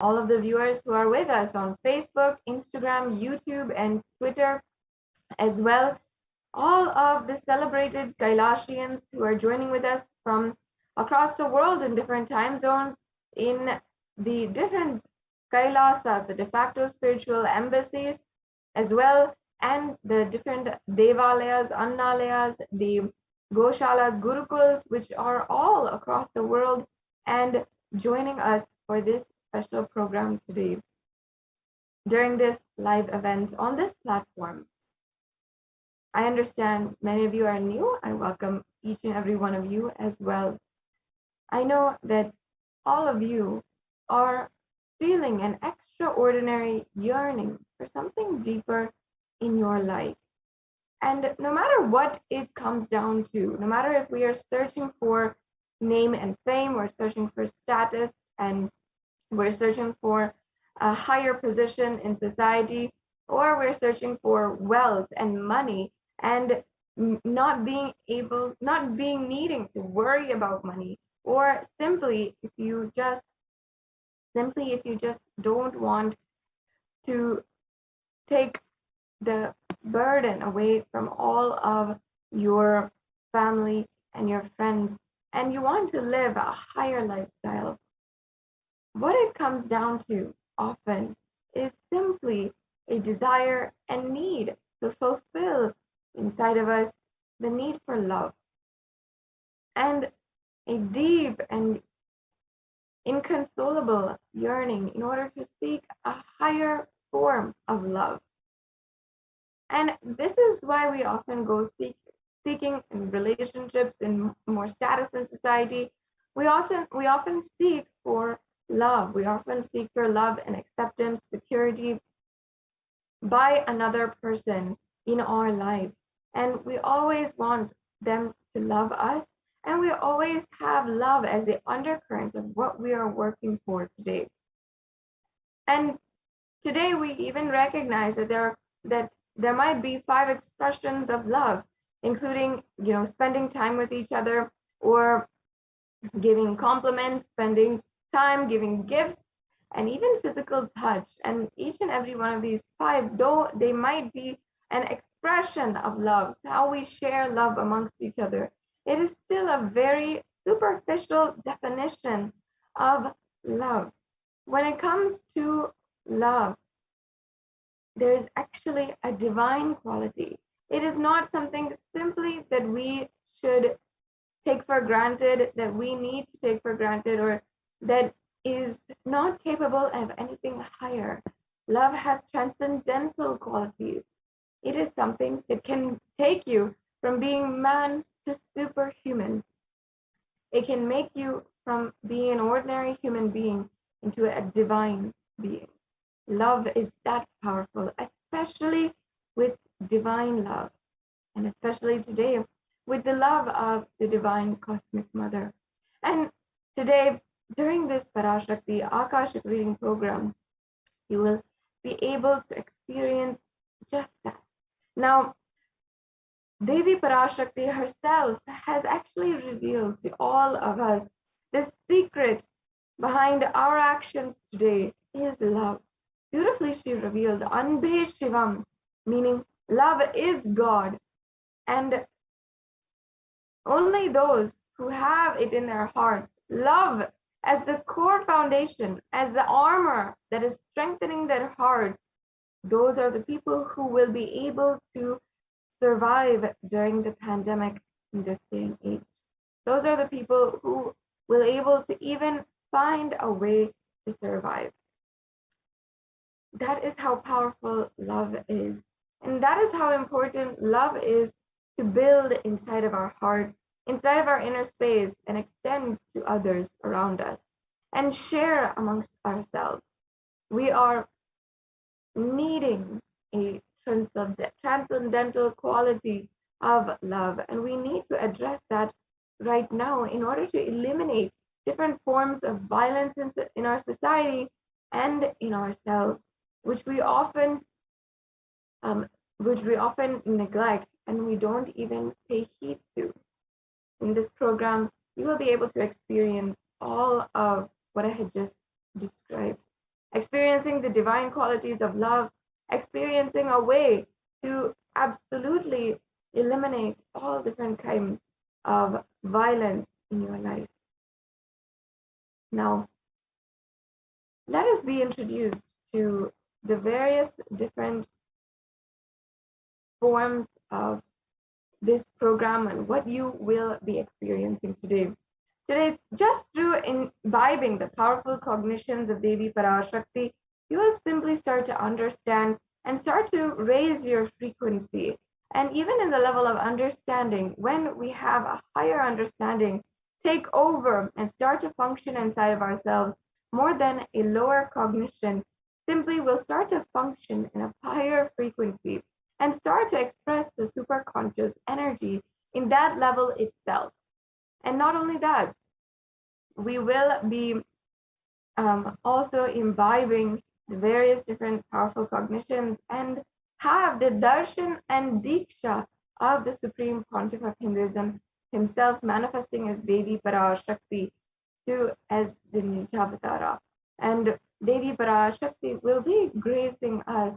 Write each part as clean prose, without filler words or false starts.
all of the viewers who are with us on Facebook, Instagram, YouTube, and Twitter, as well all of the celebrated Kailashians who are joining with us from across the world in different time zones, in the different Kailasas, the de facto spiritual embassies, as well, and the different Devalayas, Annalayas, the Goshalas, Gurukuls, which are all across the world and joining us for this special program today. During this live event on this platform, I understand many of you are new. I welcome each and every one of you as well. I know that all of you are feeling an extraordinary yearning for something deeper in your life. And no matter what it comes down to, no matter if we are searching for name and fame, we're searching for status, and we're searching for a higher position in society, or we're searching for wealth and money, and not being needing to worry about money, or simply if you just don't want to take the burden away from all of your family and your friends, and you want to live a higher lifestyle, what it comes down to often is simply a desire and need to fulfill inside of us the need for love, and a deep and inconsolable yearning in order to seek a higher form of love. And this is why we often go seeking in relationships, in more status in society. We often seek for love. We often seek for love and acceptance, security by another person in our lives. And we always want them to love us. And we always have love as the undercurrent of what we are working for today. And today we even recognize that there might be 5 expressions of love, including, spending time with each other, or giving compliments, spending time, giving gifts, and even physical touch. And each and every one of these 5, though they might be an expression of love, how we share love amongst each other, it is still a very superficial definition of love. When it comes to love, there's actually a divine quality. It is not something simply that we should take for granted, that we need to take for granted, or that is not capable of anything higher. Love has transcendental qualities. It is something that can take you from being man to superhuman. It can make you from being an ordinary human being into a divine being. Love is that powerful, especially with divine love, and especially today with the love of the divine cosmic mother. And today, during this Parashakti Akashic reading program, you will be able to experience just that. Now, Devi Parashakti herself has actually revealed to all of us the secret behind our actions today is love. Beautifully, she revealed Anbe Shivam, meaning love is God. And only those who have it in their hearts, love as the core foundation, as the armor that is strengthening their hearts, those are the people who will be able to survive during the pandemic in this day and age. Those are the people who will be able to even find a way to survive. That is how powerful love is. And that is how important love is to build inside of our hearts, inside of our inner space, and extend to others around us and share amongst ourselves. We are needing a transcendental quality of love, and we need to address that right now in order to eliminate different forms of violence in our society and in ourselves, which we often neglect and we don't even pay heed to. In this program, you will be able to experience all of what I had just described. experiencing the divine qualities of love, experiencing a way to absolutely eliminate all different kinds of violence in your life. Now, let us be introduced to the various different forms of this program and what you will be experiencing today. Today, just through imbibing the powerful cognitions of Devi Parashakti, you will simply start to understand and start to raise your frequency. And even in the level of understanding, when we have a higher understanding take over and start to function inside of ourselves more than a lower cognition, simply will start to function in a higher frequency and start to express the superconscious energy in that level itself. And not only that, we will be also imbibing the various different powerful cognitions and have the darshan and diksha of the Supreme Pontiff of Hinduism himself manifesting as Devi Parashakti to as the Nijavatara. And Devi Parashakti will be gracing us,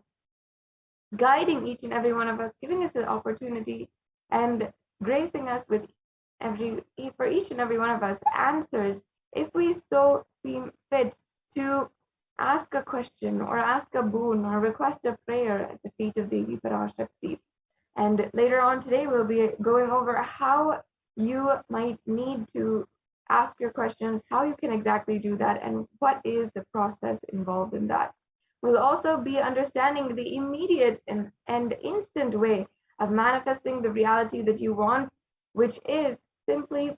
guiding each and every one of us, giving us the opportunity and gracing us with for each and every one of us answers if we so seem fit to ask a question or ask a boon or request a prayer at the feet of Devi Parashakti. And later on today, we'll be going over how you might need to ask your questions, how you can exactly do that, and what is the process involved in that. We'll also be understanding the immediate and instant way of manifesting the reality that you want, which is simply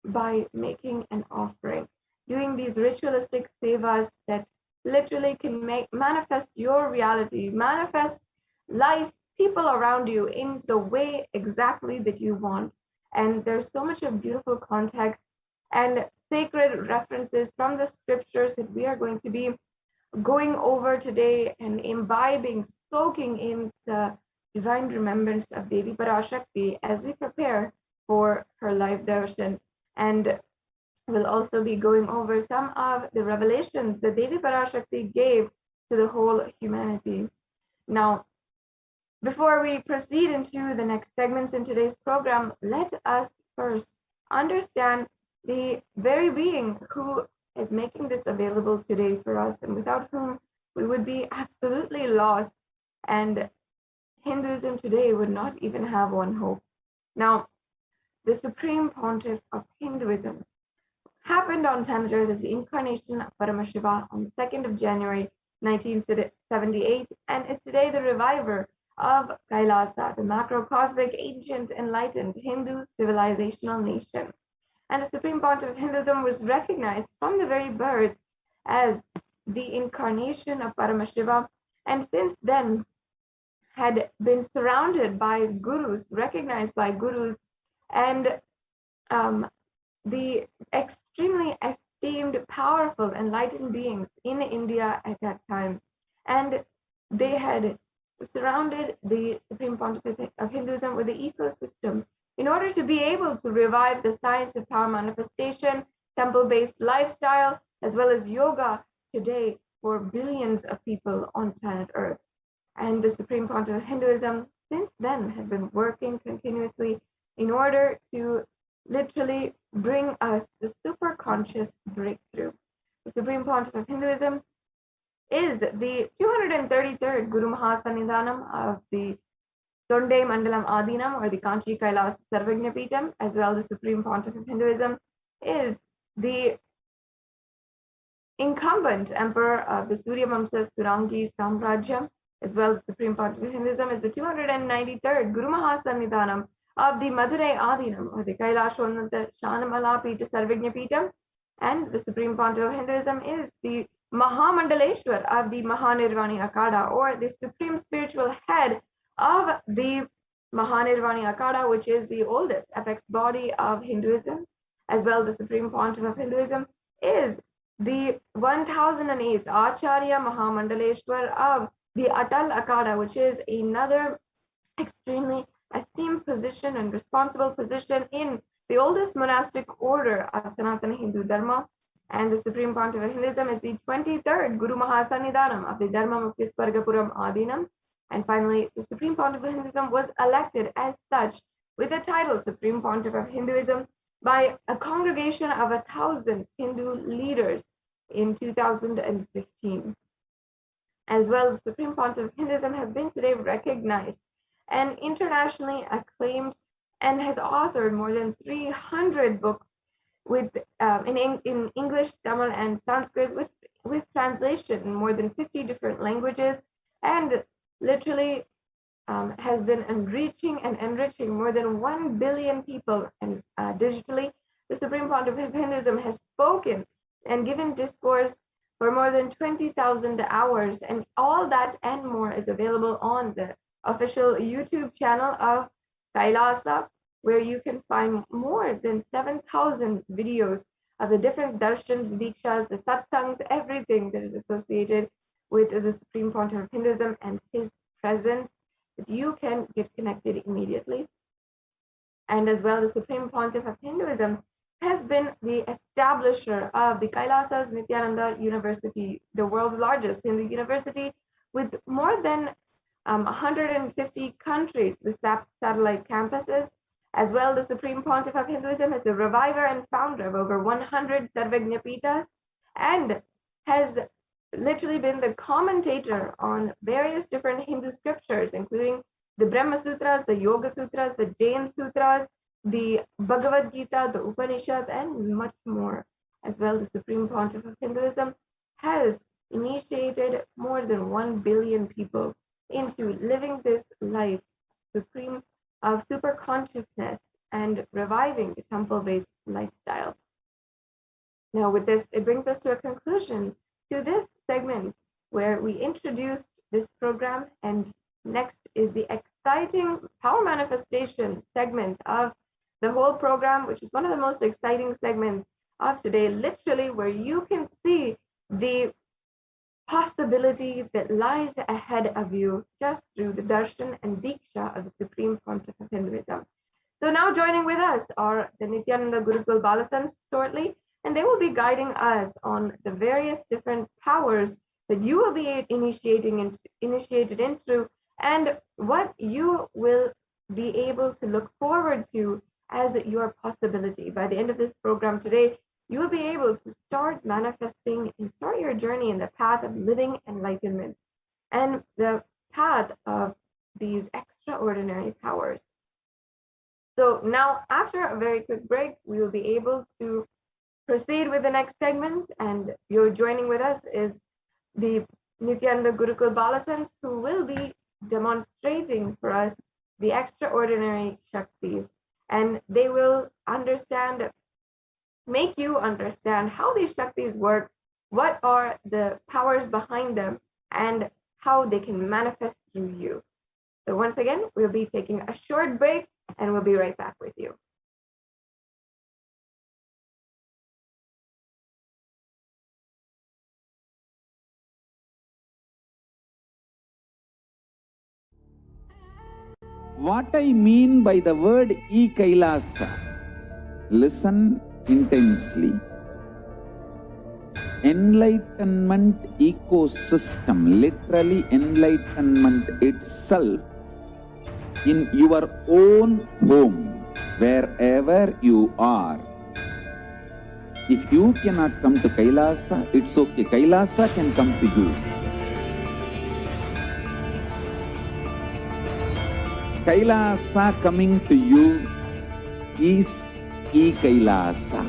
by making an offering, doing these ritualistic sevas that literally can manifest your reality, manifest life, people around you in the way exactly that you want. And there's so much of beautiful context and sacred references from the scriptures that we are going to be going over today and imbibing, soaking in the divine remembrance of Devi Parashakti as we prepare for her live darshan. And we'll also be going over some of the revelations that Devi Parashakti gave to the whole humanity. Now, before we proceed into the next segments in today's program, let us first understand the very being who is making this available today for us and without whom we would be absolutely lost, and Hinduism today would not even have one hope. Now, the Supreme Pontiff of Hinduism happened on planet Earth as the incarnation of Paramashiva on the 2nd of January 1978 and is today the reviver of Kailasa, the macrocosmic, ancient, enlightened Hindu civilizational nation. And the Supreme Pontiff of Hinduism was recognized from the very birth as the incarnation of Paramashiva, and since then had been surrounded by gurus, recognized by gurus, and the extremely esteemed, powerful, enlightened beings in India at that time. And they had surrounded the Supreme Pontiff of Hinduism with the ecosystem in order to be able to revive the science of power manifestation, temple-based lifestyle, as well as yoga today for billions of people on planet Earth. And the Supreme Pontiff of Hinduism since then have been working continuously in order to literally bring us the super conscious breakthrough. The Supreme Pontiff of Hinduism is the 233rd Guru Mahasannidhanam of the Tonde Mandalam Adinam or the Kanchi Kailas Sarvagna Peetam, as well as the Supreme Pontiff of Hinduism is the incumbent emperor of the Surya Vamsa Surangi Samrajyam, as well as the Supreme Pontiff of Hinduism is the 293rd Guru Mahasannidhanam of the Madurai Adinam or the Kailashonanta Shanamala Pita Sarvagna Peetam, and the Supreme Pontiff of Hinduism is the Mahamandaleshwar of the Mahanirvani Akada, or the supreme spiritual head of the Mahanirvani Akada, which is the oldest apex body of Hinduism, as well as the Supreme Pontiff of Hinduism is the 1008th Acharya Mahamandaleshwar of the Atal Akada, which is another extremely esteemed position and responsible position in the oldest monastic order of Sanatana Hindu Dharma. And the Supreme Pontiff of Hinduism is the 23rd Guru Mahasannidhanam of the Dharmamukti Swargapuram Adinam. And finally, the Supreme Pontiff of Hinduism was elected as such with the title Supreme Pontiff of Hinduism by a congregation of 1,000 Hindu leaders in 2015. As well, the Supreme Pontiff of Hinduism has been today recognized and internationally acclaimed and has authored more than 300 books with in English, Tamil, and Sanskrit with translation in more than 50 different languages, and literally has been enriching and enriching more than 1 billion people. And digitally, the Supreme Pontiff of Hinduism has spoken and given discourse for more than 20,000 hours, and all that and more is available on the official YouTube channel of Kailasa, where you can find more than 7,000 videos of the different darshans, dikshas, the satsangs, everything that is associated with the Supreme Pontiff of Hinduism and his presence, that you can get connected immediately. And as well, the Supreme Pontiff of Hinduism has been the establisher of the Kailasa's Nithyananda University, the world's largest Hindu university, with more than 150 countries with satellite campuses. As well, the Supreme Pontiff of Hinduism is the reviver and founder of over 100 Sarvajna Pitas, and has literally been the commentator on various different Hindu scriptures, including the Brahma Sutras, the Yoga Sutras, the Jain Sutras, the Bhagavad Gita, the Upanishad, and much more. As well, the Supreme Pontiff of Hinduism has initiated more than 1 billion people into living this life supreme of super consciousness and reviving the temple-based lifestyle. Now, with this, it brings us to a conclusion to this segment where we introduced this program, and next is the exciting power manifestation segment of the whole program, which is one of the most exciting segments of today, literally where you can see the possibility that lies ahead of you just through the darshan and diksha of the Supreme Pontiff of Hinduism. So now joining with us are the Nithyananda Gurukul Balasams shortly, and they will be guiding us on the various different powers that you will be initiated into, and what you will be able to look forward to as your possibility. By the end of this program today, you will be able to start manifesting and start your journey in the path of living enlightenment and the path of these extraordinary powers. So now, after a very quick break, we will be able to proceed with the next segment, and you're joining with us is the Nithyananda Gurukul Balasams, who will be demonstrating for us the extraordinary Shaktis, and they will make you understand how these Shaktis work, what are the powers behind them, and how they can manifest through you. So once again, we'll be taking a short break, and we'll be right back with you. What I mean by the word E-Kailasa, listen intensely. Enlightenment ecosystem, literally enlightenment itself, in your own home, wherever you are. If you cannot come to Kailasa, it's okay. Kailasa can come to you. Kailasa coming to you is E-Kailasa.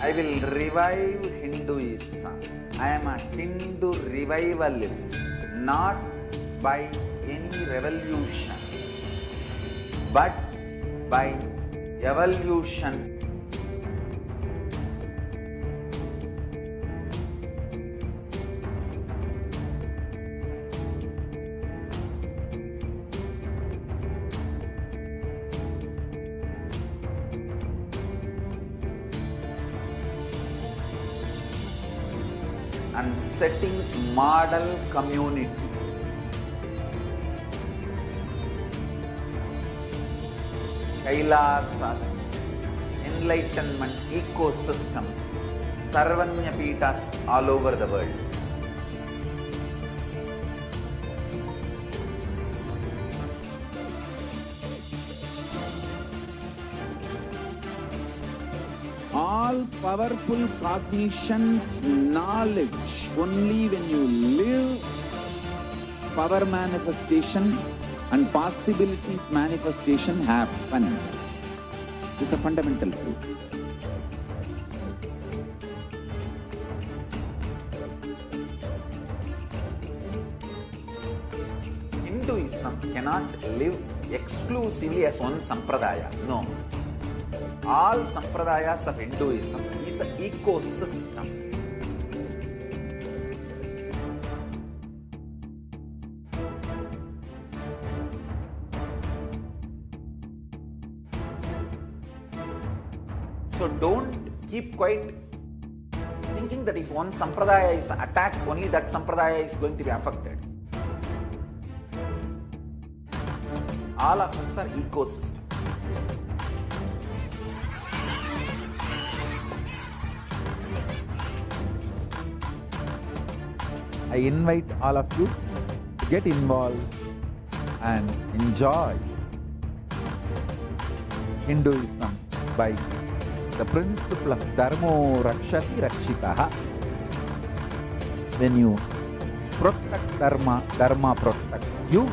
I will revive Hinduism. I am a Hindu revivalist, not by any revolution, but by evolution. and setting model communities. Kailasas, enlightenment ecosystems, Sarvanya Pitas all over the world. All powerful cognition, knowledge, only when you live, power manifestation and possibilities manifestation happens. It's a fundamental truth. Hinduism cannot live exclusively as one sampradaya. No. All sampradayas of Hinduism is an ecosystem. So don't keep quiet thinking that if one sampradaya is attacked, only that sampradaya is going to be affected. All of us are ecosystem. I invite all of you to get involved and enjoy Hinduism by the principle of Dharmo Rakshati Rakshitaha. When you protect Dharma, Dharma protects you.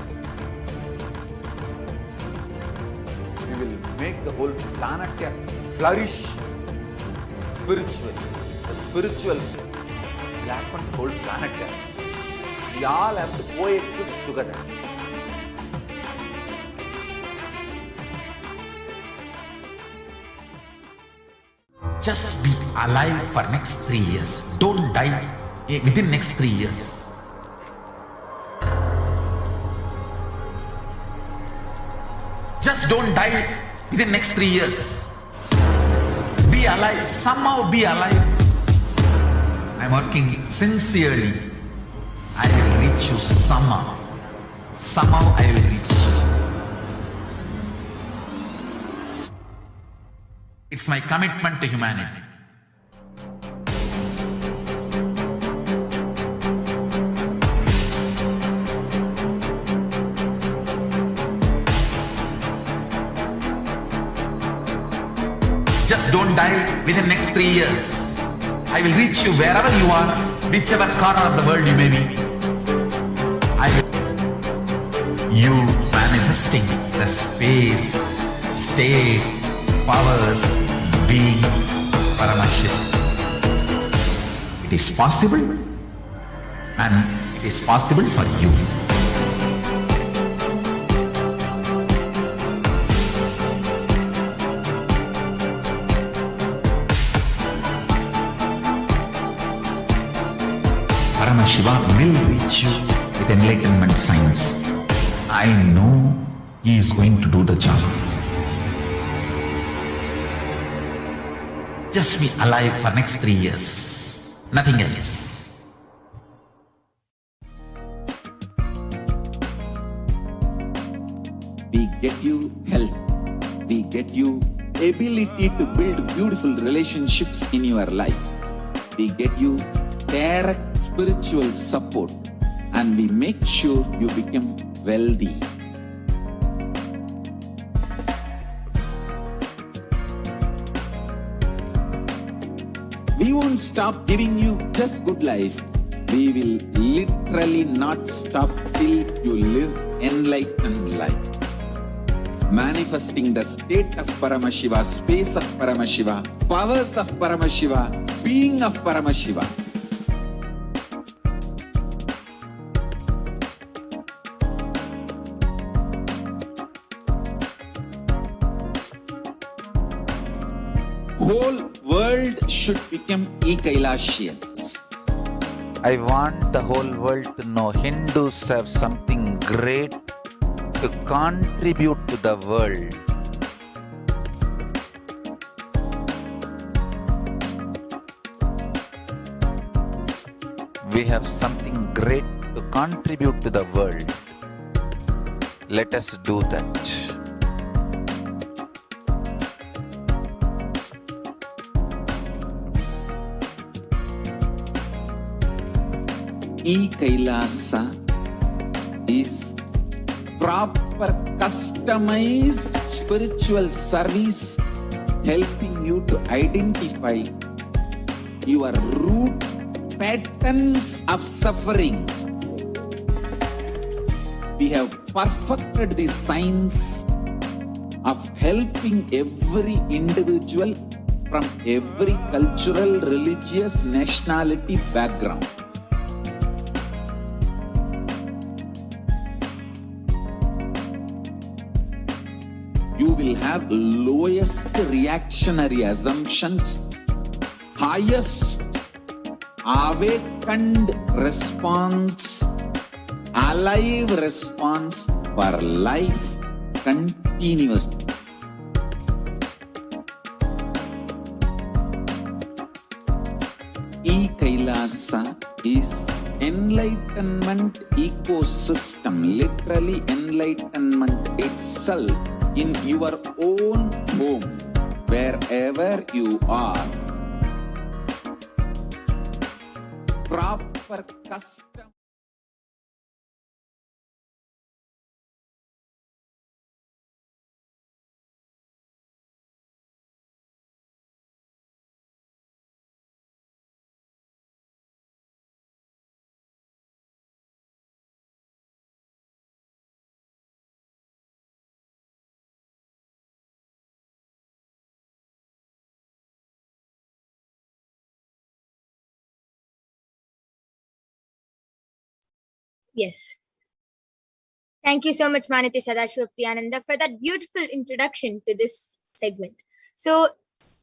We will make the whole planet flourish spiritually. The spiritual will happen to the whole planet. We all have to coexist together. Just be alive for next 3 years. Don't die within next 3 years. Just don't die within next 3 years. Be alive. Somehow be alive. I'm working sincerely. I will reach you somehow. Somehow I will reach you. It's my commitment to humanity. Just don't die within next 3 years. I will reach you wherever you are, whichever corner of the world you may be. You manifesting the space, state, powers, being Paramashivoham. It is possible, and it is possible for you. Paramashiva will reach you with enlightenment science. I know he is going to do the job. Just be alive for next 3 years. Nothing else. We get you health. We get you ability to build beautiful relationships in your life. We get you direct spiritual support, and we make sure you become wealthy. We won't stop giving you just good life. We will literally not stop till you live enlightened life. Manifesting the state of Paramashiva, space of Paramashiva, powers of Paramashiva, being of Paramashiva. Whole world should become e-Kailashians. I want the whole world to know Hindus have something great to contribute to the world. we have something great to contribute to the world. Let us do that. E-Kailasa is proper customized spiritual service helping you to identify your root patterns of suffering. We have perfected the science of helping every individual from every cultural, religious, nationality background. You will have lowest reactionary assumptions, highest awakened response, alive response for life continuously. E-Kailasa is enlightenment ecosystem, literally enlightenment itself in your own home, wherever you are. Proper custom. Yes. Thank you so much, Manati Sadashivapriyananda, for that beautiful introduction to this segment. So,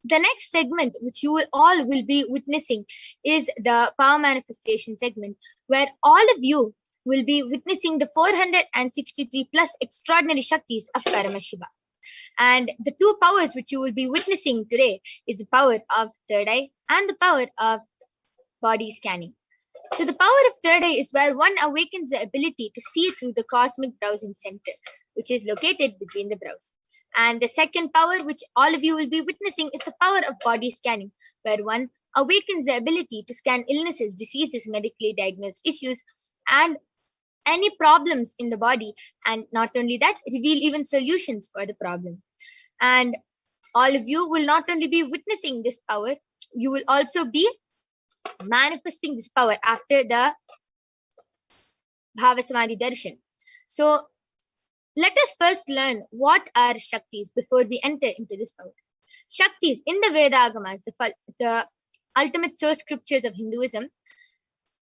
the next segment, which you all will be witnessing, is the power manifestation segment, where all of you will be witnessing the 463 plus extraordinary Shaktis of Paramashiva. And the two powers which you will be witnessing today is the power of third eye and the power of body scanning. So the power of third eye is where one awakens the ability to see through the cosmic browsing center, which is located between the brows. And the second power, which all of you will be witnessing, is the power of body scanning, where one awakens the ability to scan illnesses, diseases, medically diagnosed issues, and any problems in the body. And not only that, reveal even solutions for the problem. And all of you will not only be witnessing this power, you will also be manifesting this power after the Bhava Samadhi Darshan. So let us first learn what are Shaktis before we enter into this power. Shaktis in the Veda Agamas, the ultimate source scriptures of Hinduism,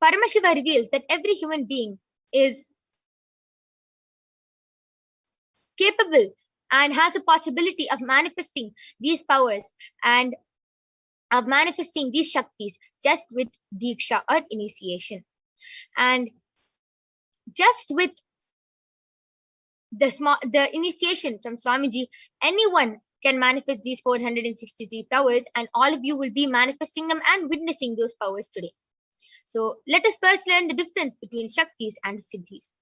Paramashiva reveals that every human being is capable and has a possibility of manifesting these powers and of manifesting these Shaktis just with Diksha or initiation. And just with the initiation from Swamiji, anyone can manifest these 463 powers, and all of you will be manifesting them and witnessing those powers today. So let us first learn the difference between Shaktis and Siddhis.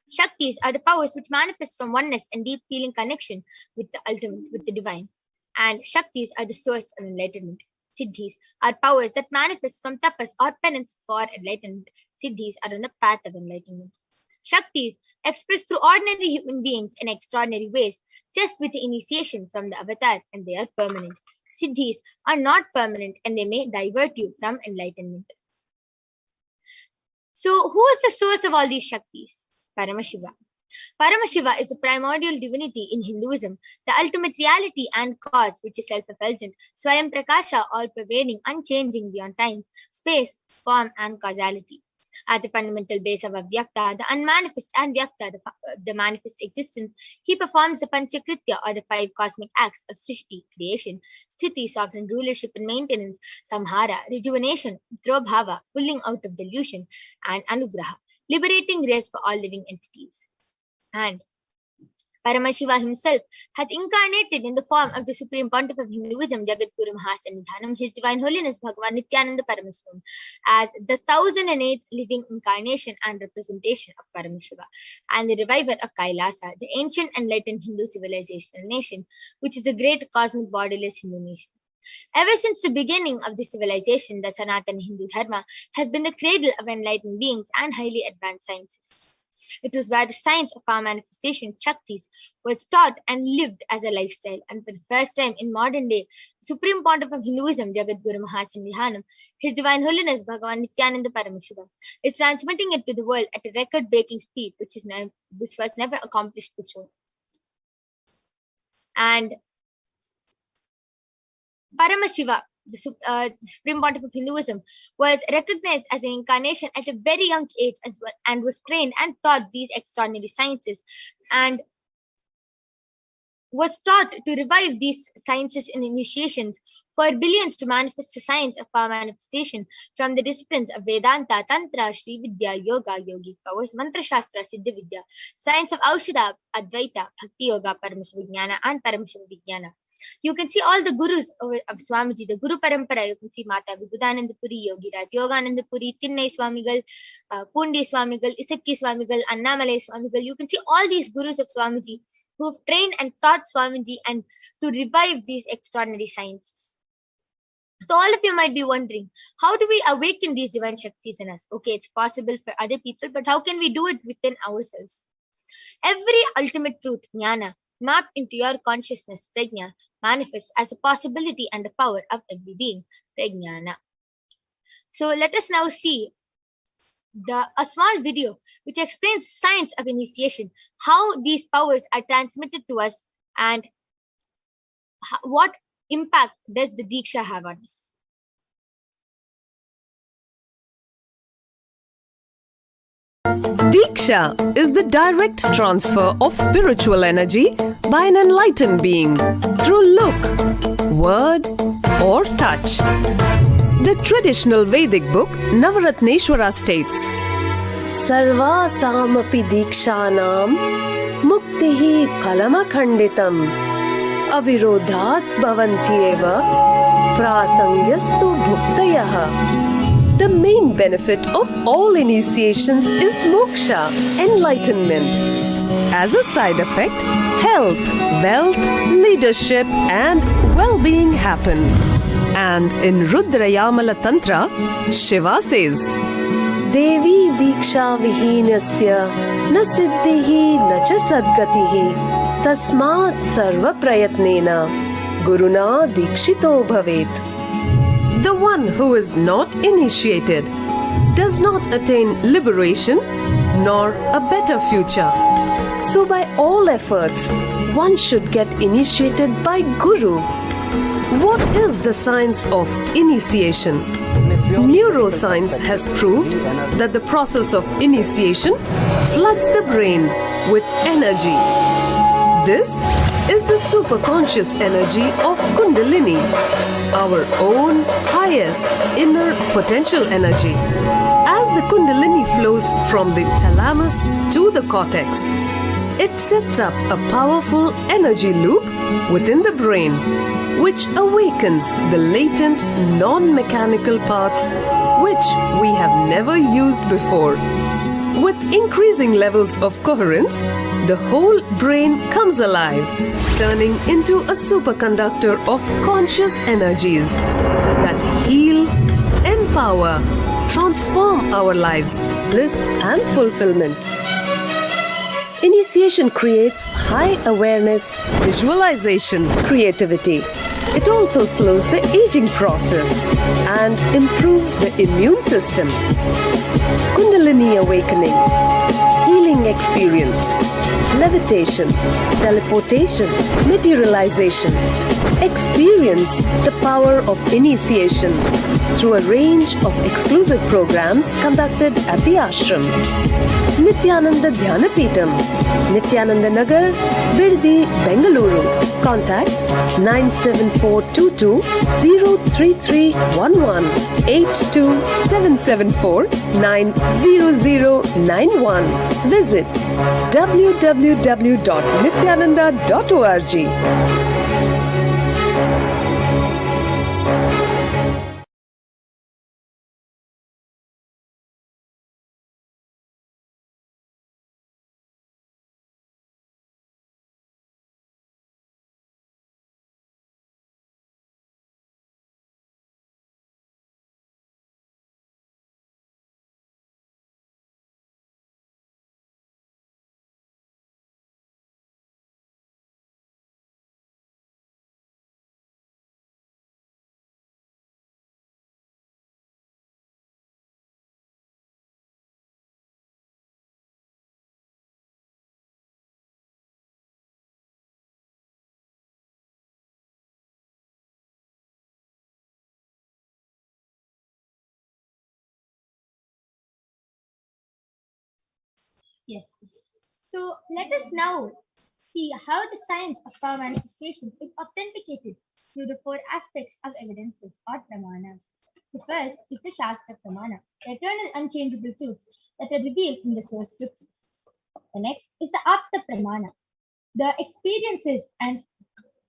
Shaktis are the powers which manifest from oneness and deep feeling connection with the ultimate, with the divine. And Shaktis are the source of enlightenment. Siddhis are powers that manifest from tapas or penance for enlightenment. Siddhis are on the path of enlightenment. Shaktis express through ordinary human beings in extraordinary ways, just with the initiation from the avatar, and they are permanent. Siddhis are not permanent and they may divert you from enlightenment. So, who is the source of all these Shaktis? Paramashiva. Paramashiva is the primordial divinity in Hinduism, the ultimate reality and cause, which is self-effulgent, Swayam Prakasha, all-pervading, unchanging beyond time, space, form, and causality. As the fundamental base of Avyakta, the unmanifest, and Vyakta, the manifest existence, he performs the Panchakritya, or the 5 cosmic acts of Srishti, creation, Sthiti, sovereign rulership and maintenance, Samhara, rejuvenation, Drobhava, pulling out of delusion, and Anugraha, liberating rest for all living entities. And Paramashiva himself has incarnated in the form of the Supreme Pontiff of Hinduism, Jagadguru Mahasannidhanam, His Divine Holiness Bhagavan Nithyananda Paramashivam, as the 1008th living incarnation and representation of Paramashiva, and the reviver of Kailasa, the ancient enlightened Hindu civilizational nation, which is a great cosmic bodiless Hindu nation. Ever since the beginning of the civilization, the Sanatana Hindu Dharma has been the cradle of enlightened beings and highly advanced sciences. It was where the science of our manifestation, Shaktis, was taught and lived as a lifestyle. And for the first time in modern day, the Supreme Pontiff of Hinduism, Jagadguru Mahasannidhanam, His Divine Holiness Bhagavan Nithyananda Paramashivam, is transmitting it to the world at a record-breaking speed, which was never accomplished before. And Paramashiva, the Supreme Pontiff of Hinduism, was recognized as an incarnation at a very young age and was trained and taught these extraordinary sciences, and was taught to revive these sciences in initiations for billions to manifest the science of power manifestation from the disciplines of Vedanta, Tantra, Sri Vidya, Yoga, Yogic powers, Mantra Shastra, Siddha Vidya, science of Aushadha, Advaita, Bhakti Yoga, Paramashivoham, and Paramashivoham. You can see all the gurus of Swamiji, the Guru Parampara. You can see Mata Vibhudananda Puri, Yogi Raj Yogananda Puri, Tinnai Swamigal, Pundi Swamigal, Isakki Swamigal, Annamalai Swamigal. You can see all these gurus of Swamiji who have trained and taught Swamiji and to revive these extraordinary sciences. So all of you might be wondering, how do we awaken these divine Shaktis in us? Okay, it's possible for other people, but how can we do it within ourselves? Every ultimate truth, jnana, mapped into your consciousness, prajna, manifests as a possibility and a power of every being, prajnana. So let us now see a small video which explains science of initiation, how these powers are transmitted to us, and what impact does the Diksha have on us. Diksha is the direct transfer of spiritual energy by an enlightened being through look, word, or touch. The traditional Vedic book Navaratneshwara states, Sarvasamapi Dikshanam Muktihi Phalamakhanditam Avirodhat Bhavantyeva Prasangyastu Bhuktayaha. The main benefit of all initiations is moksha, enlightenment. As a side effect, health, wealth, leadership, and well-being happen. And in Rudrayamala Tantra, Shiva says, Devi Diksha Vihinasya Na Siddhihi Na Cha Sadgatihi Tasmat Sarva Prayatnena Guruna Dikshito Bhavet. The one who is not initiated does not attain liberation nor a better future. So by all efforts, one should get initiated by Guru. What is the science of initiation? Neuroscience has proved that the process of initiation floods the brain with energy. This is the superconscious energy of Kundalini, our own highest inner potential energy. As the Kundalini flows from the thalamus to the cortex, it sets up a powerful energy loop within the brain, which awakens the latent non-mechanical parts which we have never used before. With increasing levels of coherence, the whole brain comes alive, turning into a superconductor of conscious energies that heal, empower, transform our lives, bliss and fulfillment. Initiation creates high awareness, visualization, creativity. It also slows the aging process and improves the immune system. Kundalini awakening, healing experience, levitation, teleportation, materialization. Experience the power of initiation through a range of exclusive programs conducted at the ashram. Nithyananda Dhyanapitham, Nithyananda Nagar, Biddi, Bengaluru. Contact 97422 03311 Visit www.nithyananda.org. Yes. So let us now see how the science of power manifestation is authenticated through the four aspects of evidences or pramanas. The first is the Shastra Pramana, the eternal unchangeable truths that are revealed in the source scriptures. The next is the Apta Pramana, the experiences and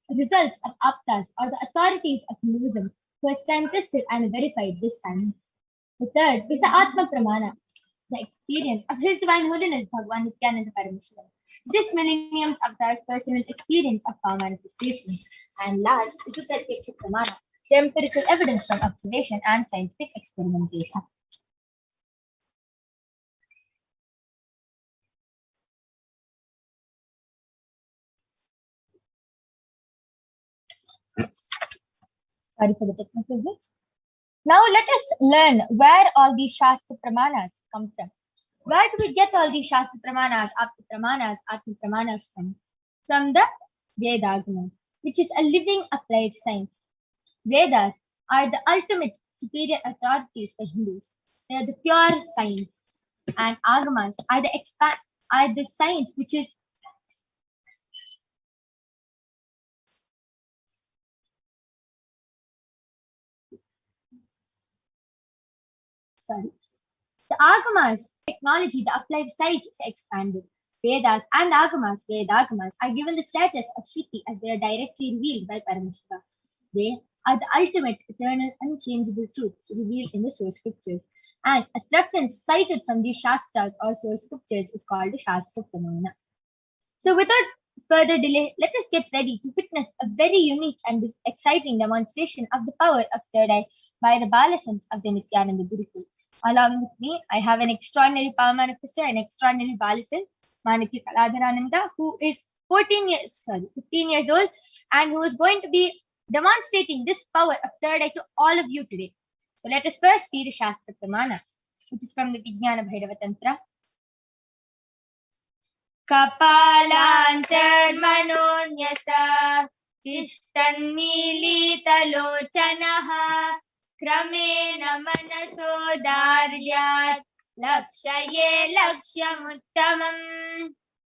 results of Aptas or the authorities of Hinduism who has time tested and verified this science. The third is the Atma Pramana, the experience of His Divine Holiness Bhagavan Nithyananda Paramashivam. This millennium's avatar's personal experience of power manifestation. And last is the Pratyaksha Pramana, the empirical evidence from observation and scientific experimentation. Sorry for the technical glitch. Now let us learn where all these Shastra Pramanas come from. Where do we get all these Shastra Pramanas, Apta Pramanas, Atma Pramanas from? From the Vedagama, which is a living applied science. Vedas are the ultimate superior authorities for Hindus. They are the pure science. And Agamas are the science which is the Agamas technology, the applied science is expanded. Vedas and Agamas, Vedagamas, are given the status of Shruti as they are directly revealed by Paramashiva. They are the ultimate, eternal, unchangeable truths revealed in the source scriptures. And a reference cited from these Shastras or source scriptures is called the Shastra Pramana. So without further delay, let us get ready to witness a very unique and exciting demonstration of the power of third eye by the Balasans of the Nithyananda Gurukul. Along with me, I have an extraordinary power manifestor, an extraordinary Balasan, Manitya Kaladharananda, who is 15 years old, and who is going to be demonstrating this power of third eye to all of you today. So let us first see the Shastra Pramana, which is from the Vijnana Bhairava Tantra. Kapalantarmanonyasa tishtannilitalochanaha kramena manasodaryat lakshaye lakshyamuttamam.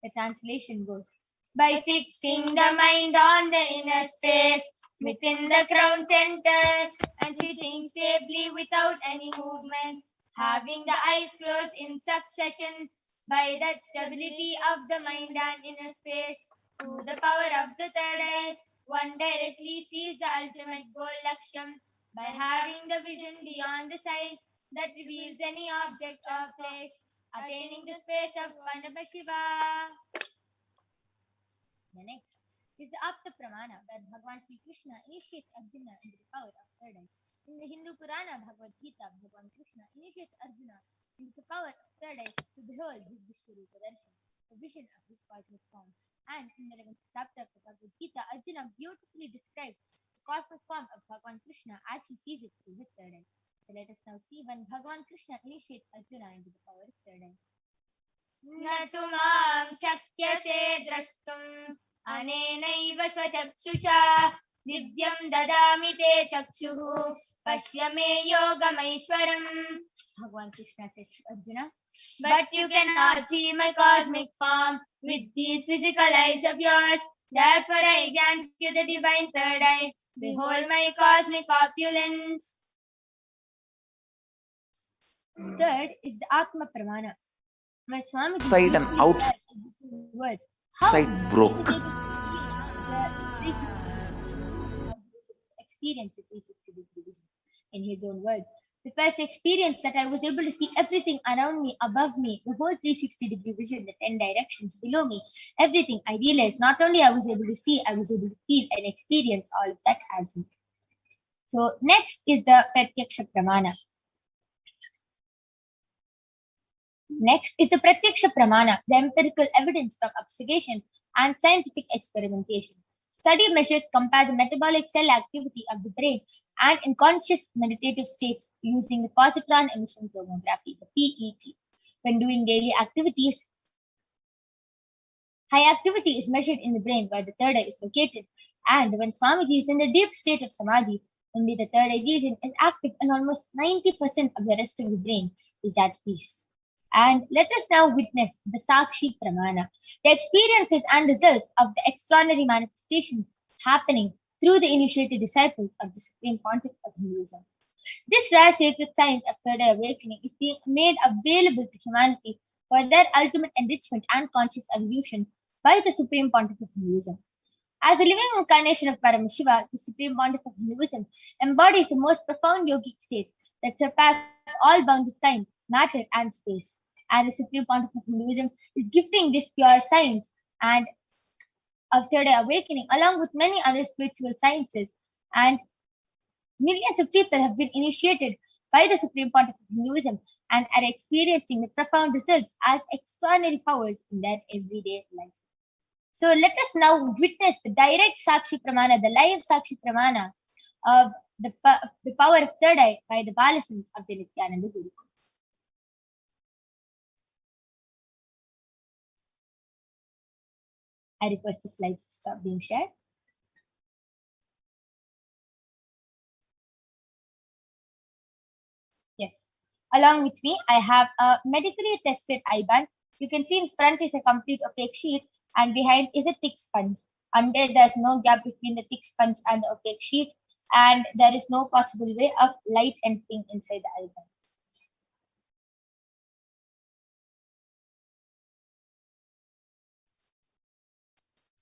The translation goes, by fixing the mind on the inner space within the crown center and sitting stably without any movement, having the eyes closed in succession, by that stability of the mind and inner space, through the power of the third eye, one directly sees the ultimate goal Lakshyam by having the vision beyond the sight that reveals any object or place, attaining the space of Paramashiva. The next is the Apta Pramana, where Bhagavan Sri Krishna initiates Arjuna into the power of third eye. In the Hindu Purana Bhagavad Gita, Bhagavan Krishna initiates Arjuna into the power of third eye to behold his Vishwarupa Darshan, the vision of his cosmic form. And in the 11th chapter of the Bhagavad Gita, Arjuna beautifully describes the cosmic form of Bhagavan Krishna as he sees it through his third eye. So let us now see when Bhagavan Krishna initiates Arjuna into the power of third eye. Natu mam shakyase drashtum anenaiva swachakshusha Divyam dadami te chakshuhu pasya me yogameishwaram. Bhagavan Krishna says to Arjuna, but you cannot see my cosmic form with these physical eyes of yours. Therefore I grant you the divine third eye. Behold my cosmic opulence. Third is the Atma Pramana. My Swami Outside and outside words. How broke. he was able to reach the 360 experience the 360 degree vision in his own words. The first experience that I was able to see everything around me, above me, the whole 360 degree vision, the 10 directions below me, everything. I realized not only I was able to see, I was able to feel and experience all of that as me. So next is the Pratyaksha Pramana. Next is the Pratyaksha Pramana, the empirical evidence from observation and scientific experimentation. Study measures compare the metabolic cell activity of the brain and in conscious meditative states using the positron emission tomography, the PET. When doing daily activities, high activity is measured in the brain where the third eye is located. And when Swamiji is in the deep state of Samadhi, only the third eye region is active and almost 90% of the rest of the brain is at peace. And let us now witness the Sakshi Pramana, the experiences and results of the extraordinary manifestation happening through the initiated disciples of the Supreme Pontiff of Hinduism. This rare sacred science of third eye awakening is being made available to humanity for their ultimate enrichment and conscious evolution by the Supreme Pontiff of Hinduism. As a living incarnation of Paramashiva, the Supreme Pontiff of Hinduism embodies the most profound yogic states that surpass all bounds of time, matter, and space. And the Supreme Pontiff of Hinduism is gifting this pure science and of third eye awakening, along with many other spiritual sciences. And millions of people have been initiated by the Supreme Pontiff of Hinduism and are experiencing the profound results as extraordinary powers in their everyday lives. So let us now witness the direct Sakshi Pramana, the live Sakshi Pramana of the power of third eye by the Balasins of the Nithyananda Gurukul. I request the slides to stop being shared. Yes. Along with me, I have a medically tested eye band. You can see in front is a complete opaque sheet and behind is a thick sponge. Under there's no gap between the thick sponge and the opaque sheet, and there is no possible way of light entering inside the eye band.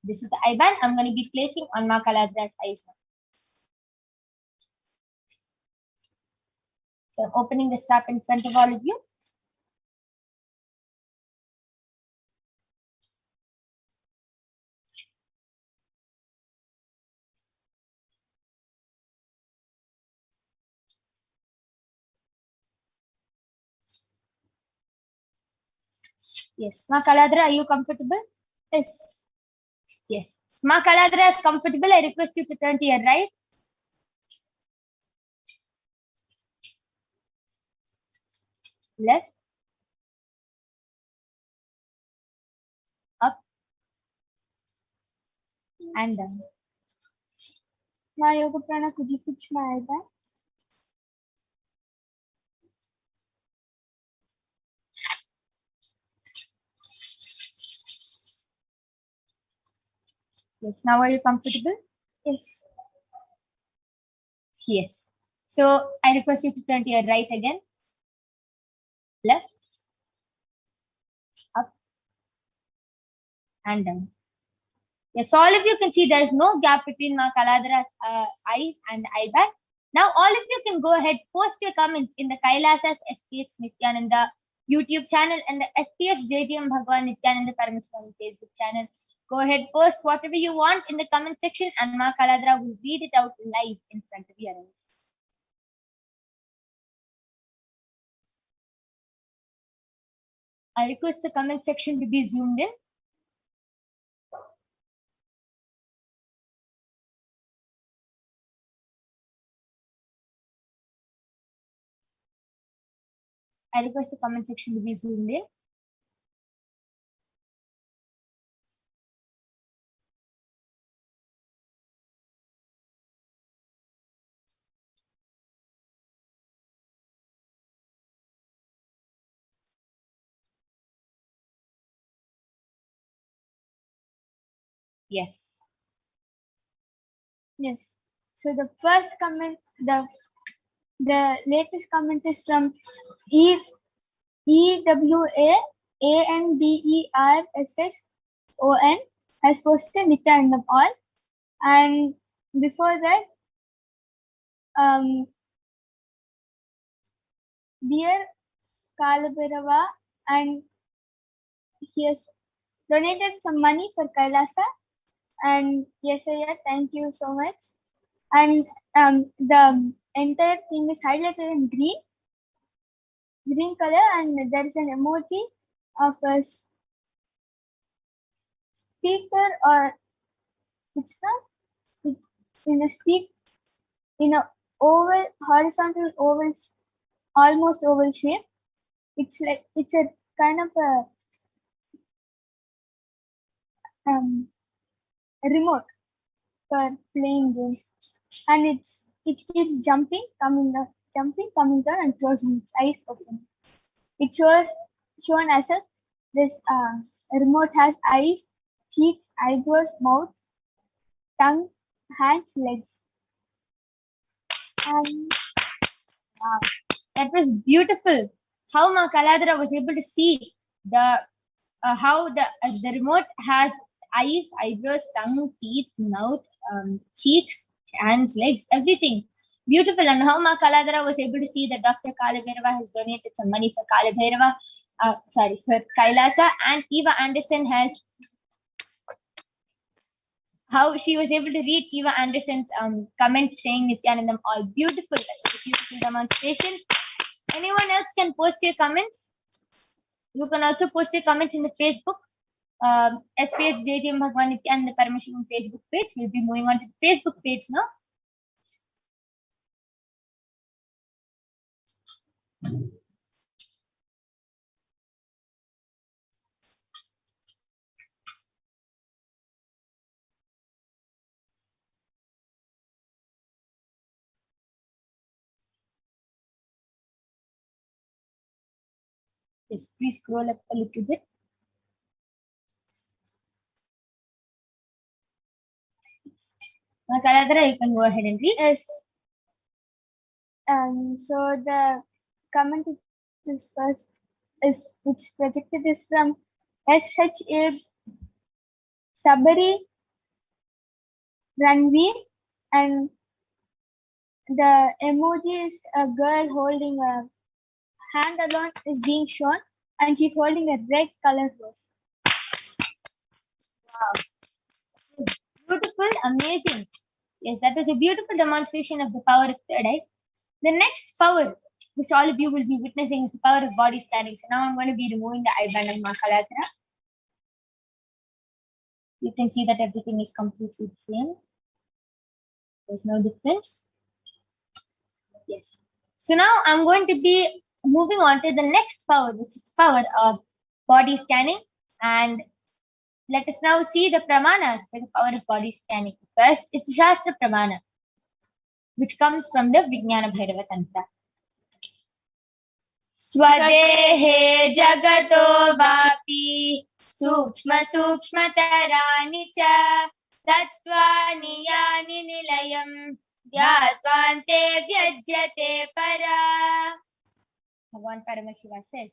This is the eye band I'm going to be placing on Ma Kaladra's eyes now. So I'm opening the strap in front of all of you. Yes, Ma Kaladra, are you comfortable? Yes. Yes. Ma Kaladra is comfortable. I request you to turn to your right. Left. Up. And down. Now, Yoga Prana, could you put my eye back? Yes. Now, are you comfortable? Yes. Yes. So, I request you to turn to your right again. Left. Up. And down. Yes, all of you can see there is no gap between Ma Kaladra's eyes and the eye band. Now, all of you can go ahead, post your comments in the Kailasa's HDH Nithyananda YouTube channel and the SPS JTM Bhagavan Nithyananda Paramashivam Facebook channel. Go ahead, post whatever you want in the comment section and Ma Kaladra will read it out live in front of your eyes. I request the comment section to be zoomed in. I request the comment section to be zoomed in. Yes. Yes. So the first comment, the latest comment is from EWAANDERSSON has posted Nithyanandam all, and before that, dear Kalabhairava, and he has donated some money for Kailasa. And yes, Ayya, thank you so much. And the entire thing is highlighted in green color, and there is an emoji of a speaker, or it's not in a oval, horizontal oval, almost oval shape. It's like it's a kind of a remote for playing games, and it keeps jumping, coming down, and closing its eyes open. It shown as if this remote has eyes, cheeks, eyebrows, mouth, tongue, hands, legs. And wow, that was beautiful. How Ma Kaladhara was able to see the how the remote has eyes, eyebrows, tongue, teeth, mouth, cheeks, hands, legs, everything. Beautiful. And how Ma Kaladhara was able to see that Dr. Kalabhairava has donated some money for Kalabhairava, for Kailasa, and Eva Anderson has, how she was able to read Eva Anderson's comment saying Nithyanandam all. Beautiful. That's a beautiful demonstration. Anyone else can post your comments. You can also post your comments in the Facebook. SPS JJ Bhagwan Nithyananda Paramashivam Facebook page. We'll be moving on to the Facebook page now. Yes, please scroll up a little bit. Kaladhara, you can go ahead and read. Yes. So the comment is first which projected is from SHA Sabari Ranveer, and the emoji is a girl holding a hand alone is being shown, and she's holding a red color rose. Wow. Beautiful, amazing. Yes, that was a beautiful demonstration of the power of third eye. The next power, which all of you will be witnessing, is the power of body scanning. So now I'm going to be removing the eyeband of Ma Kaladhara. You can see that everything is completely the same. There's no difference. Yes. So now I'm going to be moving on to the next power, which is the power of body scanning. And let us now see the pramanas for the power of body scanning. First is the Shastra Pramana, which comes from the Vijnana Bhairava Tantra. Swadehe jagato vapi sukshma sukshmatarani cha tattvani yani nilayam dhyattvante vyajyate para. Bhagavan Paramashiva says,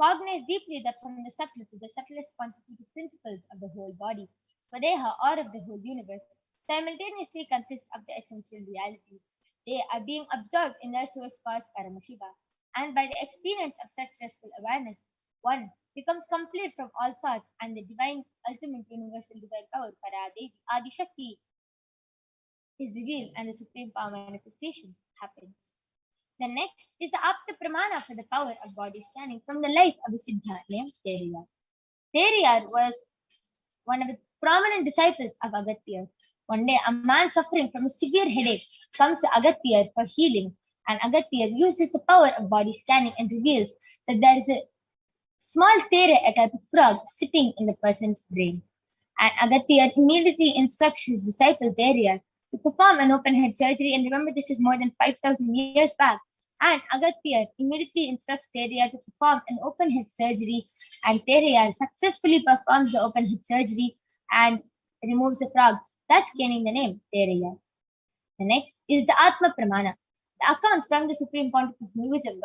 cognize deeply that from the subtle to the subtlest constitutive principles of the whole body, Swadeha, or of the whole universe, simultaneously consist of the essential reality. They are being absorbed in their source cause Paramashiva, and by the experience of such restful awareness, one becomes complete from all thoughts, and the divine, ultimate, universal divine power, Paradevi, Adi Shakti, is revealed, and the supreme power manifestation happens. The next is the Apta Pramana for the power of body scanning from the life of a Siddha named Teriyar. Teriyar was one of the prominent disciples of Agatya. One day, a man suffering from a severe headache comes to Agatya for healing, and Agatya uses the power of body scanning and reveals that there is a small tere, a type of frog, sitting in the person's brain. And Agatya immediately instructs his disciple Teriyar to perform an open head surgery. And remember, this is more than 5,000 years back. And Agatya immediately instructs Teriyar to perform an open head surgery, and Teriyar successfully performs the open head surgery, and removes the frogs, thus gaining the name Teraya. The next is the Atma Pramana. The accounts from the Supreme Pontiff of Hinduism,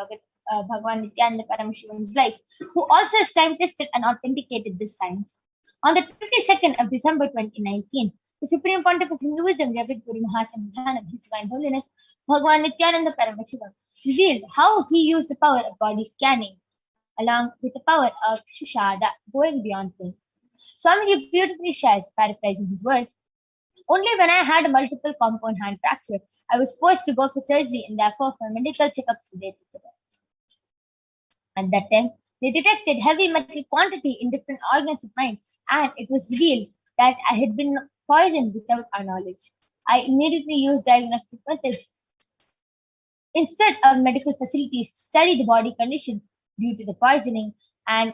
Bhagavan Nithyananda Paramashivam's life, who also has time tested and authenticated this science. On the 22nd of December 2019, the Supreme Pontiff of Hinduism, Reverend Guru Mahasanidhanam, His Divine Holiness, Bhagavan Nithyananda Paramashivam, revealed how he used the power of body scanning along with the power of Shushada, going beyond pain. Swamiji beautifully shares, paraphrasing his words, only when I had a multiple compound hand fracture, I was forced to go for surgery and therefore for medical checkups related to that. At that time, they detected heavy metal quantity in different organs of mine, and it was revealed that I had been poisoned without our knowledge. I immediately used diagnostic methods instead of medical facilities to study the body condition due to the poisoning, and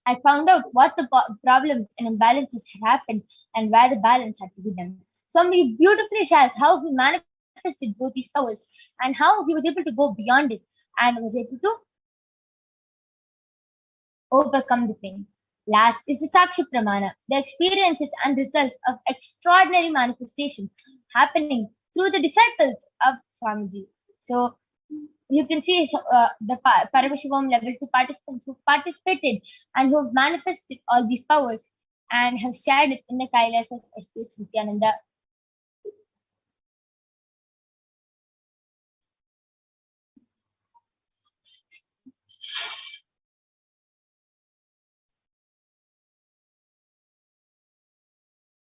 I found out what the problems and imbalances had happened and where the balance had to be done. Swami beautifully shares how he manifested both these powers and how he was able to go beyond it and was able to overcome the pain. Last is the Sakshi Pramana, the experiences and results of extraordinary manifestation happening through the disciples of Swamiji. So you can see the Paramashivoham level 2 participants who participated and who have manifested all these powers and have shared it in the Kailasas HDH Nithyananda.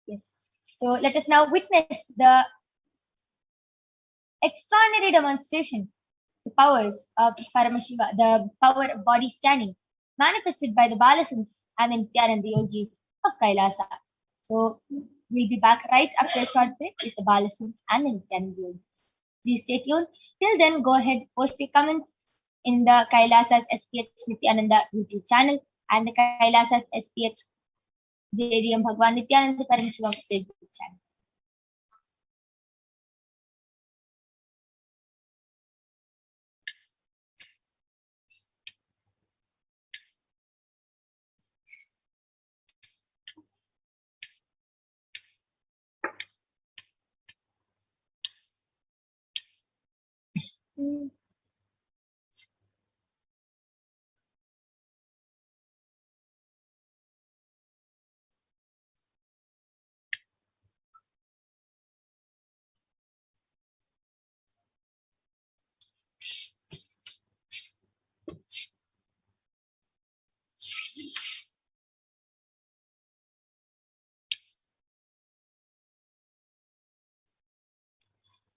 Yes. So let us now witness the extraordinary demonstration, the powers of Paramashiva, the power of body scanning, manifested by the Balasans and the Nithyananda yogis of Kailasa. So we'll be back right after a short break with the Balasans and the Nithyananda yogis. Please stay tuned. Till then, go ahead, post your comments in the Kailasas SPH Nithyananda YouTube channel and the Kailasas SPH JDM Bhagavan Nithyananda Paramashivam Facebook channel.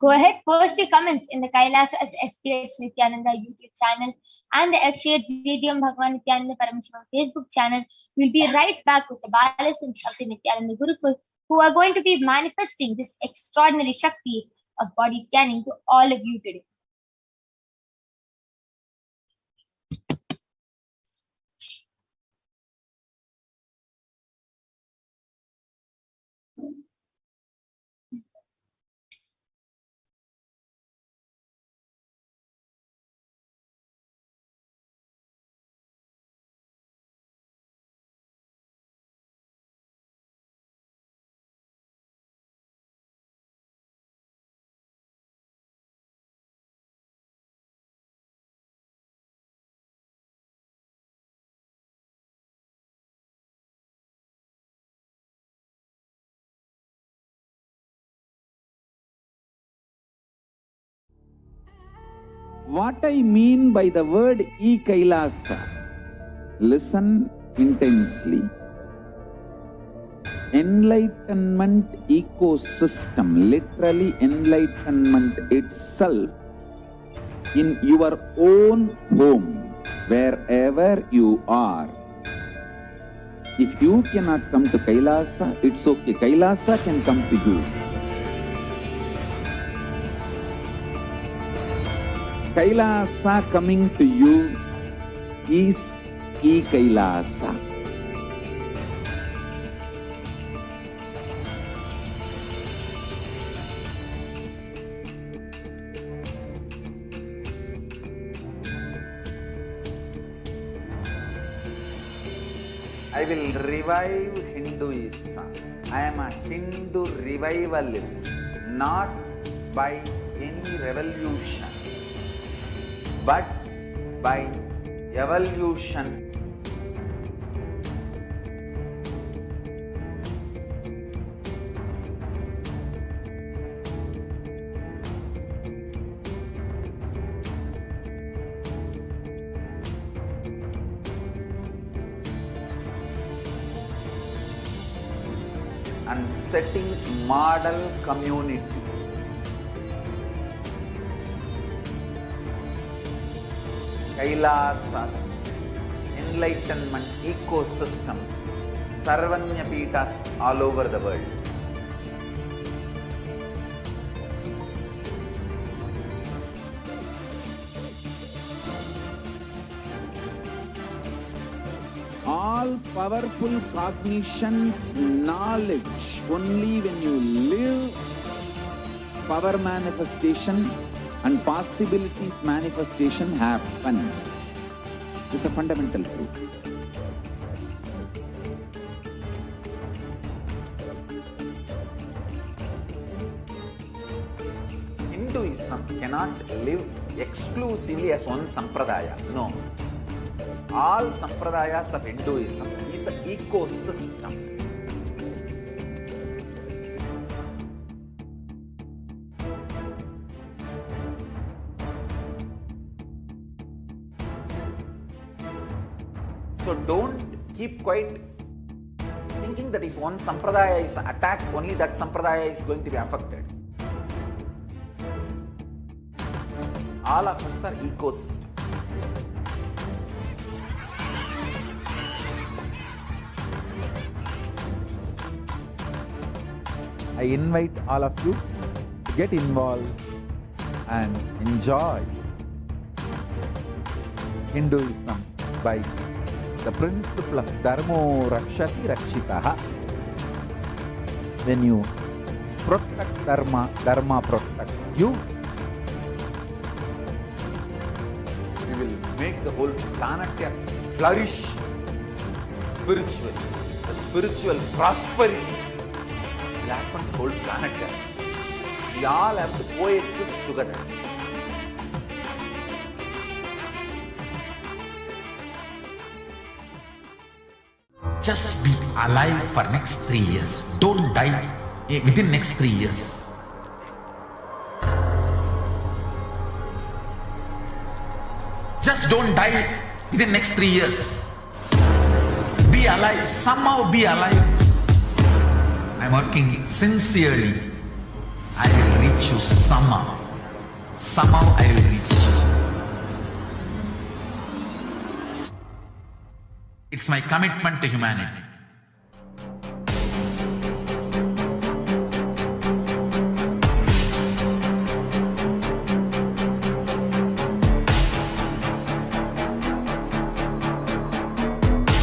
Go ahead, post your comments in the Kailasas SPH Nithyananda YouTube channel and the SPH JDM Bhagavan Nithyananda Paramashivam Facebook channel. We'll be right back with the Balasans of the Nithyananda Gurukul, who are going to be manifesting this extraordinary Shakti of body scanning to all of you today. What I mean by the word e-Kailasa, listen intensely. Enlightenment ecosystem, literally enlightenment itself, in your own home, wherever you are. If you cannot come to Kailasa, it's okay. Kailasa can come to you. Kailasa coming to you is e-Kailasa. I will revive Hinduism. I am a Hindu revivalist, not by any revolution, but by evolution. And setting model community. Kailasas, enlightenment ecosystems, Sarvanya Peethas all over the world. All powerful cognition, knowledge, only when you live, power manifestation and possibilities manifestation happens. It's a fundamental truth. Hinduism cannot live exclusively as one sampradaya. No. All sampradayas of Hinduism is an ecosystem. So don't keep quiet thinking that if one sampradaya is attacked, only that sampradaya is going to be affected. All of us are ecosystem. I invite all of you to get involved and enjoy Hinduism by the principle of Dharmo Rakshati Rakshitaha. When you protect Dharma, Dharma protects you. We will make the whole planet flourish spiritually. The spiritual prosperity will happen to the whole planet. We all have to coexist together. Just be alive for next 3 years. Don't die within next 3 years. Just don't die within next 3 years. Be alive. Somehow be alive. I'm working sincerely. I will reach you somehow. Somehow I will reach you. It's my commitment to humanity.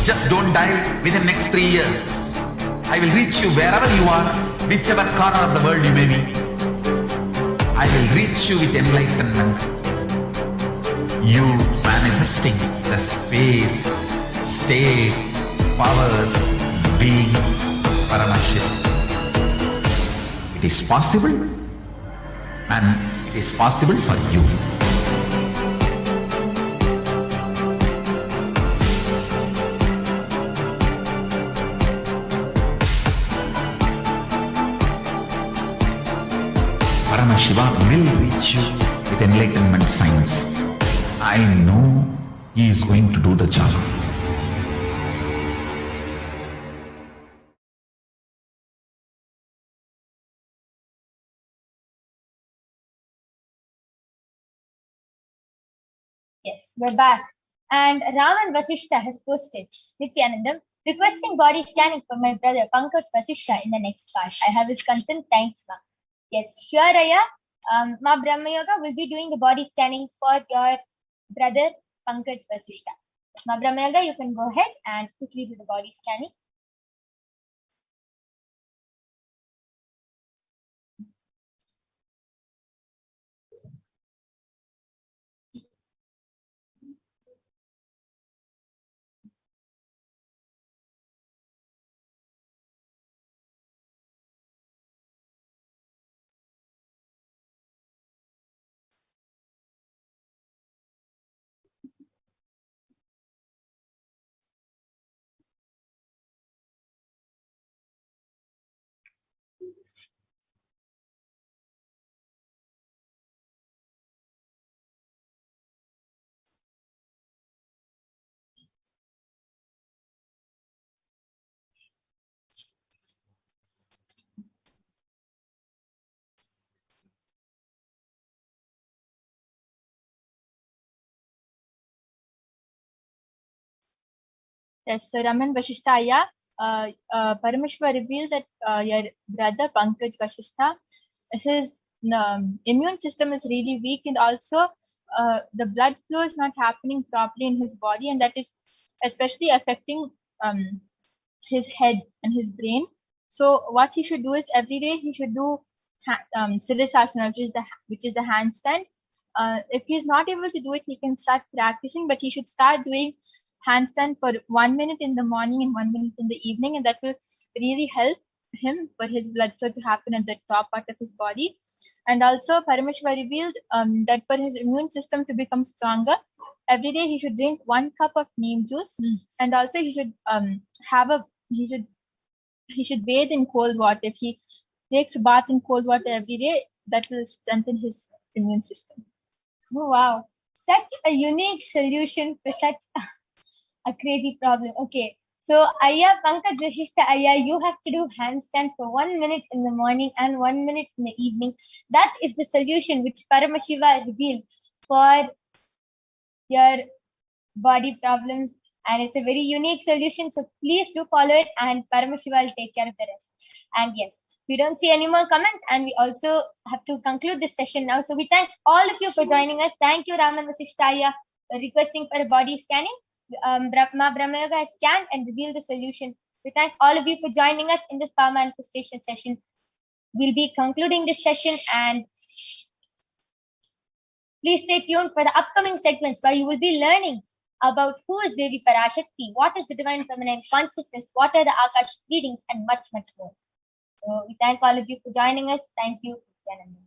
Just don't die within next 3 years. I will reach you wherever you are, whichever corner of the world you may be. I will reach you with enlightenment. You manifesting the space, state, powers, being Paramashivoham. It is possible, and it is possible for you. Paramashivoham will reach you with enlightenment science. I know he is going to do the job. Yes, we're back. And Raman Vasishta has posted, Nithyanandam, requesting body scanning for my brother Pankaj Vasishta in the next part. I have his consent. Thanks, ma. Yes, sure, Raya. Ma Brahma Yoga will be doing the body scanning for your brother Pankaj Vasishta. Ma Brahma Yoga, you can go ahead and quickly do the body scanning. Yes, so Raman Vasishtaya, Paramashiva revealed that your brother Pankaj Vasishtha, his immune system is really weak, and also the blood flow is not happening properly in his body, and that is especially affecting his head and his brain. So what he should do is every day he should do Siddhasana, which is the handstand. If he's not able to do it, he can start practicing, but he should start doing handstand for 1 minute in the morning and 1 minute in the evening, and that will really help him for his blood flow to happen at the top part of his body. And also Paramashiva revealed that for his immune system to become stronger, every day he should drink 1 cup of neem juice, and also he should he should bathe in cold water. If he takes a bath in cold water every day, that will strengthen his immune system. Oh, wow. Such a unique solution for such a crazy problem. Okay. So, Ayya Pankaj Vasishtha Ayya, you have to do handstand for 1 minute in the morning and 1 minute in the evening. That is the solution which Paramashiva revealed for your body problems. And it's a very unique solution. So please do follow it, and Paramashiva will take care of the rest. And yes, we don't see any more comments, and we also have to conclude this session now. So we thank all of you for joining us. Thank you, Raman Vasishtaya, for requesting for a body scanning. Ma Brahmayoga has scanned and revealed the solution. We thank all of you for joining us in this power manifestation session. We'll be concluding this session, and please stay tuned for the upcoming segments where you will be learning about who is Devi Parashakti, what is the divine feminine consciousness, what are the Akashic readings, and much, much more. So we thank all of you for joining us. Thank you. Nithyananda.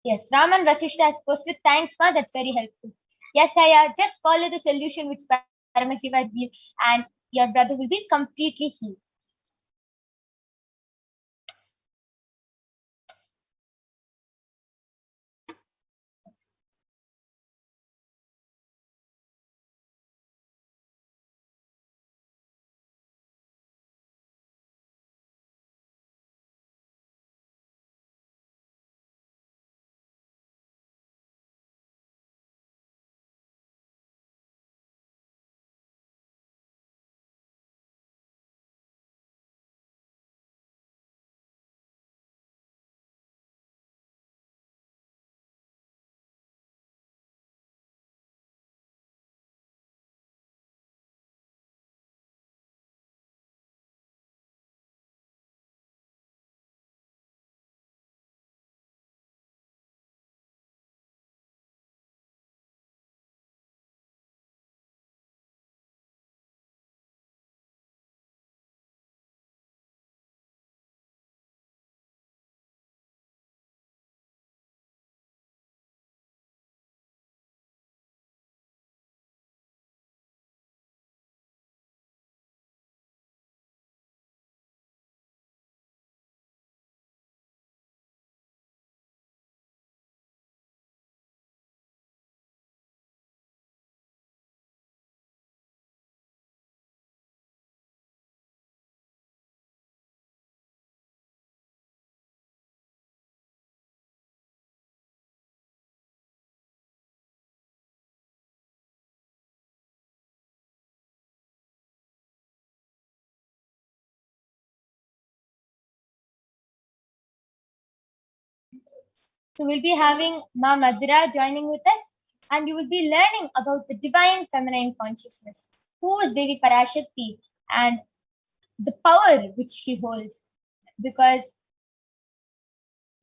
Yes, Raman Vasishtha has posted. Thanks, Ma. That's very helpful. Yes, Aya, just follow the solution which Paramashiva revealed, and your brother will be completely healed. So we'll be having Ma Madhura joining with us, and you will be learning about the divine feminine consciousness. Who is Devi Parashakti and the power which she holds, because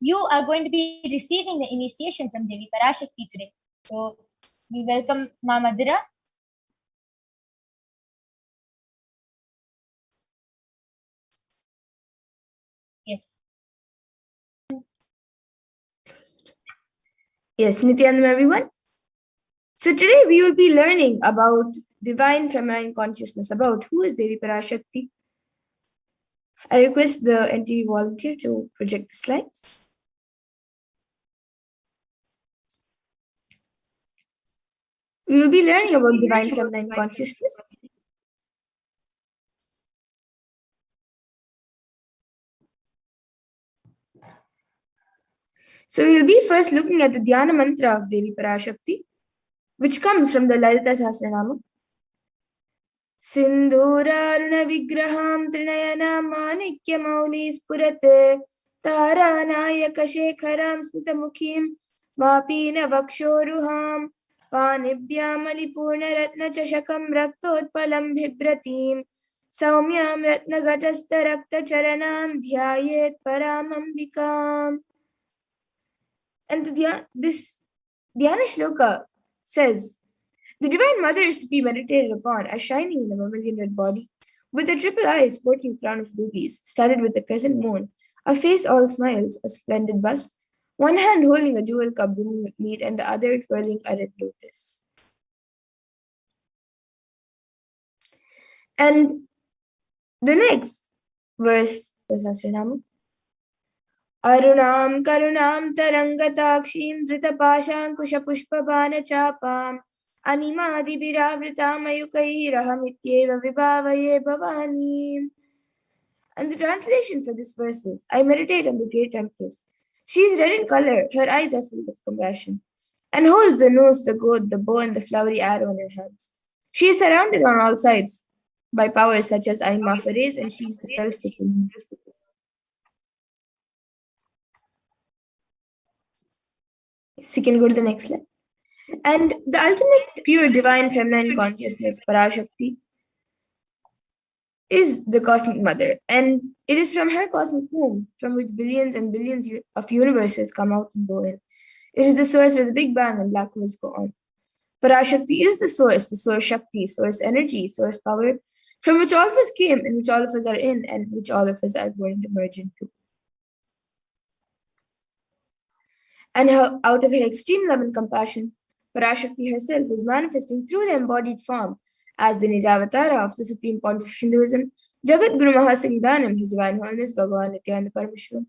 you are going to be receiving the initiation from Devi Parashakti today. So we welcome Ma Madhura. Yes. Yes, Nithyanandam everyone. So today we will be learning about divine feminine consciousness, about who is Devi Parashakti. I request the NTV volunteer to project the slides. We will be learning about divine feminine consciousness. So we will be first looking at the Dhyana mantra of Devi Parashakti, which comes from the Lalita Sahasranama. Sindhuraruna vigraham trinayana manikya mauli spurate taranayaka shekharam smitamukhim vapina vakshoruham पानिभ्यामलिपूर्णरत्नचषकं रक्तोत्पलं बिभ्रतीं सौम्यां रत्नघटस्थरक्तचरणां ध्यायेत् परामम्बिकाम्. And this Dhyana shloka says, the Divine Mother is to be meditated upon as shining in a mammalian red body, with a triple eye sporting crown of rubies, studded with a crescent moon, a face all smiles, a splendid bust, one hand holding a jewel cup brimming with mead, and the other twirling a red lotus. And the next verse, the Sahasranama, Arunam karunam tarangatakshim dhritapaşankuşapuşpabanachapam animadibhiravritam vibhavaye bhavani. And the translation for this verse is, I meditate on the great Empress. She is red in color, her eyes are full of compassion, and holds the nose, the goad, the bow, and the flowery arrow in her hands. She is surrounded on all sides by powers such as Aima Fares, and she is the self within me. Yes, we can go to the next slide. And the ultimate pure divine feminine consciousness, Parashakti, is the cosmic mother, and it is from her cosmic womb from which billions and billions of universes come out and go in. It is the source where the Big Bang and black holes go on. Parashakti is the source Shakti, source energy, source power, from which all of us came and which all of us are in and which all of us are going to merge into. And out of her extreme love and compassion, Parashakti herself is manifesting through the embodied form as the Nijavatara of the Supreme Point of Hinduism, Jagat Guru Mahasannidhanam, His Divine Holiness Bhagavan Nithyananda Paramashivam,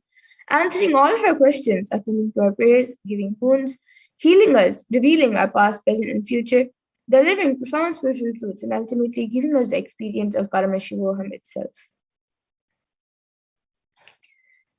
answering all of our questions, attending to our prayers, giving boons, healing us, revealing our past, present, and future, delivering profound spiritual truths, and ultimately giving us the experience of Paramashivoham itself.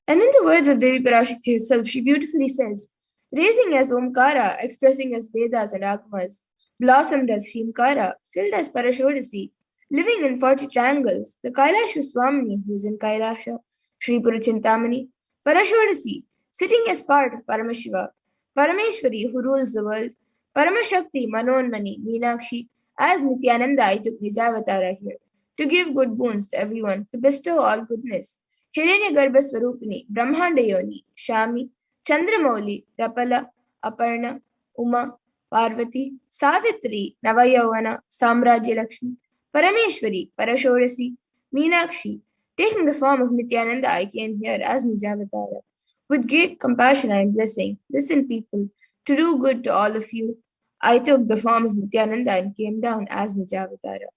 And in the words of Devi Parashakti herself, she beautifully says, raising as Omkara, expressing as Vedas and Agamas, blossomed as Shrimkara, filled as Parashodasi, living in 40 triangles, the Kailasha Swamini, who is in Kailasha, Sri Purachintamani, Parashodasi, sitting as part of Paramashiva, Parameshwari, who rules the world, Paramashakti, Manonmani, Meenakshi, as Nithyananda, I took Nijavatara here, to give good boons to everyone, to bestow all goodness. Hiranyagarbha Swarupini, Brahmanda Yoni, Shami, Chandramauli, Rapala, Aparna, Uma, Parvati, Savitri, Navayavana, Samrajya Lakshmi, Parameshwari, Parashorasi, Meenakshi, taking the form of Nithyananda, I came here as Nijavatara. With great compassion I am blessing, listen people, to do good to all of you. I took the form of Nithyananda and came down as Nijavatara.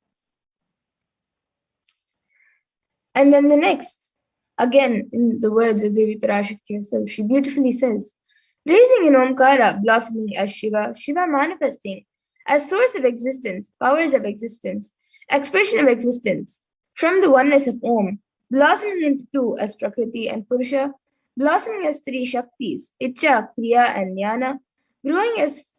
And then the next, again in the words of Devi Parashakti herself, she beautifully says, raising in Omkara, blossoming as Shiva, Shiva manifesting as source of existence, powers of existence, expression of existence, from the oneness of Om, blossoming into two as Prakriti and Purusha, blossoming as three Shaktis, Icha, Kriya, and Jnana, growing as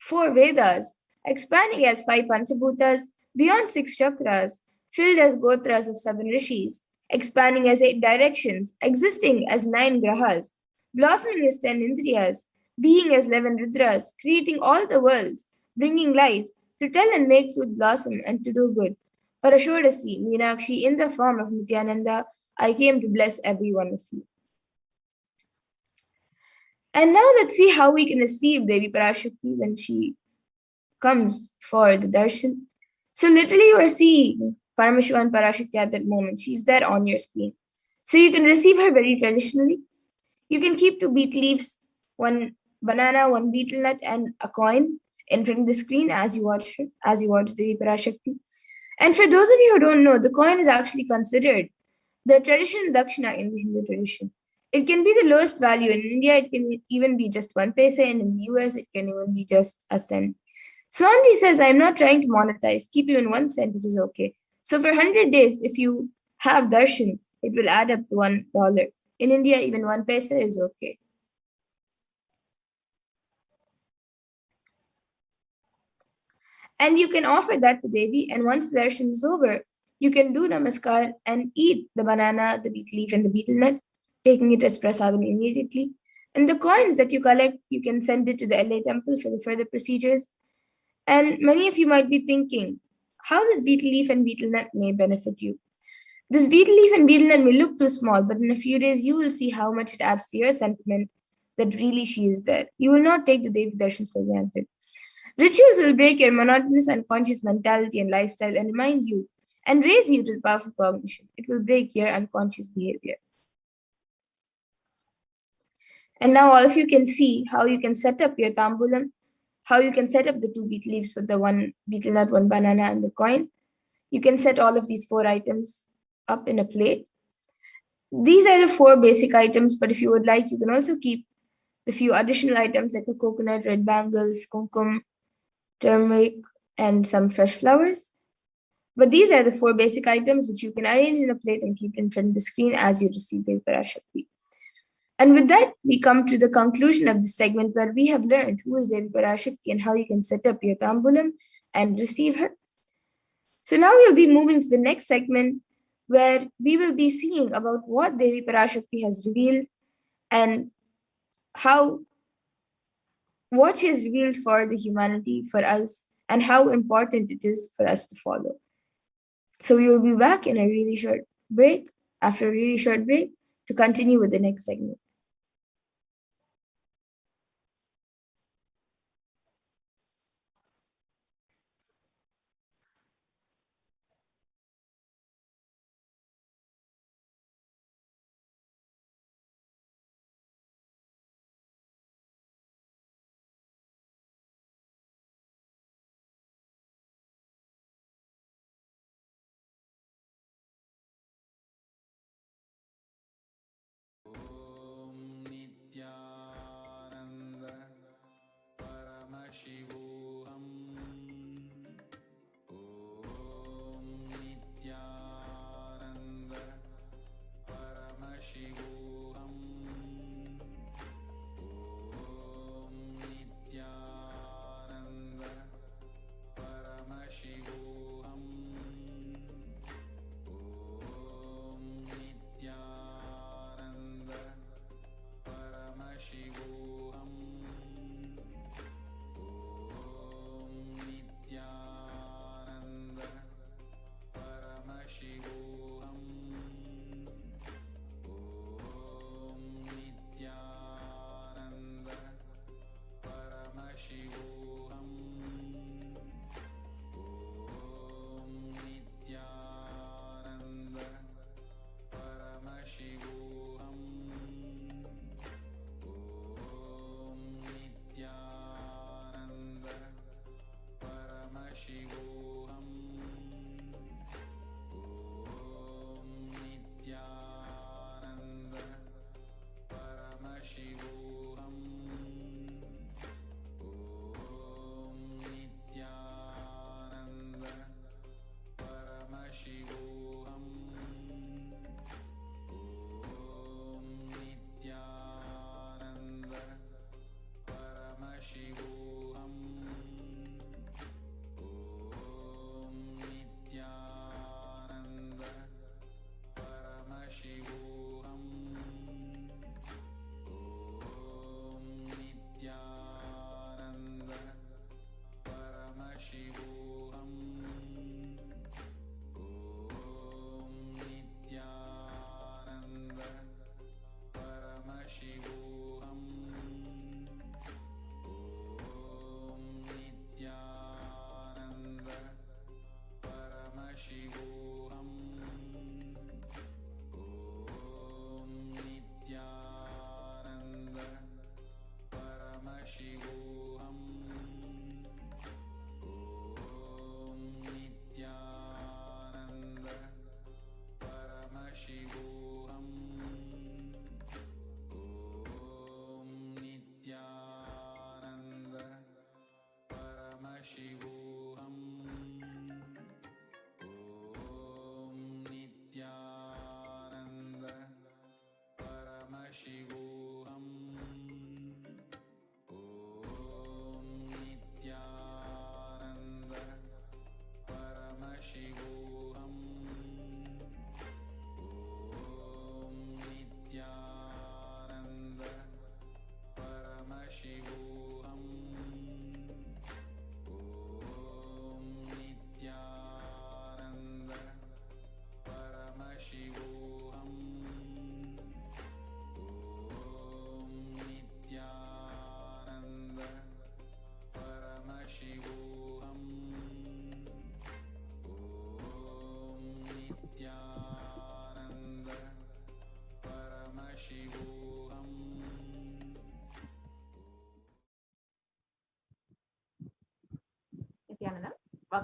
4 Vedas, expanding as 5 Panchabhutas, beyond 6 chakras, filled as Gotras of 7 Rishis, expanding as 8 directions, existing as 9 Grahas, blossoming as 10 Indriyas, being as 11 Rudras, creating all the worlds, bringing life, to tell and make truth blossom and to do good. Parashodasi, Meenakshi, in the form of Nithyananda, I came to bless every one of you. And now let's see how we can receive Devi Parashakti when she comes for the darshan. So literally you are seeing Paramashiva and Parashakti at that moment. She's there on your screen. So you can receive her very traditionally. You can keep 2 betel leaves, one banana, one betel nut, and a coin in front of the screen as you watch her, as you watch Devi Parashakti. And for those of you who don't know, the coin is actually considered the traditional dakshina in the Hindu tradition. It can be the lowest value. In India, it can even be just 1 paisa, and in the US, it can even be just a cent. Swami says, I'm not trying to monetize. Keep even 1 cent, it is okay. So for 100 days, if you have darshan, it will add up to $1. In India, even 1 paisa is okay. And you can offer that to Devi, and once the darshan is over, you can do namaskar and eat the banana, the betel leaf, and the betel nut, taking it as prasadam immediately. And the coins that you collect, you can send it to the LA temple for the further procedures. And many of you might be thinking, how this betel leaf and betel nut may benefit you. This betel leaf and betel nut may look too small, but in a few days you will see how much it adds to your sentiment that really she is there. You will not take the Devi darshans for granted. Rituals will break your monotonous unconscious mentality and lifestyle and remind you and raise you to powerful cognition. It will break your unconscious behavior. And now all of you can see how you can set up your tambulam, how you can set up the 2 betel leaves with the 1 betel nut, 1 banana, and the coin. You can set all of these 4 items up in a plate. These are the 4 basic items, but if you would like, you can also keep the few additional items like a coconut, red bangles, kumkum, turmeric, and some fresh flowers. But these are the 4 basic items which you can arrange in a plate and keep in front of the screen as you receive the Parashakti. And with that, we come to the conclusion of this segment where we have learned who is Devi Parashakti and how you can set up your tambulam and receive her. So now we'll be moving to the next segment where we will be seeing about what Devi Parashakti has revealed and what she has revealed for the humanity, for us, and how important it is for us to follow. So we will be back in a really short break, after a really short break, to continue with the next segment. Nithyananda Paramashivoham. Om Nithyananda Paramashivoham. Om Nithyananda Paramashivoham. Om Nithyananda Paramashivoham. Om Nithyananda Paramashivoham. Om Nithyananda Paramashivoham. Om Nithyananda Paramashivoham. Om Nithyananda Paramashivoham. Om Nithyananda Paramashivoham. Om Nithyananda Paramashivoham. Om Nithyananda Paramashivoham. Om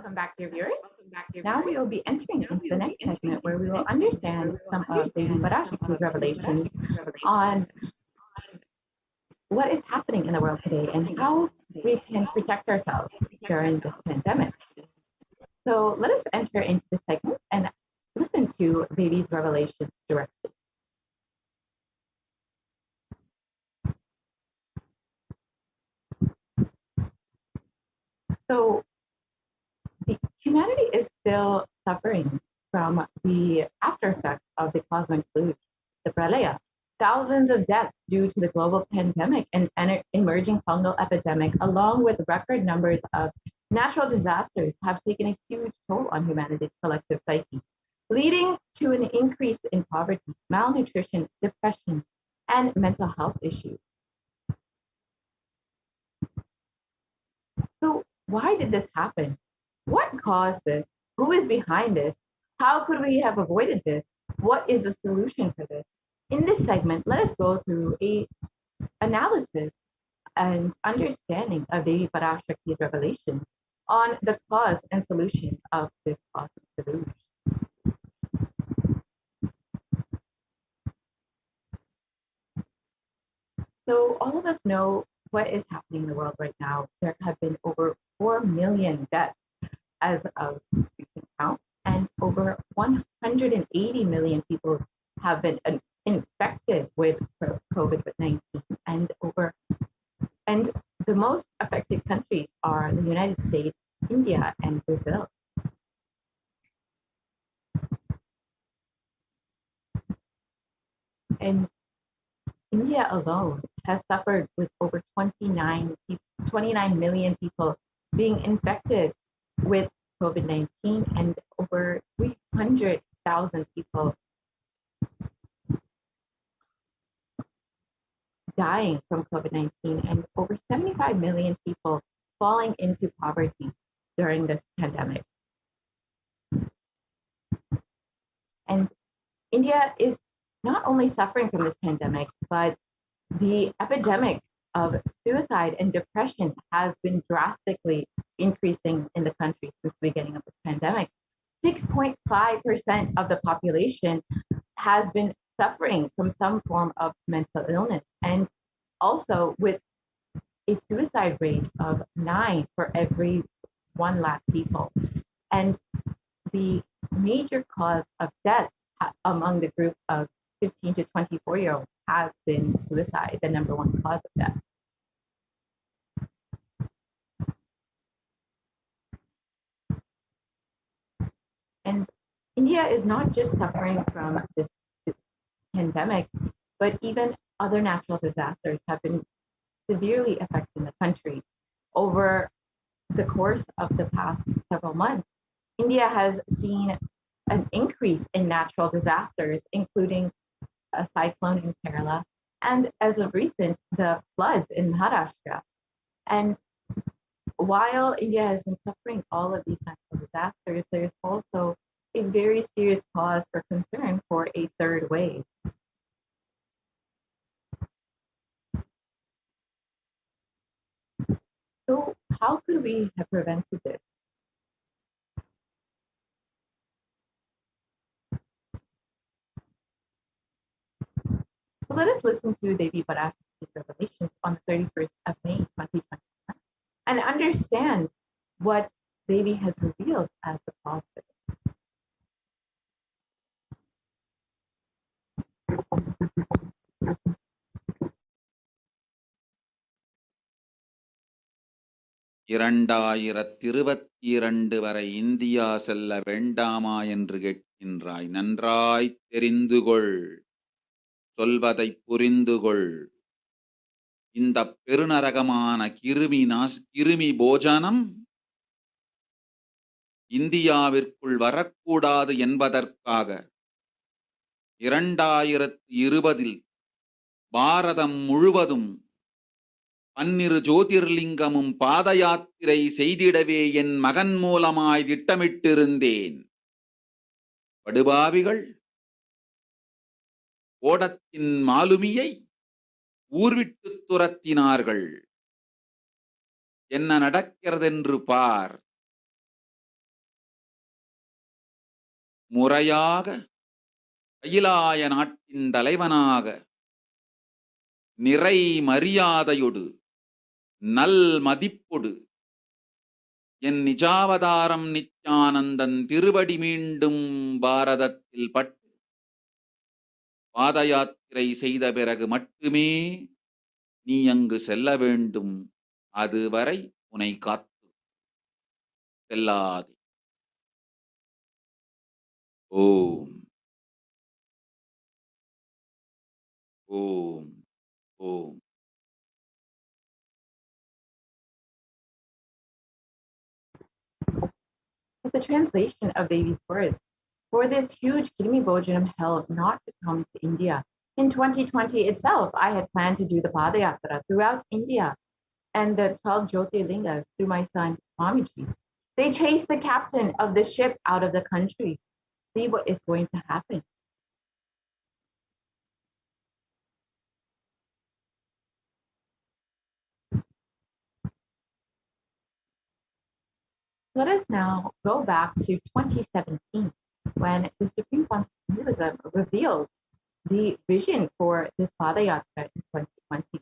Welcome back, dear viewers. Now we will be entering into the next segment where we will understand some of Devi Parashakti's revelations on what is happening in the world today and how we can protect ourselves during this pandemic. So let us enter into the segment and listen to Devi's revelations directly. So the humanity is still suffering from the after effects of the cosmic flood, the pralaya. Thousands of deaths due to the global pandemic and emerging fungal epidemic, along with record numbers of natural disasters, have taken a huge toll on humanity's collective psyche, leading to an increase in poverty, malnutrition, depression, and mental health issues. So why did this happen? What caused this? Who is behind this? How could we have avoided this? What is the solution for this? In this segment, let us go through a analysis and understanding of Devi Parashakti's revelation on the cause and solution of this cosmic deluge. So all of us know what is happening in the world right now. There have been over 4 million deaths as of recent count, and over 180 million people have been infected with COVID-19, and the most affected countries are the United States, India, and Brazil. And India alone has suffered with over 29 million people being infected with COVID-19 and over 300,000 people dying from COVID-19 and over 75 million people falling into poverty during this pandemic. And India is not only suffering from this pandemic, but the epidemic of suicide and depression has been drastically increasing in the country since the beginning of this pandemic. 6.5% of the population has been suffering from some form of mental illness, and also with a suicide rate of 9 for every 1 lakh people. And the major cause of death among the group of 15 to 24-year-olds has been suicide, the #1 cause of death. And India is not just suffering from this pandemic, but even other natural disasters have been severely affecting the country. Over the course of the past several months, India has seen an increase in natural disasters, including a cyclone in Kerala, and as of recent, the floods in Maharashtra. And while India has been suffering all of these natural disasters, there's also a very serious cause for concern for a third wave. So how could we have prevented this? So let us listen to Devi Parashakti's revelations on the 31st of May, 2021, and understand what Devi has revealed as the cause of it. வரை India செல்ல வேண்டாமா என்று கேட்கின்றாய். நன்றாய் தெரிந்து கொள், சொல்வதை புரிந்து கொள். இந்த பெருநரகமான கிருமி போஜனம் இந்தியாவிற்குள் வரக்கூடாது என்பதற்காக 2020 பாரதம் முழுவதும் 12 ஜோதிர்லிங்கமும் பாத யாத்திரை செய்திடவே என் மகன் மூலமாய் திட்டமிட்டிருந்தேன். படுபாவிகள் ஓடத்தின் மாலுமியை ஊர்விட்டு துரத்தினார்கள். என்ன நடக்கிறதென்று பார். முறையாக அகிலாய நாட்டின் தலைவனாக நிறை மரியாதையொடு நல் மதிப்பொடு என் நிஜாவதாரம் நித்யானந்தன் திருவடி மீண்டும் பாரதத்தில் பட்டு பாத யாத்திரை செய்த பிறகு மட்டுமே நீ அங்கு செல்ல வேண்டும். அதுவரை உன்னை காத்து செல்லாதே. ஓம் ஓம் ஓம். With the translation of baby's words, for this huge Kirmi Bojanam held not to come to India. In 2020 itself, I had planned to do the Padayatra throughout India and the 12 Jyotirlingas through my son Swamiji. They chased the captain of the ship out of the country. See what is going to happen. Let us now go back to 2017 when the Supreme Council of Hinduism revealed the vision for this Padayatra in 2020.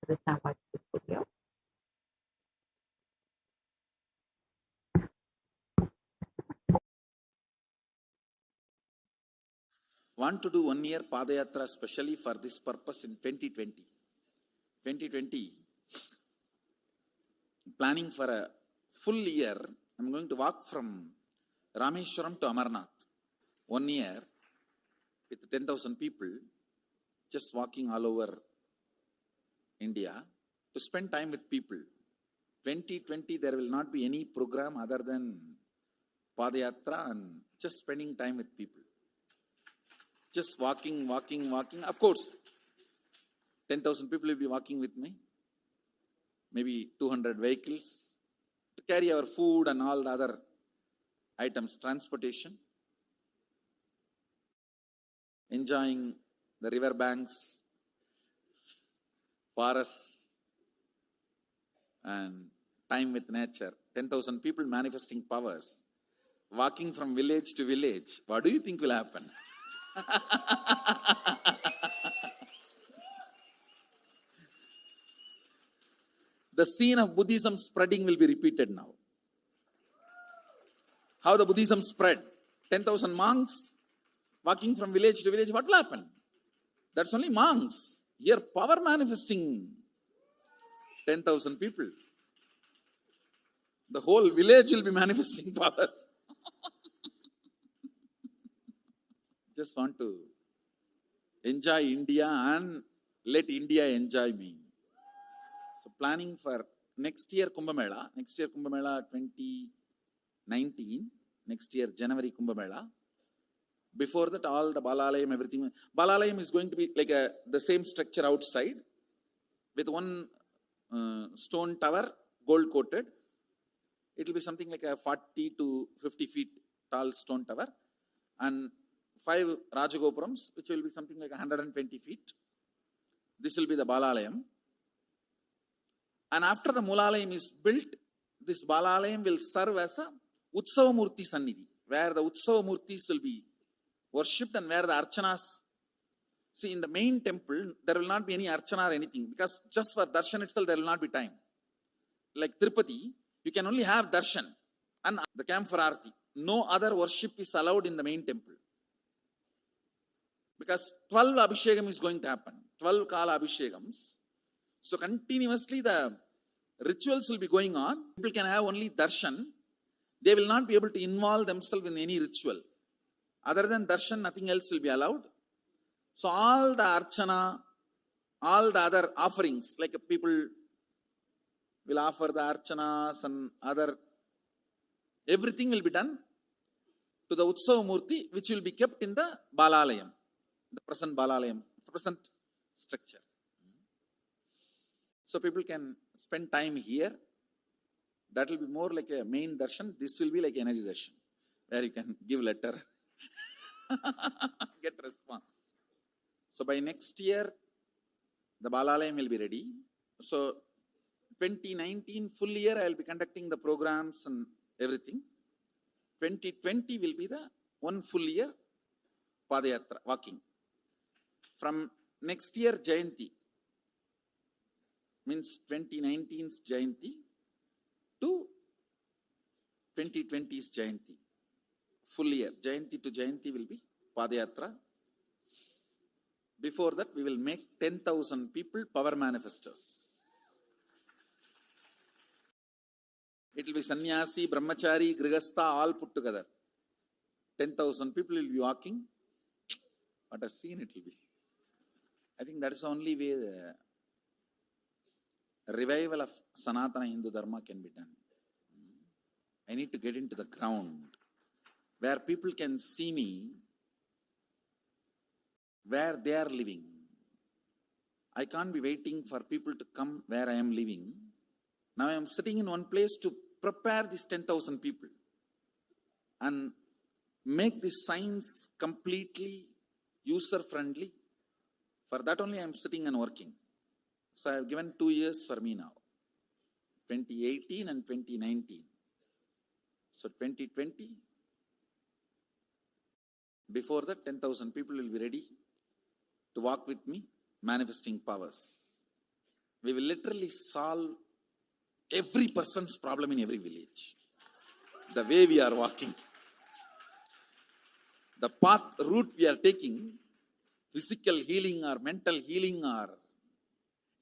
Let us now watch this video. Want to do 1 year Padayatra specially for this purpose in 2020. 2020, planning for a full year. I'm going to walk from Rameshwaram to Amarnath. 1 year with 10,000 people, just walking all over India to spend time with people. 2020, there will not be any program other than Padayatra and just spending time with people. Just walking. Of course, 10,000 people will be walking with me. Maybe 200 vehicles to carry our food and all the other items, transportation. Enjoying the river banks, forests, and time with nature. 10,000 people manifesting powers, walking from village to village. What do you think will happen? The scene of Buddhism spreading will be repeated now. How the Buddhism spread. 10,000 monks walking from village to village. What will happen? That's only monks. Here, power manifesting 10,000 people. The whole village will be manifesting powers. Just want to enjoy India and let India enjoy me. So planning for next year Kumbh Mela 2019, next year January Kumbh Mela. Before that, all the Balalayam, everything. Balalayam is going to be like the same structure outside with one stone tower, gold coated. It will be something like a 40 to 50 feet tall stone tower and 5 Rajagopurams, which will be something like 120 feet. This will be the Balalayam. And after the Mulalayam is built, this Balalayam will serve as a Utsava Murti Sannidhi, where the Utsava Murtis will be worshipped and where the Archanas. See, in the main temple, there will not be any Archana or anything because just for darshan itself, there will not be time. Like Tirupati, you can only have darshan and the camp for Aarti. No other worship is allowed in the main temple. Because 12 Abhishekam is going to happen. 12 Kala Abhishekams. So continuously the rituals will be going on. People can have only darshan. They will not be able to involve themselves in any ritual. Other than darshan, nothing else will be allowed. So all the archana, all the other offerings, like people will offer the archanas and other, everything will be done to the Utsava Murti, which will be kept in the Balalayam, the present Balalayam, the present structure. So people can spend time here. That will be more like a main darshan. This will be like energy darshan, where you can give letter, get response. So by next year, the Balalayam will be ready. So 2019 full year, I will be conducting the programs and everything. 2020 will be the one full year Padayatra, walking. From next year Jayanti, means 2019's Jayanti to 2020's Jayanti. Full year, Jayanti to Jayanti will be Padayatra. Before that, we will make 10,000 people power manifestors. It will be sannyasi, brahmachari, grihastha, all put together. 10,000 people will be walking. What a scene it will be. I think that is the only way the revival of Sanatana Hindu Dharma can be done. I need to get into the ground where people can see me, where they are living. I can't be waiting for people to come where I am living. Now I am sitting in one place to prepare these 10,000 people and make the science completely user-friendly. For that only I am sitting and working. So I have given 2 years for me now, 2018 and 2019. So 2020, before that 10,000 people will be ready to walk with me, manifesting powers. We will literally solve every person's problem in every village. The way we are walking, the path, route we are taking, physical healing or mental healing, or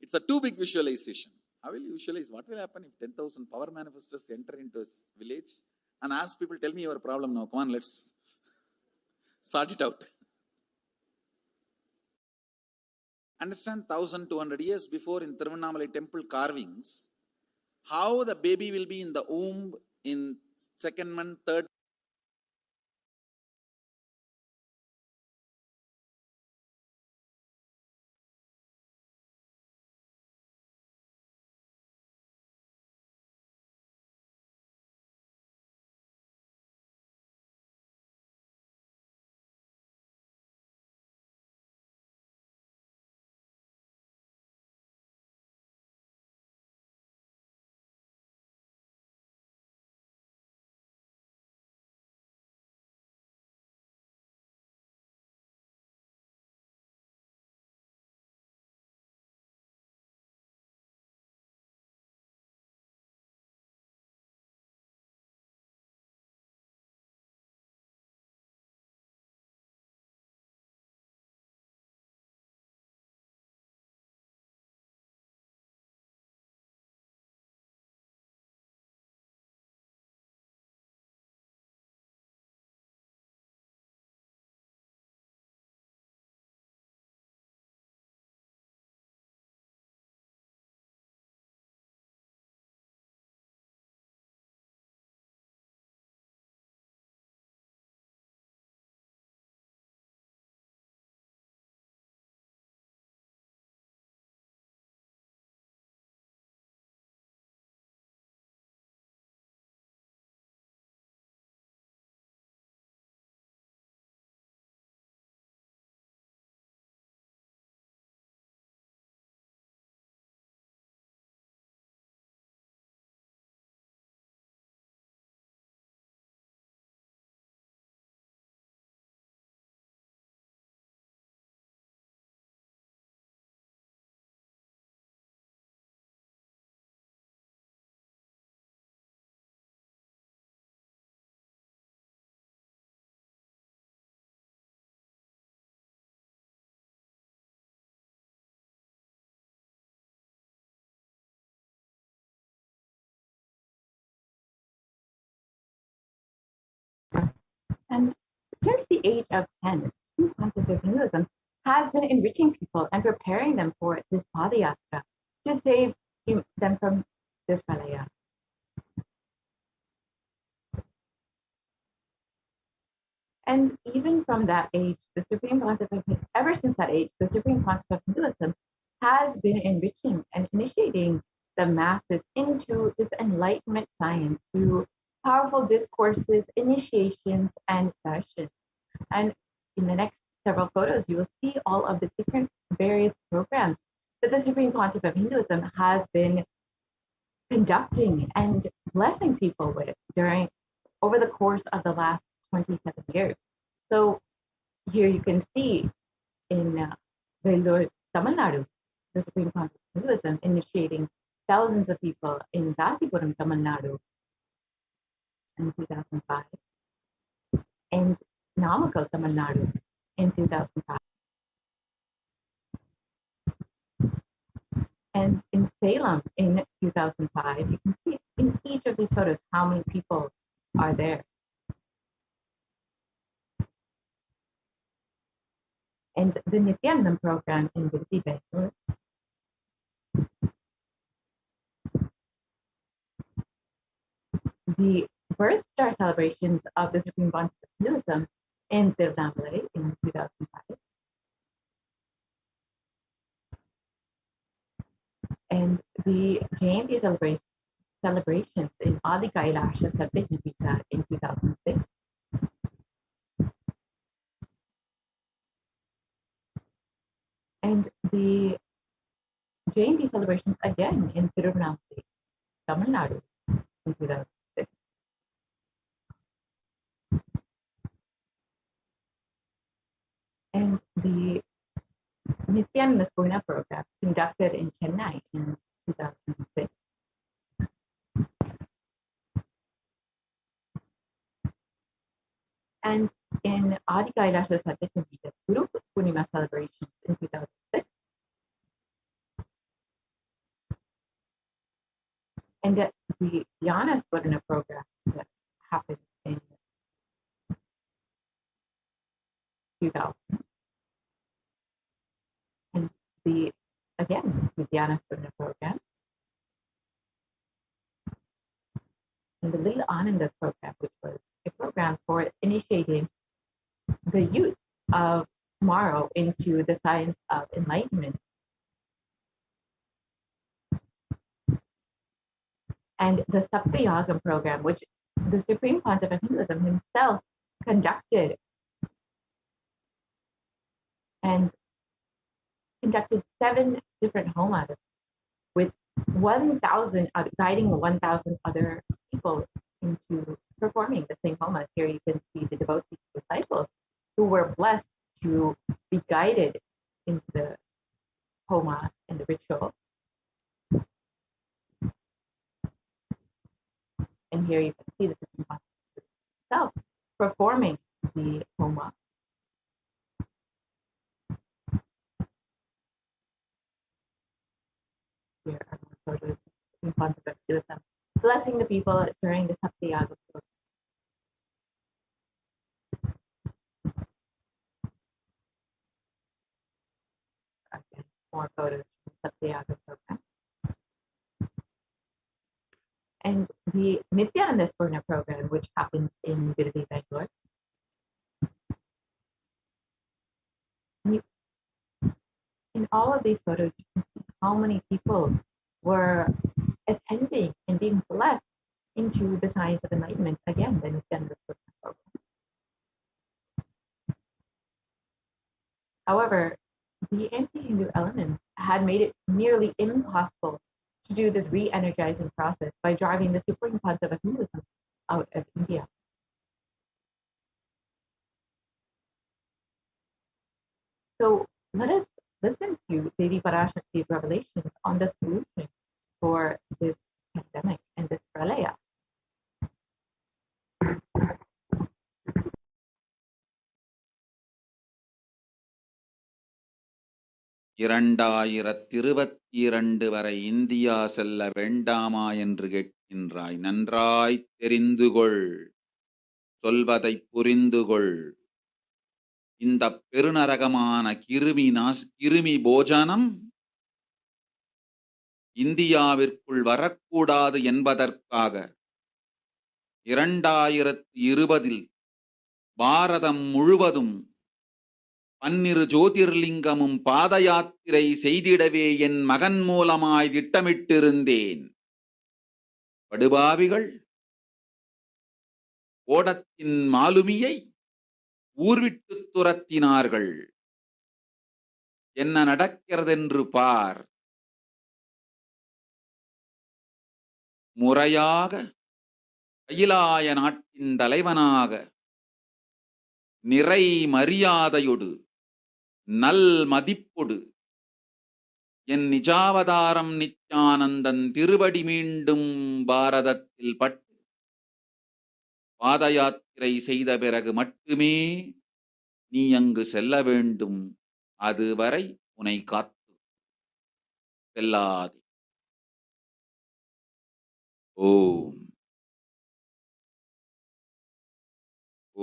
it's a too big visualization. How will you visualize? What will happen if 10,000 power manifestors enter into a village and ask people, tell me your problem now, come on, let's sort it out. Understand 1,200 years before in Tiruvannamalai temple carvings, how the baby will be in the womb in second month, third. And since the age of 10, the Supreme concept of Hinduism has been enriching people and preparing them for this Padayatra to save them from this pralaya. And even from that age, the Supreme concept of ever since that age, the Supreme concept of Hinduism has been enriching and initiating the masses into this enlightenment science through powerful discourses, initiations, and sessions. And in the next several photos, you will see all of the different various programs that the Supreme concept of Hinduism has been conducting and blessing people with over the course of the last 27 years. So here you can see in Vellore, Tamil Nadu, the Supreme Court of Hinduism initiating thousands of people in Rasipuram, Tamil Nadu in 2005, and Namakkal, Tamil Nadu in 2005. And in Salem in 2005, you can see in each of these photos how many people are there. And the Nithyananda program in Virdi, Bangalore, the birth star celebrations of the Supreme Bond of Hinduism in Tirunelveli in 2005, and the Jayanti celebrations in Adi Kailasha Satyajnapita in 2006. And the Jayanti celebrations again in Tirunelveli, Tamil Nadu in 2006. And the Nithyananda program conducted in Chennai in 2006. And in Adi Kailasha Satyajnapita Guru Purnima celebrations in 2006. And the Jnana Swarna program that happened in 2000. And the Jnana Swarna program. And the Lila Ananda program, which was a program for initiating the youth of tomorrow into the science of enlightenment. And the Saptayagam program, which the Supreme Pontiff of Hinduism himself conducted, and conducted 7 different homas with 1,000, guiding 1,000 other people into performing the same homas. Here you can see the devotees, disciples, who were blessed to be guided into the homa and the ritual. And here you can see the Supreme Pontiff himself performing the homa. Here are more photos of the Supreme Pontiff of Hinduism blessing the people during the Saptayaga program. Again, more photos from the Saptayaga program. And the Nithyananda Purna program, which happens in Virdi, Bangalore. In all of these photos, you can see how many people were attending and being blessed into the science of enlightenment. Again, the Nithyananda Purna program. However, the anti-Hindu elements had made it nearly impossible to do this re-energizing process by driving the Supreme Pontiff of Hinduism out of India. So let us listen to Devi Parashakti's revelations on the solution for this pandemic and this pralaya. வரை India செல்ல வேண்டாமா என்று கேட்கின்றாய். நன்றாய் தெரிந்துகொள், சொல்வதை புரிந்துகொள். இந்த பெருநரகமான கிருமி போஜனம் இந்தியாவிற்குள் வரக்கூடாது என்பதற்காக 2020 பாரதம் முழுவதும் 12 ஜோதிர்லிங்கமும் பாத யாத்திரை செய்திடவே என் மகன் மூலமாய் திட்டமிட்டிருந்தேன். படுபாவிகள் ஓடத்தின் மாலுமியை ஊர்விட்டு துரத்தினார்கள். என்ன நடக்கிறதென்று பார். முறையாக கைலாய நாட்டில் இந்தலைவனாக நிறை மரியாதையொடு நல் மதிப்பொடு என் நிஜாவதாரம் நித்யானந்தன் திருவடி மீண்டும் பாரதத்தில் பட்டு பாத யாத்திரை செய்த பிறகு மட்டுமே நீ அங்கு செல்ல வேண்டும். அதுவரை உன்னை காத்து செல்லாதே. ஓம்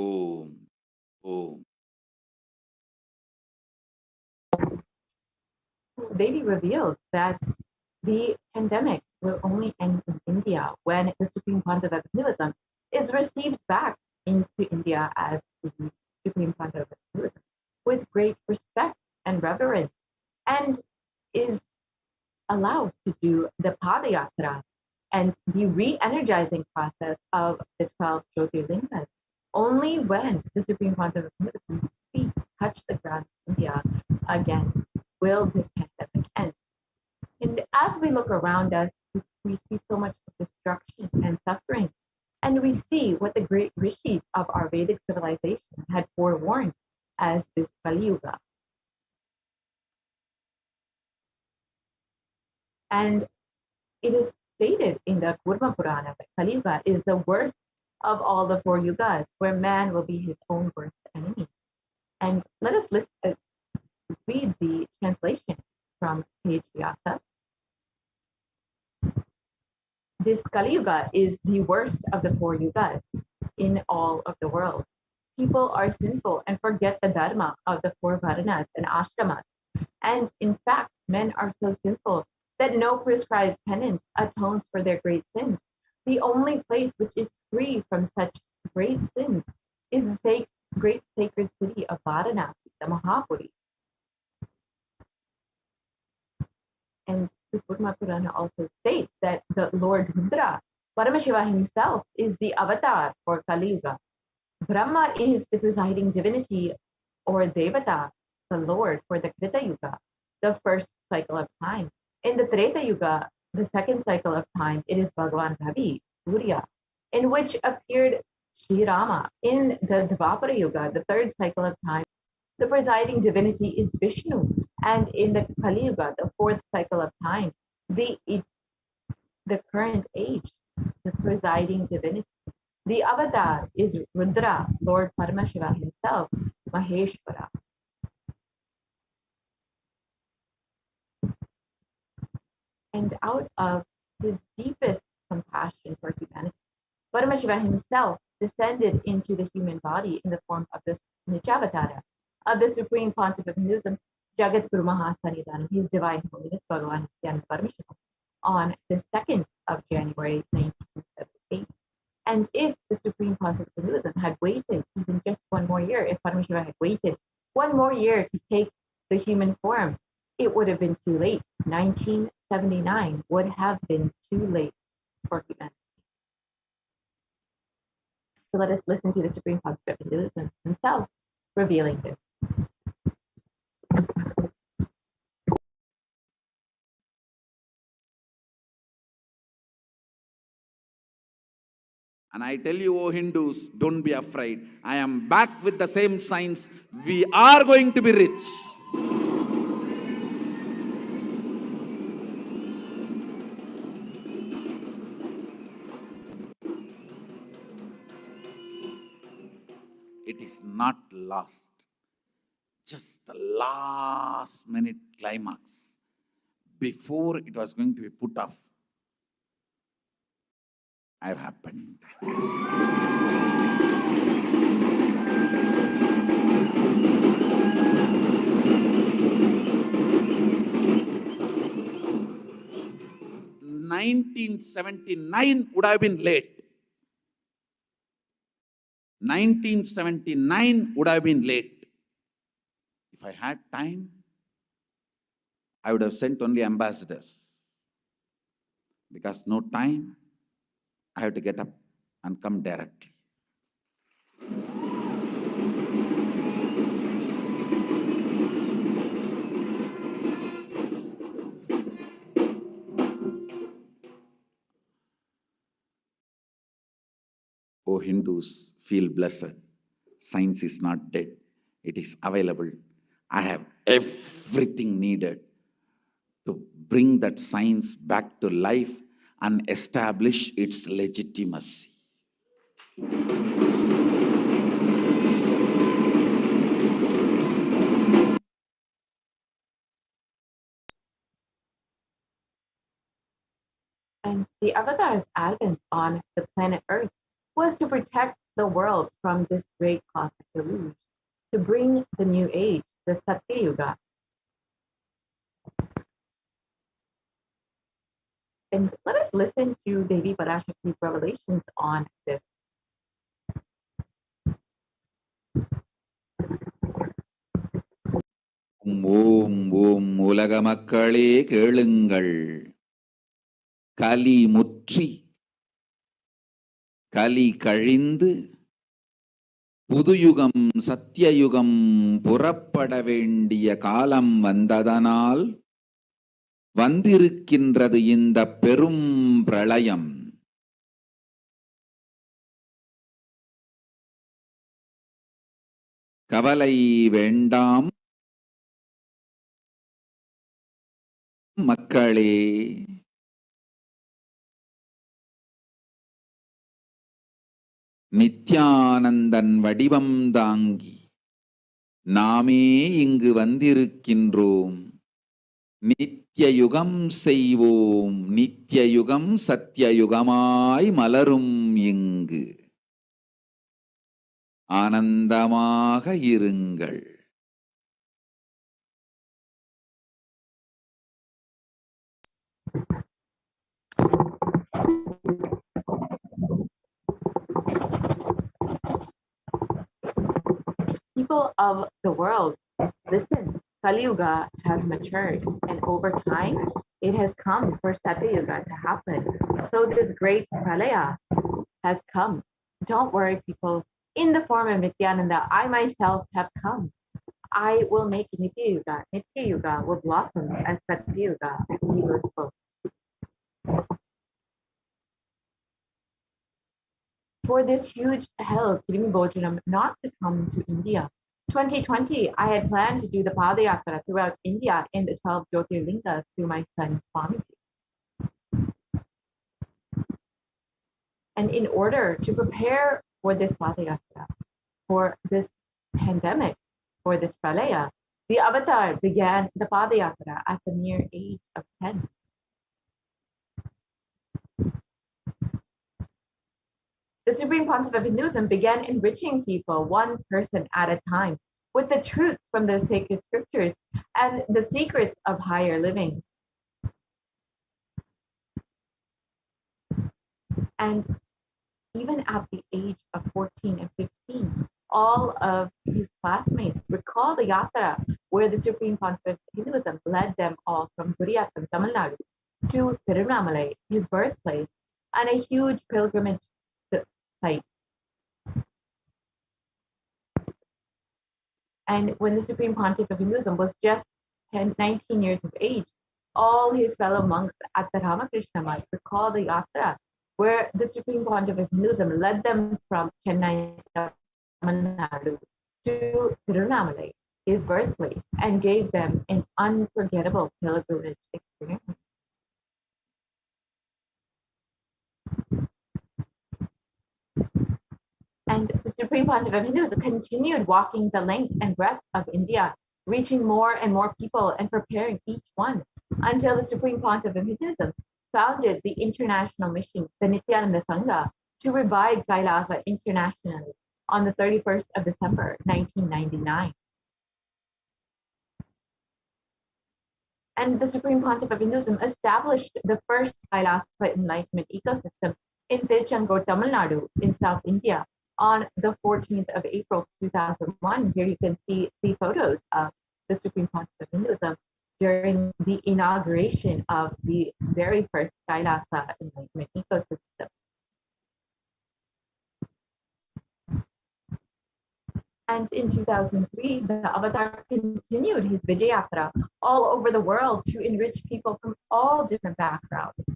ஓம் ஓம். Devi revealed that the pandemic will only end in India when the Supreme Pontiff of Hinduism is received back into India as the Supreme Pontiff of Hinduism with great respect and reverence, and is allowed to do the Padayatra and the re-energizing process of the 12 Jyotirlingas. Only when the Supreme Pontiff of Hinduism's feet touch the ground of India again will this pandemic end. And as we look around us, we see so much destruction and suffering. And we see what the great rishis of our Vedic civilization had forewarned as this Kali Yuga. And it is stated in the Kurma Purana that Kali Yuga is the worst of all the 4 yugas, where man will be his own worst enemy. And let us read the translation from page Vyasa. This Kali Yuga is the worst of the 4 yugas in all of the world. People are sinful and forget the dharma of the 4 varnas and ashramas. And in fact, men are so sinful that no prescribed penance atones for their great sins. The only place which is free from such great sins is the great sacred city of Varanasi, the Mahapuri. And the Kurma Purana also states that the Lord Rudra, Paramashivoham himself, is the avatar for Kali Yuga. Brahma is the presiding divinity or Devata, the Lord, for the Krita Yuga, the first cycle of time. In the Treta Yuga, the second cycle of time, it is Bhagavan Ravi, Surya, in which appeared Sri Rama. In the Dvapara Yuga, the third cycle of time, the presiding divinity is Vishnu. And in the Kali Yuga, the fourth cycle of time, the current age, the presiding divinity, the avatar is Rudra, Lord Paramashiva himself, Maheshwara. And out of his deepest compassion for humanity, Paramashiva himself descended into the human body in the form of this Nichavatara of the Supreme Pontiff of Hinduism, Jagat Guru Mahasanidanam, His Divine Holiness Bhagavan Nithyananda Paramashivam, on the 2nd of January 1978. And if the Supreme Pontiff of Hinduism had waited even just one more year, if Paramashiva had waited one more year to take the human form, it would have been too late. 1979 would have been too late for humanity. So let us listen to the Supreme Pontiff of Hinduism himself revealing this. And I tell you, O Hindus, don't be afraid. I am back with the same signs. We are going to be rich. It is not lost. Just the last minute climax before it was going to be put off. Have happened. (1979) would have been late. 1979 would have been late. If I had time, I would have sent only ambassadors. Because no time, I have to get up and come directly. O Hindus, feel blessed. Science is not dead. It is available. I have everything needed to bring that science back to life and establish its legitimacy. And the Avatar's advent on the planet Earth was to protect the world from this great cosmic deluge, to bring the new age, the Satya Yuga. And let us listen to Devi Parashakti's revelations on this. ஓம் ஓம் உலக மக்களே கேளுங்கள். கலி முற்றி கலி கழிந்து புதுயுகம் சத்தியயுகம் புறப்பட வேண்டிய காலம் வந்ததனால் வந்திருக்கின்றது இந்த பெரும் பிரளயம். கவலை வேண்டாம் மக்களே. நித்யானந்தன் வடிவம் தாங்கி நாமே இங்கு வந்திருக்கின்றோம். நித்யயுகம் செய்வோம், நித்யயுகம் சத்யயுகமாய் மலரும் இங்கு. ஆனந்தமாக இருங்கள். People of the world, listen, Kali Yuga has matured, and over time, it has come for Satya Yuga to happen. So this great pralaya has come. Don't worry, people. In the form of Nithyananda, I myself have come. I will make Nitya Yuga. Nitya Yuga will blossom as Satya Yuga, as he spoke. For this huge hell of Kirimi Bojanam not to come to India. 2020, I had planned to do the Padayatra throughout India in the 12 Jyotirlingas through my son Swamiji. And in order to prepare for this Padayatra, for this pandemic, for this pralaya, the Avatar began the Padayatra at the mere age of 10. The Supreme Pontiff of Hinduism began enriching people one person at a time with the truth from the sacred scriptures and the secrets of higher living. And even at the age of 14 and 15, all of his classmates recall the yatra where the Supreme Pontiff of Hinduism led them all from Guriyatam, Tamil Nadu to Tirunamalai, his birthplace, and a huge pilgrimage site. And when the Supreme Pontiff of Hinduism was just 19 years of age, all his fellow monks at the Ramakrishna Math recall the yatra where the Supreme Pontiff of Hinduism led them from Chennai, Tamil Nadu to Tirunamalai, his birthplace, and gave them an unforgettable pilgrimage experience. And the Supreme Pontiff of Hinduism continued walking the length and breadth of India, reaching more and more people and preparing each one until the Supreme Pontiff of Hinduism founded the international mission, the Nithyananda Sangha, to revive Kailasa internationally on the 31st of December, 1999. And the Supreme Pontiff of Hinduism established the first Kailasa enlightenment ecosystem in Tiruchendur, Tamil Nadu, in South India, on the 14th of April 2001. Here you can see the photos of the Supreme Pontiff of Hinduism during the inauguration of the very first Kailasa enlightenment ecosystem. And in 2003, the Avatar continued his Vijayatra all over the world to enrich people from all different backgrounds.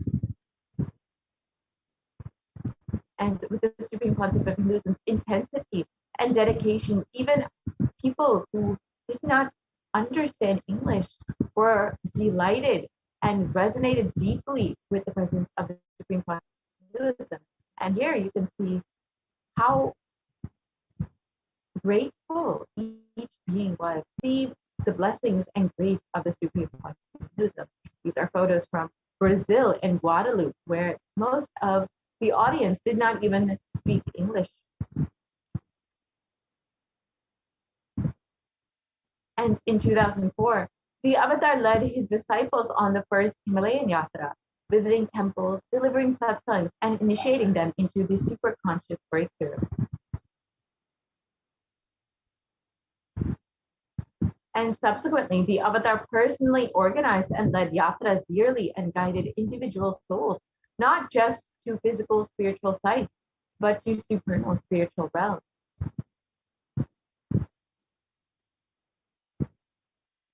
And with the Supreme Pontiff of Hinduism's intensity and dedication, even people who did not understand English were delighted and resonated deeply with the presence of the Supreme Pontiff of Hinduism. And here you can see how grateful each being was to receive the blessings and grace of the Supreme Pontiff of Hinduism. These are photos from Brazil and Guadeloupe, where most of the audience did not even speak English. And in 2004, the Avatar led his disciples on the first Himalayan Yatra, visiting temples, delivering satsangs, and initiating them into the superconscious breakthrough. And subsequently, the Avatar personally organized and led yatras yearly and guided individual souls, not just to physical spiritual sites, but to supernal spiritual realms.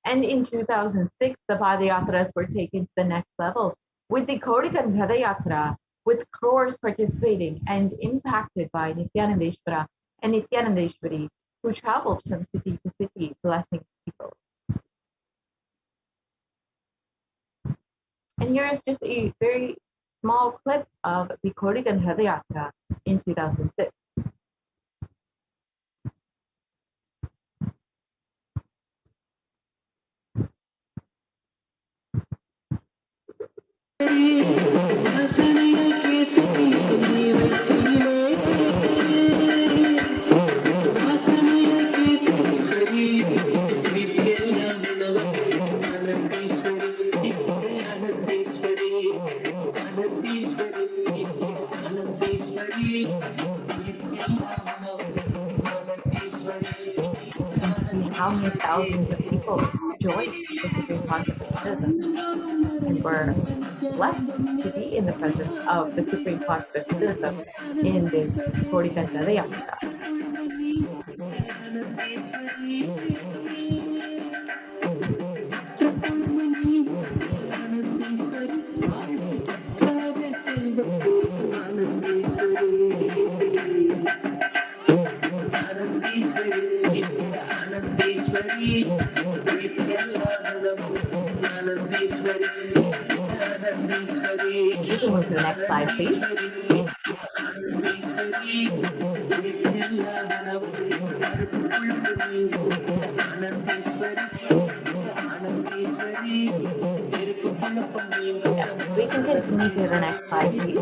And in 2006, the Padayatras were taken to the next level with the Kodikan Padayatra, with crores participating and impacted by Nithyanandeshwara and Nithyanandeshwari, who traveled from city to city, blessing people. And here's just a very small clip of the Kodikan Padayatra in 2006. See how many thousands of people joined the Supreme Pontiff of Hinduism and were blessed to be in the presence of the Supreme Pontiff of Hinduism in this Kodikan Padayatra. You can move to the next slide, please. We can continue to the next slide, please.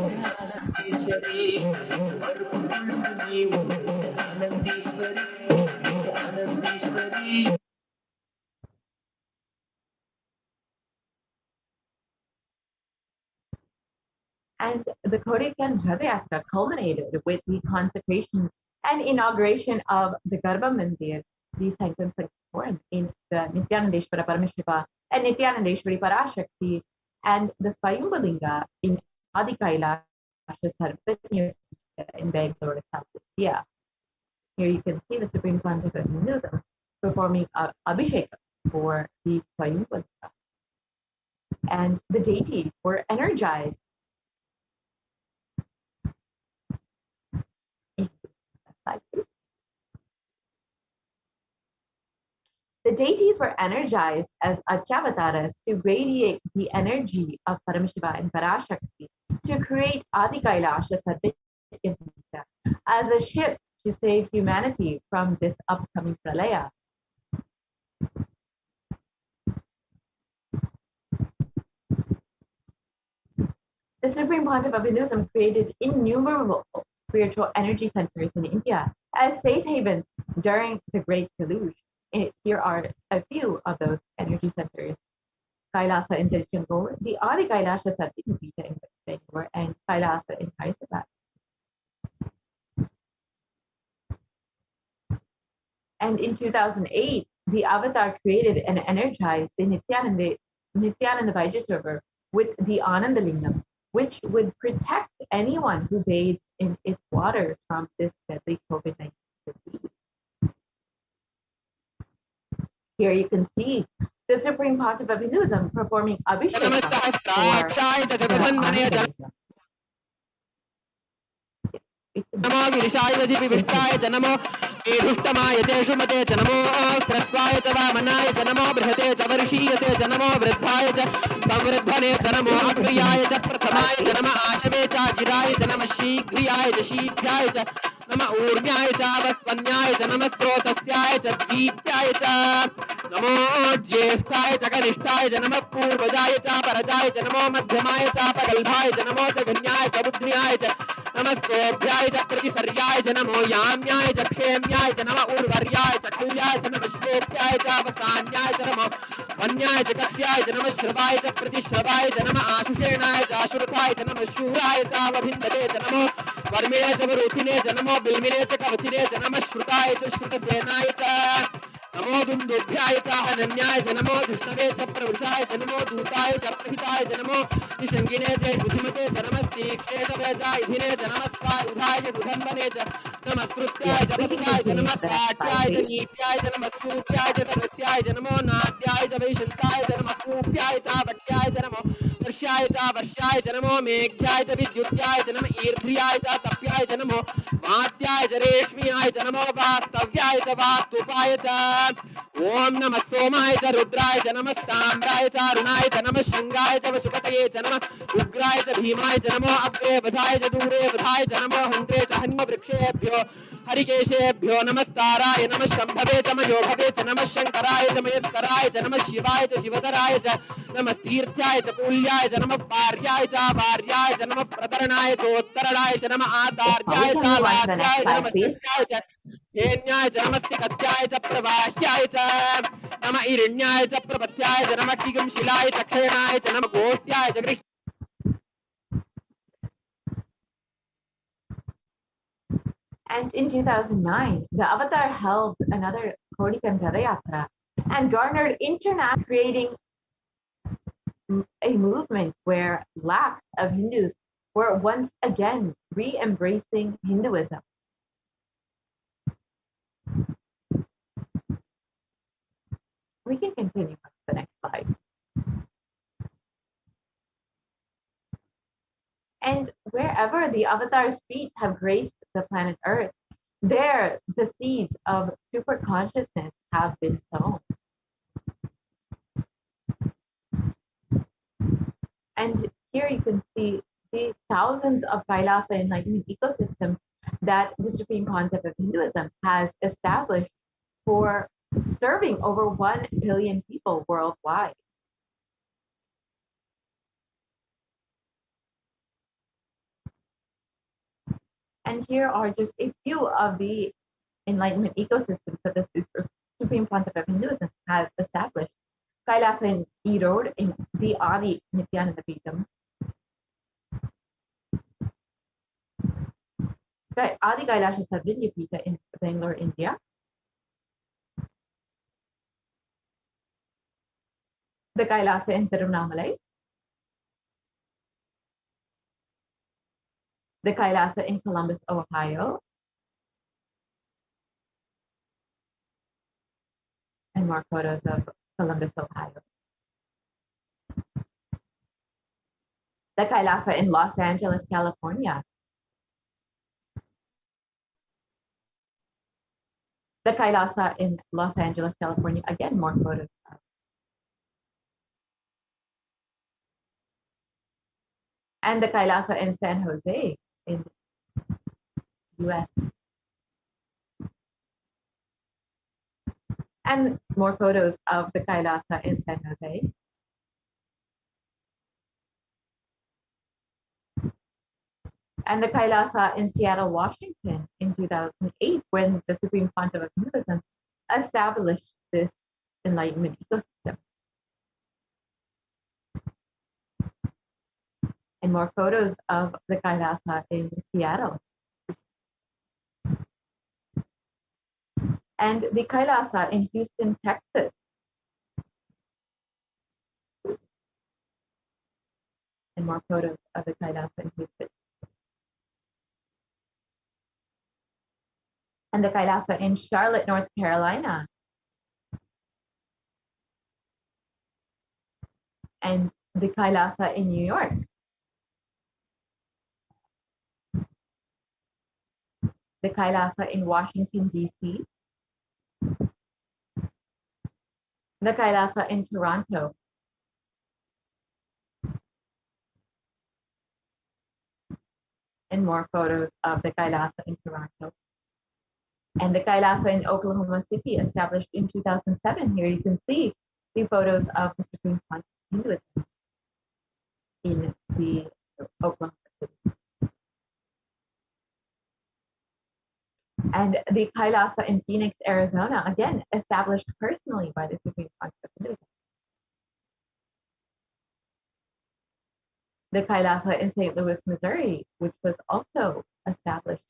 And the Kodikan Padayatra culminated with the consecration and inauguration of the Garbha Mandir, the Sanctum Sanctorum, in the Nithyanandeshwara Paramashivam and Nithyanandeshwari Parashakti, and the Swayambhulinga in Adi Kailasha Sarvanya in Bangalore, South India. Here you can see the Supreme Pontiff of Hinduism performing Abhishek for the Swayambhulinga. And the deities were energized. The deities were energized as Achavataras to radiate the energy of Paramashiva and Parashakti to create Adi Kailasha Sarvanya as a ship to save humanity from this upcoming pralaya. The Supreme Pontiff of Hinduism created innumerable spiritual energy centers in India as safe havens during the Great Deluge. Here are a few of those energy centers: Kailasa in Tiruchendur, the Adi Kailasha Sarvanya in Bangalore, and Kailasa in Hyderabad. And in 2008, the Avatar created and energized the Nithyananda Vaidya River with the Anandalingam, which would protect anyone who bathed in its water from this deadly COVID-19 disease. Here you can see the Supreme Pontiff of Hinduism performing Abhishek for the Anandalingam. गिरिशाय वजिपि विष्टाय च नमो ईढुष्टमाय च शुमते च नमो स्रस्वाय च वामनाय च नमो बृहते च वर्षीयते च नमो वृद्धाय च संवृद्धने च नमो Here we अप्रियाय continue च प्रथमाय च Parashakti. नमः आशवे च जिराय च नमः शीघ्रियाय च शीघ्राय च नमः ऊर्ण्याय च वस्वन्याय च नमः स्रोतस्याय च दीप्त्याय च नमो ज्येष्ठाय च कनिष्ठाय च नमः पूर्वजाय च परजाय च नमो मध्यमाय च पगल्भाय च नमो च गण्याय च बुद्ध्याय च नमः सोऽभ्याय च प्रतिसर्याय च नमो याम्याय च क्षेम्याय च नमः उर्वर्याय च खल्याय च नमः श्रोत्याय च अवसान्याय च नमो वन्याय च कक्ष्याय च नमः श्रवाय च प्रतिश्रवाय च नमः आशुषेणाय च आशुरथाय च नमः शूराय च अवभिन्दते च नमो वर्मिणे च वरुथिने च नमो बिल्मिने च कवचिने च नमः श्रुताय च श्रुतसेनाय च नमो दुन्दुभ्याय च हनन्याय च नमो धृष्णवे च प्रवृषाय च नमो दूताय च प्रहिताय च नमो निषङ्गिने च बुद्धिमते च नमस्तीक्षे च वेजायधिने च नमस्कार उधाय च सुधन्वने च नमस्कृत्याय च Yes, we can वत्साय च continue नमः to the next slide, पाट्याय च please. नीत्याय च नमः सूत्याय च तदस्याय च नमो नाद्याय च वैशन्ताय च नमः कूप्याय च वट्याय च नमो वर्ष्याय च वर्ष्याय च नमो मेघ्याय च विद्युत्याय च नमः ईर्ध्याय च तप्याय च नमो वात्याय च रेश्म्याय च नमो वास्तव्याय च वास्तुपाय च ओम नमः सोमाय च रुद्राय च नमः ताम्राय च अरुणाय च नमः शृंगाय च वसुपतये च नमः उग्राय च भीमाय च नमो अग्रे वधाय च दूरे वधाय च नमो हन्त्रे च हन्म वृक्षेभ्यो हरिकेशेभ्यो नमस्ताराय नमः शम्भवे च मयोभवे च नमः शङ्कराय च मयस्कराय च नमः शिवाय च शिवतराय च नमः तीर्थ्याय च कूल्याय च नमः पार्याय च वार्याय च नमः प्रतरणाय चोत्तरणाय च नमः Yes, आतार्याय we च can move on to the लाद्याय next च slide, नमः please. सस्याय च धेन्याय च नमस्ति कत्याय च प्रवाह्याय च नमः इरण्याय च प्रपत्याय च नमः किगं शिलाय च क्षयणाय च नमः गोष्ट्याय च गृह् And in 2009, the Avatar held another Kodikan Yatra and garnered international, creating a movement where lakhs of Hindus were once again re-embracing Hinduism. We can continue on to the next slide. And wherever the Avatar's feet have graced the planet Earth, there the seeds of super consciousness have been sown. And here you can see the thousands of Kailasa enlightenment ecosystems that the supreme concept of Hinduism has established for serving over 1 billion people worldwide. And here are just a few of the enlightenment ecosystems that the supreme concept of Hinduism has established. Kailasa in Erode in the Adi Nithyananda Paramashivam. Adi Kailasha Vidyapita in Bangalore, India. The Kailasa in Tiruvannamalai. The Kailasa in Columbus, Ohio. And more photos of Columbus, Ohio. The Kailasa in Los Angeles, California. The Kailasa in Los Angeles, California. Again, more photos. And the Kailasa in San Jose in US. And more photos of the Kailasa in San Jose. And the Kailasa in Seattle, Washington in 2008, when the Supreme Concept of Hinduism established this enlightenment ecosystem. And more photos of the Kailasa in Seattle. And the Kailasa in Houston, Texas. And more photos of the Kailasa in Houston. And the Kailasa in Charlotte, North Carolina. And the Kailasa in New York. the Kailasa in Washington, D.C., the Kailasa in Toronto, and more photos of the Kailasa in Toronto. And the Kailasa in Oklahoma City, established in 2007. Here you can see the photos of the Supreme Concept of Hinduism in the Oklahoma City. And the Kailasa in Phoenix, Arizona, again, established personally by the Supreme Concept of Hinduism. The Kailasa in St. Louis, Missouri, which was also established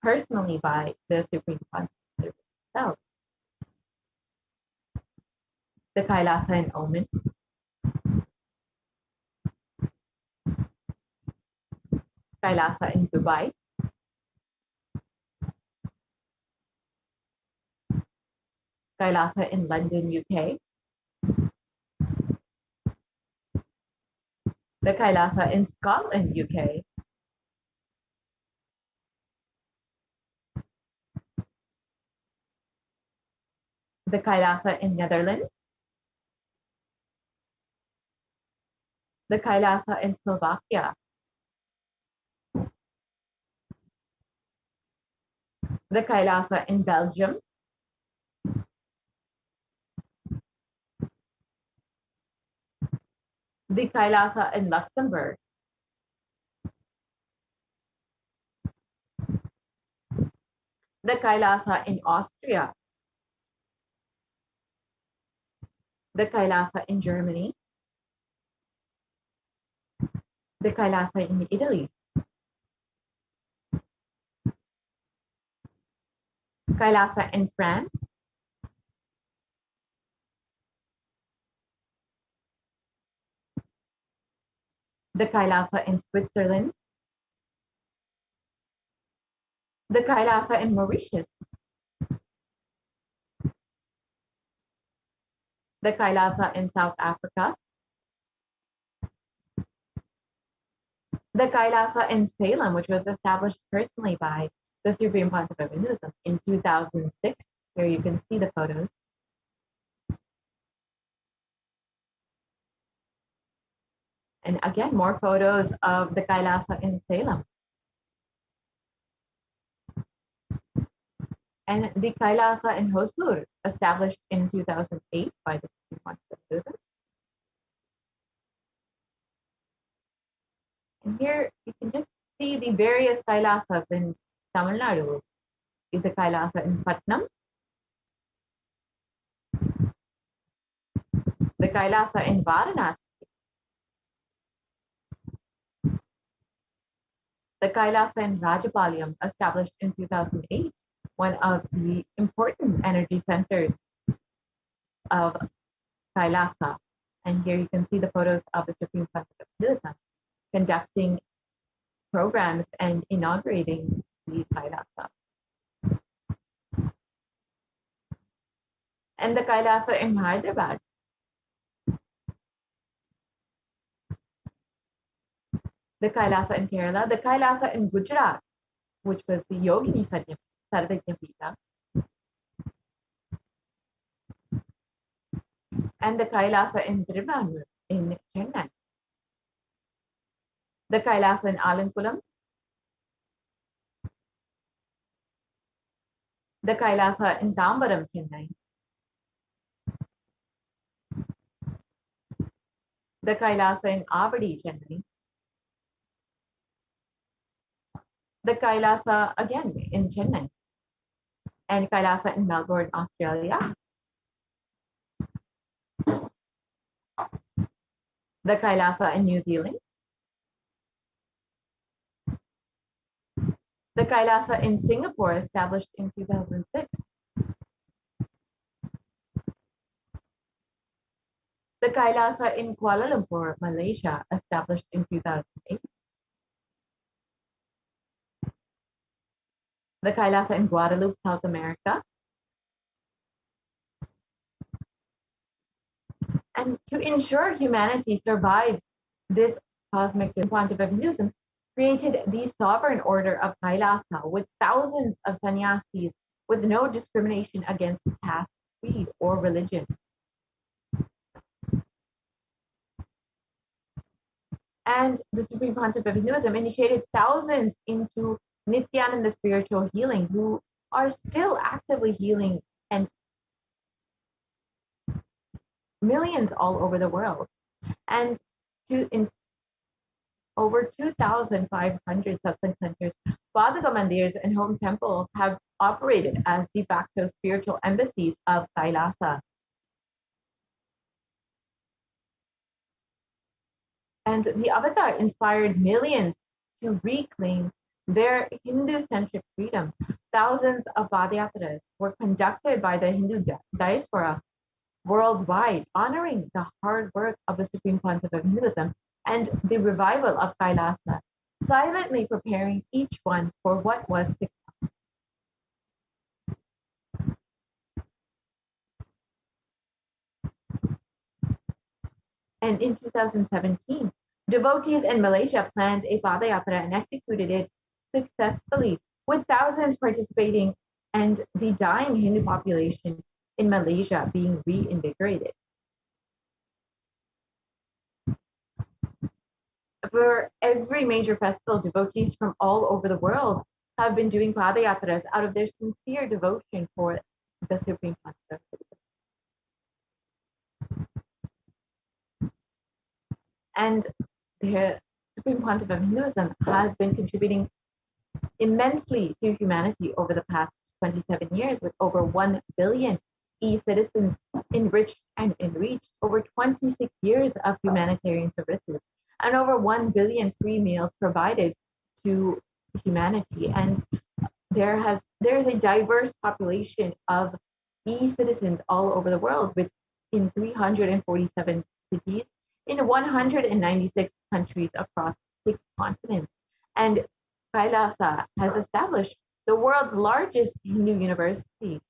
personally by the Supreme Concept of Hinduism itself. The Kailasa in Oman, Kailasa in Dubai, Kailasa in London, UK, the Kailasa in Scotland, UK, the Kailasa in Netherlands, the Kailasa in Slovakia, the Kailasa in Belgium, the Kailasa in Luxembourg, the Kailasa in Austria, the Kailasa in Germany, the Kailasa in Italy, Kailasa in France, the Kailasa in Switzerland, the Kailasa in Mauritius, the Kailasa in South Africa, the Kailasa in Salem, which was established personally by the Supreme Concept of Hinduism in 2006. Here you can see the photos. And again, more photos of the Kailasa in Salem. And the Kailasa in Hosur, established in 2008 by the Supreme Concept of Hinduism. And here you can just see the various Kailasas in Tamil Nadu. Is the Kailasa in Patnam, the Kailasa in Varanasi, the Kailasa in Rajapalayam, established in 2008, one of the important energy centers of Kailasa. And here you can see the photos of the Supreme Concept of Hinduism conducting programs and inaugurating the Kailasa. And the Kailasa in Hyderabad, the Kailasa in Kerala, the Kailasa in Gujarat, which was the Yogini Sarvajna Pita, and the Kailasa in Thiruvanmur in Chennai, the Kailasa in Alankulam, the Kailasa in Tambaram, Chennai, the Kailasa in Avadi, Chennai, the Kailasa again in Chennai, and Kailasa in Melbourne, Australia, the Kailasa in New Zealand, the Kailasa in Singapore, established in 2006, the Kailasa in Kuala Lumpur, Malaysia, established in 2008, the Kailasa in Guadeloupe, South America, and to ensure humanity survives this cosmic quantum of Hinduism, created the sovereign order of Kailasa with thousands of sannyasis with no discrimination against caste, creed, or religion. And the Supreme Pontiff of Hinduism initiated thousands into Nithyananda spiritual healing, who are still actively healing, and millions all over the world. And in over 2,500 satsang centers, Padaka mandirs and home temples have operated as de facto spiritual embassies of Kailasa. And the avatar inspired millions to reclaim their Hindu-centric freedom. Thousands of Padayatras were conducted by the Hindu diaspora worldwide, honoring the hard work of the Supreme Pontiff of Hinduism and the revival of Kailasa, silently preparing each one for what was to come. And in 2017, devotees in Malaysia planned a Padayatra and executed it successfully, with thousands participating and the dying Hindu population in Malaysia being reinvigorated. For every major festival, devotees from all over the world have been doing Padayatras out of their sincere devotion for the Supreme Pontiff. And the Supreme Pontiff of Hinduism has been contributing immensely to humanity over the past 27 years, with over 1 billion e-citizens enriched and enriched, over 26 years of humanitarian services, and over 1 billion free meals provided to humanity. And there is a diverse population of e-citizens all over the world, in 347 cities in 196 countries across 6 continents. And Kailasa has established the world's largest Hindu university,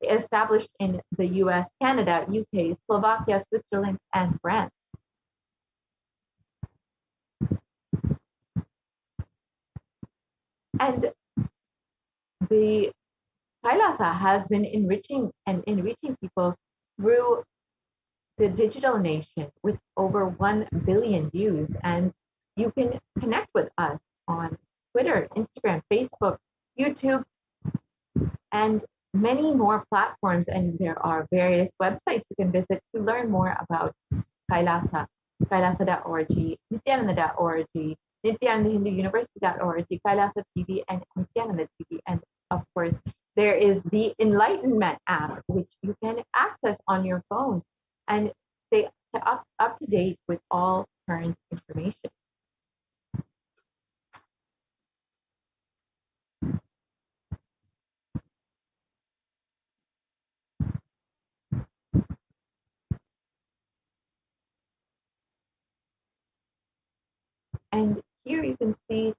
established in the US, Canada, UK, Slovakia, Switzerland, and France. And the Kailasa has been enriching people through the digital nation with over 1 billion views. And you can connect with us on Twitter, Instagram, Facebook, YouTube, and many more platforms. And there are various websites you can visit to learn more about Kailasa, kailasa.org, nithyananda.org, nithyanandahinduuniversity.org, Kailasa TV, and Nithyananda TV. And of course, there is the Enlightenment app, which you can access on your phone and stay up to date with all current information. And here you can see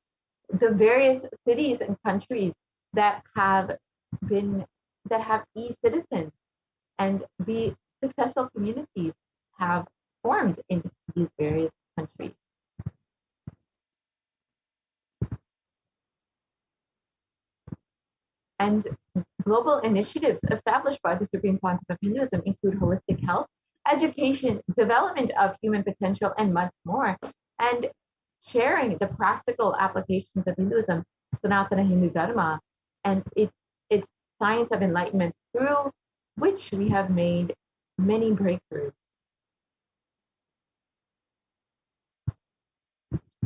the various cities and countries that have e-citizens, and the successful communities have formed in these various countries. And global initiatives established by the Supreme Pontiff of Hinduism include holistic health, education, development of human potential, and much more. And sharing the practical applications of Hinduism, Sanatana Hindu Dharma, and its science of enlightenment, through which we have made many breakthroughs.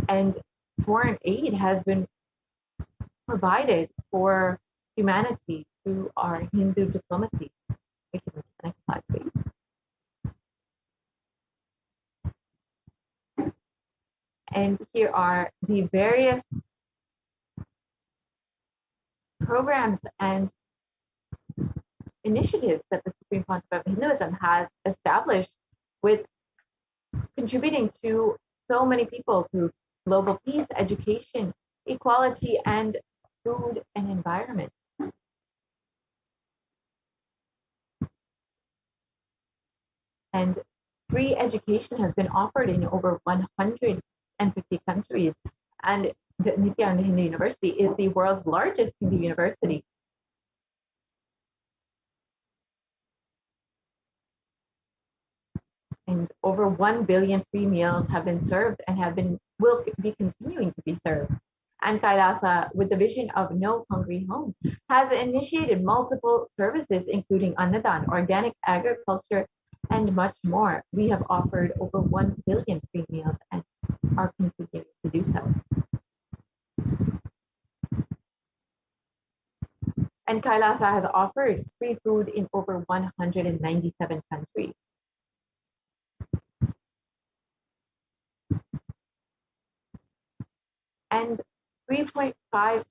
And foreign aid has been provided for humanity through our Hindu diplomacy. We can move to the next slide, please. And here are the various programs and initiatives that the Supreme Pontiff of Hinduism has established, with contributing to so many people through global peace, education, equality, and food and environment. And free education has been offered in over 150 countries. And the Nithyananda Hindu University is the world's largest Hindu university. And over 1 billion free meals have been served and will be continuing to be served. And Kailasa, with the vision of no hungry home, has initiated multiple services, including Annadan, organic agriculture, and much more. We have offered over 1 billion free meals and are continuing to do so. And Kailasa has offered free food in over 197 countries. And 3.5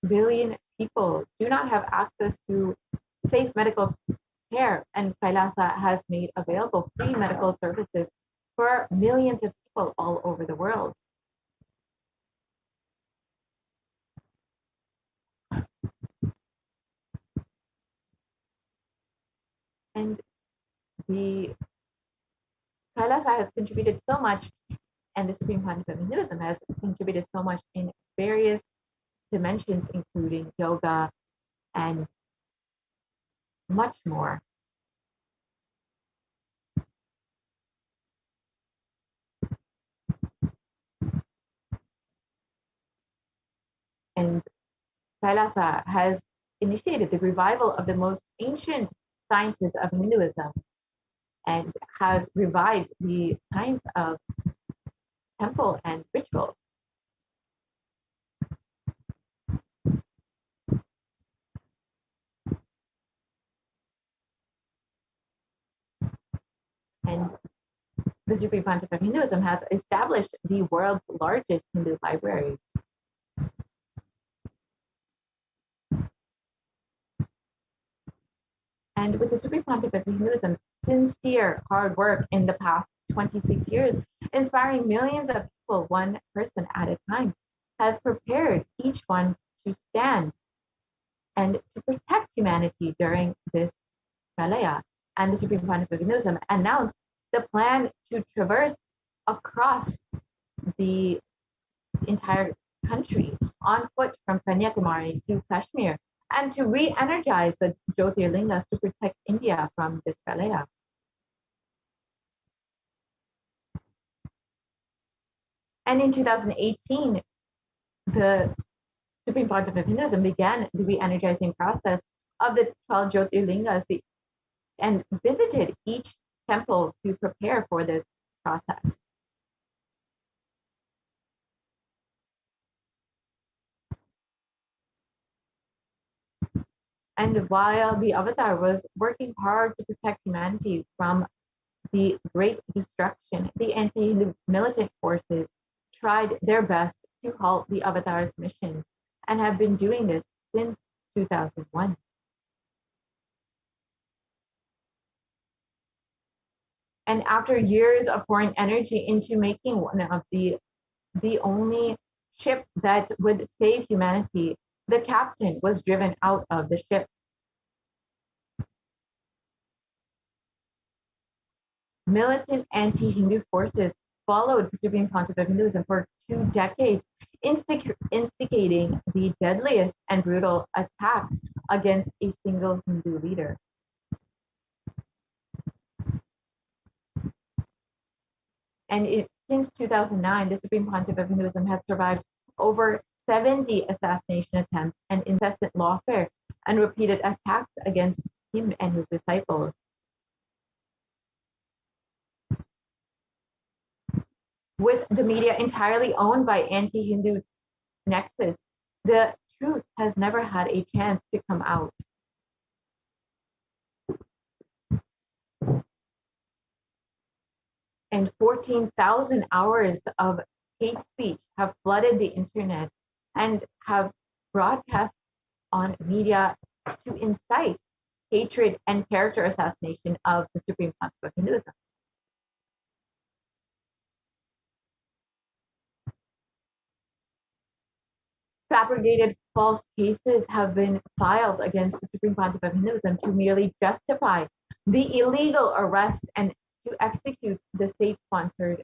billion people do not have access to safe medical care, and Kailasa has made available free medical services for millions of people all over the world. And the Kailasa has contributed so much, and the Supreme Content of Hinduism has contributed so much in various dimensions, including yoga and much more. And Kailasa has initiated the revival of the most ancient sciences of Hinduism and has revived the science of temple and ritual. And the Supreme Pontiff of Hinduism has established the world's largest Hindu library. And with the Supreme Pontiff of Hinduism's sincere hard work in the past 26 years, inspiring millions of people, one person at a time, has prepared each one to stand and to protect humanity during this Pralaya. And the Supreme Pontiff of Hinduism announced the plan to traverse across the entire country on foot from Kanyakumari to Kashmir and to re-energize the Jyotirlingas to protect India from this Pralaya. And in 2018, the Supreme Pontiff of Hinduism began the re-energizing process of the 12 Jyotirlingas and visited each temple to prepare for this process. And while the Avatar was working hard to protect humanity from the great destruction, the anti-Hindu militant forces tried their best to halt the Avatar's mission and have been doing this since 2001. And after years of pouring energy into making one of the only ship that would save humanity, the captain was driven out of the ship. Militant anti-Hindu forces followed the Supreme Pontiff of Hinduism for 2 decades, instigating the deadliest and brutal attack against a single Hindu leader. And since 2009, the Supreme Pontiff of Hinduism has survived over 70 assassination attempts and incessant lawfare and repeated attacks against him and his disciples. With the media entirely owned by anti-Hindu nexus, the truth has never had a chance to come out. And 14,000 hours of hate speech have flooded the internet and have broadcast on media to incite hatred and character assassination of the Supreme Pontiff of Hinduism. Fabricated false cases have been filed against the Supreme Pontiff of Hinduism to merely justify the illegal arrest and to execute the state-sponsored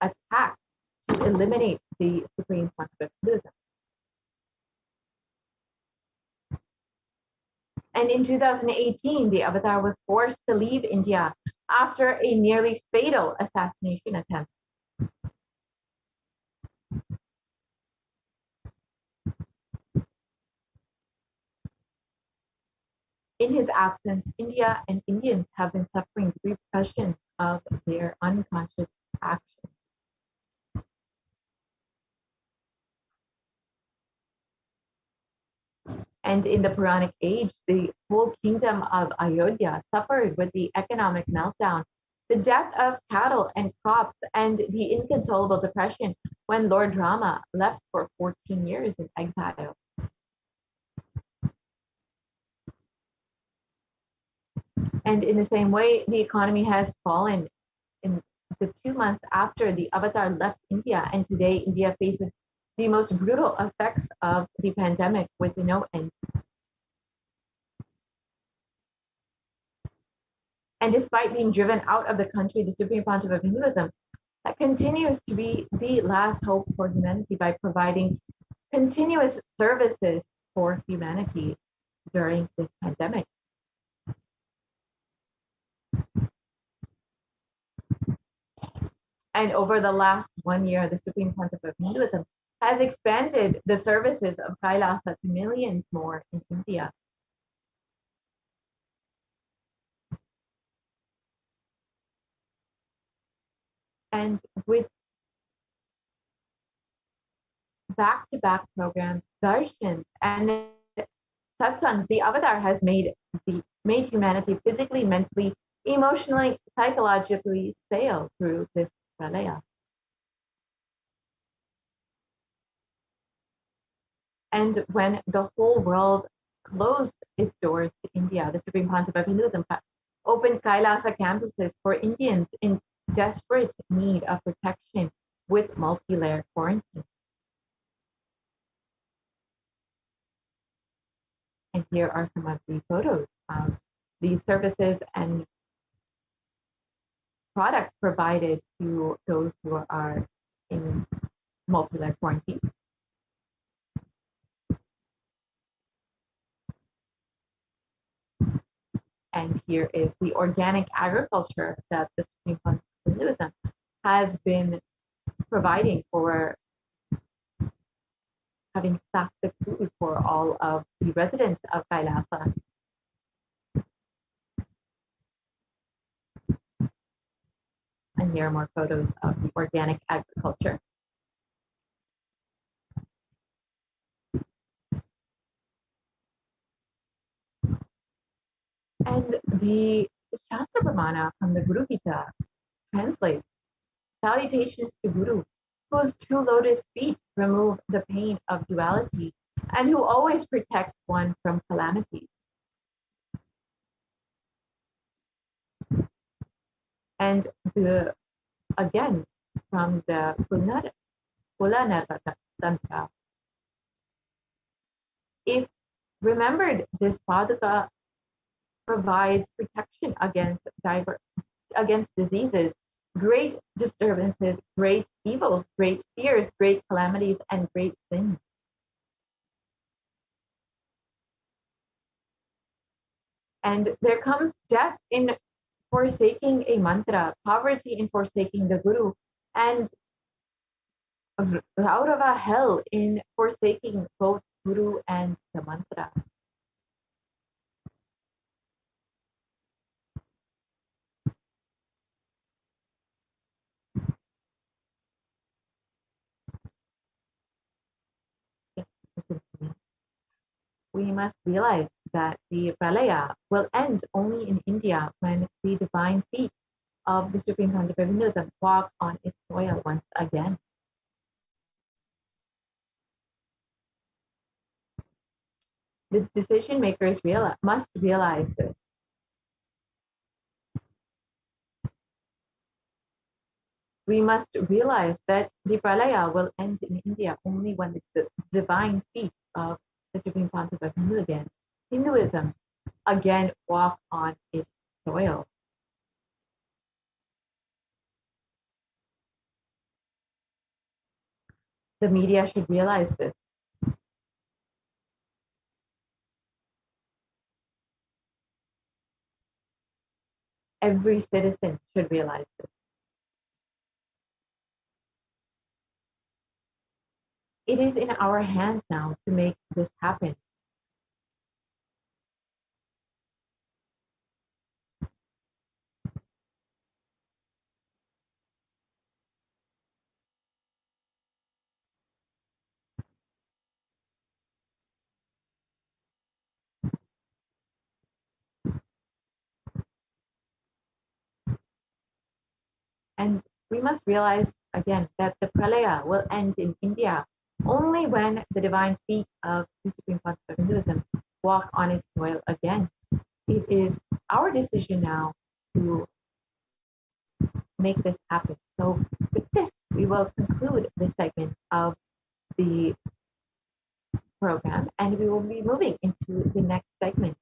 attack to to eliminate the Supreme Pontiff of Hinduism. And in 2018, the avatar was forced to leave India after a nearly fatal assassination attempt. In his absence, India and Indians have been suffering the repercussions of their unconscious actions. And in the Puranic age, the whole kingdom of Ayodhya suffered with the economic meltdown, the death of cattle and crops, and the inconsolable depression when Lord Rama left for 14 years in exile. And in the same way, the economy has fallen in the 2 months after the avatar left India, and today India faces the most brutal effects of the pandemic with no end. And despite being driven out of the country, the Supreme Pontiff of Hinduism continues to be the last hope for humanity by providing continuous services for humanity during this pandemic. And over the last 1 year, the Supreme Pontiff of Hinduism has expanded the services of Kailasa to millions more in India. And with back-to-back programs, darshans, and satsangs, the avatar has made humanity physically, mentally, emotionally, psychologically sail through this pralaya. And when the whole world closed its doors to India, the Supreme Pontiff of Hinduism opened Kailasa campuses for Indians in desperate need of protection with multi-layer quarantine. And here are some of the photos of these services and products provided to those who are in multi-layer quarantine. And here is the organic agriculture that the Supreme Pontiff of Hinduism has been providing for having stocked the food for all of the residents of Kailasa. And here are more photos of the organic agriculture. And the Shastra Pramana from the Guru Gita translates, salutations to Guru, whose 2 lotus feet remove the pain of duality and who always protects one from calamities. And again, from the Kulanarva Tantra, if remembered, this Paduka provides protection against diseases, great disturbances, great evils, great fears, great calamities, and great sins. And there comes death in forsaking a mantra, poverty in forsaking the Guru, and Raurava hell in forsaking both Guru and the mantra. We must realize that the pralaya will end only in India when the divine feet of the Supreme Pontiff of Hinduism walk on its soil once again. The decision makers must realize this. We must realize that the pralaya will end in India only when the divine feet of the Supreme Pontiff of Hinduism again walk on its soil. the media should realize this. Every citizen should realize this. It is in our hands now to make this happen. And we must realize again that the pralaya will end in India only when the divine feet of the Supreme Concept of Hinduism walk on its soil again. It is our decision now to make this happen. So with this, we will conclude this segment of the program, and we will be moving into the next segment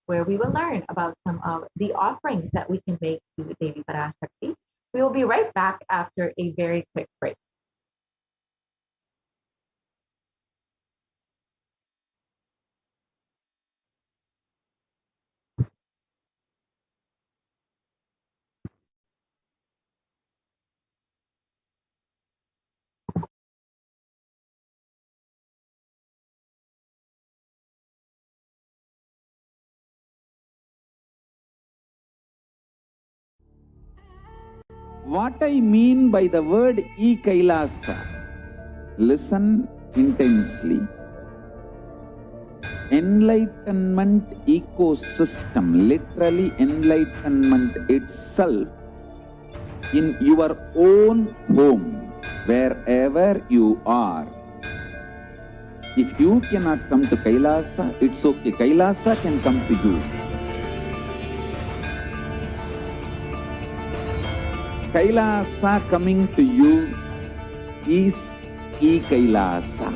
where we will learn about some of the offerings that we can make to Devi Parashakti. We will be right back after a very quick break. What I mean by the word e-Kailasa, listen intensely. Enlightenment ecosystem, literally enlightenment itself, in your own home, wherever you are. If you cannot come to Kailasa, it's okay. Kailasa can come to you. Kailasa coming to you is e-Kailasa.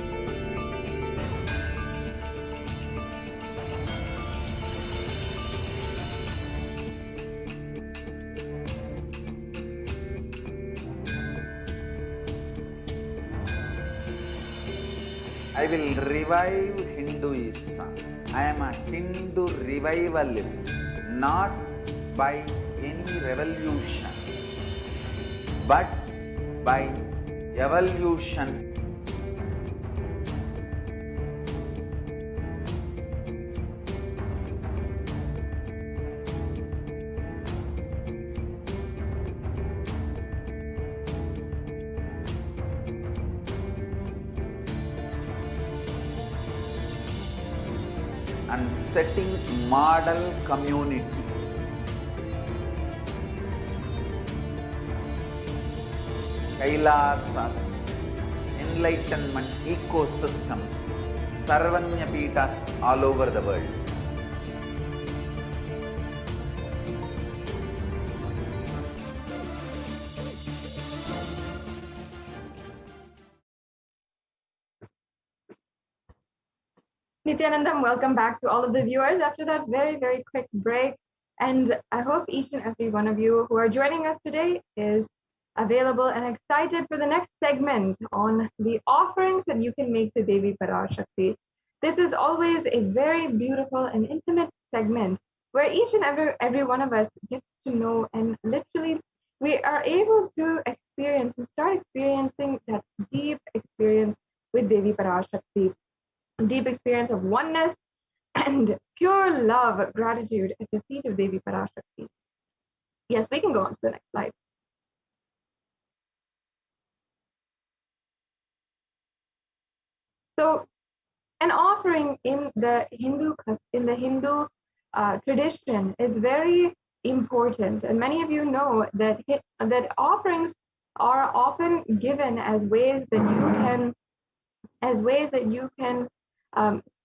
I will revive Hinduism. I am a Hindu revivalist, not by any revolution, but by evolution. And setting model community. Kailasas, enlightenment ecosystems, Sarvanya Pitas all over the world. Nithyanandam, welcome back to all of the viewers after that very, very quick break. And I hope each and every one of you who are joining us today is available and excited for the next segment on the offerings that you can make to Devi Parashakti. This is always a very beautiful and intimate segment where each and every one of us gets to know, and literally we are able to experience and start experiencing that deep experience with Devi Parashakti. Deep experience of oneness and pure love, gratitude at the feet of Devi Parashakti. Yes, we can go on to the next slide. So, an offering in the Hindu tradition is very important, and many of you know that offerings are often given as ways that you can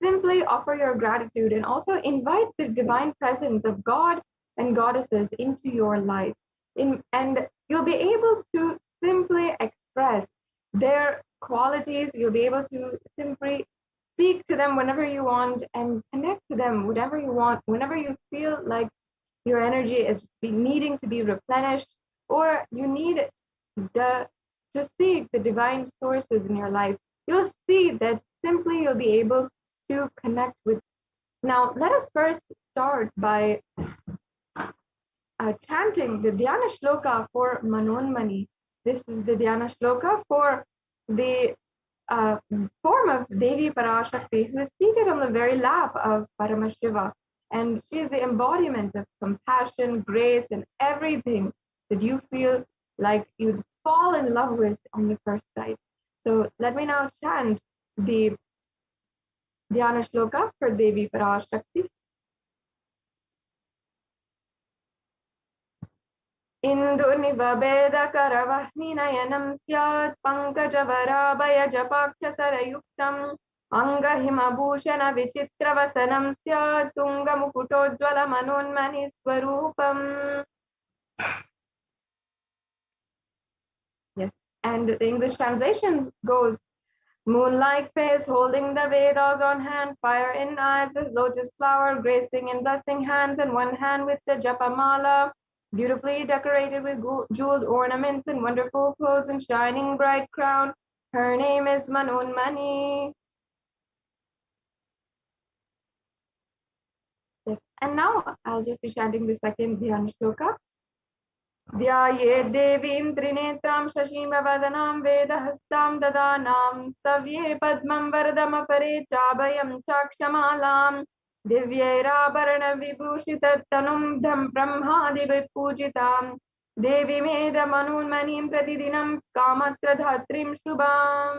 simply offer your gratitude and also invite the divine presence of God and goddesses into your life. And you'll be able to simply express their qualities. You'll be able to simply speak to them whenever you want and connect to them whenever you want, whenever you feel like your energy is needing to be replenished, or you need the to seek the divine sources in your life, you'll see that simply you'll be able to connect with. Now, let us first start by chanting the Dhyana Shloka for Manonmani. This is the Dhyana Shloka for the form of Devi Parashakti, who is seated on the very lap of Paramashiva. And she is the embodiment of compassion, grace, and everything that you feel like you'd fall in love with on the first sight. So let me now chant the Dhyana Shloka for Devi Parashakti. इन्दुर्निबभेदकरवह्निनयनं स्यात् पङ्कजवराभयजपाक्षसरयुक्तम् अङ्गहिमभूषणविचित्रवसनं स्यात् तुङ्गमुकुटोज्ज्वलमनोन्मणिस्वरूपम्. Yes, and the English translation goes, moon-like face holding the Vedas on hand, fire in eyes with lotus flower, gracing and blessing hands, and one hand with the Japamala, beautifully decorated with jeweled ornaments and wonderful clothes and shining bright crown. Her name is Manonmani. Yes, and now I'll just be chanting the second Dhyana Shloka. ध्याये देवीं त्रिनेत्रां शशीमवदनां वेदहस्तां ददानां स्तव्ये पद्मं वरदमपरे चाभयं चाक्षमालां दिव्यैराभरणविभूषिततनुं ब्रह्मादिविपूजितां देवीमेदमनोन्मणिं प्रतिदिनं कामत्रधात्रीं शुभाम्.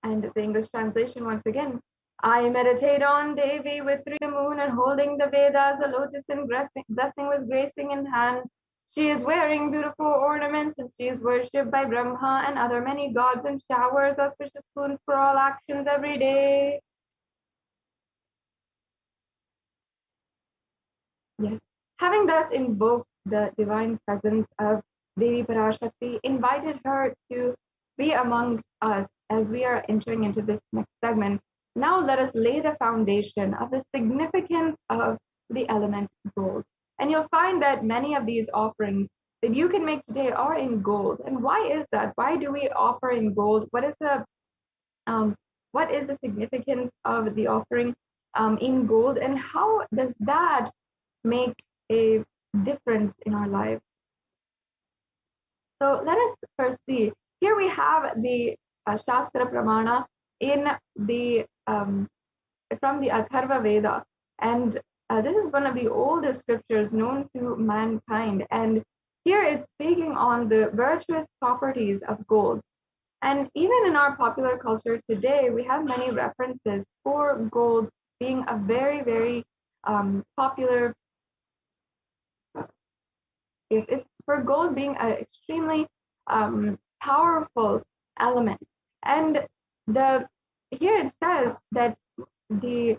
And the English translation once again. I meditate on Devi with the moon and holding the Vedas, a lotus and blessing with gracing in hands. She is wearing beautiful ornaments and she is worshipped by Brahma and other many gods and showers auspicious boons for all actions every day. Yes, having thus invoked the divine presence of Devi Parashakti, invited her to be amongst us as we are entering into this next segment. Now let us lay the foundation of the significance of the element gold. And you'll find that many of these offerings that you can make today are in gold. And why is that? Why do we offer in gold? What is the significance of the offering in gold? And how does that make a difference in our life? So let us first see. Here we have the Shastra Pramana in the from the Atharva Veda, and this is one of the oldest scriptures known to mankind. And here it's speaking on the virtuous properties of gold. And even in our popular culture today, we have many references for gold being a very, very popular. Yes, it's for gold being an extremely powerful element. And here it says that the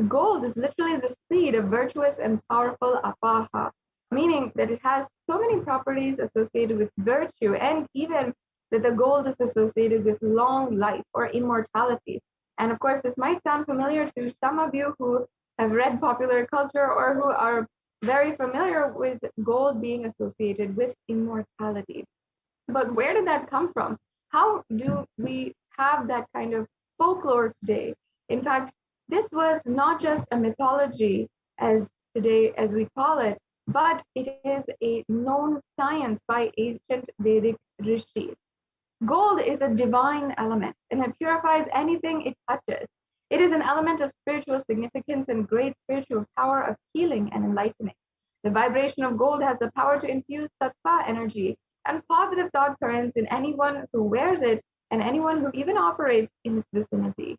gold is literally the seed of virtuous and powerful apaha, meaning that it has so many properties associated with virtue, and even that the gold is associated with long life or immortality. And of course, this might sound familiar to some of you who have read popular culture or who are very familiar with gold being associated with immortality. But where did that come from? How do we have that kind of folklore today? In fact, this was not just a mythology as today as we call it, but it is a known science by ancient Vedic rishis. Gold is a divine element and it purifies anything it touches. It is an element of spiritual significance and great spiritual power of healing and enlightening. The vibration of gold has the power to infuse sattva energy and positive thought currents in anyone who wears it and anyone who even operates in its vicinity.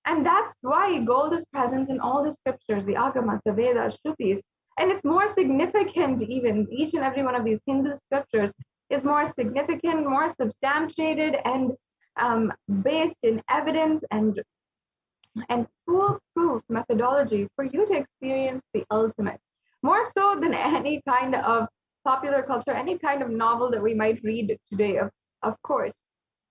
And that's why gold is present in all the scriptures, the Agamas, the Vedas, Shrutis, and it's more significant even. Each and every one of these Hindu scriptures is more significant, more substantiated, and based in evidence and foolproof methodology for you to experience the ultimate, more so than any kind of popular culture, any kind of novel that we might read today, of course.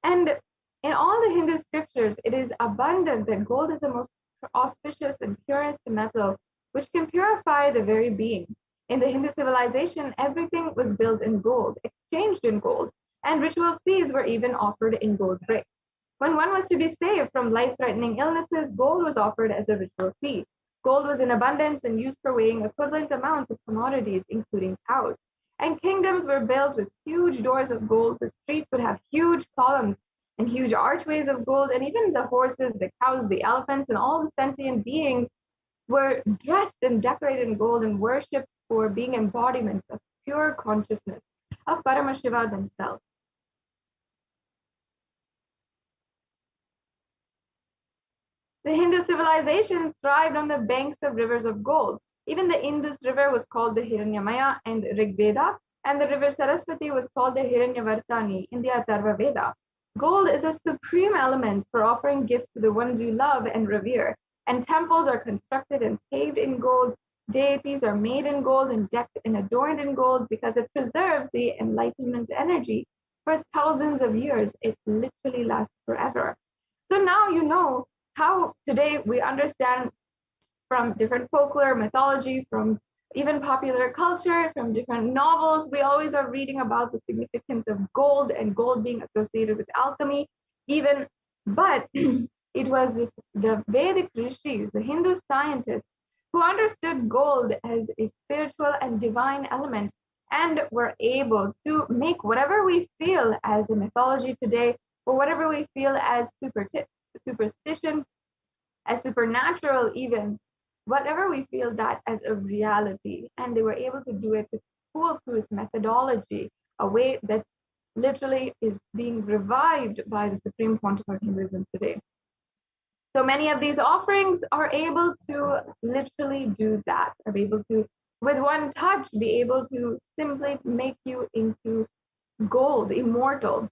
And in all the Hindu scriptures, it is abundant that gold is the most auspicious and purest metal, which can purify the very being. In the Hindu civilization, everything was built in gold, exchanged in gold, and ritual fees were even offered in gold bricks. When one was to be saved from life-threatening illnesses, gold was offered as a ritual fee. Gold was in abundance and used for weighing equivalent amounts of commodities, including cows. And kingdoms were built with huge doors of gold. The streets would have huge columns and huge archways of gold, and even the horses, the cows, the elephants, and all the sentient beings were dressed and decorated in gold and worshipped for being embodiments of pure consciousness of Paramashiva themselves. The Hindu civilization thrived on the banks of rivers of gold. Even the Indus River was called the Hiranyamaya in Rigveda, and the river Saraswati was called the Hiranyavartani in the Atharva Veda. Gold is a supreme element for offering gifts to the ones you love and revere, and temples are constructed and paved in gold. Deities are made in gold and decked and adorned in gold because it preserves the enlightenment energy for thousands of years. It literally lasts forever. So now you know how today we understand from different folklore, mythology, from even popular culture, from different novels, we always are reading about the significance of gold and gold being associated with alchemy, even, but it was the Vedic rishis, the Hindu scientists, who understood gold as a spiritual and divine element and were able to make whatever we feel as a mythology today, or whatever we feel as superstition, as supernatural even, whatever we feel that as a reality. And they were able to do it with foolproof methodology, a way that literally is being revived by the Supreme Quantum of Hinduism today. So many of these offerings are able to literally do that, are able to, with one touch, be able to simply make you into gold, immortal,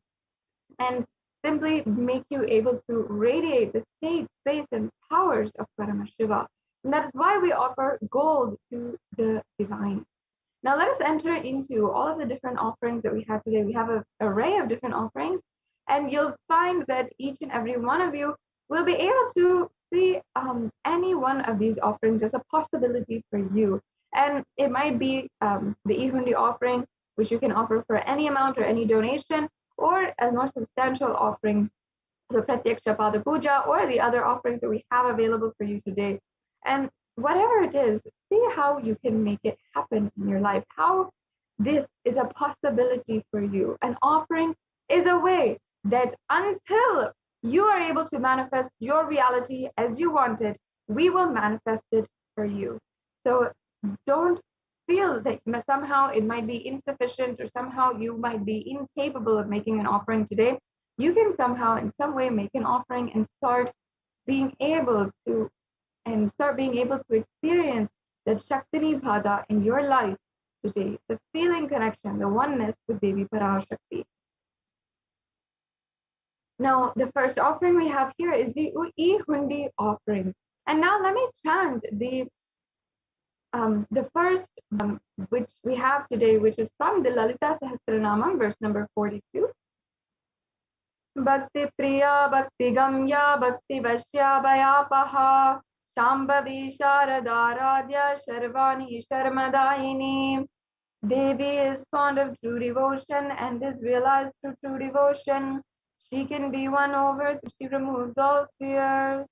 and simply make you able to radiate the state, space, and powers of Paramashiva. And that is why we offer gold to the divine. Now let us enter into all of the different offerings that we have today. We have an array of different offerings, and you'll find that each and every one of you will be able to see any one of these offerings as a possibility for you. And it might be the Ihundi offering, which you can offer for any amount or any donation, or a more substantial offering, the Pratyaksha Pada Puja, or the other offerings that we have available for you today. And whatever it is, see how you can make it happen in your life, how this is a possibility for you. An offering is a way that until you are able to manifest your reality as you want it, we will manifest it for you. So don't feel that somehow it might be insufficient or somehow you might be incapable of making an offering today. You can somehow in some way make an offering and start being able to experience that Shaktini Bhada in your life today, the feeling connection, the oneness with Devi Parashakti. Now, the first offering we have here is the Ihundi offering. And now let me chant the first which we have today, which is from the Lalita Sahasranamam, verse number 42. Bhakti Priya, Bhakti Gamya, Bhakti Vashya Bhayapaha, Shambhavi Sharadaradya Sharvani Sharmadayini. Devi is fond of true devotion and is realized through true devotion. She can be won over, she removes all fears.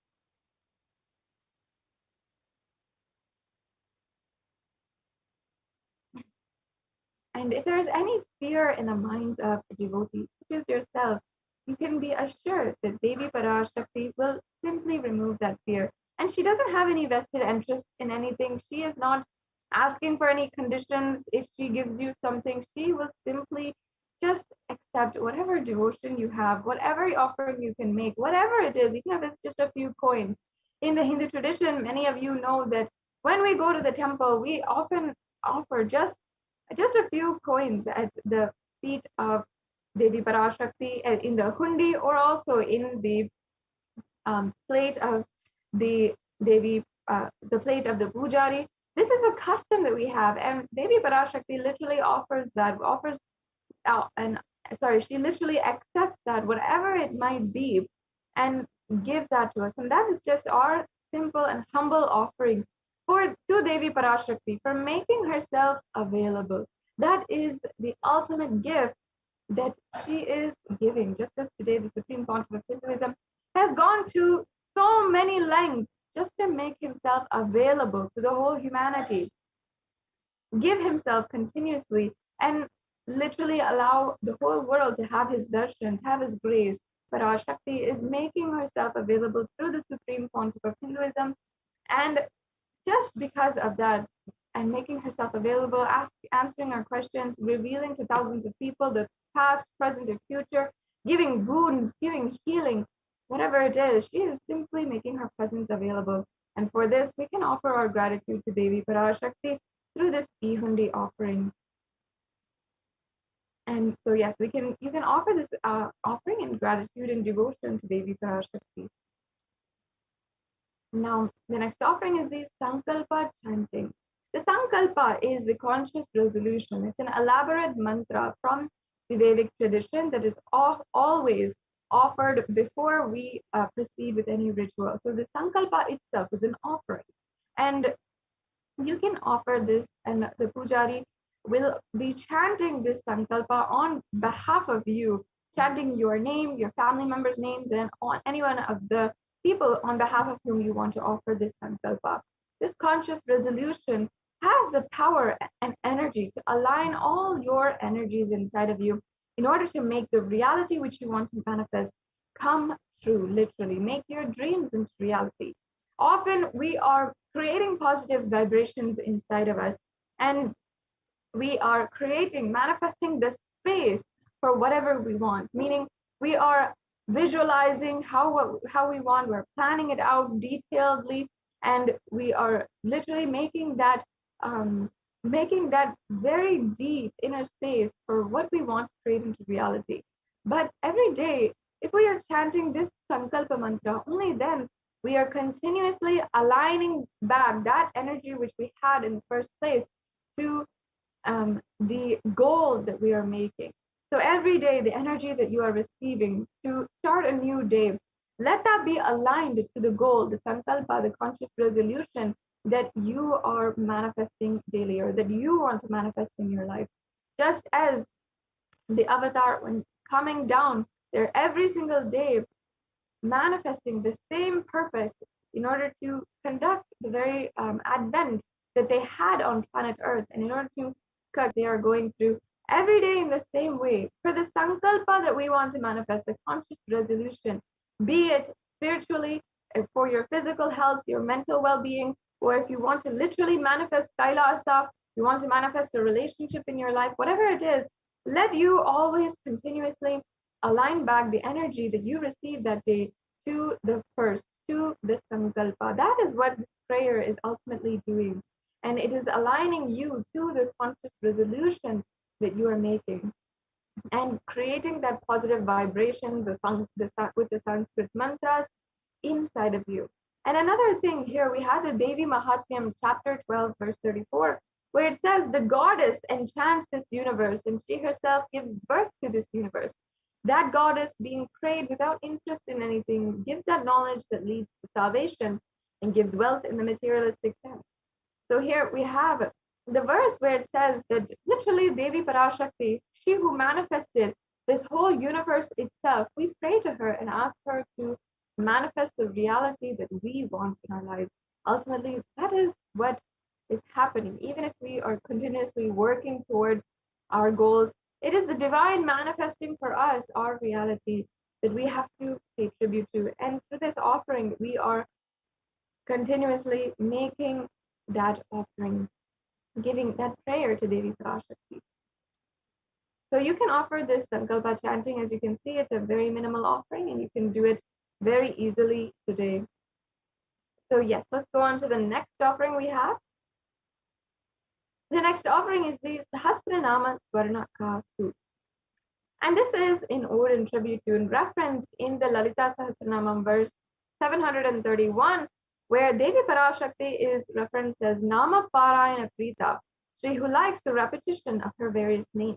And if there is any fear in the minds of a devotee, such as yourself, you can be assured that Devi Parashakti will simply remove that fear. And she doesn't have any vested interest in anything. She is not asking for any conditions. If she gives you something, she will simply just accept whatever devotion you have, whatever offering you can make, whatever it is, even if it's just a few coins. In the Hindu tradition, many of you know that when we go to the temple, we often offer just a few coins at the feet of Devi Parashakti in the hundi, or also in the plate of the Devi, the plate of the pujari. This is a custom that we have, and Devi Parashakti literally she literally accepts that, whatever it might be, and gives that to us. And that is just our simple and humble offering to Devi Parashakti for making herself available. That is the ultimate gift that she is giving. Just as today the Supreme Pontiff of Hinduism has gone to so many lengths just to make himself available to the whole humanity, give himself continuously, and literally allow the whole world to have his darshan, to have his grace. Parashakti is making herself available through the Supreme Pontiff of Hinduism, and just because of that, and making herself available, answering our questions, revealing to thousands of people the past, present, and future, giving boons, giving healing, whatever it is, she is simply making her presence available. And for this, we can offer our gratitude to Devi Parashakti through this Ihundi offering. And so yes, you can offer this offering in gratitude and devotion to Devi Parashakti. Now, the next offering is the Sankalpa chanting. The Sankalpa is the conscious resolution. It's an elaborate mantra from the Vedic tradition that is always offered before we proceed with any ritual. So the Sankalpa itself is an offering. And you can offer this, and the Pujari will be chanting this Sankalpa on behalf of you, chanting your name, your family members' names, and on any one of the people on behalf of whom you want to offer this Sankalpa. This conscious resolution has the power and energy to align all your energies inside of you in order to make the reality which you want to manifest come true, literally. Make your dreams into reality. Often we are creating positive vibrations inside of us, and we are manifesting the space for whatever we want, meaning we are visualizing how we want, we're planning it out detailedly, and we are literally making that very deep inner space for what we want to create into reality. But every day, if we are chanting this Sankalpa mantra, only then we are continuously aligning back that energy which we had in the first place to the goal that we are making. So every day, the energy that you are receiving to start a new day, let that be aligned to the goal, the Sankalpa, the conscious resolution that you are manifesting daily, or that you want to manifest in your life. Just as the avatar, when coming down there every single day, manifesting the same purpose in order to conduct the very advent that they had on planet Earth, and in order to they are going through every day in the same way. For the Sankalpa that we want to manifest, the conscious resolution, be it spiritually, for your physical health, your mental well-being, or if you want to literally manifest Kailasa, you want to manifest a relationship in your life, whatever it is, let you always continuously align back the energy that you received that day to the first, to the Sankalpa. That is what this prayer is ultimately doing. And it is aligning you to the conscious resolution that you are making, and creating that positive vibration with the Sanskrit mantras inside of you. And another thing here, we have the Devi Mahatmyam, chapter 12, verse 34, where it says, the goddess enchants this universe, and she herself gives birth to this universe. That goddess, being prayed without interest in anything, gives that knowledge that leads to salvation and gives wealth in the materialistic sense. So here we have the verse where it says that literally Devi Parashakti, she who manifested this whole universe itself, we pray to her and ask her to manifest the reality that we want in our lives. Ultimately, that is what is happening. Even if we are continuously working towards our goals, it is the divine manifesting for us our reality that we have to pay tribute to. And through this offering, we are continuously making that offering, giving that prayer to Devi Parashakti. So you can offer this Sankalpa chanting. As you can see, it's a very minimal offering, and you can do it very easily today. So yes, let's go on to the next offering we have. The next offering is the Sahasranama Swarnaka Suit. And this is in ode and tribute to, in reference in the Lalita Sahasranamam verse 731, where Devi Parashakti is referenced as Nama Parayana Prita, she who likes the repetition of her various names.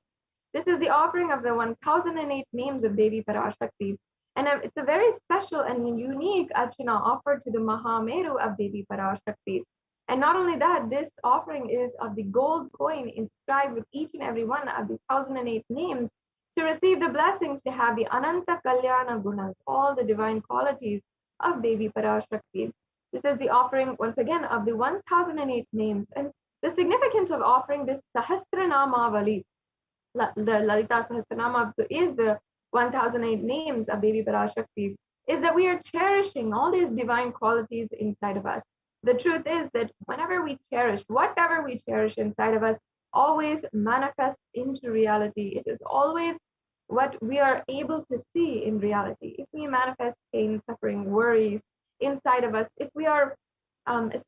This is the offering of the 1008 names of Devi Parashakti. And it's a very special and unique archana offered to the Mahameru of Devi Parashakti. And not only that, this offering is of the gold coin inscribed with each and every one of the 1008 names to receive the blessings to have the Ananta Kalyana Gunas, all the divine qualities of Devi Parashakti. This is the offering, once again, of the 1008 names. And the significance of offering this Sahasranamavali, the Lalita Sahasranama is the 1008 names of Devi Parashakti, is that we are cherishing all these divine qualities inside of us. The truth is that whenever we cherish, whatever we cherish inside of us, always manifests into reality. It is always what we are able to see in reality. If we manifest pain, suffering, worries inside of us, if we are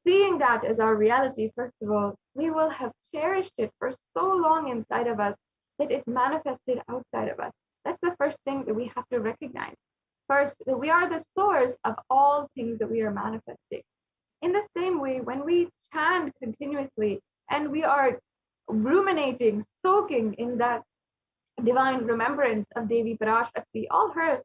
seeing that as our reality, first of all, we will have cherished it for so long inside of us that it manifested outside of us. That's the first thing that we have to recognize. First, that we are the source of all things that we are manifesting. In the same way, when we chant continuously and we are ruminating, soaking in that divine remembrance of Devi Parashakti, all her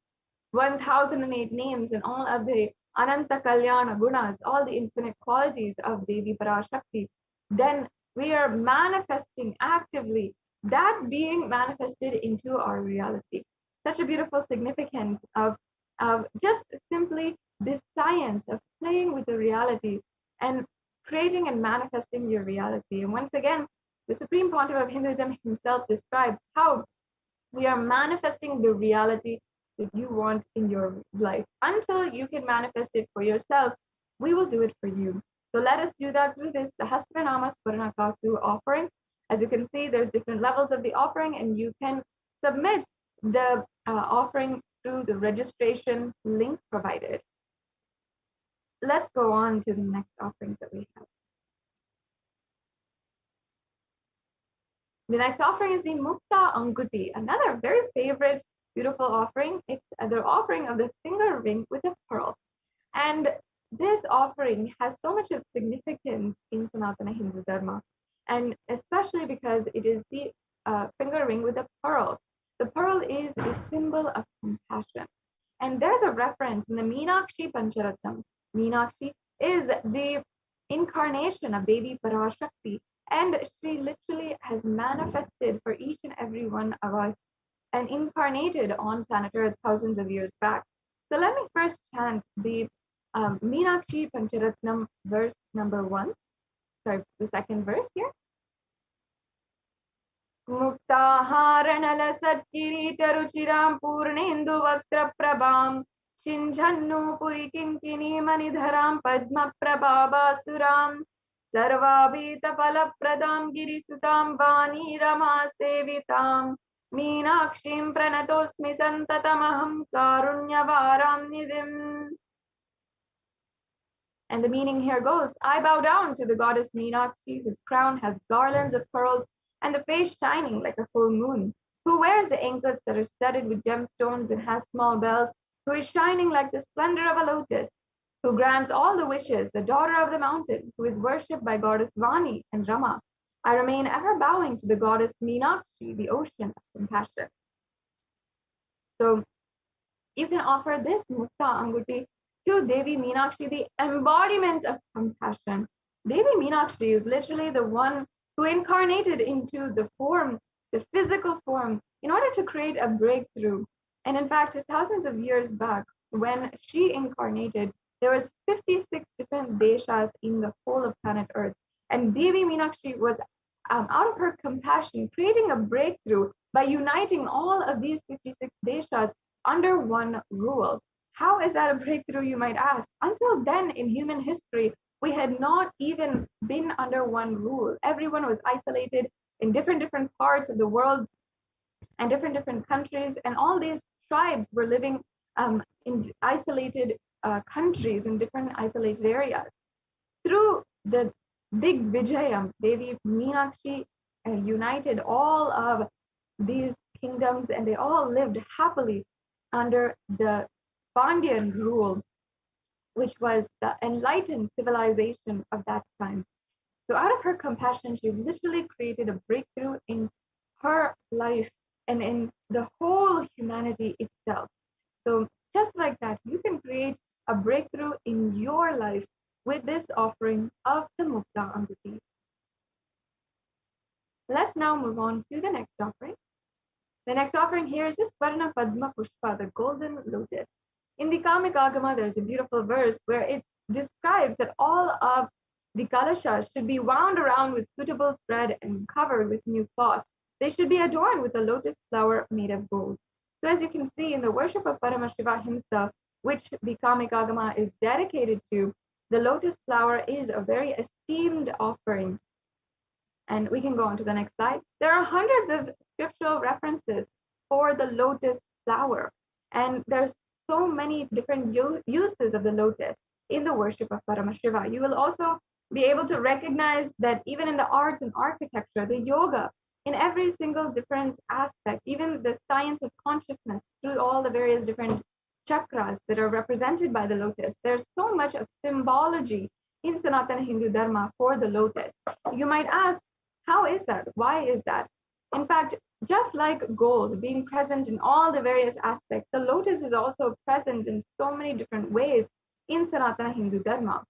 1008 names and all of the Ananta Kalyana Gunas, all the infinite qualities of Devi Parashakti, then we are manifesting actively that being manifested into our reality. Such a beautiful significance of just simply this science of playing with the reality and creating and manifesting your reality. And once again, the Supreme Pontiff of Hinduism himself described how we are manifesting the reality that you want in your life. Until you can manifest it for yourself, we will do it for you. So let us do that through this Sahasranama Swaranakasu offering. As you can see, there's different levels of the offering, and you can submit the offering through the registration link provided. Let's go on to the next offerings that we have. The next offering is the Mukta Anguti, another very favorite, beautiful offering. It's the offering of the finger ring with a pearl. And this offering has so much of significance in Sanatana Hindu Dharma, and especially because it is the finger ring with a pearl. The pearl is a symbol of compassion. And there's a reference in the Meenakshi Pancharatnam. Meenakshi is the incarnation of Devi Parashakti, and she literally has manifested for each and every one of us and incarnated on planet Earth thousands of years back. So let me first chant the Meenakshi Pancharatnam verse number 1. Sorry, the second verse here. Muktaharanala Satkirita Ruchiram Purnendu Vaktra Prabham Shinjannu Puri Kinkini Manidharam Padma Prabhava Suram Sarvabhita Palapradam Girisutam Vani Rama Sevitam Meenakshim Pranatosmi Santatamaham Karunyavaram Nidhim. And the meaning here goes, I bow down to the goddess Meenakshi, whose crown has garlands of pearls and the face shining like a full moon, who wears the anklets that are studded with gemstones and has small bells, who is shining like the splendor of a lotus, who grants all the wishes, the daughter of the mountain, who is worshipped by goddess Vani and Rama. I remain ever bowing to the goddess Meenakshi, the ocean of compassion. So you can offer this Mukta Anguti to Devi Meenakshi, the embodiment of compassion. Devi Meenakshi is literally the one who incarnated into the form, the physical form, in order to create a breakthrough. And in fact, thousands of years back, when she incarnated, there was 56 different deshas in the whole of planet Earth. And Devi Meenakshi was, out of her compassion, creating a breakthrough by uniting all of these 56 deshas under one rule. How is that a breakthrough, you might ask? Until then, in human history, we had not even been under one rule. Everyone was isolated in different parts of the world and different countries, and all these tribes were living in isolated countries in different isolated areas. Through the Dig Vijayam, Devi Meenakshi united all of these kingdoms, and they all lived happily under the Pandyan rule, which was the enlightened civilization of that time. So out of her compassion, she literally created a breakthrough in her life and in the whole humanity itself. So just like that, you can create a breakthrough in your life with this offering of the Mukta Amriti. Let's now move on to the next offering. The next offering here is the Swarna Padma Pushpa, the golden lotus. In the Kamik Agama, there's a beautiful verse where it describes that all of the kalashas should be wound around with suitable thread and covered with new cloth. They should be adorned with a lotus flower made of gold. So as you can see in the worship of Paramashiva himself, which the Kamik Agama is dedicated to, the lotus flower is a very esteemed offering. And we can go on to the next slide. There are hundreds of scriptural references for the lotus flower. And there's so many different uses of the lotus in the worship of Paramashiva. You will also be able to recognize that even in the arts and architecture, the yoga, in every single different aspect, even the science of consciousness through all the various different chakras that are represented by the lotus, there's so much of symbology in Sanatana Hindu Dharma for the lotus. You might ask, how is that? Why is that? In fact, just like gold being present in all the various aspects, the lotus is also present in so many different ways in Sanatana Hindu Dharma.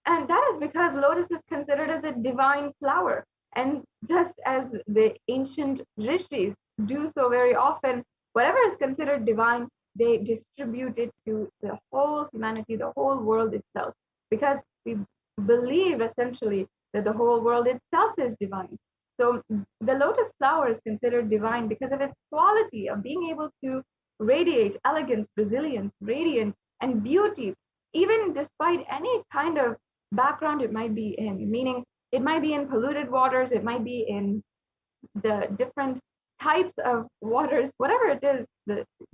And that is because lotus is considered as a divine flower. And just as the ancient rishis do so very often, whatever is considered divine, they distribute it to the whole humanity, the whole world itself, because we believe essentially that the whole world itself is divine. So the lotus flower is considered divine because of its quality of being able to radiate elegance, resilience, radiance, and beauty, even despite any kind of background it might be in, meaning it might be in polluted waters, it might be in the different types of waters, whatever it is,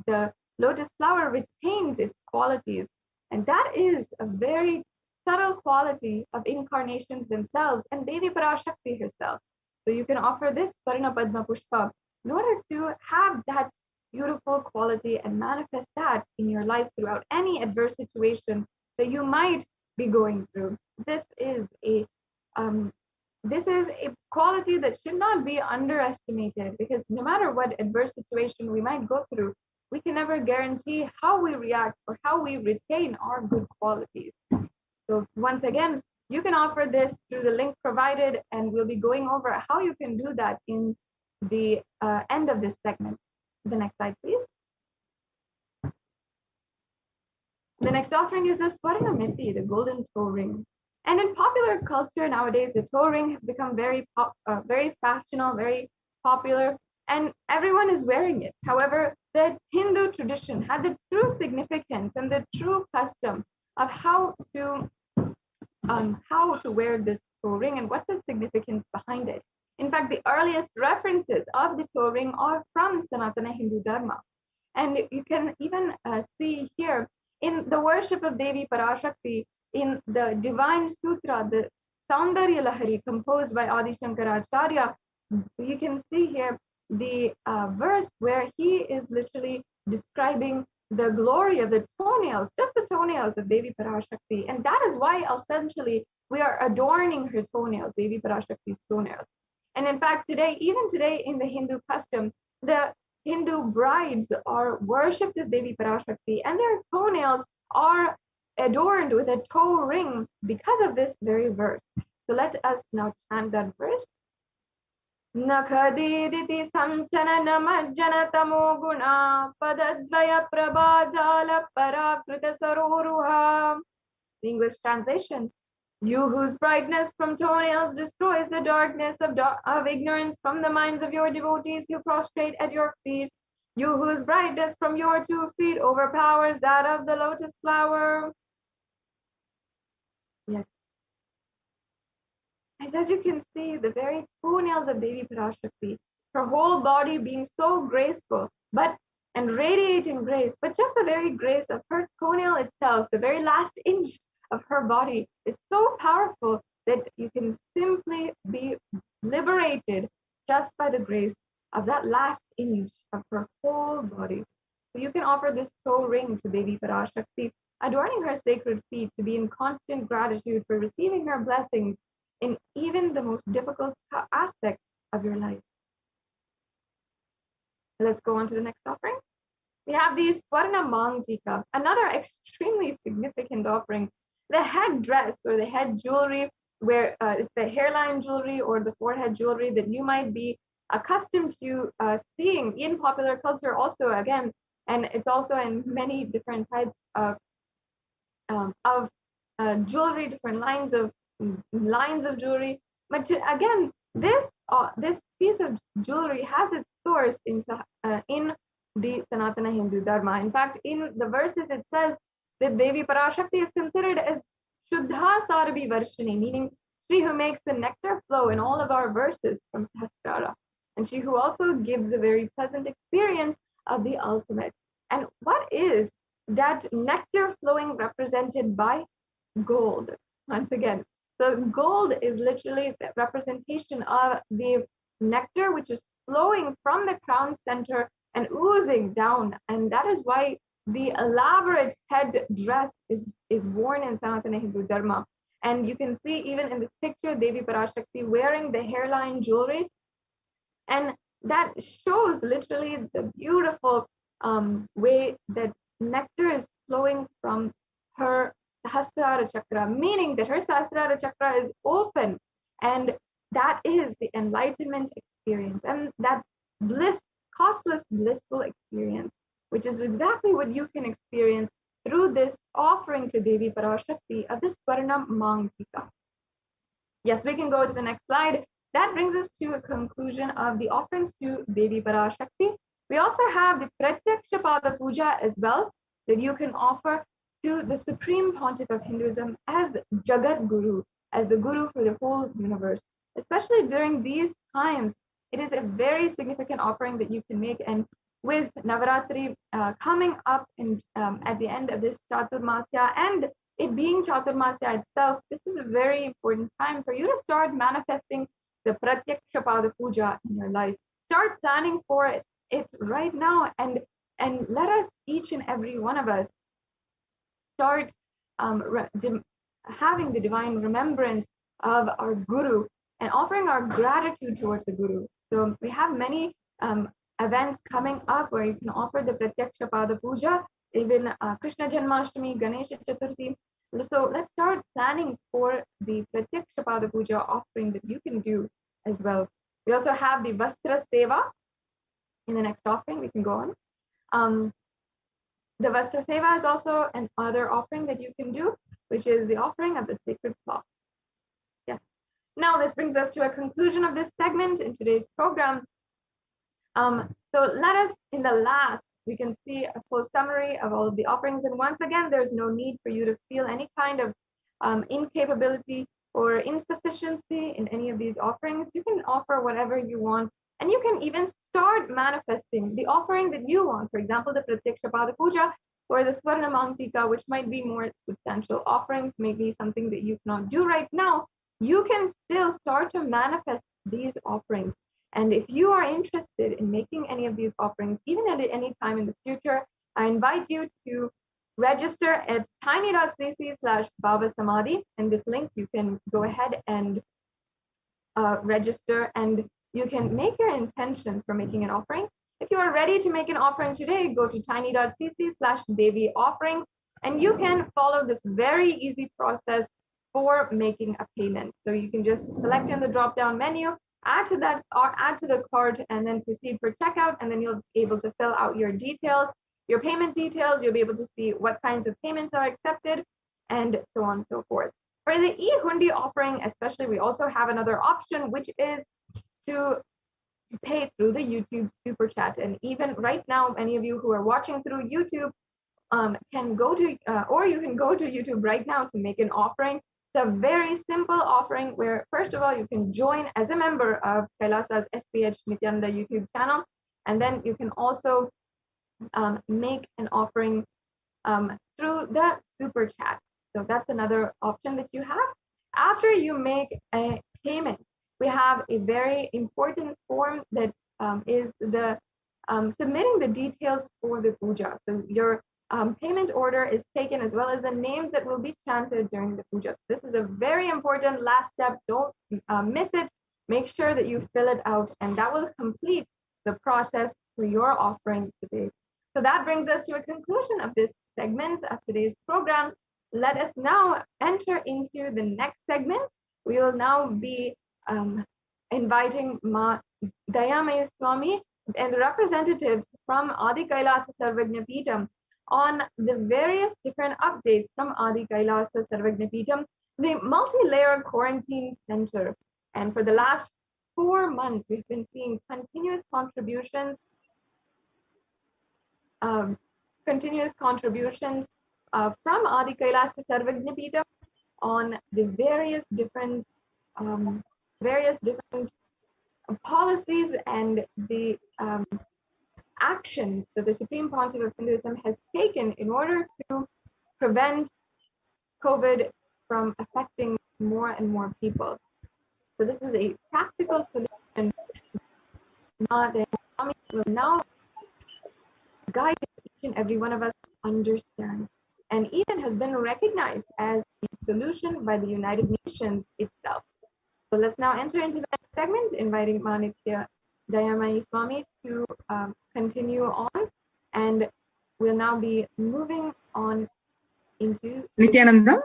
the lotus flower retains its qualities. And that is a very subtle quality of incarnations themselves and Devi Parashakti herself. So you can offer this Parina Padma Pushpa in order to have that beautiful quality and manifest that in your life throughout any adverse situation that you might be going through. This is a quality that should not be underestimated, because no matter what adverse situation we might go through, we can never guarantee how we react or how we retain our good qualities. So once again, you can offer this through the link provided, and we'll be going over how you can do that in the end of this segment. The next slide, please. The next offering is the Swarna Miti, the golden toe ring. And in popular culture nowadays, the toe ring has become very fashionable, very popular, and everyone is wearing it. However, the Hindu tradition had the true significance and the true custom of how to wear this toe ring and what's the significance behind it. In fact, the earliest references of the toe ring are from Sanatana Hindu Dharma. And you can even see here in the worship of Devi Parashakti, in the divine sutra, the Saundarya Lahari composed by Adi Shankaracharya, you can see here the verse where he is literally describing the glory of the toenails, just the toenails of Devi Parashakti. And that is why essentially we are adorning her toenails, Devi Parashakti's toenails. And in fact, even today in the Hindu custom, the Hindu brides are worshipped as Devi Parashakti, and their toenails are adorned with a toe ring because of this very verse. So let us now chant that verse. Nakhadiditi samchana namajjana tamo guna padadvaya prabhajala parakrita saroruha. The English translation: you whose brightness from toenails destroys the darkness of ignorance from the minds of your devotees who prostrate at your feet. You whose brightness from your 2 feet overpowers that of the lotus flower. Yes. As you can see, the very toenails of Devi Parashakti, her whole body being so graceful, and radiating grace, but just the very grace of her toenail itself, the very last inch of her body is so powerful that you can simply be liberated just by the grace of that last inch of her whole body. So you can offer this toe ring to Devi Parashakti, adorning her sacred feet to be in constant gratitude for receiving her blessings in even the most difficult aspects of your life. Let's go on to the next offering. We have the Swarna Mang Tika, another extremely significant offering the head dress or the head jewelry, where it's the hairline jewelry or the forehead jewelry that you might be accustomed to seeing in popular culture also, again, and it's also in many different types of jewelry, different lines of jewelry. But again, this piece of jewelry has its source in the Sanatana Hindu Dharma. In fact, in the verses it says that Devi Parashakti is considered as Shuddha Sarabhi Varshini, meaning she who makes the nectar flow in all of our verses from Sahasrara, and she who also gives a very pleasant experience of the ultimate. And what is that nectar flowing represented by? Gold. Once again, the gold is literally the representation of the nectar, which is flowing from the crown center and oozing down. And that is why the elaborate head dress is worn in Sanatana Hindu Dharma. And you can see even in this picture, Devi Parashakti wearing the hairline jewelry. And that shows literally the beautiful way that nectar is flowing from her Sahasrara Chakra, meaning that her Sahasrara Chakra is open. And that is the enlightenment experience. And that bliss, costless, blissful experience, which is exactly what you can experience through this offering to Devi Parashakti of this Swarna Mangtika. Yes, we can go to the next slide. That brings us to a conclusion of the offerings to Devi Parashakti. We also have the Pratyaksha Pada Puja as well, that you can offer to the Supreme Pontiff of Hinduism as Jagat Guru, as the Guru for the whole universe. Especially during these times, it is a very significant offering that you can make. And with Navaratri coming up at the end of this Chaturmasya, and it being Chaturmasya itself, this is a very important time for you to start manifesting the Pratyaksha Pada Puja in your life. Start planning for it right now, and let us, each and every one of us, start having the divine remembrance of our Guru and offering our gratitude towards the Guru. So we have many events coming up where you can offer the Pratyaksha Pada Puja, even Krishna Janmashtami, Ganesha Chaturthi. So let's start planning for the Pratyaksha Pada Puja offering that you can do as well. We also have the Vastra Seva in the next offering. We can go on. The Vastra Seva is also another offering that you can do, which is the offering of the sacred cloth. Yes. Now this brings us to a conclusion of this segment in today's program. So let us, in the last, we can see a full summary of all of the offerings. And once again, there's no need for you to feel any kind of incapability or insufficiency in any of these offerings. You can offer whatever you want, and you can even start manifesting the offering that you want. For example, the Pratyaksha Pada Puja or the Swarna Mangtika, which might be more substantial offerings, maybe something that you cannot do right now. You can still start to manifest these offerings. And if you are interested in making any of these offerings, even at any time in the future, I invite you to register at tiny.cc/Baba Samadhi. And this link, you can go ahead and register, and you can make your intention for making an offering. If you are ready to make an offering today, go to tiny.cc/Devi Offerings, and you can follow this very easy process for making a payment. So you can just select in the drop-down menu, add to that or add to the cart, and then proceed for checkout, and then you'll be able to fill out your details, your payment details. You'll be able to see what kinds of payments are accepted, and so on and so forth. For the e-hundi offering especially, we also have another option, which is to pay through the YouTube super chat. And even right now, many of you who are watching through YouTube can go to or you can go to YouTube right now to make an offering. It's a very simple offering where, first of all, you can join as a member of Kailasa's HDH Nithyananda YouTube channel, and then you can also make an offering through the super chat. So that's another option that you have. After you make a payment, we have a very important form that is the submitting the details for the puja. So your payment order is taken, as well as the names that will be chanted during the puja. So this is a very important last step. Don't miss it. Make sure that you fill it out, and that will complete the process for your offering today. So that brings us to a conclusion of this segment of today's program. let us now enter into the next segment. We will now be inviting Ma Dayamaya Swami and representatives from Adi Kailasa Sarvagna Peetham on the various different updates from Adi Kailasa Sarvagna Peetham, the multi-layer quarantine center. And for the last 4 months, we've been seeing continuous contributions from Adi Kailasa Sarvagna Peetham on the various different policies and the actions that the Supreme Pontiff of Hinduism has taken in order to prevent COVID from affecting more and more people. So this is a practical solution. The Swami will now guide each and every one of us to understand, and even has been recognized as a solution by the United Nations itself. So let's now enter into the next segment, inviting Manitya Dayamayi Swami to continue on, and we'll now be moving on into Nithyananda.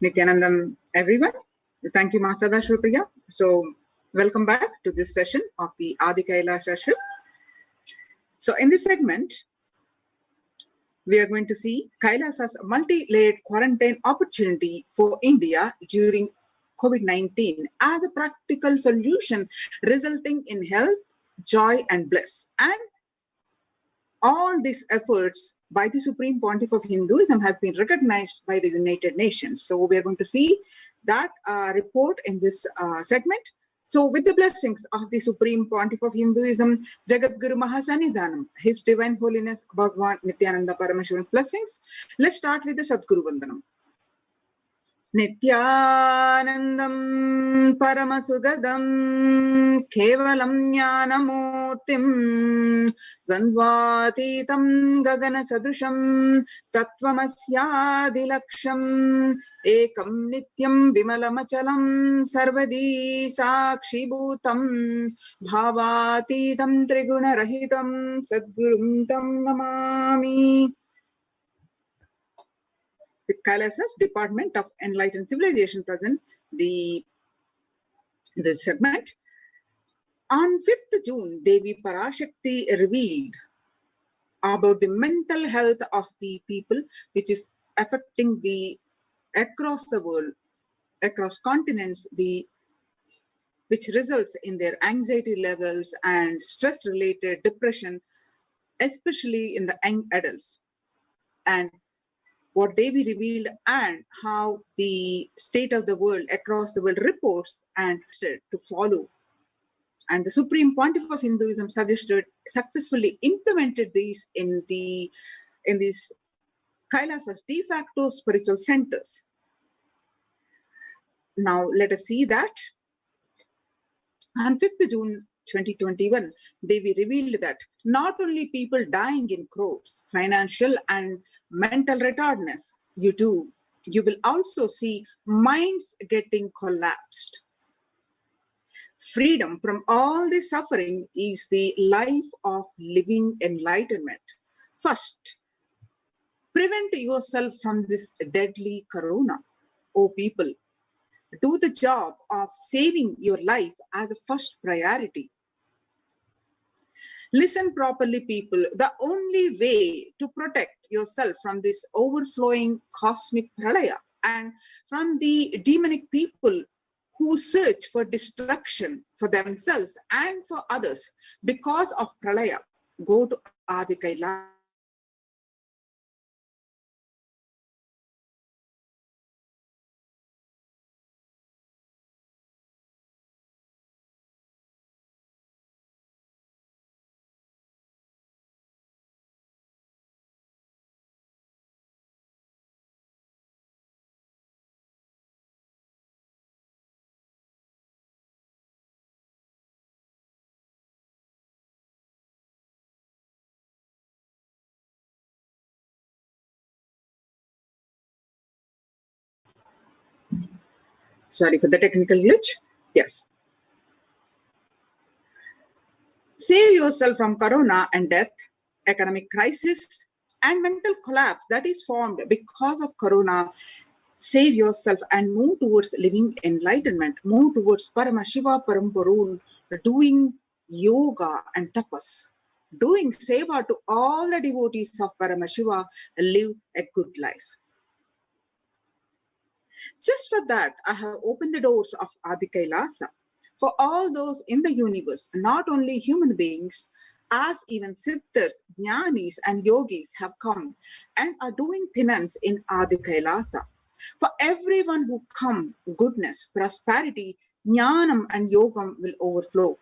Nithyanandam, everyone. Thank you, Masada Shrupriya. So, welcome back to this session of the Adi Kailash session. So, in this segment, we are going to see Kailasa's multi-layered quarantine opportunity for India during COVID-19 as a practical solution resulting in health, joy, and bliss. And all these efforts by the Supreme Pontiff of Hinduism have been recognized by the United Nations. So we are going to see that report in this segment. So with the blessings of the Supreme Pontiff of Hinduism, Jagadguru Mahasanidhanam, His Divine Holiness Bhagwan Nithyananda Paramashivan's blessings, let's start with the Sadguru Vandanam. Nithyanandam Paramasugadam Kevalam Jnanamurtim Dvandvatitam Gagana Sadrusham Tattvamasyaadilaksham Ekam Nityam Vimalamachalam Sarvadi Sakshibhutam Bhavatitam Triguna Rahitam Sadgurum Tam Namami. The Kailasa's Department of Enlightened Civilization present the segment. On 5th June, Devi Parashakti revealed about the mental health of the people, which is affecting across the world, across continents, which results in their anxiety levels and stress-related depression, especially in the young adults. And what Devi revealed and how the state of the world across the world reports and to follow. And the Supreme Pontiff of Hinduism successfully implemented these in these Kailasa's de facto spiritual centers. Now let us see that. On 5th June 2021, Devi revealed that not only people dying in crores, financial and mental retardedness, you will also see minds getting collapsed. Freedom from all this suffering is the life of living enlightenment. First, prevent yourself from this deadly corona. O people, do the job of saving your life as a first priority. Listen properly, people. The only way to protect yourself from this overflowing cosmic pralaya and from the demonic people who search for destruction for themselves and for others because of pralaya, go to Adi Kailasa. Sorry for the technical glitch. Yes. Save yourself from corona and death, economic crisis, and mental collapse that is formed because of corona. Save yourself and move towards living enlightenment. Move towards Paramashiva Paramparun, doing yoga and tapas. Doing seva to all the devotees of Paramashiva, live a good life. Just for that, I have opened the doors of Adi Kailasa for all those in the universe, not only human beings, as even siddhas, jnanis, and yogis have come and are doing penance in Adi Kailasa. For everyone who come, goodness, prosperity, jnanam, and yogam will overflow.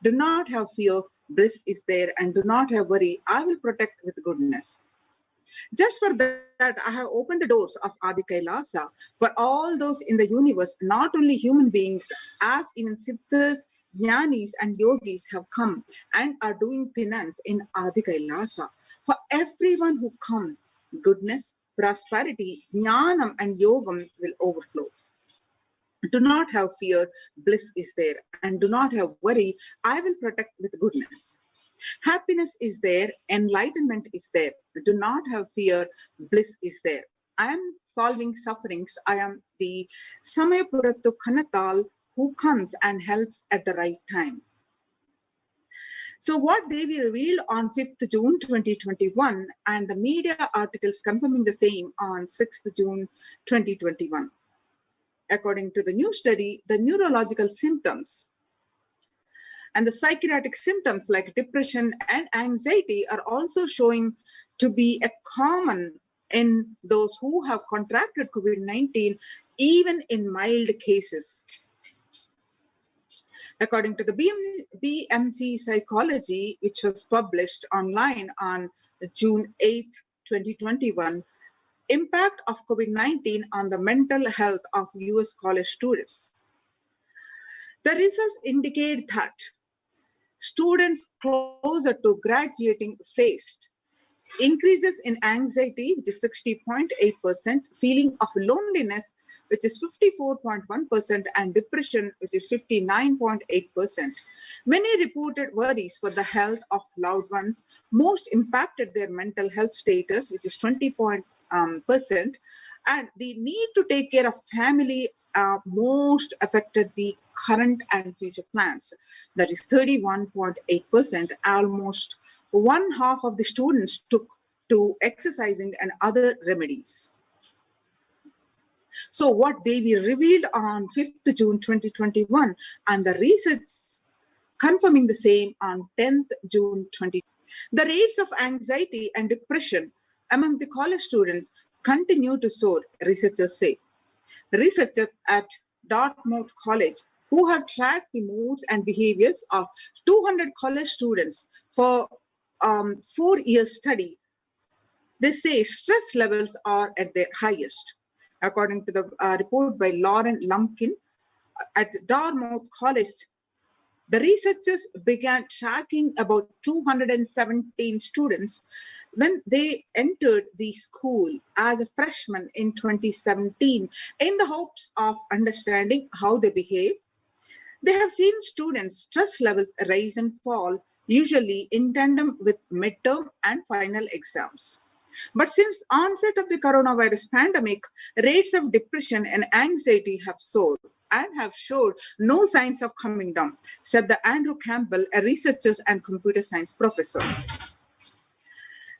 Do not have fear, bliss is there, and do not have worry, I will protect with goodness. Just for that, I have opened the doors of Adi Kailasa for all those in the universe, not only human beings, as even siddhas, jnanis, and yogis have come and are doing penance in Adi Kailasa. For everyone who come, goodness, prosperity, jnanam, and yogam will overflow. Do not have fear, bliss is there, and do not have worry, I will protect with goodness. Happiness is there, enlightenment is there. Do not have fear, bliss is there. I am solving sufferings. I am the Samayapurattu Kanatal who comes and helps at the right time. So what Devi revealed on 5th June 2021 and the media articles confirming the same on 6th June 2021. According to the new study, the neurological symptoms and the psychiatric symptoms like depression and anxiety are also showing to be a common in those who have contracted COVID-19, even in mild cases. According to the BMC Psychology, which was published online on June 8, 2021, impact of COVID-19 on the mental health of US college students. The results indicate that students closer to graduating faced increases in anxiety, which is 60.8%, feeling of loneliness, which is 54.1%, and depression, which is 59.8%. Many reported worries for the health of loved ones. Most impacted their mental health status, which is 20%, and the need to take care of family most affected the current and future plans. That is 31.8%. Almost one half of the students took to exercising and other remedies. So what Devi revealed on 5th June 2021 and the research confirming the same on 10th June 2020. The rates of anxiety and depression among the college students continue to soar, researchers say. Researchers at Dartmouth College, who have tracked the moods and behaviors of 200 college students for 4-year study, they say stress levels are at their highest. According to the report by Lauren Lumpkin at Dartmouth College, the researchers began tracking about 217 students when they entered the school as a freshman in 2017 in the hopes of understanding how they behave. They have seen students' stress levels rise and fall, usually in tandem with midterm and final exams. But since onset of the coronavirus pandemic, rates of depression and anxiety have soared and have showed no signs of coming down, said the Andrew Campbell, a researcher and computer science professor.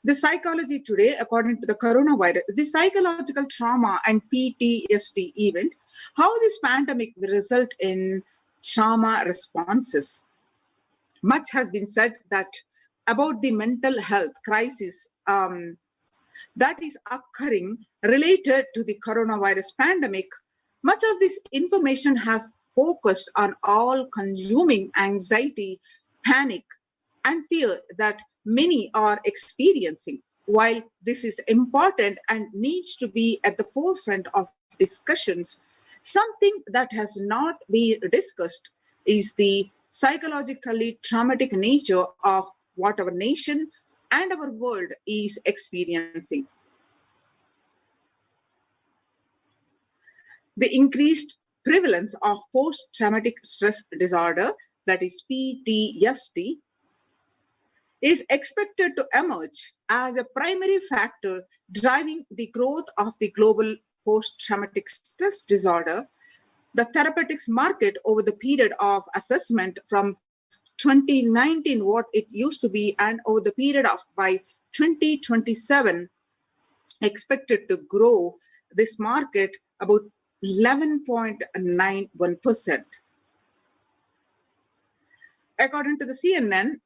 The Psychology Today, according to the coronavirus, the psychological trauma and PTSD event, how this pandemic will result in trauma responses. Much has been said that about the mental health crisis that is occurring related to the coronavirus pandemic. Much of this information has focused on all-consuming anxiety, panic, and fear that many are experiencing. While this is important and needs to be at the forefront of discussions, something that has not been discussed is the psychologically traumatic nature of what our nation and our world is experiencing. The increased prevalence of post-traumatic stress disorder, that is PTSD, is expected to emerge as a primary factor driving the growth of the global post-traumatic stress disorder. The therapeutics market over the period of assessment from 2019, what it used to be, and over the period of by 2027, expected to grow this market about 11.91%. According to the CNN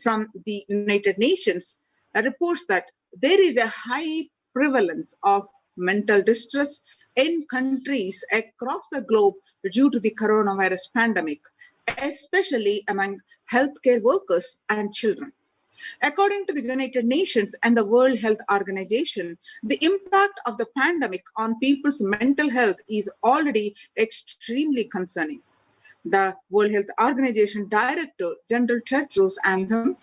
from the United Nations, reports that there is a high prevalence of mental distress in countries across the globe due to the coronavirus pandemic, especially among healthcare workers and children. According to the United Nations and the World Health Organization, the impact of the pandemic on people's mental health is already extremely concerning. The World Health Organization Director General Tedros Adhanom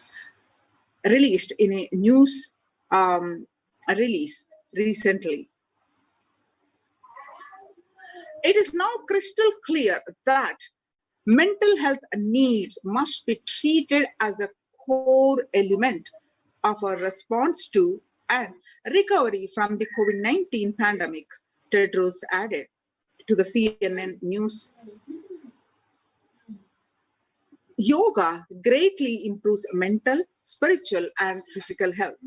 released in a news release recently. It is now crystal clear that mental health needs must be treated as a core element of our response to and recovery from the COVID-19 pandemic, Tedros added to the CNN news. Yoga greatly improves mental, spiritual, and physical health.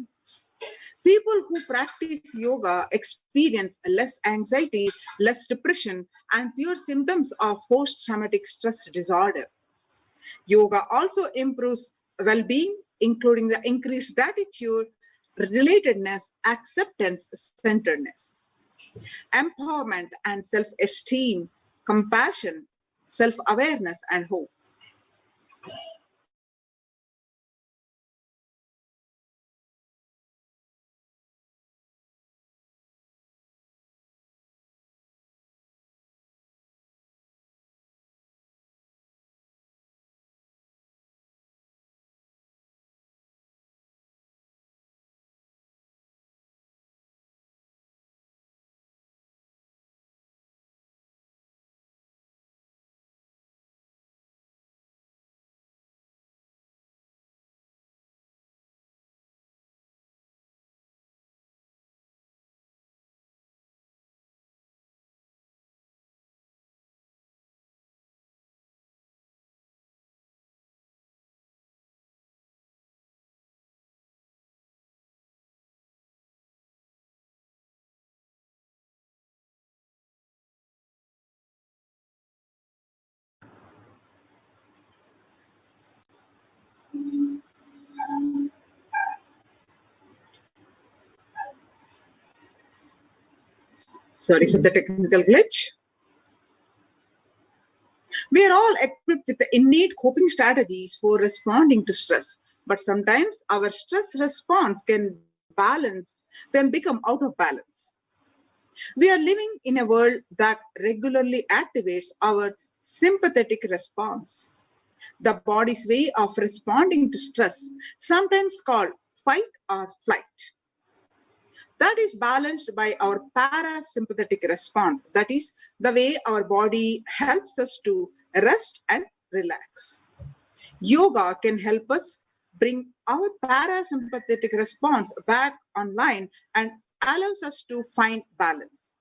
People who practice yoga experience less anxiety, less depression, and fewer symptoms of post-traumatic stress disorder. Yoga also improves well-being, including the increased gratitude, relatedness, acceptance, centeredness, empowerment and self-esteem, compassion, self-awareness, and hope. Sorry for the technical glitch. We are all equipped with the innate coping strategies for responding to stress, but sometimes our stress response can become out of balance. We are living in a world that regularly activates our sympathetic response, the body's way of responding to stress, sometimes called fight or flight. That is balanced by our parasympathetic response. That is the way our body helps us to rest and relax. Yoga can help us bring our parasympathetic response back online and allows us to find balance.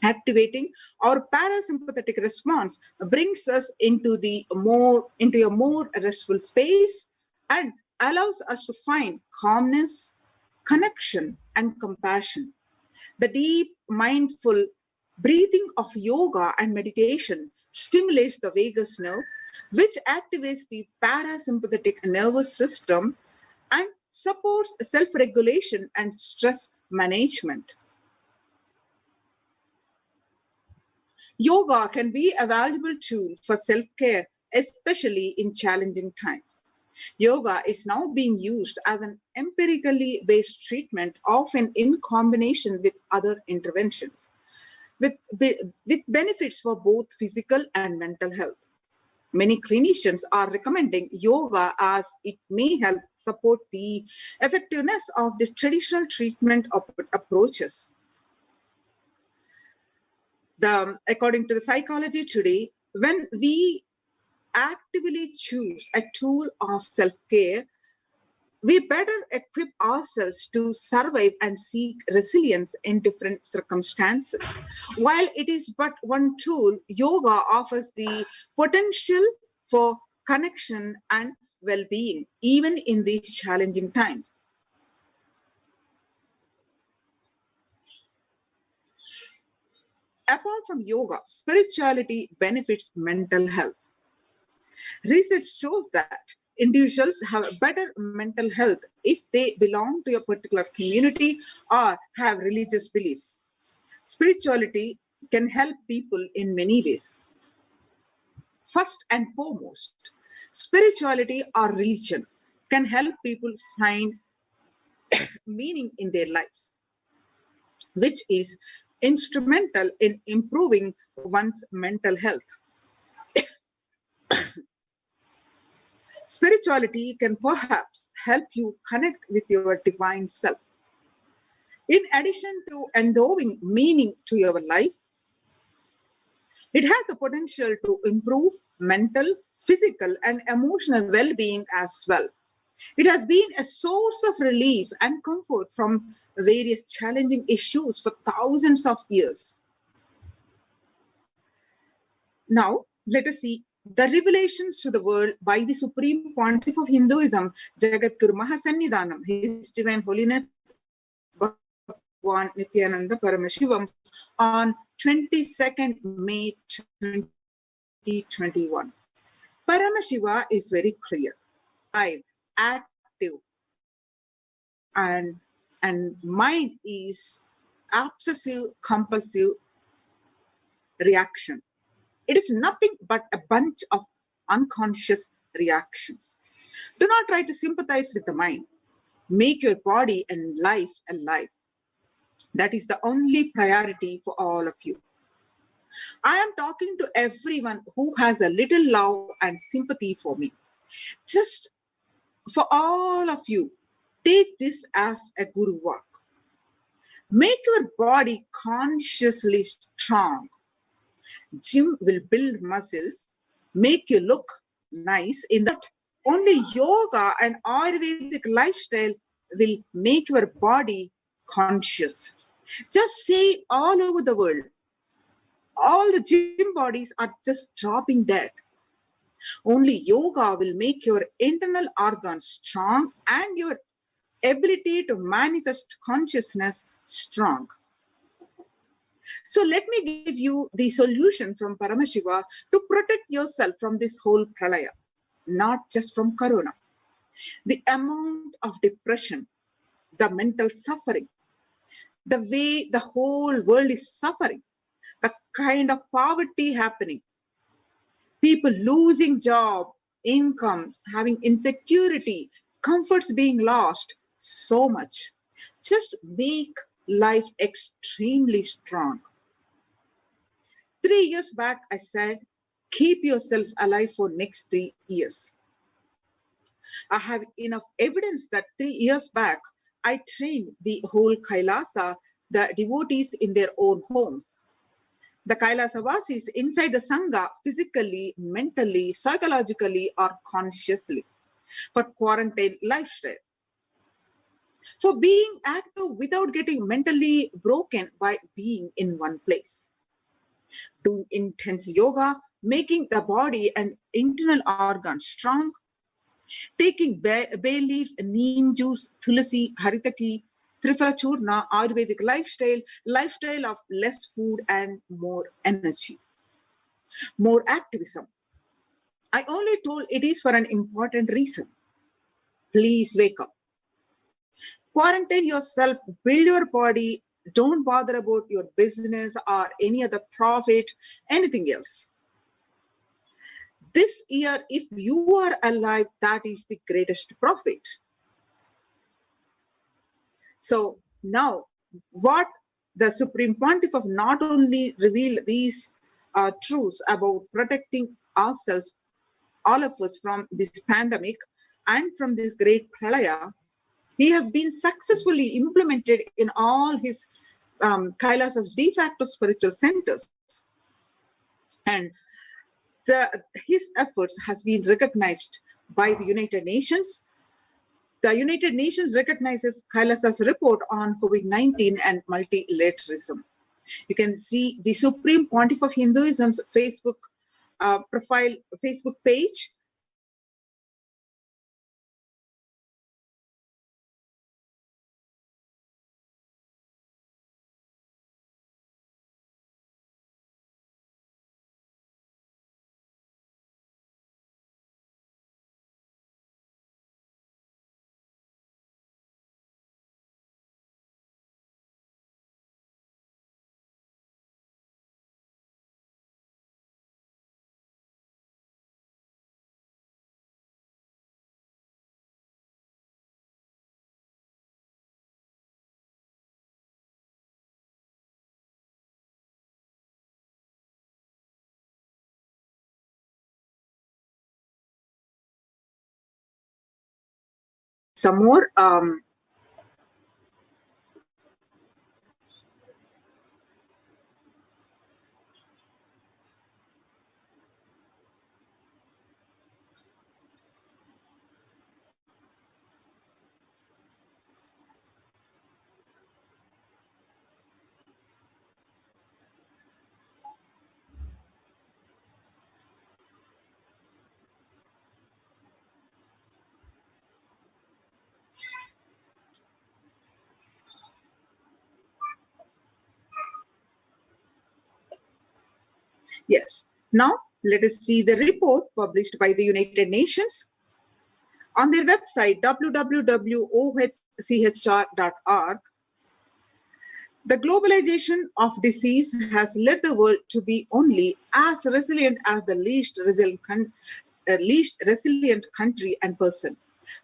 Activating our parasympathetic response brings us into a more restful space and allows us to find calmness, connection, and compassion. The deep, mindful breathing of yoga and meditation stimulates the vagus nerve, which activates the parasympathetic nervous system and supports self-regulation and stress management. Yoga can be a valuable tool for self-care, especially in challenging times. Yoga is now being used as an empirically based treatment, often in combination with other interventions, with benefits for both physical and mental health. Many clinicians are recommending yoga as it may help support the effectiveness of the traditional treatment approaches. According to the psychology today, when we actively choose a tool of self-care, we better equip ourselves to survive and seek resilience in different circumstances. While it is but one tool, yoga offers the potential for connection and well-being, even in these challenging times. Apart from yoga, spirituality benefits mental health. Research shows that individuals have better mental health if they belong to a particular community or have religious beliefs. Spirituality can help people in many ways. First and foremost, spirituality or religion can help people find meaning in their lives, which is instrumental in improving one's mental health. Spirituality can perhaps help you connect with your divine self. In addition to endowing meaning to your life, it has the potential to improve mental, physical, and emotional well-being as well. It has been a source of relief and comfort from various challenging issues for thousands of years. Now, let us see the revelations to the world by the Supreme Pontiff of Hinduism, Jagadguru Mahasannidhanam, His Divine Holiness Bhagwan Nithyananda Paramashivam, on 22nd May 2021. Paramashiva is very clear, active, and mind is obsessive compulsive reaction. It is nothing but a bunch of unconscious reactions. Do not try to sympathize with the mind. Make your body and life alive. That is the only priority for all of you. I am talking to everyone who has a little love and sympathy for me. Just for all of you, take this as a guru work. Make your body consciously strong. Gym will build muscles, make you look nice. In that, only yoga and Ayurvedic lifestyle will make your body conscious. Just say all over the world, all the gym bodies are just dropping dead. Only yoga will make your internal organs strong and your ability to manifest consciousness strong. So let me give you the solution from Paramashiva to protect yourself from this whole pralaya, not just from corona. The amount of depression, the mental suffering, the way the whole world is suffering, the kind of poverty happening, people losing job, income, having insecurity, comforts being lost, so much. Just make life extremely strong. 3 years back, I said, keep yourself alive for next 3 years. I have enough evidence that 3 years back, I trained the whole Kailasa, the devotees in their own homes. The Kailasa-vasis inside the Sangha, physically, mentally, psychologically, or consciously, for quarantine lifestyle. For being active without getting mentally broken by being in one place. Doing intense yoga, making the body and internal organs strong, taking bay leaf, neem juice, tulasi, haritaki, trifala churna, Ayurvedic lifestyle of less food and more energy, more activism. I only told it is for an important reason. Please wake up. Quarantine yourself, build your body. Don't bother about your business or any other profit, anything else. This year, if you are alive, that is the greatest profit. So now, what the Supreme Pontiff of not only revealed these truths about protecting ourselves, all of us, from this pandemic and from this great pralaya, he has been successfully implemented in all his Kailasa's de facto spiritual centers. And his efforts has been recognized by the United Nations. The United Nations recognizes Kailasa's report on COVID-19 and multilateralism. You can see the Supreme Pontiff of Hinduism's Facebook Facebook page. Some more yes. Now let us see the report published by the United Nations. On their website www.ohchr.org, the globalization of disease has led the world to be only as resilient as the least resilient country and person,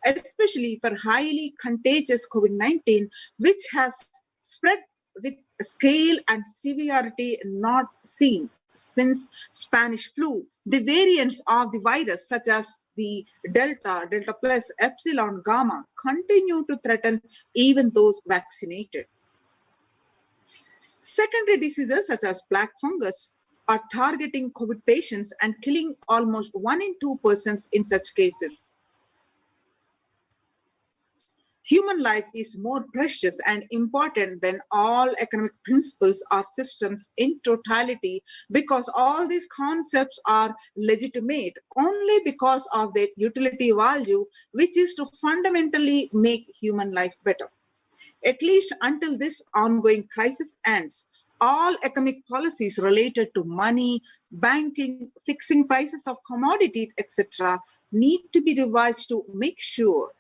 especially for highly contagious COVID-19, which has spread with scale and severity not seen since Spanish flu. The variants of the virus, such as the Delta, Delta plus, Epsilon, Gamma, continue to threaten even those vaccinated. Secondary diseases such as black fungus are targeting COVID patients and killing almost 1 in 2 persons in such cases. Human life is more precious and important than all economic principles or systems in totality, because all these concepts are legitimate only because of their utility value, which is to fundamentally make human life better. At least until this ongoing crisis ends, all economic policies related to money, banking, fixing prices of commodities, etc., need to be revised to make sure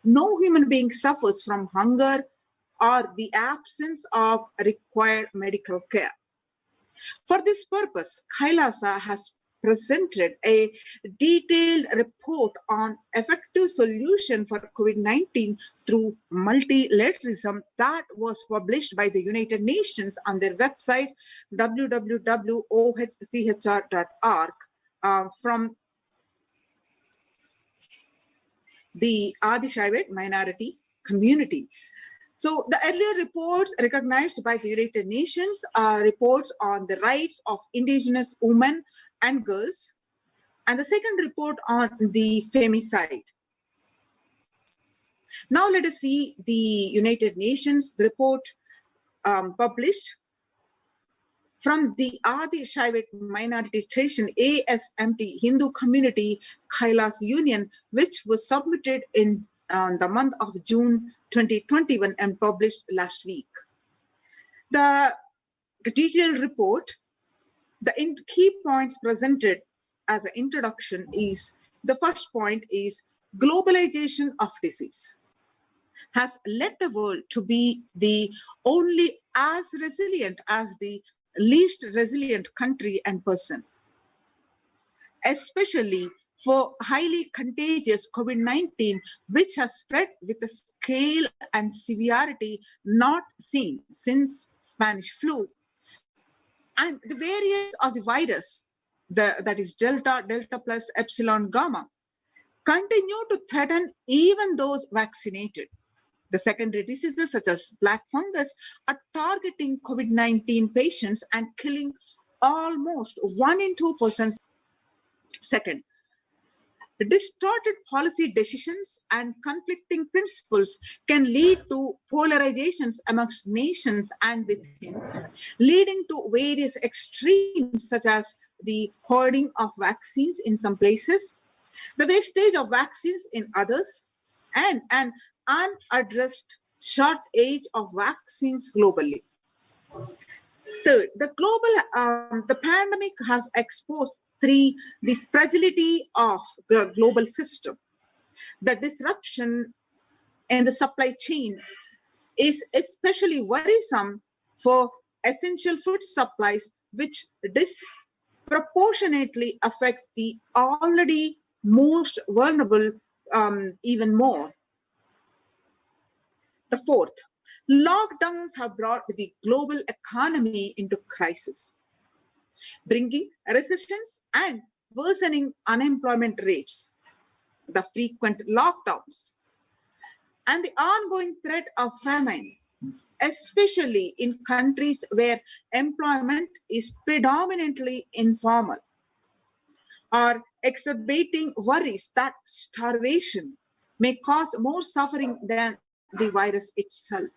no human being suffers from hunger or the absence of required medical care. For this purpose, Kailasa has presented a detailed report on effective solution for COVID-19 through multilateralism that was published by the United Nations on their website www.ohchr.org from the Adishaivat minority community. So the earlier reports recognized by the United Nations are reports on the rights of indigenous women and girls, and the second report on the femicide. Now let us see the United Nations report published from the Adi Shaivat Minority Tradition ASMT Hindu Community Kailas Union, which was submitted in the month of June 2021 and published last week. The detailed report, the key points presented as an introduction is, the first point is globalization of disease has led the world to be the only as resilient as the least resilient country and person, especially for highly contagious COVID-19, which has spread with a scale and severity not seen since Spanish flu. And the variants of the virus, that is Delta, Delta plus, Epsilon, Gamma, continue to threaten even those vaccinated. The secondary diseases such as black fungus are targeting COVID-19 patients and killing almost 1 in 2 persons. Second, distorted policy decisions and conflicting principles can lead to polarizations amongst nations and within, leading to various extremes such as the hoarding of vaccines in some places, the wastage of vaccines in others, and an unaddressed shortage of vaccines globally. Third, the pandemic has exposed the fragility of the global system. The disruption in the supply chain is especially worrisome for essential food supplies, which disproportionately affects the already most vulnerable even more. The fourth, lockdowns have brought the global economy into crisis, bringing recessions and worsening unemployment rates. The frequent lockdowns and the ongoing threat of famine, especially in countries where employment is predominantly informal, are exacerbating worries that starvation may cause more suffering than the virus itself.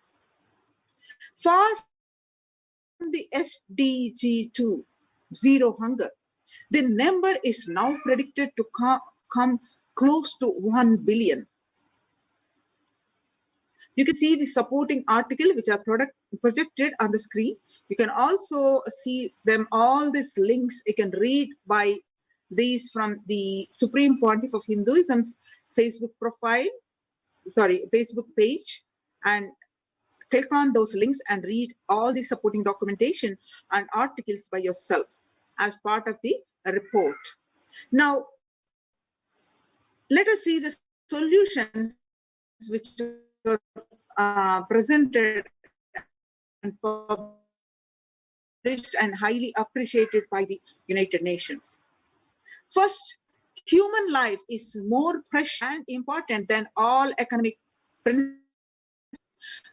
Far from the SDG 2, zero hunger, the number is now predicted to come close to 1 billion. You can see the supporting article which are projected on the screen. You can also see them, all these links you can read by these from the Supreme Pontiff of Hinduism's Facebook page, and click on those links and read all the supporting documentation and articles by yourself as part of the report. Now, let us see the solutions which are presented and published and highly appreciated by the United Nations. First, human life is more precious and important than all economic principles,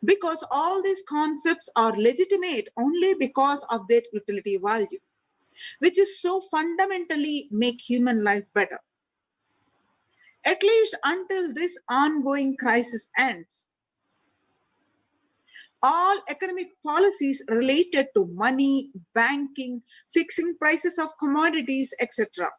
because all these concepts are legitimate only because of their utility value, which is so fundamentally make human life better. At least until this ongoing crisis ends, all economic policies related to money, banking, fixing prices of commodities, etc.,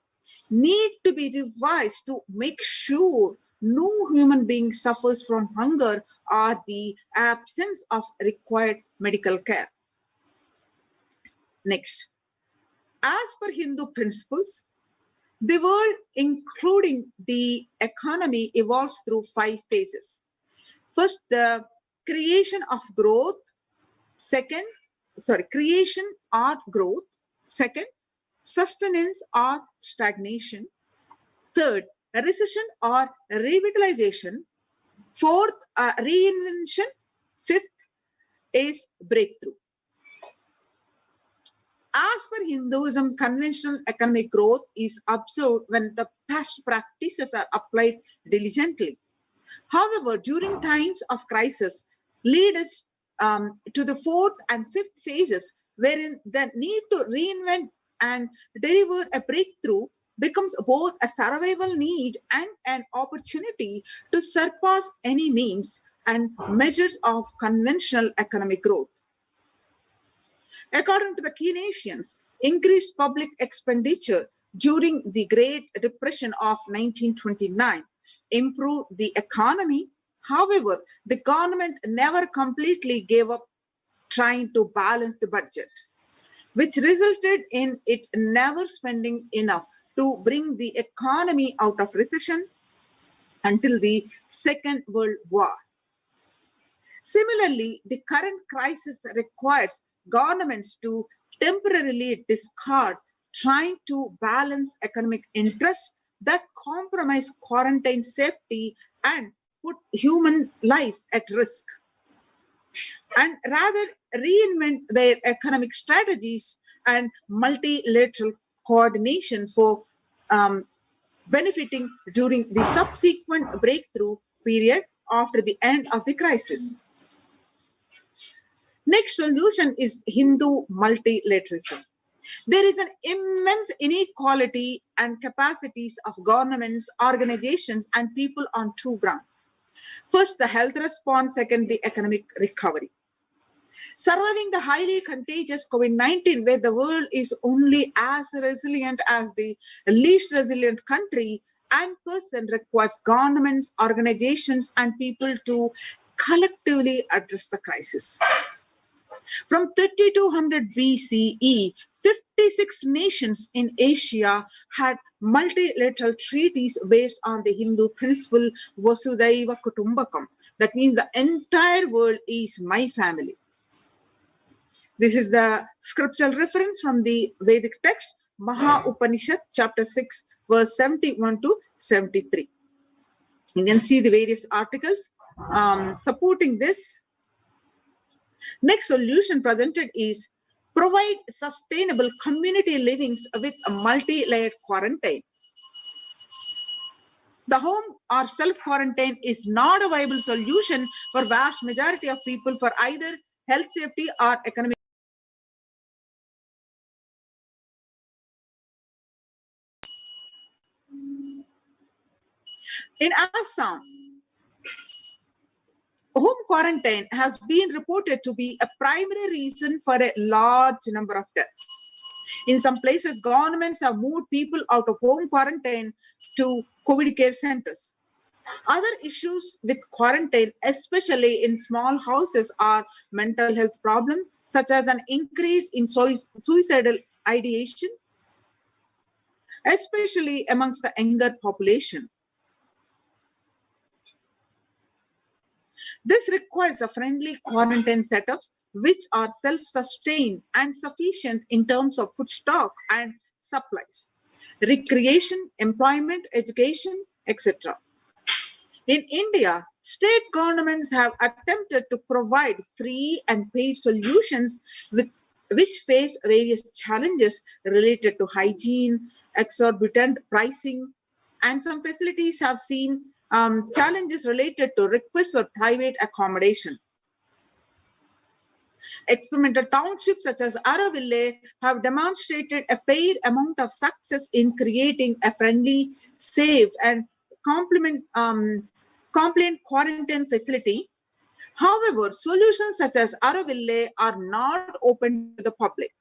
need to be revised to make sure no human being suffers from hunger or the absence of required medical care. Next, as per Hindu principles, the world, including the economy, evolves through 5 phases. First, the creation or growth. Second, sustenance or stagnation. Third, recession or revitalization. Fourth, reinvention. Fifth is breakthrough. As per Hinduism, conventional economic growth is observed when the past practices are applied diligently. However, during times of crisis, lead us to the 4th and 5th phases, wherein the need to reinvent and deliver a breakthrough becomes both a survival need and an opportunity to surpass any means and measures of conventional economic growth. According to the Keynesians, increased public expenditure during the Great Depression of 1929 improved the economy. However, the government never completely gave up trying to balance the budget, which resulted in it never spending enough to bring the economy out of recession until the Second World War. Similarly, the current crisis requires governments to temporarily discard trying to balance economic interests that compromise quarantine safety and put human life at risk, and rather reinvent their economic strategies and multilateral coordination for benefiting during the subsequent breakthrough period after the end of the crisis. Next solution is Hindu multilateralism. There is an immense inequality and capacities of governments, organizations, and people on two grounds. First, the health response. Second, the economic recovery. Surviving the highly contagious COVID-19, where the world is only as resilient as the least resilient country and person, requires governments, organizations, and people to collectively address the crisis. From 3200 BCE, 56 nations in Asia had multilateral treaties based on the Hindu principle Vasudhaiva Kutumbakam. That means the entire world is my family. This is the scriptural reference from the Vedic text, Maha Upanishad, chapter 6, verse 71 to 73. You can see the various articles supporting this. Next solution presented is provide sustainable community livings with a multi-layered quarantine. The home or self-quarantine is not a viable solution for vast majority of people for either health, safety, or economic. In Assam, home quarantine has been reported to be a primary reason for a large number of deaths. In some places, governments have moved people out of home quarantine to COVID care centers. Other issues with quarantine, especially in small houses, are mental health problems, such as an increase in suicidal ideation, especially amongst the younger population. This requires a friendly quarantine setups which are self-sustained and sufficient in terms of food stock and supplies, recreation, employment, education, etc. In India, state governments have attempted to provide free and paid solutions which face various challenges related to hygiene, exorbitant pricing, and some facilities have seen challenges related to requests for private accommodation. Experimental townships such as Araville have demonstrated a fair amount of success in creating a friendly, safe, and compliant quarantine facility. However, solutions such as Araville are not open to the public.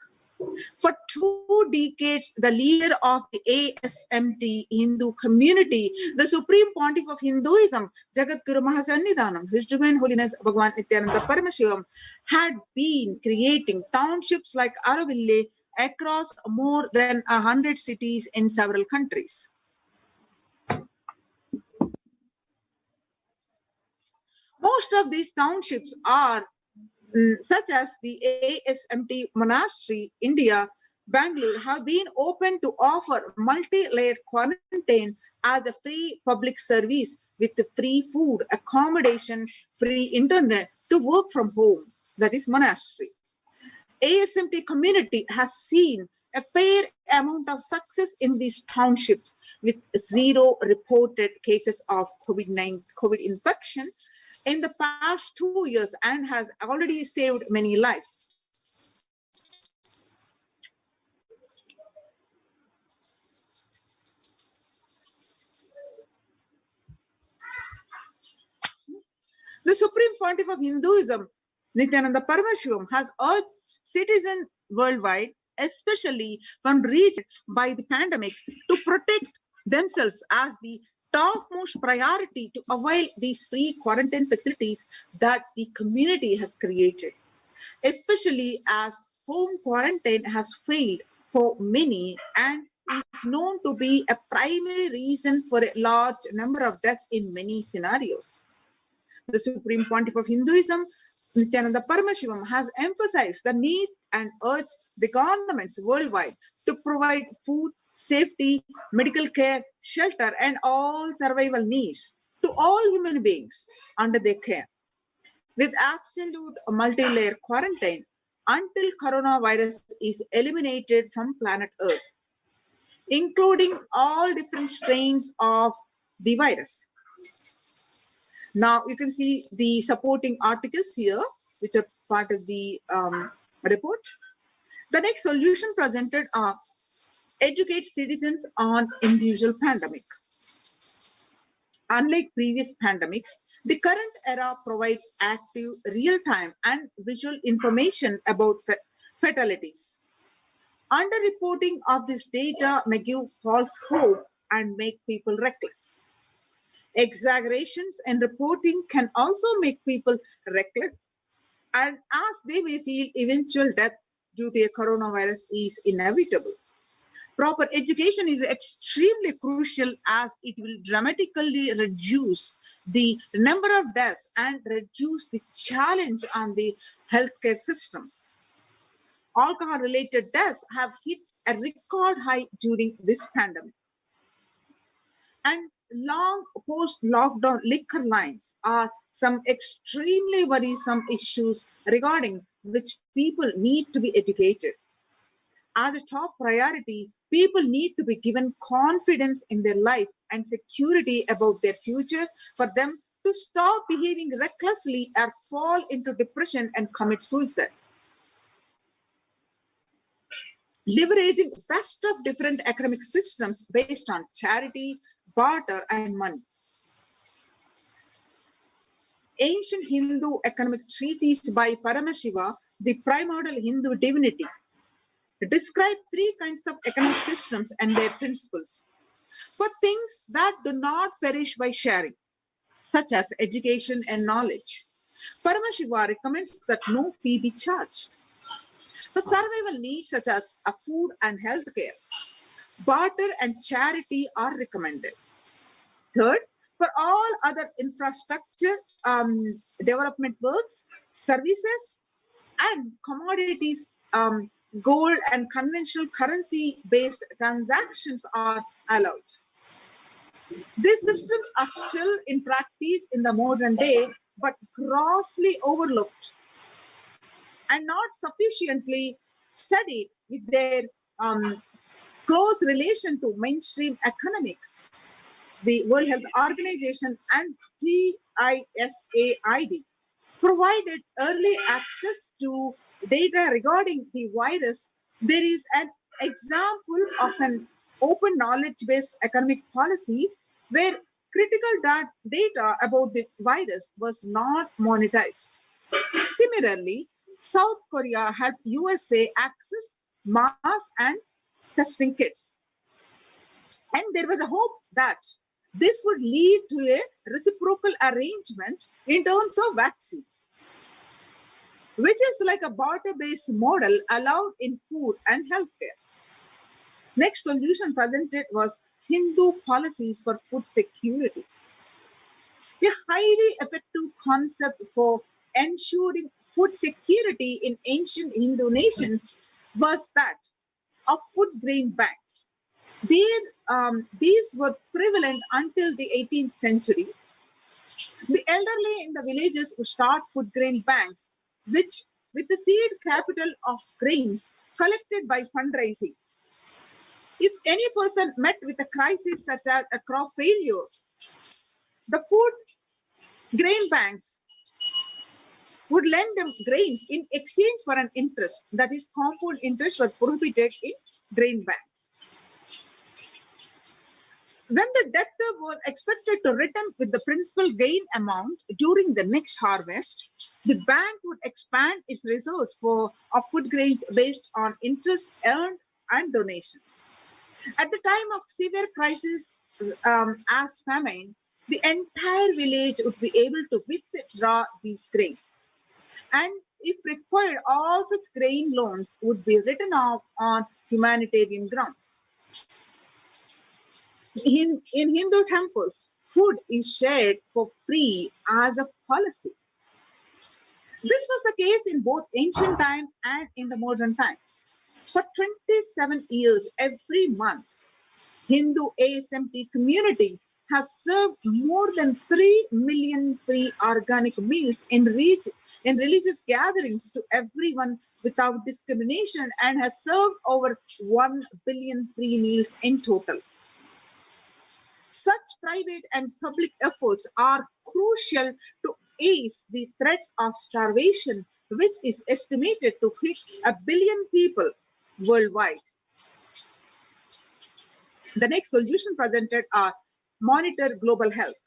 For 2 decades, the leader of the ASMT Hindu community, the Supreme Pontiff of Hinduism, Jagadguru Mahasannidhanam, His Divine Holiness Bhagavan Nithyananda Paramashivam, had been creating townships like Araville across more than 100 cities in several countries. Most of these townships are such as the ASMT Monastery, India, Bangalore, have been open to offer multi-layered quarantine as a free public service with free food, accommodation, free internet to work from home, that is monastery. ASMT community has seen a fair amount of success in these townships with 0 reported cases of COVID infection in the past 2 years and has already saved many lives. The Supreme Pontiff of Hinduism, Nithyananda Paramashivam, has urged citizens worldwide, especially when reached by the pandemic, to protect themselves as the topmost priority to avail these free quarantine facilities that the community has created, especially as home quarantine has failed for many and is known to be a primary reason for a large number of deaths in many scenarios. The Supreme Pontiff of Hinduism, Nithyananda Paramashivam, has emphasized the need and urged the governments worldwide to provide food, safety, medical care, shelter, and all survival needs to all human beings under their care, with absolute multi-layer quarantine until coronavirus is eliminated from planet Earth, including all different strains of the virus. Now you can see the supporting articles here, which are part of the report. The next solution presented are educate citizens on individual pandemic. Unlike previous pandemics, the current era provides active, real-time and visual information about fatalities. Underreporting of this data may give false hope and make people reckless. Exaggerations in reporting can also make people reckless, and as they may feel eventual death due to a coronavirus is inevitable. Proper education is extremely crucial as it will dramatically reduce the number of deaths and reduce the challenge on the healthcare systems. Alcohol-related deaths have hit a record high during this pandemic. And long post-lockdown liquor lines are some extremely worrisome issues regarding which people need to be educated. As a top priority, people need to be given confidence in their life and security about their future for them to stop behaving recklessly or fall into depression and commit suicide. Leveraging best of different economic systems based on charity, barter, and money. Ancient Hindu economic treatise by Paramashiva, the primordial Hindu divinity, describe three kinds of economic systems and their principles. For things that do not perish by sharing, such as education and knowledge, Paramashiva recommends that no fee be charged. For survival needs such as food and healthcare, barter and charity are recommended. Third, for all other infrastructure development works, services, and commodities, gold and conventional currency-based transactions are allowed. These systems are still in practice in the modern day, but grossly overlooked and not sufficiently studied with their close relation to mainstream economics. The World Health Organization and GISAID provided early access to data regarding the virus. There is an example of an open knowledge-based economic policy where critical data about the virus was not monetized. Similarly, South Korea helped USA access mass and testing kits. And there was a hope that this would lead to a reciprocal arrangement in terms of vaccines, which is like a barter-based model allowed in food and healthcare. Next solution presented was Hindu policies for food security. A highly effective concept for ensuring food security in ancient Hindu nations was that of food grain banks. These were prevalent until the 18th century. The elderly in the villages would start food grain banks, which with the seed capital of grains collected by fundraising. If any person met with a crisis such as a crop failure, the food grain banks would lend them grains in exchange for an interest, that is, compound interest was prohibited in grain banks. When the debtor was expected to return with the principal gain amount during the next harvest, the bank would expand its resource of food grains based on interest earned and donations. At the time of severe crisis as famine, the entire village would be able to withdraw these grains. And if required, all such grain loans would be written off on humanitarian grounds. In Hindu temples, food is shared for free as a policy. This was the case in both ancient times and in the modern times. For 27 years, every month, Hindu ASMT community has served more than 3 million free organic meals in religious gatherings to everyone without discrimination and has served over 1 billion free meals in total. Such private and public efforts are crucial to ease the threats of starvation, which is estimated to hit 1 billion people worldwide. The next solution presented are monitor global health.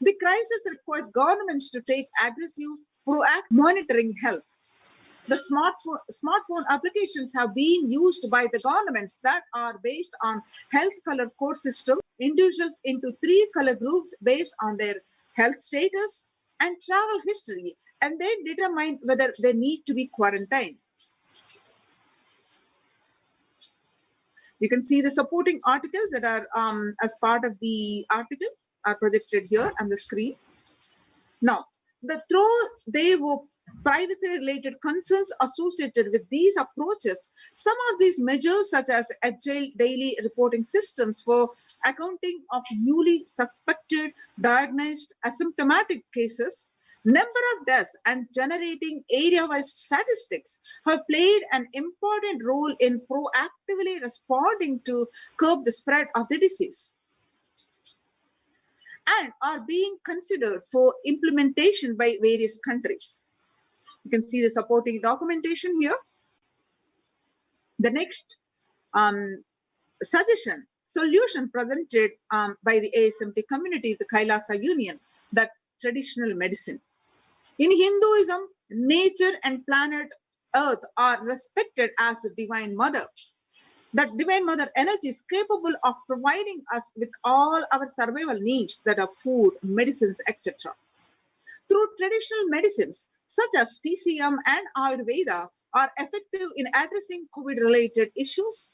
The crisis requires governments to take aggressive, proactive monitoring health. The smartphone applications have been used by the governments that are based on health color code system, individuals into 3 color groups based on their health status and travel history, and then determine whether they need to be quarantined. You can see the supporting articles that are as part of the articles are projected here on the screen. Now, though there were privacy-related concerns associated with these approaches, some of these measures, such as agile daily reporting systems for accounting of newly suspected, diagnosed, asymptomatic cases, number of deaths, and generating area-wise statistics, have played an important role in proactively responding to curb the spread of the disease, and are being considered for implementation by various countries. You can see the supporting documentation here. The next solution presented by the ASMT community, the Kailasa Union, that traditional medicine. In Hinduism, nature and planet Earth are respected as the Divine Mother. That Divine Mother energy is capable of providing us with all our survival needs, that are food, medicines, etc. Through traditional medicines such as TCM and Ayurveda are effective in addressing COVID-related issues.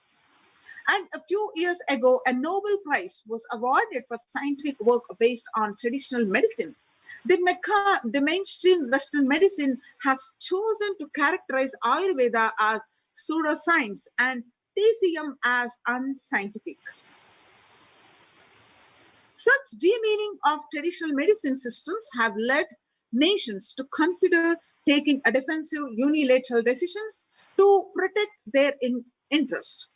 And a few years ago, a Nobel Prize was awarded for scientific work based on traditional medicine. The mainstream Western medicine has chosen to characterize Ayurveda as pseudoscience and TCM as unscientific. Such demeaning of traditional medicine systems have led nations to consider taking a defensive unilateral decisions to protect their interest.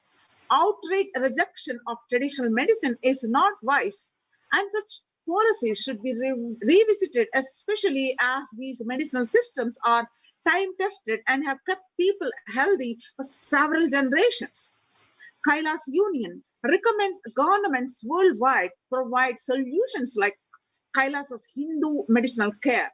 Outright rejection of traditional medicine is not wise, and such policies should be revisited, especially as these medicinal systems are time-tested and have kept people healthy for several generations. Kailas Union recommends governments worldwide provide solutions like Kailasa's Hindu medicinal care,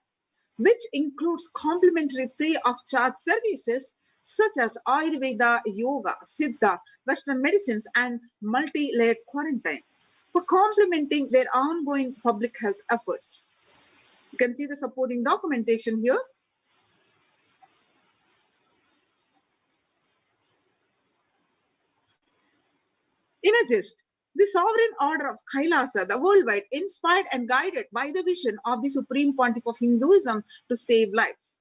which includes complimentary free of charge services such as Ayurveda, yoga, Siddha, Western medicines, and multi-layered quarantine for complementing their ongoing public health efforts. You can see the supporting documentation here. In a gist, the sovereign order of Kailasa, the worldwide, inspired and guided by the vision of the Supreme Pontiff of Hinduism to save lives.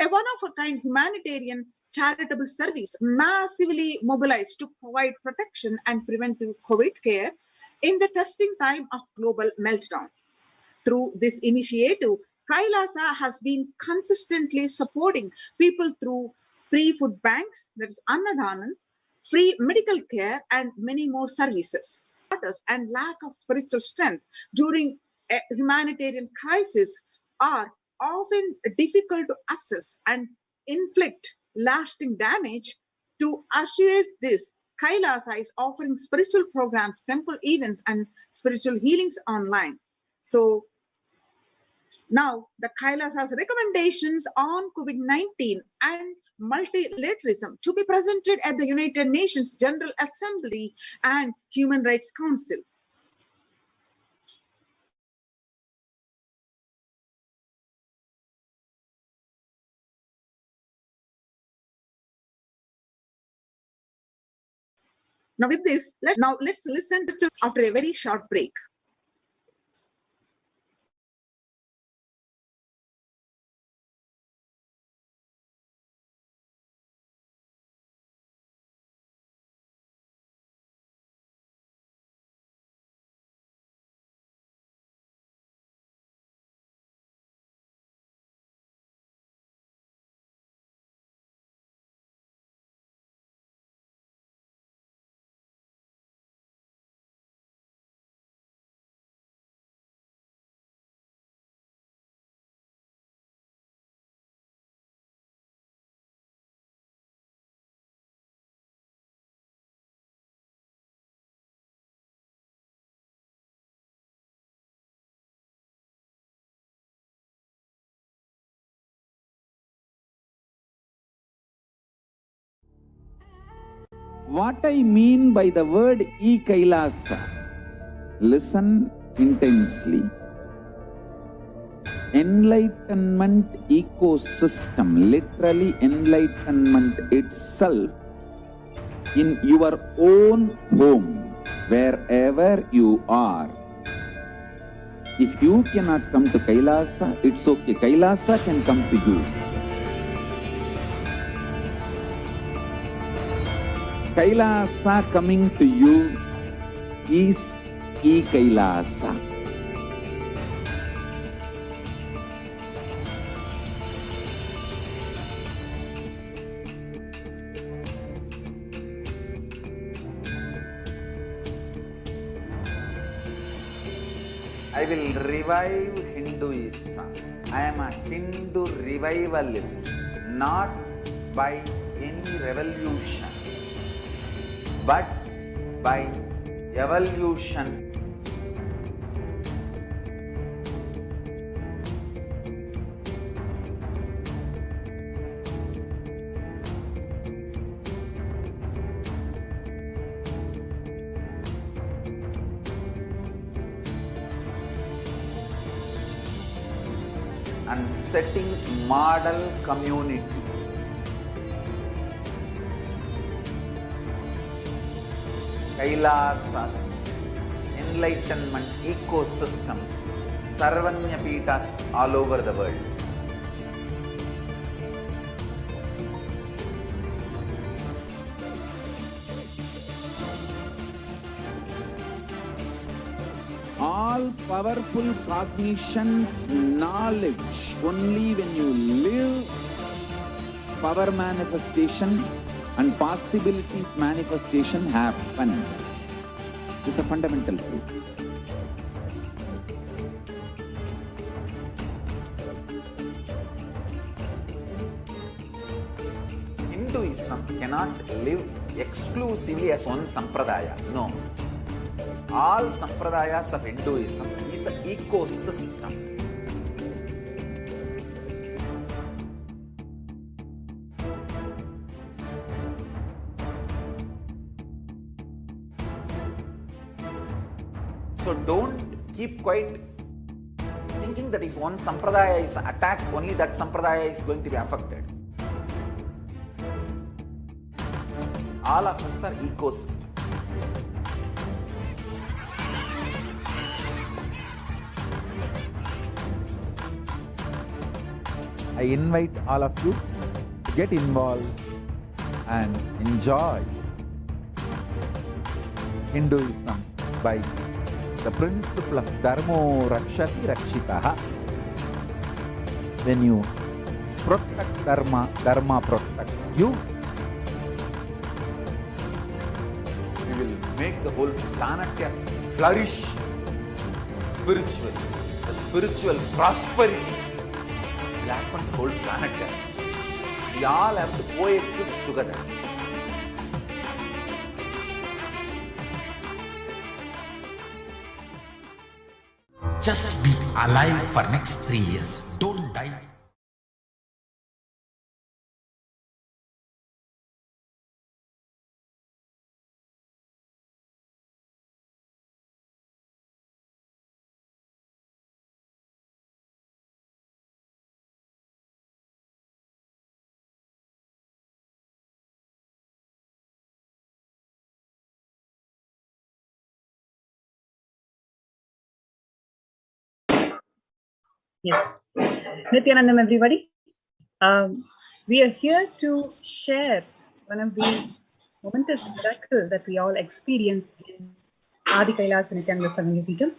A one-of-a-kind humanitarian charitable service massively mobilized to provide protection and preventive COVID care in the testing time of global meltdown. Through this initiative, Kailasa has been consistently supporting people through free food banks, that is Annadanan, free medical care, and many more services. And lack of spiritual strength during a humanitarian crisis are often difficult to assess and inflict lasting damage. To assure this, Kailasa is offering spiritual programs, temple events, and spiritual healings online. So now the Kailasa's recommendations on COVID-19 and multilateralism to be presented at the United Nations General Assembly and Human Rights Council. Now with this, let's listen to after a very short break. What I mean by the word e-Kailasa, listen intensely. Enlightenment ecosystem, literally enlightenment itself, in your own home, wherever you are. If you cannot come to Kailasa, it's okay. Kailasa can come to you. Kailasa coming to you is e-Kailasa. I will revive Hinduism. I am a Hindu revivalist, not by any revolution, but by evolution. And setting model community. Kailasas, enlightenment ecosystems, Sarvanya Pitas all over the world. All powerful cognition, knowledge, only when you live, power manifestation and possibilities manifestation happens. It's a fundamental truth. Hinduism cannot live exclusively as one sampradaya. No. All sampradayas of Hinduism is an ecosystem. So don't keep quiet thinking that if one sampradaya is attacked, only that sampradaya is going to be affected. All of us are ecosystem. I invite all of you to get involved and enjoy Hinduism by the principle of Dharmo Rakshati Rakshitaha. When you protect Dharma, Dharma protects you. We will make the whole planet flourish spiritually. The spiritual prosperity will happen to the whole planet. We all have to coexist together. Just be alive for next 3 years. Don't die. Yes. Nithyanandam, everybody. We are here to share one of the momentous miracles that we all experienced in Adi Kailasa Nithyananda Paramashivam.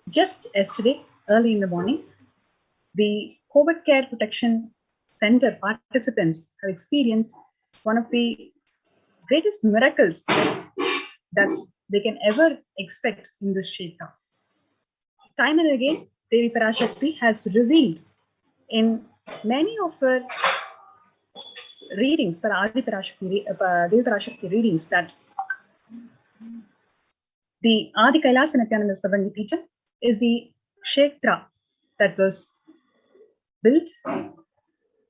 Just yesterday, early in the morning, the COVID Care Protection Center participants have experienced one of the greatest miracles that they can ever expect in this shakedown. Time and again, Devi Parashakti has revealed in many of her readings, Devi Parashakti readings, that the Adi Kailasa Nithyananda Paramashivam is the Kshetra that was built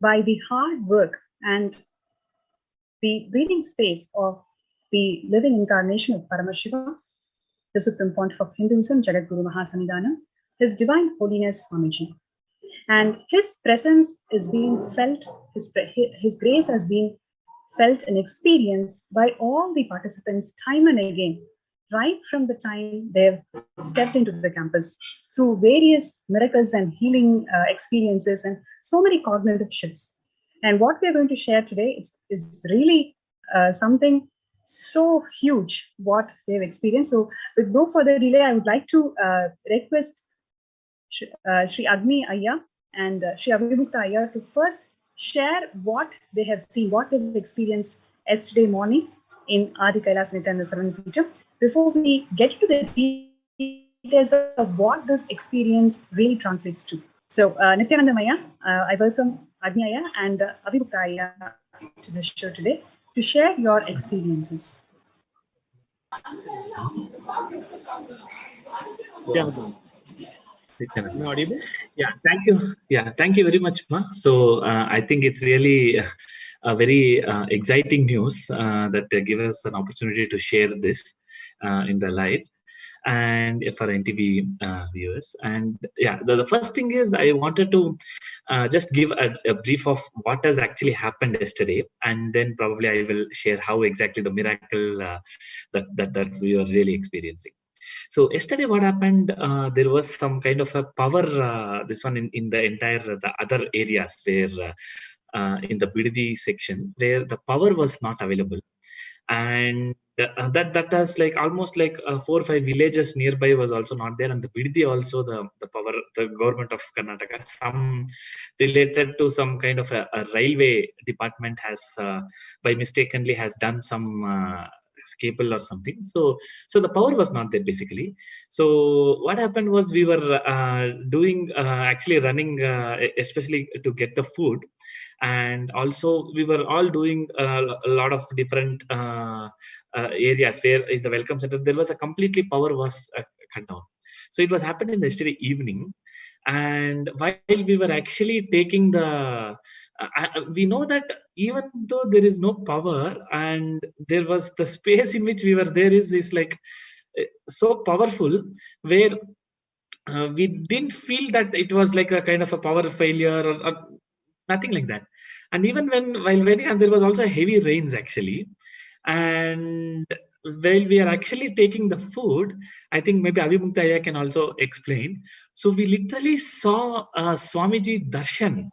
by the hard work and the breathing space of the living incarnation of Paramashivoham, the Supreme Pontiff of Hinduism, Jagadguru Mahasannidhanam, His Divine Holiness Swamiji. And his presence is being felt, his grace has been felt and experienced by all the participants time and again, right from the time they've stepped into the campus, through various miracles and healing experiences and so many cognitive shifts. And what we're going to share today is really something so huge, what they've experienced. So with no further delay, I would like to request Sri Agni Ayya and Sri Avimukta Ayya to first share what they have seen, what they've experienced yesterday morning in Adi Kailas Nithyananda Paramashivam, before we get to the details of what this experience really translates to. So, Nithyananda Maya, I welcome Agni Ayya and Avimukta Ayya to the show today to share your experiences. Yeah, thank you. Yeah, thank you very much, Ma. So I think it's really a very exciting news that give us an opportunity to share this in the live and for NTV viewers. And yeah, the first thing is I wanted to just give a brief of what has actually happened yesterday, and then probably I will share how exactly the miracle that we are really experiencing. So yesterday, what happened? There was some kind of a power. This one in the entire the other areas where in the Bididi section where the power was not available, and that has like almost like 4 or 5 villages nearby was also not there, and the Bididi also the power, the government of Karnataka, some related to some kind of a railway department has by mistakenly has done some cable or something, so the power was not there basically. So what happened was we were doing actually running especially to get the food, and also we were all doing a lot of different areas where in the welcome center there was a completely power was cut down. So it was happened in yesterday evening, and while we were actually taking the we know that even though there is no power and there was the space in which we were there is like so powerful, where we didn't feel that it was like a kind of a power failure or nothing like that. And even when there was also heavy rains actually, and while we are actually taking the food, I think maybe Avimukta Ayya can also explain. So we literally saw Swamiji Darshan.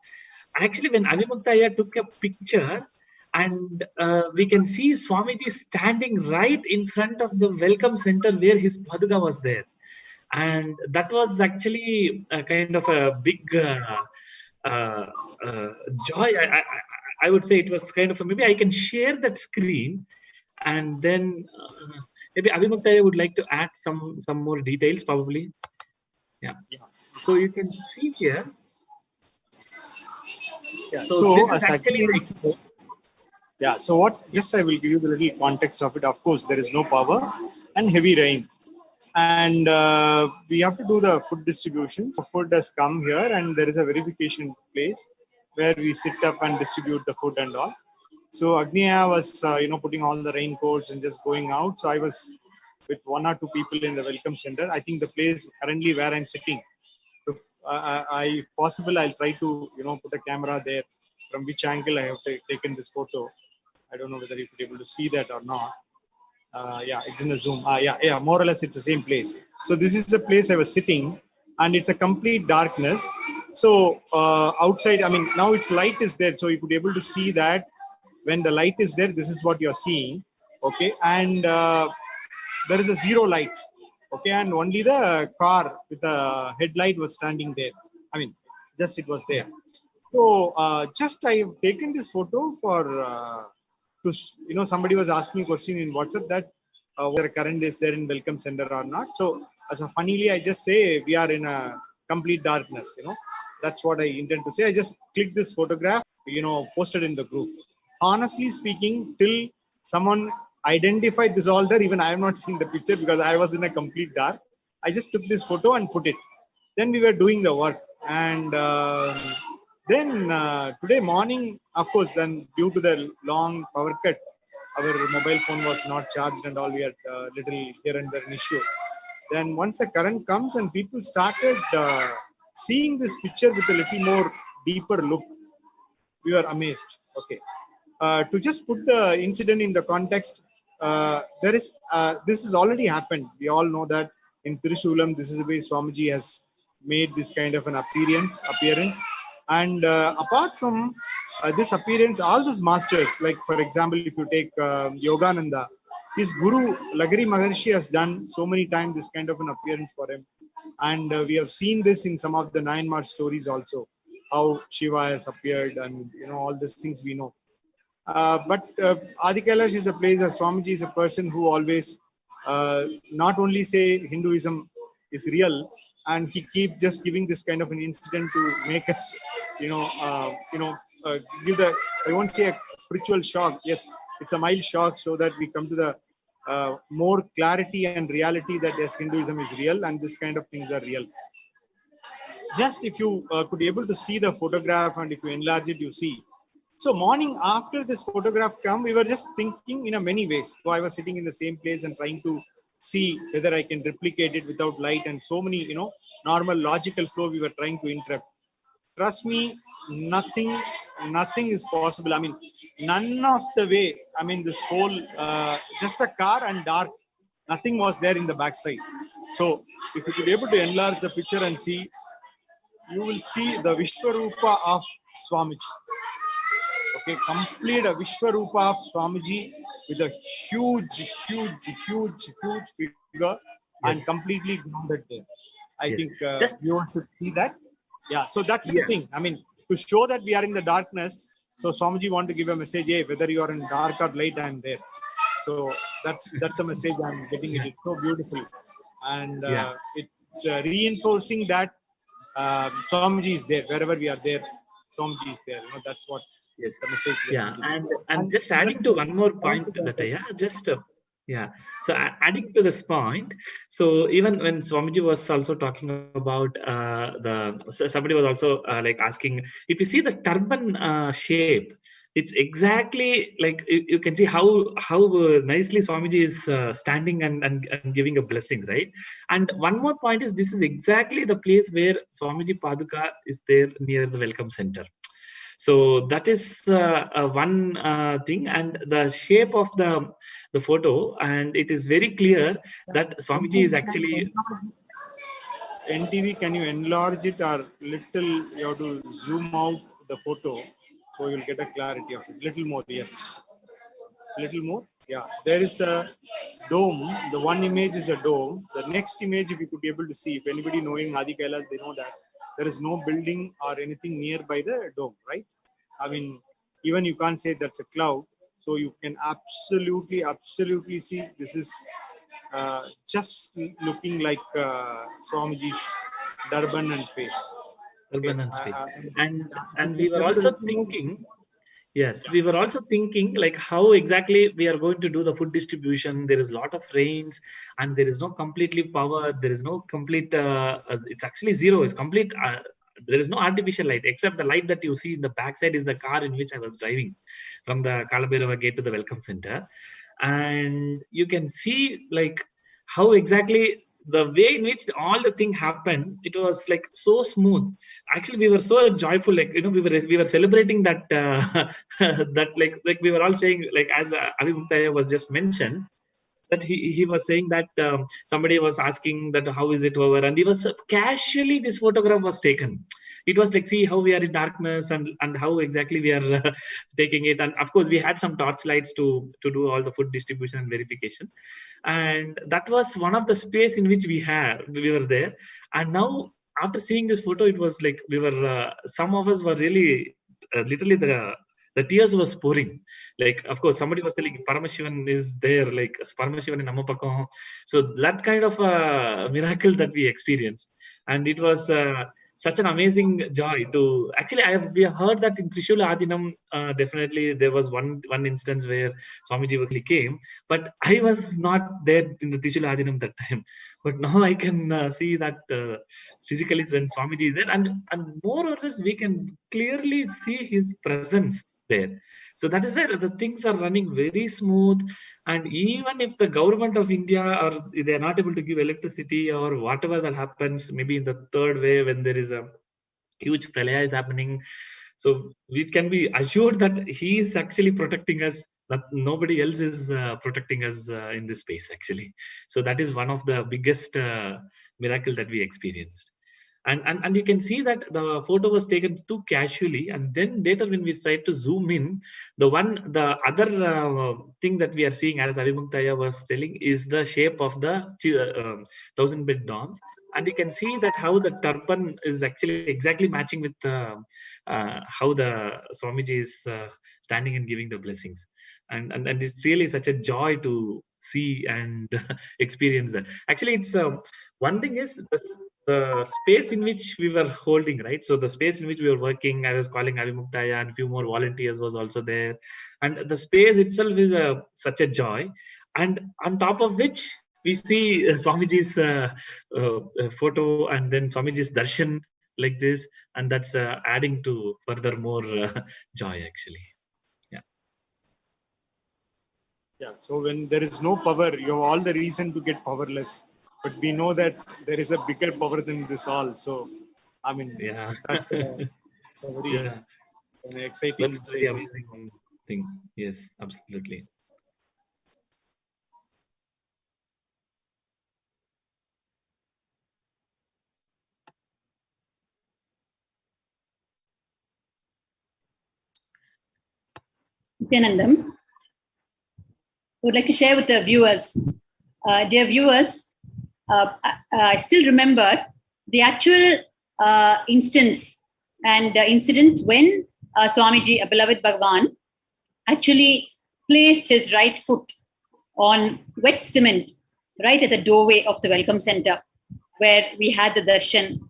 Actually, when Avimukta Ayya took a picture, and we can see Swamiji standing right in front of the welcome center where his Paduka was there. And that was actually a kind of a big joy. I would say it was kind of maybe I can share that screen, and then maybe Avimukta Ayya would like to add some more details probably. Yeah. So you can see here. Yeah. So this is actually yeah. So what? Just I will give you the little context of it. Of course, there is no power and heavy rain, and we have to do the food distribution. So food has come here, and there is a verification place where we sit up and distribute the food and all. So Agniya was putting all the raincoats and just going out. So I was with 1 or 2 people in the welcome center. I think the place currently where I'm sitting. So, if possible, I'll try to put a camera there. From which angle I have taken this photo, I don't know whether you could able to see that or not. Yeah, it's in the zoom. Yeah, more or less it's the same place. So this is the place I was sitting, and it's a complete darkness. So outside, I mean, now its light is there, so you could be able to see that when the light is there, this is what you're seeing. Okay, and there is a zero light. Okay, and only the car with the headlight was standing there. I mean, just it was there. So just I have taken this photo for to somebody was asking a question in WhatsApp that whether current is there in welcome center or not. So as a funnily, I just say we are in a complete darkness. That's what I intend to say. I just clicked this photograph, posted in the group. Honestly speaking, till someone identified this all there, even I have not seen the picture because I was in a complete dark. I just took this photo and put it. Then we were doing the work, and then today morning, of course, then due to the long power cut, our mobile phone was not charged and all, we had little here and there an issue. Then once the current comes and people started seeing this picture with a little more deeper look, we were amazed. Okay. To just put the incident in the context, this has already happened. We all know that in Tiruchulam, this is the way Swamiji has made this kind of an appearance. And apart from this appearance, all these masters, like for example, if you take Yogananda, his Guru Lagari Maharshi has done so many times this kind of an appearance for him. And we have seen this in some of the Nine March stories also, how Shiva has appeared and all these things we know. But Adi Kailash is a place, Swamiji is a person who always not only say Hinduism is real, and he keeps just giving this kind of an incident to make us, give the, I won't say a spiritual shock. Yes, it's a mild shock, so that we come to the more clarity and reality that yes, Hinduism is real and this kind of things are real. Just if you could be able to see the photograph and if you enlarge it, you see. So morning after this photograph come, we were just thinking in a many ways. So I was sitting in the same place and trying to see whether I can replicate it without light, and so many, normal logical flow we were trying to interrupt. Trust me, nothing is possible. I mean, none of the way. I mean, this whole, just a car and dark, nothing was there in the backside. So if you could be able to enlarge the picture and see, you will see the Vishwarupa of Swamiji. Okay, complete a Vishwarupa of Swamiji with a huge figure and completely grounded there. I think you want to see that. Yeah, so that's the thing. I mean, to show that we are in the darkness, so Swamiji want to give a message, hey, whether you are in dark or light, I am there. So that's a message I'm getting it. It's so beautiful. And it's reinforcing that Swamiji is there. Wherever we are there, Swamiji is there. That's what the message. Yeah, and just adding to one more point, so adding to this point, so even when Swamiji was also talking about somebody was also like asking, if you see the turban shape, it's exactly like you can see how nicely Swamiji is standing and giving a blessing, right? And one more point is, this is exactly the place where Swamiji Paduka is there near the welcome center. So that is one thing, and the shape of the photo, and it is very clear that Swamiji is actually. NTV, can you enlarge it or little? You have to zoom out the photo so you'll get a clarity of it. Little more, yes. Little more, yeah. There is a dome. The one image is a dome. The next image, if you could be able to see, if anybody knowing Adi Kailash, they know that there is no building or anything nearby the dome, right? I mean, even you can't say that's a cloud. So you can absolutely see this is just looking like Swamiji's turban and face. Turban and face. And we were also thinking, yes, we were also thinking like how exactly we are going to do the food distribution. There is a lot of rains and there is no completely power. There is no complete, it's actually zero. It's complete. There is no artificial light except the light that you see in the backside is the car in which I was driving from the Kalabhairava gate to the welcome center. And you can see like how exactly the way in which all the thing happened. It was like so smooth. Actually, we were so joyful. Like, we were celebrating that, that like we were all saying, like, as Avi Muktaya was just mentioned, that he was saying that somebody was asking that how is it over, and he was casually, this photograph was taken. It was like, see how we are in darkness and how exactly we are taking it. And of course we had some torchlights to do all the food distribution and verification, and that was one of the space in which we were there. And now after seeing this photo, it was like we were some of us were really literally the tears was pouring. Like, of course, somebody was telling Paramashivan is there, like Paramashivan in Nammapakam. So that kind of miracle that we experienced. And it was such an amazing joy to actually, we have heard that in Trishula Adinam, definitely there was one instance where Swamiji came, but I was not there in the Trishula Adinam that time. But now I can see that physically when Swamiji is there, and more or less we can clearly see his presence there. So that is where the things are running very smooth. And even if the government of India, or they are not able to give electricity or whatever that happens, maybe in the third wave when there is a huge pralaya is happening, so we can be assured that he is actually protecting us, that nobody else is protecting us in this space actually. So that is one of the biggest miracle that we experienced. And you can see that the photo was taken too casually, and then later when we tried to zoom in, the other thing that we are seeing, as Avimuktaya was telling, is the shape of the 1000-bit dawns. And you can see that how the turban is actually exactly matching with how the Swamiji is standing and giving the blessings. And it's really such a joy to see and experience that. Actually, it's one thing is the space in which we were holding, right? So the space in which we were working, I was calling Avimuktaya, and a few more volunteers was also there. And the space itself is such a joy. And on top of which, we see Swamiji's photo, and then Swamiji's darshan like this, and that's adding to further more joy actually. Yeah. So when there is no power, you have all the reason to get powerless. But we know that there is a bigger power than this all. So, I mean, Yeah. it's a very exciting. That's very amazing thing. Yes, absolutely. Nithyanandam, I would like to share with the viewers. Dear viewers, I still remember the actual instance and incident when Swamiji, a beloved Bhagavan, actually placed his right foot on wet cement right at the doorway of the Welcome Center, where we had the darshan,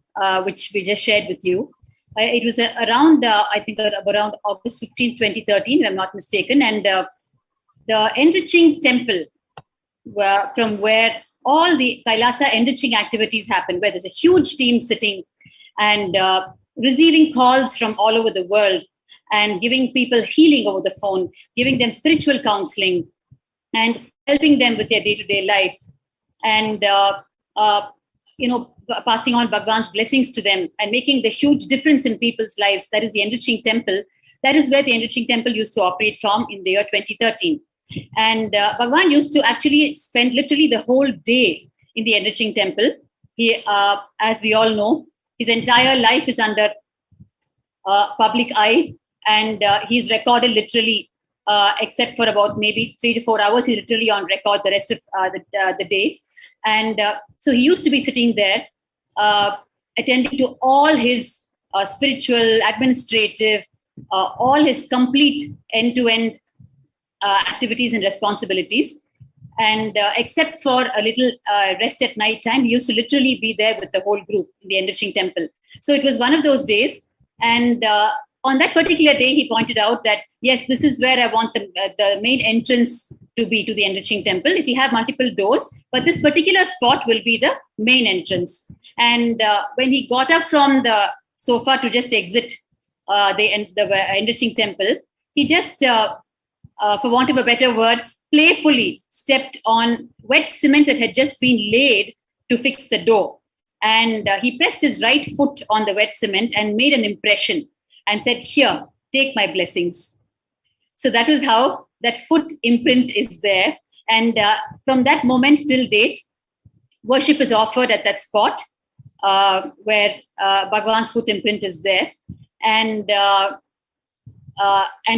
which we just shared with you. It was around, I think, around August 15, 2013, if I'm not mistaken. And the enriching temple, from where all the Kailasa enriching activities happen, where there's a huge team sitting and receiving calls from all over the world and giving people healing over the phone, giving them spiritual counseling and helping them with their day-to-day life. And, passing on Bhagwan's blessings to them and making the huge difference in people's lives. That is the enriching temple. That is where the enriching temple used to operate from in the year 2013. And Bhagwan used to actually spend literally the whole day in the enriching temple. He, as we all know, his entire life is under public eye, and he's recorded literally, except for about maybe 3 to 4 hours, he's literally on record the rest of the day. And so he used to be sitting there, attending to all his spiritual, administrative, all his complete end-to-end activities and responsibilities. And except for a little rest at night time, he used to literally be there with the whole group in the enriching temple. So it was one of those days. And on that particular day, he pointed out that, yes, this is where I want the main entrance to be to the enriching temple. It will have multiple doors, but this particular spot will be the main entrance. And when he got up from the sofa to just exit the enriching temple, he just, for want of a better word, playfully stepped on wet cement that had just been laid to fix the door. And he pressed his right foot on the wet cement and made an impression and said, "Here, take my blessings." So that was how that foot imprint is there. And from that moment till date, worship is offered at that spot where Bhagwan's foot imprint is there. And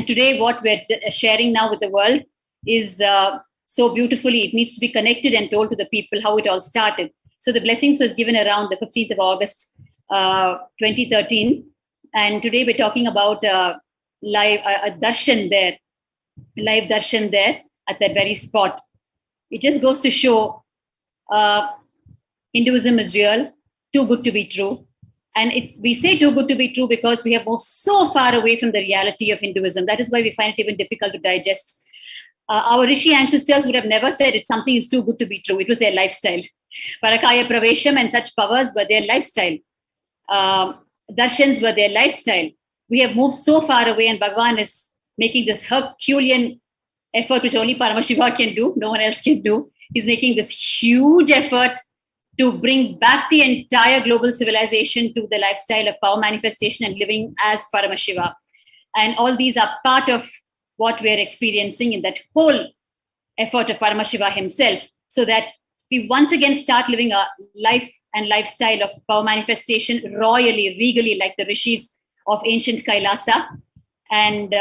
today what we're sharing now with the world is so beautifully, it needs to be connected and told to the people how it all started. So the blessings was given around the 15th of August, 2013. And today we're talking about live darshan there, live darshan there at that very spot. It just goes to show Hinduism is real, too good to be true. And we say too good to be true because we have moved so far away from the reality of Hinduism. That is why we find it even difficult to digest. Our Rishi ancestors would have never said it's something is too good to be true. It was their lifestyle. Parakaya Pravesham and such powers were their lifestyle. Darshans were their lifestyle. We have moved so far away, and Bhagwan is making this Herculean effort, which only Paramashiva can do, no one else can do. He's making this huge effort to bring back the entire global civilization to the lifestyle of power manifestation and living as Paramashiva. And all these are part of what we are experiencing in that whole effort of Paramashiva himself, so that we once again start living a life and lifestyle of power manifestation royally, regally, like the rishis of ancient Kailasa. And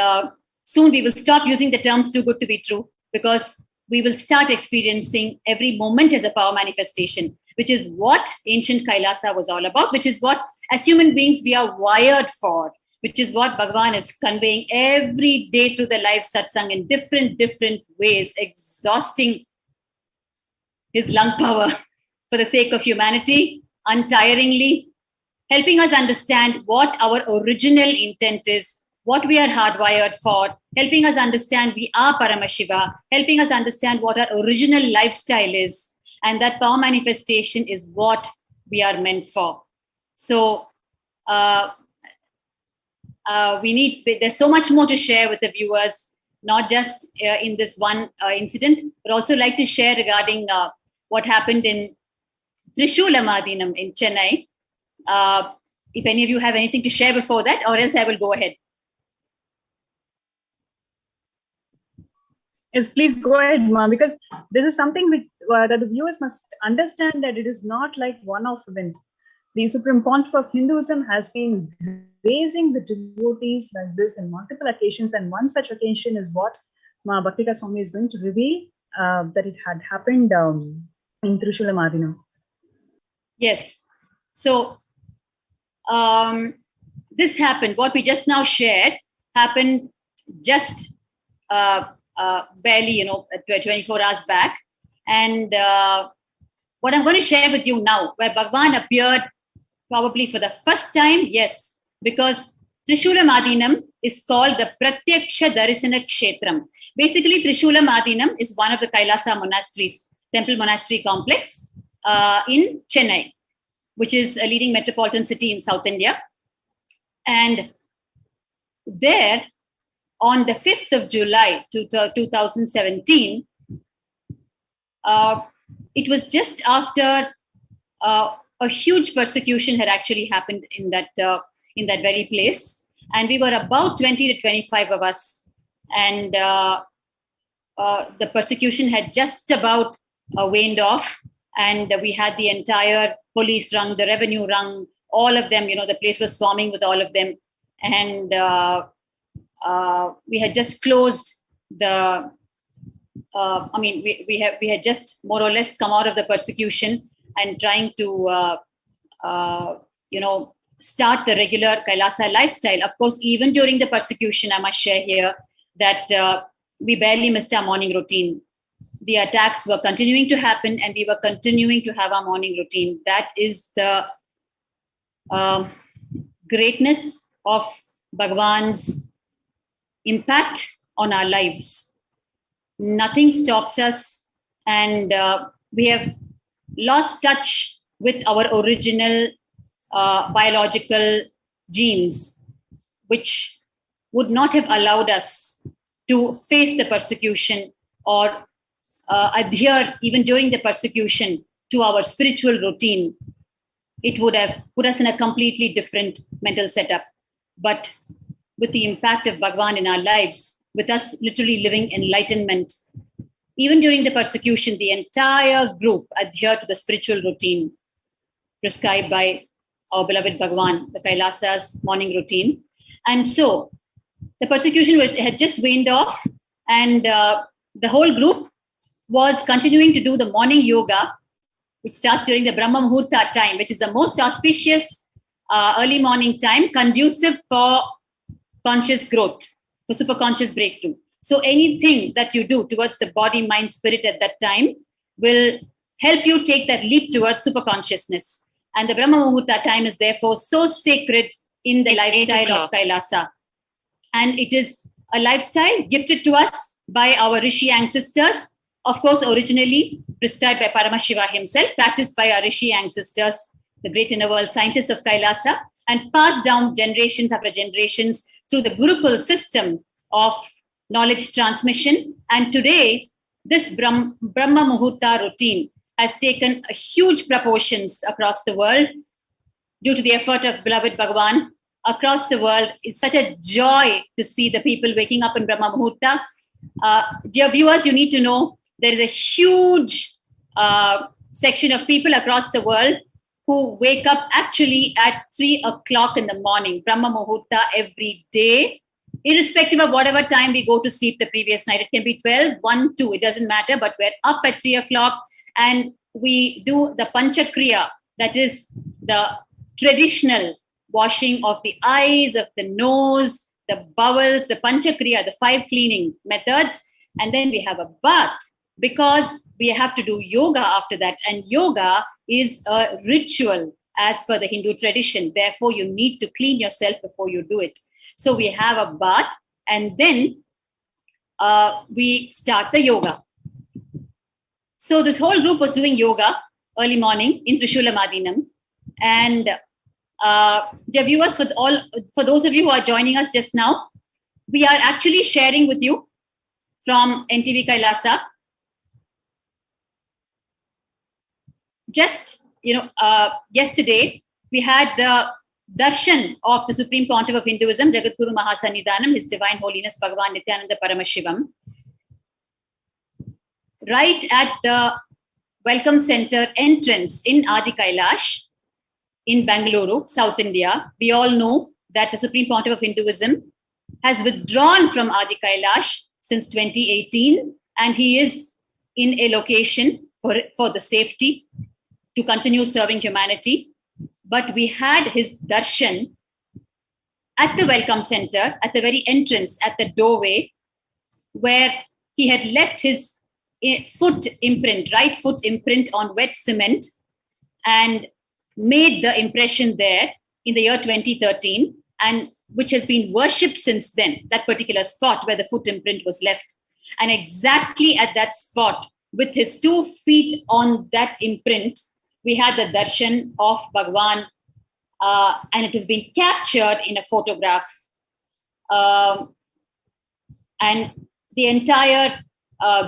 soon we will stop using the terms too good to be true, because we will start experiencing every moment as a power manifestation, which is what ancient Kailasa was all about, which is what, as human beings, we are wired for, which is what Bhagavan is conveying every day through the live satsang in different ways, exhausting his lung power for the sake of humanity, untiringly, helping us understand what our original intent is, what we are hardwired for, helping us understand we are Paramashiva, helping us understand what our original lifestyle is, and that power manifestation is what we are meant for. So there's so much more to share with the viewers, not just in this one incident, but also like to share regarding what happened in Trishulamadinam in Chennai. If any of you have anything to share before that, or else I will go ahead. Yes, please go ahead, Ma, because this is something which, that the viewers must understand, that it is not like one-off event. The Supreme Pontiff of Hinduism has been raising the devotees like this in multiple occasions, and one such occasion is what Ma Bhaktika Swami is going to reveal, that it had happened in Trishulamadinam. Yes. So this happened, what we just now shared happened just barely, 24 hours back. And what I'm going to share with you now, where Bhagavan appeared probably for the first time, yes, because Trishulamadinam is called the Pratyaksha Darshana Kshetram. Basically, Trishulamadinam is one of the Kailasa monasteries, temple monastery complex in Chennai, which is a leading metropolitan city in South India. And there, on the 5th of July 2017, it was just after a huge persecution had actually happened in that very place, and we were about 20 to 25 of us, and the persecution had just about waned off, and we had the entire police rung, the revenue rung, all of them. The place was swarming with all of them, and we had just closed the. We had just more or less come out of the persecution and trying to, start the regular Kailasa lifestyle. Of course, even during the persecution, I must share here that we barely missed our morning routine. The attacks were continuing to happen, and we were continuing to have our morning routine. That is the greatness of Bhagavan's impact on our lives. Nothing stops us, and we have lost touch with our original biological genes, which would not have allowed us to face the persecution or adhere even during the persecution to our spiritual routine. It would have put us in a completely different mental setup. But with the impact of Bhagavan in our lives, with us literally living enlightenment, even during the persecution, the entire group adhered to the spiritual routine prescribed by our beloved Bhagavan, the Kailasa's morning routine. And so the persecution had just waned off, and the whole group was continuing to do the morning yoga, which starts during the Brahma Muhurta time, which is the most auspicious early morning time, conducive for conscious growth, for superconscious breakthrough. So anything that you do towards the body, mind, spirit at that time will help you take that leap towards superconsciousness. And the Brahma Muhurta time is therefore so sacred in the lifestyle of Kailasa. And it is a lifestyle gifted to us by our Rishi ancestors, of course, originally prescribed by Paramashiva himself, practiced by our Rishi ancestors, the great inner world scientists of Kailasa, and passed down generations after generations through the Gurukul system of knowledge transmission. And today, this Brahma Muhurta routine has taken a huge proportions across the world due to the effort of beloved Bhagavan across the world. It's such a joy to see the people waking up in Brahma Muhurta. Dear viewers, you need to know there is a huge section of people across the world who wake up actually at 3 o'clock in the morning, Brahma Muhurta, every day, irrespective of whatever time we go to sleep the previous night. It can be 12, 1, 2, it doesn't matter, but we're up at 3 o'clock and we do the Panchakriya, that is the traditional washing of the eyes, of the nose, the bowels, the Panchakriya, the 5 cleaning methods. And then we have a bath because we have to do yoga after that. And yoga is a ritual as per the Hindu tradition. Therefore, you need to clean yourself before you do it. So we have a bath and then we start the yoga. So this whole group was doing yoga early morning in Trishula Madinam. And dear viewers, for those of you who are joining us just now, we are actually sharing with you from NTV Kailasa. Just, yesterday, we had the darshan of the Supreme Pontiff of Hinduism, Jagadguru Mahasannidhanam, His Divine Holiness Bhagavan Nithyananda Paramashivam, right at the Welcome Center entrance in Adi Kailash in Bangalore, South India. We all know that the Supreme Pontiff of Hinduism has withdrawn from Adi Kailash since 2018, and he is in a location for the safety to continue serving humanity. But we had his darshan at the Welcome Center, at the very entrance, at the doorway, where he had left his foot imprint, right foot imprint on wet cement and made the impression there in the year 2013, and which has been worshipped since then, that particular spot where the foot imprint was left. And exactly at that spot, with his 2 feet on that imprint, we had the darshan of Bhagavan, and it has been captured in a photograph. And the entire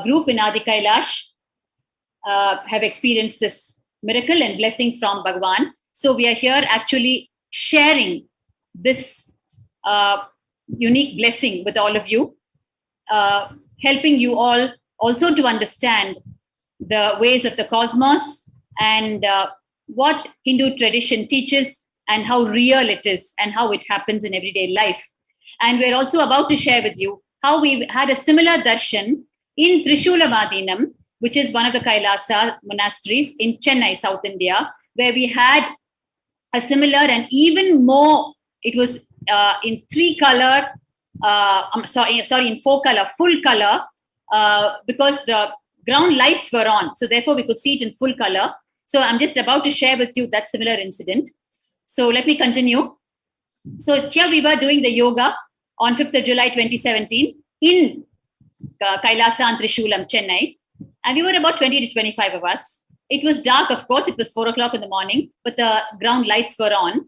group in Adi Kailash have experienced this miracle and blessing from Bhagavan. So we are here actually sharing this unique blessing with all of you, helping you all also to understand the ways of the cosmos and what Hindu tradition teaches and how real it is and how it happens in everyday life. And we're also about to share with you how we had a similar darshan in Trishula Madinam, which is one of the Kailasa monasteries in Chennai, South India, where we had a similar and even more, it was in 3 color, in 4 color, full color, because the ground lights were on. So therefore we could see it in full color. So I'm just about to share with you that similar incident. So let me continue. So here we were doing the yoga on 5th of July 2017 in Kailasa and Trishulam, Chennai. And we were about 20 to 25 of us. It was dark, of course. It was 4 o'clock in the morning, but the ground lights were on.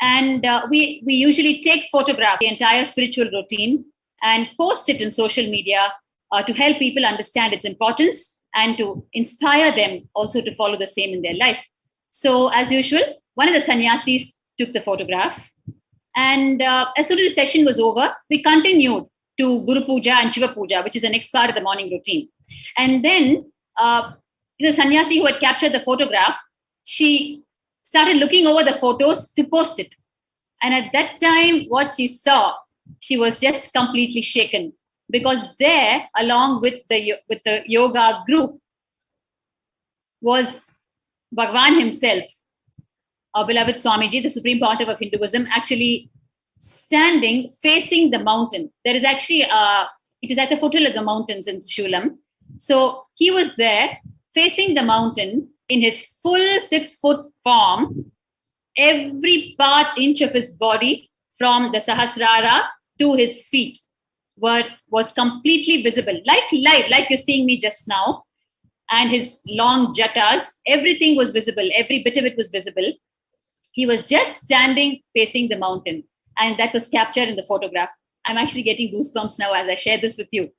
And we usually take photographs of the entire spiritual routine and post it in social media to help people understand its importance and to inspire them also to follow the same in their life. So as usual, one of the sannyasis took the photograph. And as soon as the session was over, we continued to Guru Puja and Shiva Puja, which is the next part of the morning routine. And then the sannyasi who had captured the photograph, she started looking over the photos to post it. And at that time, what she saw, she was just completely shaken, because there, along with the yoga group, was Bhagavan himself, our beloved Swamiji, the Supreme Pontiff of Hinduism, actually standing facing the mountain. There is actually, it is at the foothills of the mountains in Shulam. So he was there facing the mountain in his full 6-foot form. Every part, inch of his body from the Sahasrara to his feet was completely visible, like live, like you're seeing me just now. And his long jatas, everything was visible. Every bit of it was visible. He was just standing facing the mountain. And that was captured in the photograph. I'm actually getting goosebumps now as I share this with you.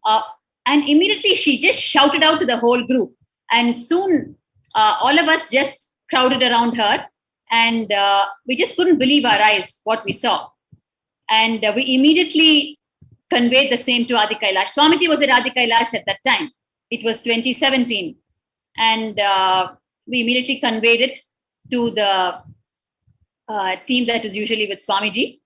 And immediately she just shouted out to the whole group. And soon all of us just crowded around her. And we just couldn't believe our eyes, what we saw. And we immediately conveyed the same to Adi Kailash. Swamiji was at Adi Kailash at that time. It was 2017. And we immediately conveyed it to the team that is usually with Swamiji.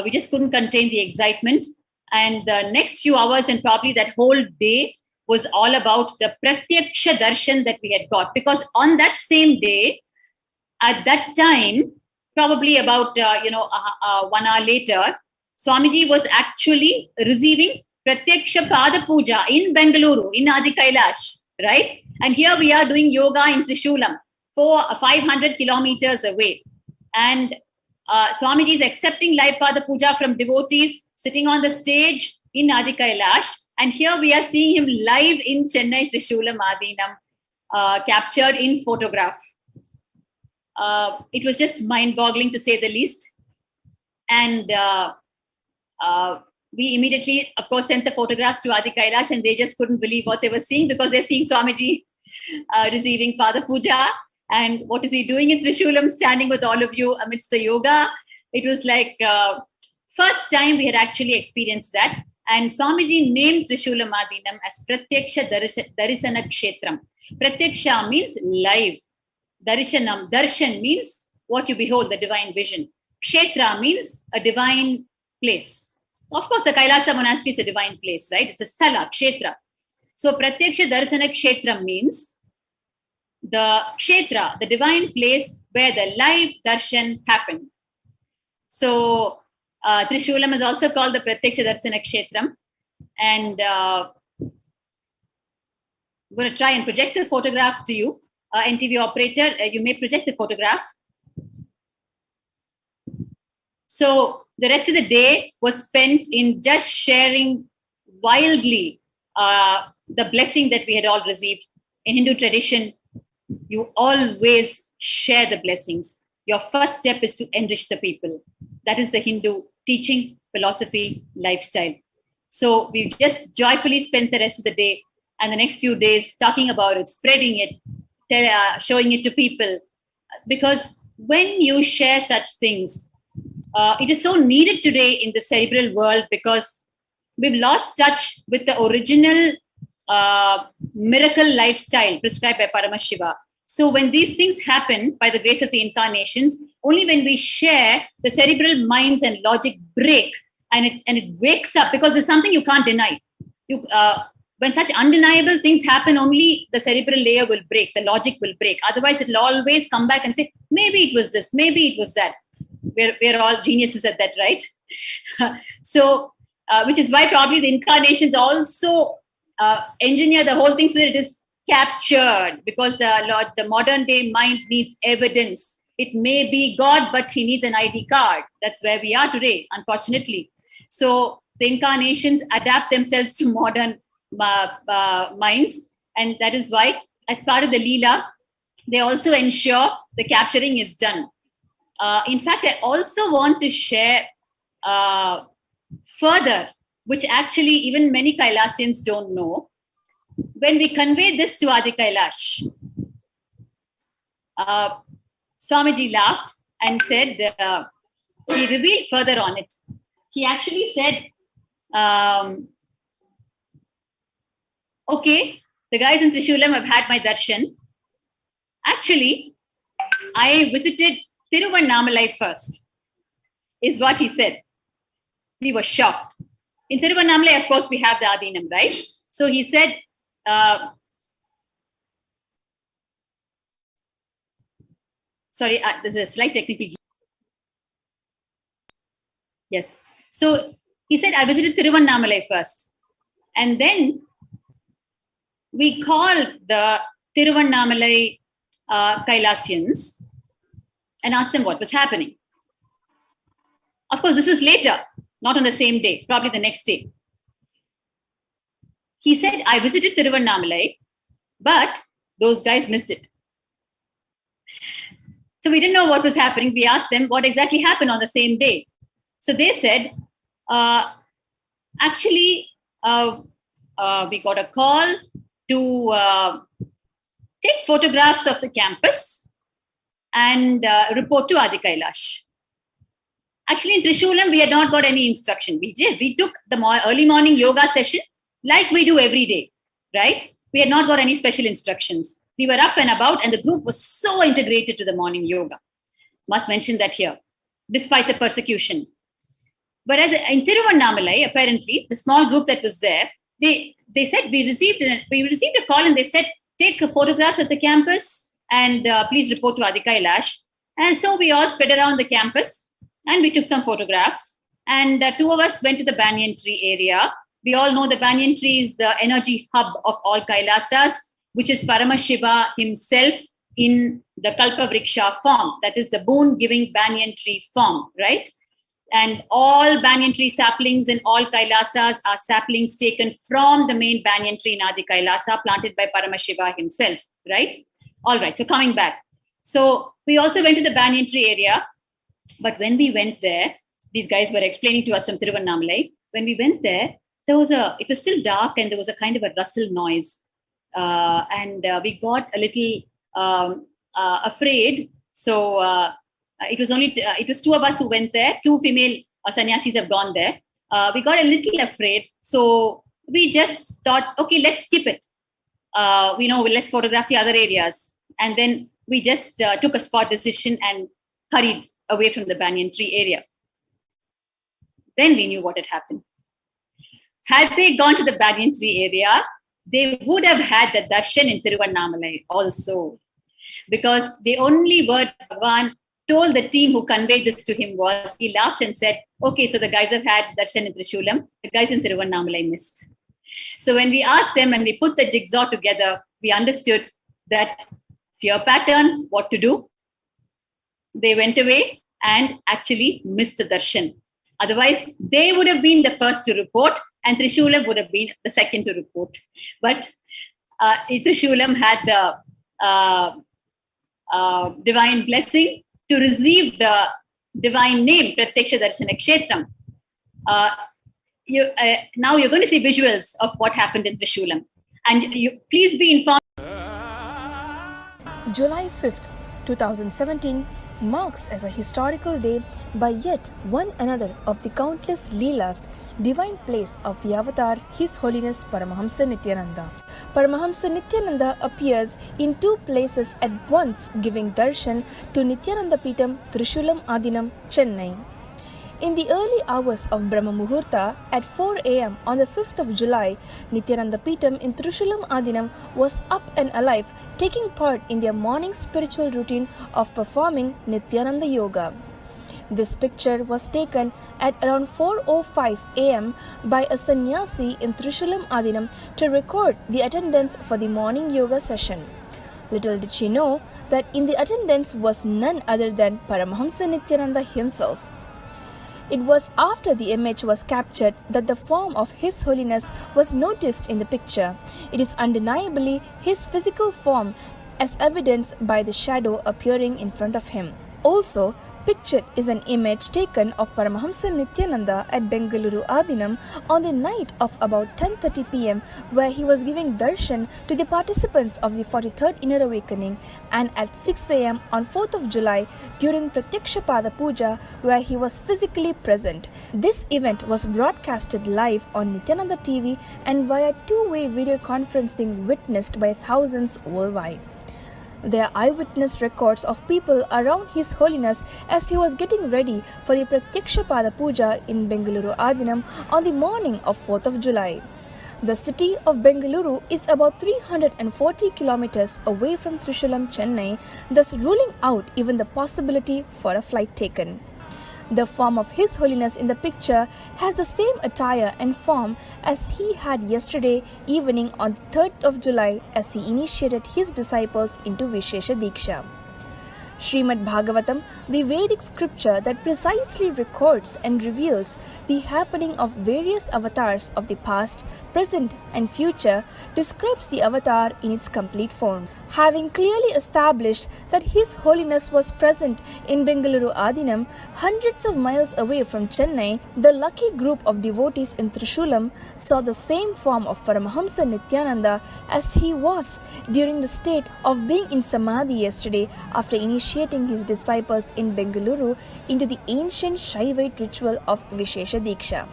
We just couldn't contain the excitement. And the next few hours and probably that whole day was all about the Pratyaksha Darshan that we had got. Because on that same day, at that time, probably about 1 hour later, Swamiji was actually receiving Pratyaksha Pada Puja in Bengaluru, in Adi Kailash, right? And here we are doing yoga in Trishulam, 500 kilometers away. And Swamiji is accepting live Pada Puja from devotees sitting on the stage in Adi Kailash. And here we are seeing him live in Chennai, Trishulam, Adinam, captured in photograph. It was just mind-boggling to say the least. And we immediately, of course, sent the photographs to Adi Kailash, and they just couldn't believe what they were seeing, because they're seeing Swamiji receiving Pada Puja. And what is he doing in Trishulam, standing with all of you amidst the yoga? It was like first time we had actually experienced that. And Swamiji named Trishulam Adinam as Pratyaksha Darisana Kshetram. Pratyaksha means live. Darshanam, darshan means what you behold, the divine vision. Kshetra means a divine place. Of course, the Kailasa monastery is a divine place, right? It's a sthala, kshetra. So Pratyaksha Darsana Kshetra means the kshetra, the divine place where the live darshan happened. So Trishulam is also called the Pratyaksha Darsana Kshetram. And I'm going to try and project a photograph to you. NTV operator, you may project the photograph. So the rest of the day was spent in just sharing wildly the blessing that we had all received. In Hindu tradition, you always share the blessings. Your first step is to enrich the people. That is the Hindu teaching, philosophy, lifestyle. So we just joyfully spent the rest of the day and the next few days talking about it, spreading it, showing it to people. Because when you share such things, it is so needed today in the cerebral world, because we've lost touch with the original miracle lifestyle prescribed by Paramashiva. So when these things happen by the grace of the incarnations, only when we share, the cerebral minds and logic break, and it wakes up, because there's something you can't deny. When such undeniable things happen, only the cerebral layer will break, the logic will break. Otherwise, it'll always come back and say, maybe it was this, maybe it was that. We're all geniuses at that, right? So, which is why probably the incarnations also engineer the whole thing so that it is captured, because the modern day mind needs evidence. It may be God, but he needs an ID card. That's where we are today, unfortunately. So the incarnations adapt themselves to modern minds, and that is why, as part of the Leela, they also ensure the capturing is done. In fact, I also want to share further, which actually even many Kailasians don't know. When we convey this to Adi Kailash, Swamiji laughed and said, he revealed further on it. He actually said, okay, the guys in Trishulam have had my darshan. Actually, I visited Tiruvannamalai first, is what he said. We were shocked. In Tiruvannamalai, of course, we have the Adinam, right? So he said, sorry, there's a slight technical. Yes. So he said, I visited Tiruvannamalai first. And then we called the Tiruvannamalai Kailasians and asked them what was happening. Of course, this was later, not on the same day, probably the next day. He said, I visited Tiruvannamalai, but those guys missed it. So we didn't know what was happening. We asked them what exactly happened on the same day. So they said, actually, we got a call to take photographs of the campus and report to Adi Kailash. Actually, in Trishulam, we had not got any instruction. We took the early morning yoga session like we do every day, right? We had not got any special instructions. We were up and about, and the group was so integrated to the morning yoga. Must mention that here, despite the persecution. But as in Tiruvannamalai, apparently, the small group that was there, they said we received a call, and they said, take photographs of the campus and please report to Adi Kailash. And so we all spread around the campus and we took some photographs. And two of us went to the banyan tree area. We all know the banyan tree is the energy hub of all Kailasas, which is Paramashiva himself in the Kalpa Vriksha form. That is the boon-giving banyan tree form, right? And all banyan tree saplings in all Kailasas are saplings taken from the main banyan tree in Adi Kailasa, planted by Paramashiva himself, right? All right, so coming back. So we also went to the banyan tree area, but when we went there, these guys were explaining to us from Tiruvannamalai. When we went there, it was still dark and there was a kind of a rustle noise. And we got a little afraid. So it was two of us who went there. Two female sannyasis have gone there. We got a little afraid. So we just thought, okay, let's skip it. Let's photograph the other areas. And then we just took a spot decision and hurried away from the banyan tree area. Then we knew what had happened. Had they gone to the banyan tree area, they would have had the darshan in Tiruvannamalai also. Because the only word Bhagavan told the team who conveyed this to him was, he laughed and said, okay, so the guys have had darshan in Trishulam, the guys in Tiruvannamalai missed. So when we asked them and we put the jigsaw together, we understood that fear pattern, what to do. They went away and actually missed the darshan. Otherwise, they would have been the first to report and Trishulam would have been the second to report. But Trishulam had the divine blessing to receive the divine name, Pratyaksha Darshana Kshetram. Now you're going to see visuals of what happened in Trishulam. And please be informed. July 5th, 2017 marks as a historical day by yet one another of the countless Leelas, divine plays of the avatar His Holiness Paramahamsa Nithyananda. Paramahamsa Nithyananda appears in two places at once, giving darshan to Nithyananda Peetam, Trishulam Adinam, Chennai. In the early hours of Brahma Muhurta at 4 a.m. on the 5th of July, Nithyananda Peetam in Trishulam Adinam was up and alive, taking part in their morning spiritual routine of performing Nithyananda Yoga. This picture was taken at around 4:05 a.m. by a sannyasi in Trishulam Adinam to record the attendance for the morning yoga session. Little did she know that in the attendance was none other than Paramahamsa Nithyananda himself. It was after the image was captured that the form of His Holiness was noticed in the picture. It is undeniably his physical form, as evidenced by the shadow appearing in front of him. Also, pictured is an image taken of Paramahamsa Nithyananda at Bengaluru Adinam on the night of about 10:30 p.m. where he was giving darshan to the participants of the 43rd Inner Awakening, and at 6 a.m. on 4th of July during Pratyaksha Pada Puja where he was physically present. This event was broadcasted live on Nithyananda TV and via two-way video conferencing witnessed by thousands worldwide. There are eyewitness records of people around His Holiness as he was getting ready for the Pratyaksha Pada Puja in Bengaluru Adinam on the morning of 4th of July. The city of Bengaluru is about 340 kilometers away from Trishulam, Chennai, thus ruling out even the possibility for a flight taken. The form of His Holiness in the picture has the same attire and form as he had yesterday evening on the 3rd of July as he initiated his disciples into Vishesha Diksha. Srimad Bhagavatam, the Vedic scripture that precisely records and reveals the happening of various avatars of the past, present and future, describes the avatar in its complete form. Having clearly established that His Holiness was present in Bengaluru Adinam, hundreds of miles away from Chennai, the lucky group of devotees in Trishulam saw the same form of Paramahamsa Nithyananda as he was during the state of being in Samadhi yesterday after initiating his disciples in Bengaluru into the ancient Shaivite ritual of Vishesha Diksha.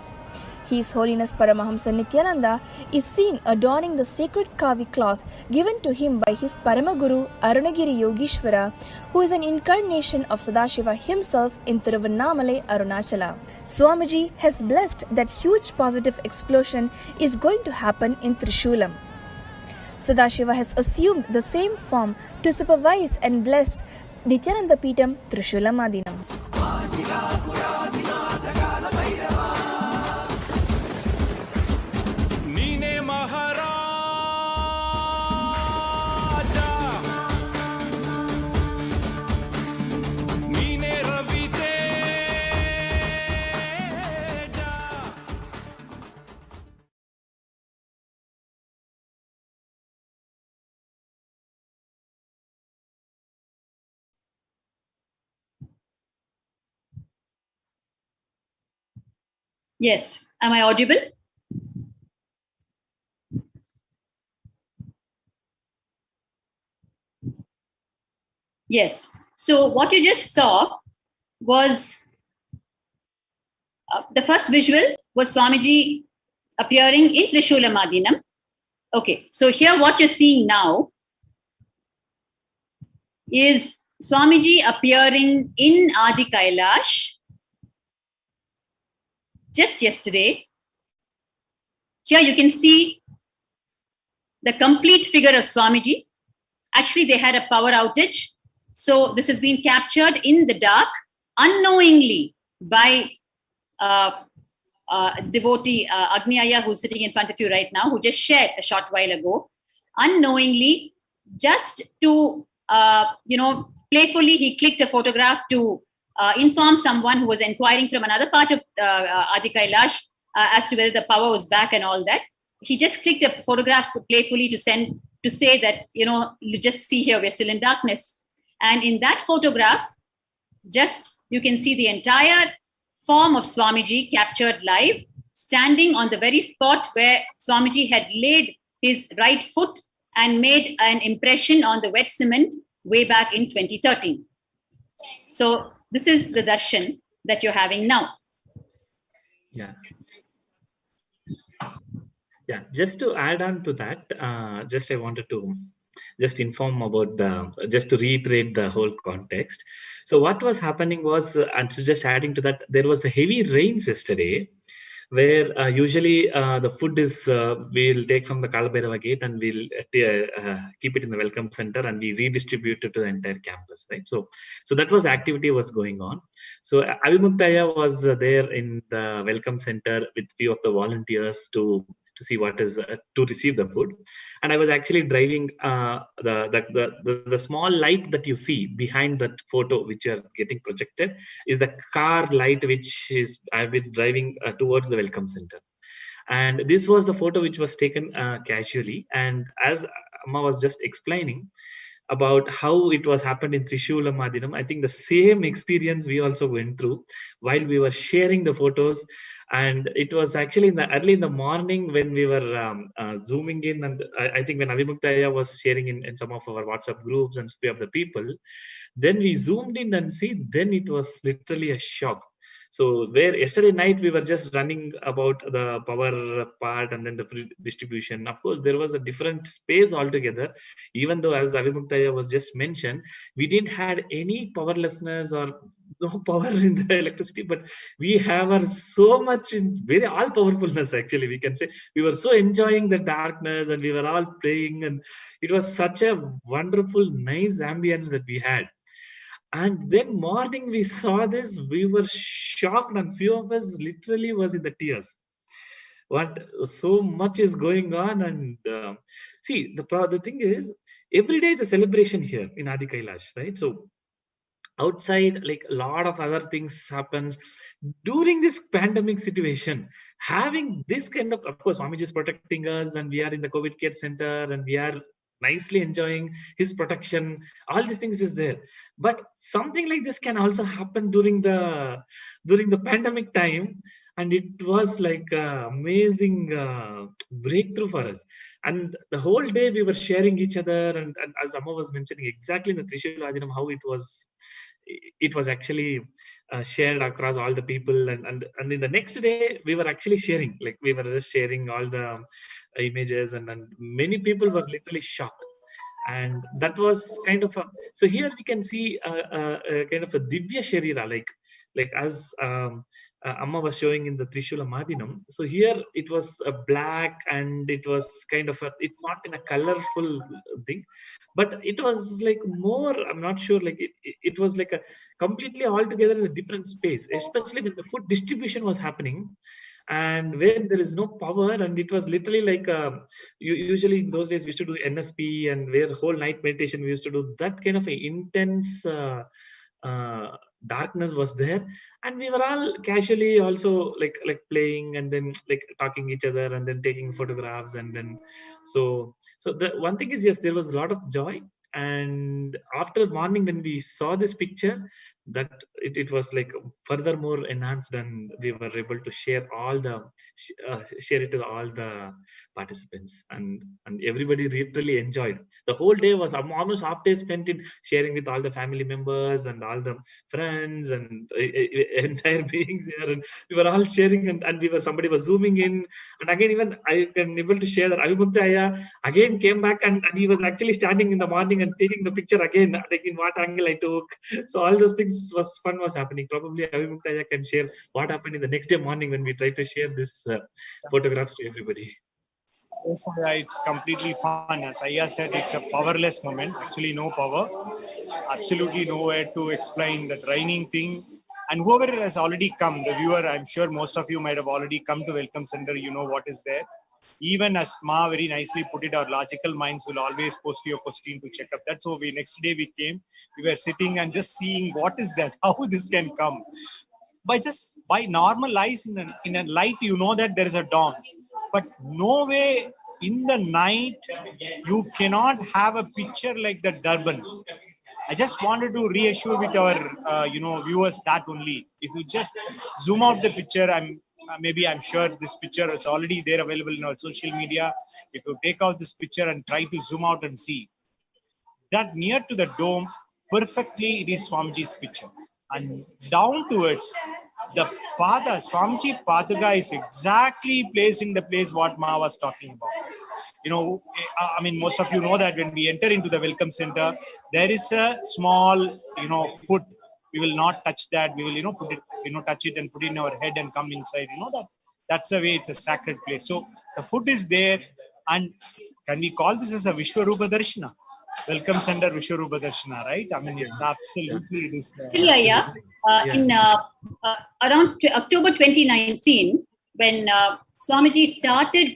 His Holiness Paramahamsa Nithyananda is seen adorning the sacred kavi cloth given to him by his Paramaguru Arunagiri Yogishwara, who is an incarnation of Sadashiva himself in Tiruvannamalai, Arunachala. Swamiji has blessed that huge positive explosion is going to happen in Trishulam. Sadashiva has assumed the same form to supervise and bless Nithyananda Peetam Trishulam Adinam. Yes. Am I audible? Yes. So what you just saw was the first visual was Swamiji appearing in Trishulam Adinam. Okay. So here what you're seeing now is Swamiji appearing in Adi Kailash just yesterday. Here you can see the complete figure of Swamiji. Actually, they had a power outage. So this has been captured in the dark unknowingly by devotee Agniaya, who's sitting in front of you right now, who just shared a short while ago. Unknowingly, just to, playfully, he clicked a photograph to inform someone who was inquiring from another part of Adi Kailash as to whether the power was back and all that. He just clicked a photograph playfully to say that, you just see here, we're still in darkness. And in that photograph, just you can see the entire form of Swamiji captured live, standing on the very spot where Swamiji had laid his right foot and made an impression on the wet cement way back in 2013. So this is the darshan that you're having now. Yeah. Yeah, just to add on to that, I wanted to just inform about just to reiterate the whole context. So what was happening was, and so just adding to that, there was a heavy rains yesterday, where usually the food is we'll take from the Kalabhairava gate and we'll keep it in the welcome center and we redistribute it to the entire campus, right? So that was the activity was going on. So Avimuktaya was there in the welcome center with few of the volunteers to see what is to receive the food, and I was actually driving the small light that you see behind that photo which you are getting projected is the car light which is I've been driving towards the welcome center, and this was the photo which was taken casually. And as Amma was just explaining about how it was happened in Trishulam Adinam, I think the same experience we also went through while we were sharing the photos. And it was actually early in the morning when we were zooming in, and I think when Avimuktaya was sharing in some of our WhatsApp groups and few of the people, then we zoomed in and see, then it was literally a shock. So where yesterday night we were just running about the power part and then the distribution. Of course, there was a different space altogether. Even though, as Avimuktaya was just mentioned, we didn't had any powerlessness or no power in the electricity, but we have so much in very all powerfulness. Actually, we can say we were so enjoying the darkness and we were all playing, and it was such a wonderful, nice ambience that we had. And then morning we saw this, we were shocked, and few of us literally was in the tears. What so much is going on, and see the thing is, every day is a celebration here in Adi Kailash, right? So outside, like a lot of other things happens during this pandemic situation. Having this kind of course, Swamiji is protecting us, and we are in the COVID care center, and we are nicely enjoying his protection. All these things is there, but something like this can also happen during the pandemic time, and it was like amazing breakthrough for us. And the whole day we were sharing each other, and as Amma was mentioning exactly in the Trishula Adinam, how it was actually shared across all the people, and in the next day we were actually sharing, like we were just sharing all the images, and many people were literally shocked. And that was kind of a, so here we can see a kind of a Divya Sharira, like as Amma was showing in the Trishula Madinam. So here it was a black, and it was kind of it's not in a colorful thing, but it was like more, I'm not sure, like it was like a completely altogether in a different space, especially when the food distribution was happening, and when there is no power, and it was literally like usually in those days we used to do NSP, and where whole night meditation we used to do, that kind of a intense darkness was there, and we were all casually also like playing, and then like talking each other, and then taking photographs, and then so the one thing is, yes, there was a lot of joy. And after morning when we saw this picture, that it was like furthermore enhanced, and we were able to share all the share it to all the participants, and everybody literally enjoyed. The whole day was almost half day spent in sharing with all the family members and all the friends and entire beings there, and we were all sharing, and we were, somebody was zooming in, and again even I can able to share that Avimukta again came back, and he was actually standing in the morning and taking the picture again, like in what angle I took. So all those things was fun was happening. Probably Avimukta can share what happened in the next day morning when we tried to share this photographs to everybody. Yes, it's completely fun. As Aya said, it's a powerless moment. Actually, no power. Absolutely nowhere to explain the training thing. And whoever has already come, the viewer, I'm sure most of you might have already come to Welcome Center. You know what is there. Even as Ma very nicely put it, our logical minds will always post your question to check up. That's how next day we came. We were sitting and just seeing what is that, how this can come. By normal eyes in a light, you know that there is a dawn. But no way in the night you cannot have a picture like the Durban. I just wanted to reassure with our viewers that only if you just zoom out the picture, I'm sure this picture is already there available in our social media. If you take out this picture and try to zoom out and see that near to the dome, perfectly it is Swamiji's picture, and down towards the Pada, Swamiji Pataga is exactly placed in the place what Ma was talking about. You know, I mean, most of you know that when we enter into the Welcome Center, there is a small, foot. We will not touch that. We will, put it, touch it and put it in our head and come inside. You know that's the way it's a sacred place. So the foot is there, and can we call this as a Vishwarupa Darshana? Welcome Center Vishwarupa Darshana, right? I mean, it's absolutely it is. In around October 2019, when Swamiji started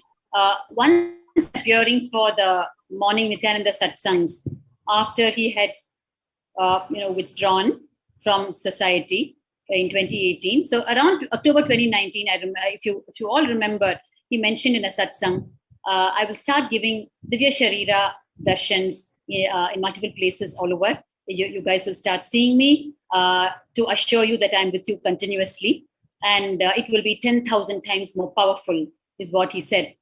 once appearing for the morning Nithyananda satsangs after he had withdrawn from society in 2018. So around October 2019, if you all remember, he mentioned in a satsang, I will start giving Divya Sharira darshans in multiple places all over. You guys will start seeing me to assure you that I'm with you continuously, and it will be 10,000 times more powerful, is what he said.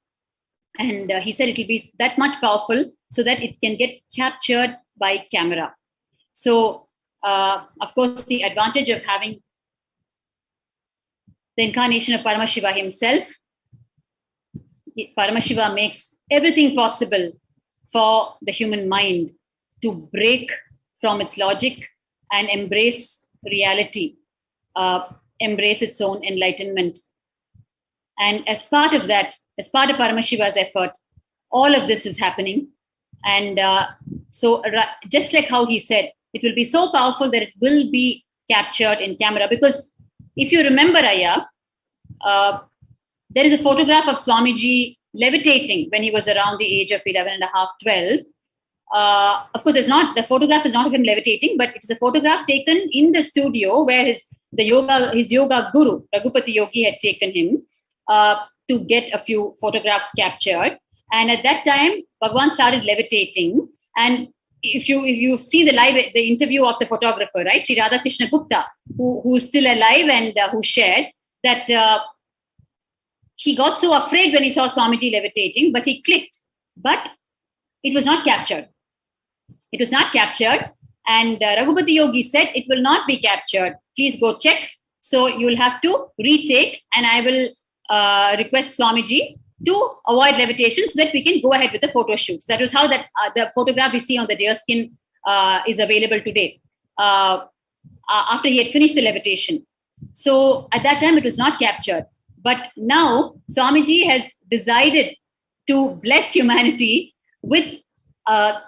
And he said it will be that much powerful so that it can get captured by camera. So, of course, the advantage of having the incarnation of Paramashiva himself, Paramashiva makes everything possible for the human mind to break from its logic and embrace reality, embrace its own enlightenment. And as part of that, as part of Paramashiva's effort, all of this is happening. And so just like how he said, it will be so powerful that it will be captured in camera. Because if you remember, Aya, there is a photograph of Swamiji levitating when he was around the age of 11 and a half, 12. Of course, the photograph is not of him levitating, but it's a photograph taken in the studio where his yoga guru, Raghupati Yogi, had taken him to get a few photographs captured. And at that time, Bhagwan started levitating. And if you've seen the interview of the photographer, right, Sri Radhakrishna Gupta, who is still alive and who shared that he got so afraid when he saw Swamiji levitating, but he clicked. But it was not captured. It was not captured. And Raghupati Yogi said, it will not be captured. Please go check. So you'll have to retake, and I will request Swamiji to avoid levitation so that we can go ahead with the photo shoots. That was how the photograph we see on the deer skin is available today, after he had finished the levitation. So at that time, it was not captured. But now Swamiji has decided to bless humanity with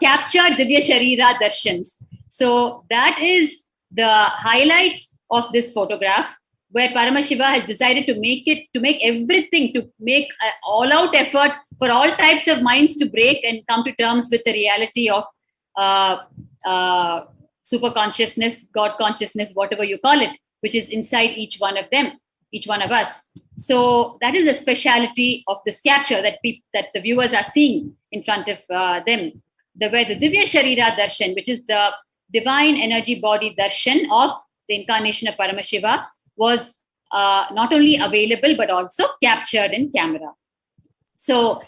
captured Divya Sharira Darshans. So that is the highlight of this photograph, where Paramashiva has decided to make everything, to make an all-out effort for all types of minds to break and come to terms with the reality of super consciousness, God consciousness, whatever you call it, which is inside each one of them, each one of us. So that is a speciality of this capture that the viewers are seeing in front of them. Where the Divya Sharira Darshan, which is the divine energy body darshan of the incarnation of Paramashiva, was not only available but also captured in camera. So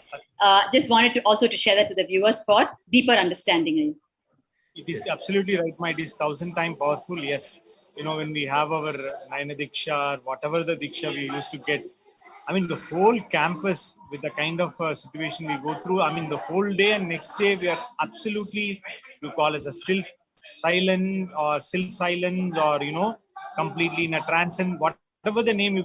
just wanted to also to share that to the viewers for deeper understanding. It is absolutely right, it is 1,000 times powerful. Yes, when we have our Nayana Diksha or whatever the Diksha we used to get, the whole campus with the kind of situation we go through, the whole day and next day we are absolutely, you call as a still silent or still silence, or completely in a trance, and whatever the name you.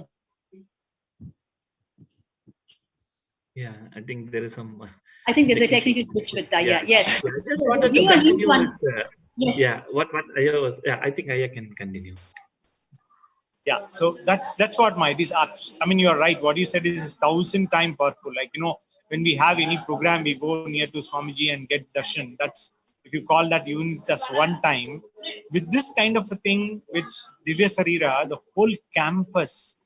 Yeah, I think there is some. I think there's a technical glitch with that. Yeah. Yes. I just wanted to continue with. Yes. Yeah. What Aya was. Yeah, I think Aya can continue. Yeah, so that's what it is. You are right. What you said is 1,000 times powerful. When we have any program, we go near to Swamiji and get darshan. That's, if you call that even just one time. With this kind of a thing, which Divya Sarira, the whole campus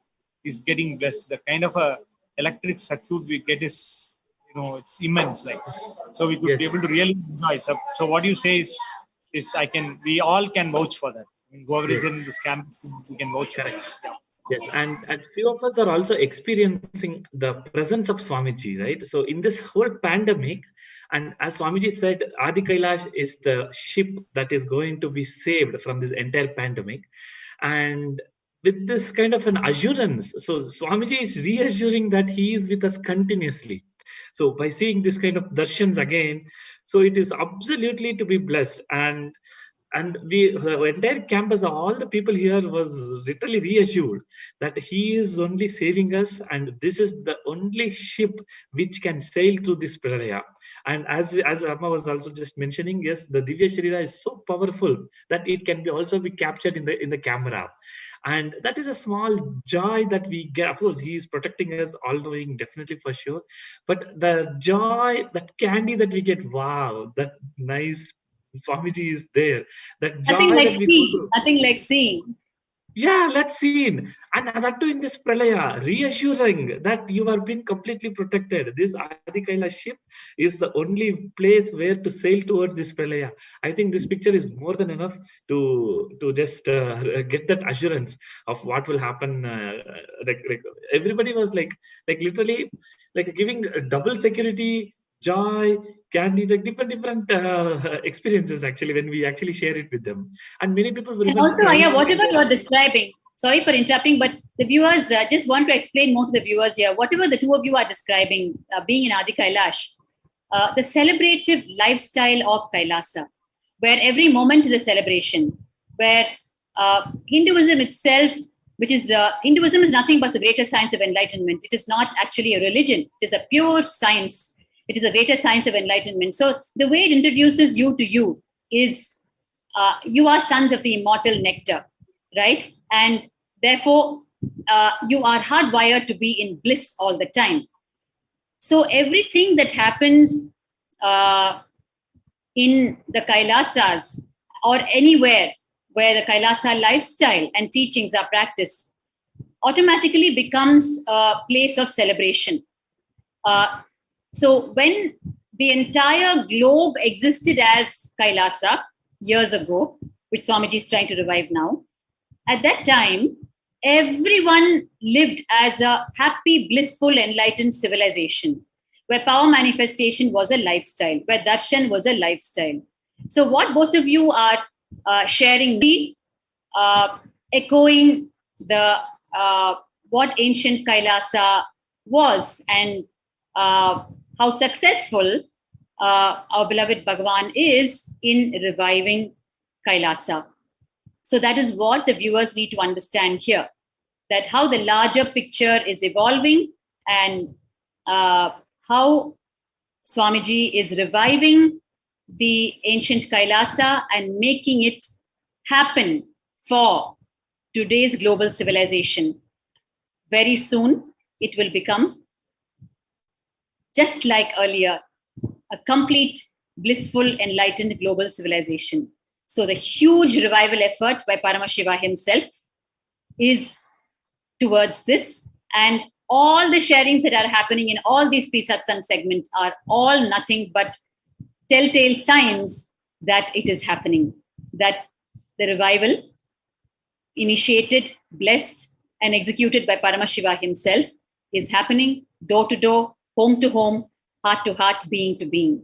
is getting blessed. The kind of a electric circuit we get is, it's immense. So we could be able to really enjoy. So what you say is we all can vouch for that. Whoever is in this campus, we can vouch for it. Yes, and few of us are also experiencing the presence of Swamiji, right? So in this whole pandemic, and as Swamiji said, Adi Kailash is the ship that is going to be saved from this entire pandemic. And with this kind of an assurance, so Swamiji is reassuring that he is with us continuously. So by seeing this kind of darshans again, so it is absolutely to be blessed. And the entire campus, all the people here was literally reassured that he is only saving us, and this is the only ship which can sail through this pralaya. And as Amma was also just mentioning, yes, the Divya Sharira is so powerful that it can also be captured in the camera. And that is a small joy that we get. Of course, he is protecting us, all knowing, definitely for sure. But the joy, that candy that we get, wow, that nice Swamiji is there. That joy nothing like seeing. Yeah, let's see. And that too in this pralaya, reassuring that you are being completely protected. This Adi Kailash ship is the only place where to sail towards this pralaya. I think this picture is more than enough to just get that assurance of what will happen. Everybody was like literally giving double security, joy, candy, different experiences actually when we actually share it with them. And many people will. And also, Aya, whatever you're describing, sorry for interrupting, but the viewers just want to explain more to the viewers here. Whatever the two of you are describing, being in Adi Kailash, the celebrative lifestyle of Kailasa, where every moment is a celebration, where Hinduism itself, Hinduism is nothing but the greater science of enlightenment. It is not actually a religion. It is a pure science. It is a greater science of enlightenment. So the way it introduces you to you is you are sons of the immortal nectar, right? And therefore, you are hardwired to be in bliss all the time. So everything that happens in the Kailasas or anywhere where the Kailasa lifestyle and teachings are practiced, automatically becomes a place of celebration. So when the entire globe existed as Kailasa years ago, which Swamiji is trying to revive now, at that time, everyone lived as a happy, blissful, enlightened civilization, where power manifestation was a lifestyle, where darshan was a lifestyle. So what both of you are sharing, echoing the what ancient Kailasa was, and how successful our beloved Bhagavan is in reviving Kailasa. So that is what the viewers need to understand here, that how the larger picture is evolving, and how Swamiji is reviving the ancient Kailasa and making it happen for today's global civilization. Very soon, it will become, just like earlier, a complete, blissful, enlightened global civilization. So the huge revival effort by Paramashiva himself is towards this, and all the sharings that are happening in all these pre-satsang segments are all nothing but telltale signs that it is happening, that the revival initiated, blessed, and executed by Paramashiva himself is happening door to door, home to home, heart to heart, being to being.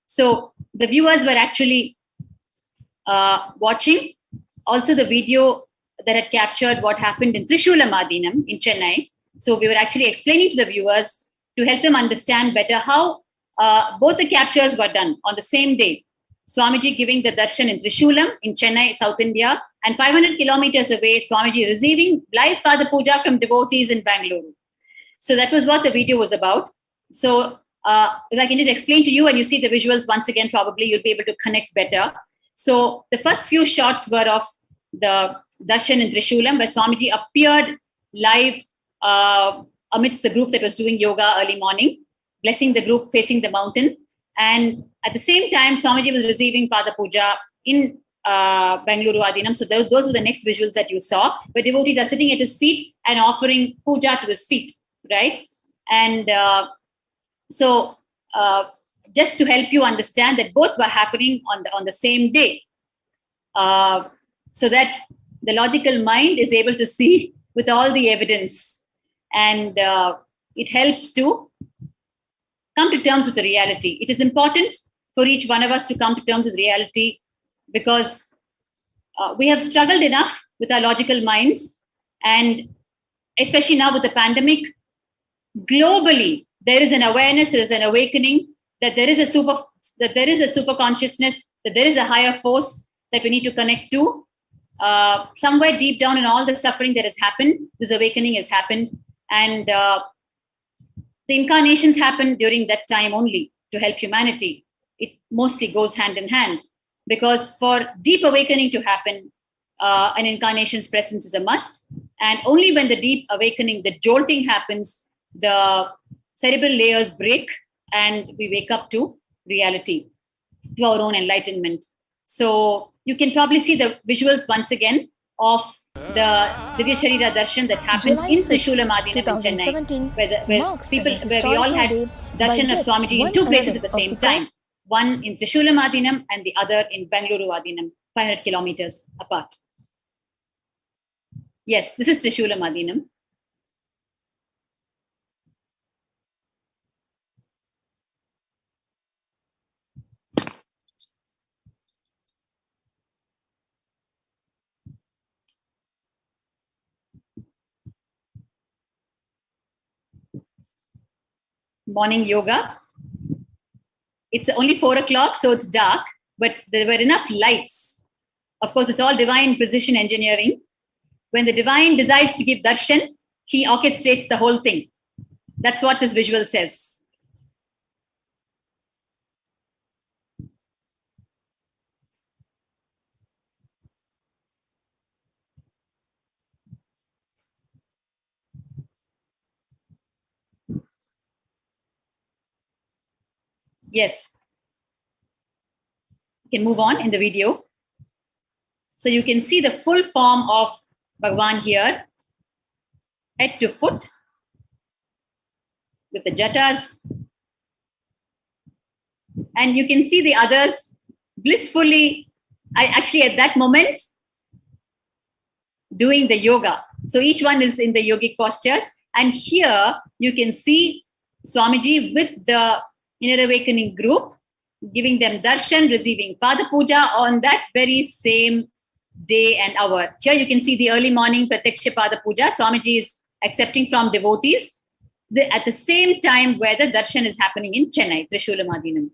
So the viewers were actually watching also the video that had captured what happened in Trishulam Adinam in Chennai. So we were actually explaining to the viewers to help them understand better how both the captures were done on the same day. Swamiji giving the darshan in Trishulam in Chennai, South India, and 500 kilometers away, Swamiji receiving live Pada Puja from devotees in Bangalore. So that was what the video was about. So if I can just explain to you and you see the visuals once again, probably you'll be able to connect better. So the first few shots were of the darshan in Trishulam, where Swamiji appeared live amidst the group that was doing yoga early morning, blessing the group facing the mountain. And at the same time, Swamiji was receiving Pada Puja in Bangalore Adinam. So those were the next visuals that you saw, where devotees are sitting at his feet and offering puja to his feet, right? And so just to help you understand that both were happening on the same day, so that the logical mind is able to see with all the evidence, and it helps to come to terms with the reality. It is important for each one of us to come to terms with reality, because we have struggled enough with our logical minds, and especially now with the pandemic, globally there is an awareness, there is an awakening that there is a super consciousness, that there is a higher force that we need to connect to. Somewhere deep down in all the suffering that has happened, this awakening has happened, and the incarnations happen during that time only to help humanity. It mostly goes hand in hand, because for deep awakening to happen, an incarnation's presence is a must. And only when the deep awakening, the jolting happens, the cerebral layers break, and we wake up to reality, to our own enlightenment. So you can probably see the visuals once again of the Divya Sharira Darshan that happened in Trishulam Adinam in Chennai, where we all had darshan of Swamiji in two places at the same time. One in Trishulam Adinam and the other in Bangalore Adinam, 500 kilometers apart. Yes, this is Trishulam Adinam. Morning yoga. It's only 4 o'clock, so it's dark, but there were enough lights. Of course, it's all divine precision engineering. When the divine decides to give darshan, he orchestrates the whole thing. That's what this visual says. Yes. You can move on in the video. So you can see the full form of Bhagavan here, head to foot, with the jatas. And you can see the others blissfully, actually at that moment, doing the yoga. So each one is in the yogic postures. And here you can see Swamiji with the Inner Awakening group, giving them darshan, receiving Pada Puja on that very same day and hour. Here you can see the early morning Pratyaksha Pada Puja. Swamiji is accepting from devotees at the same time where the darshan is happening in Chennai, Trishulamadinam.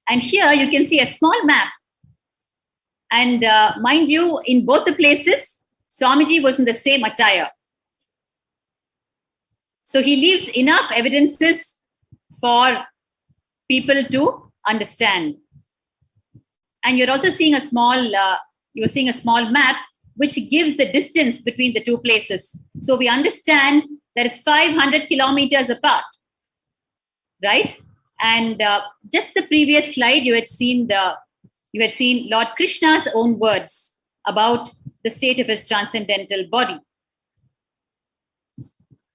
And here you can see a small map. And mind you, in both the places, Swamiji was in the same attire. So he leaves enough evidences for people to understand. And you're also seeing a small, map which gives the distance between the two places. So we understand that it's 500 kilometers apart, right? And just the previous slide, you had seen Lord Krishna's own words about the state of his transcendental body.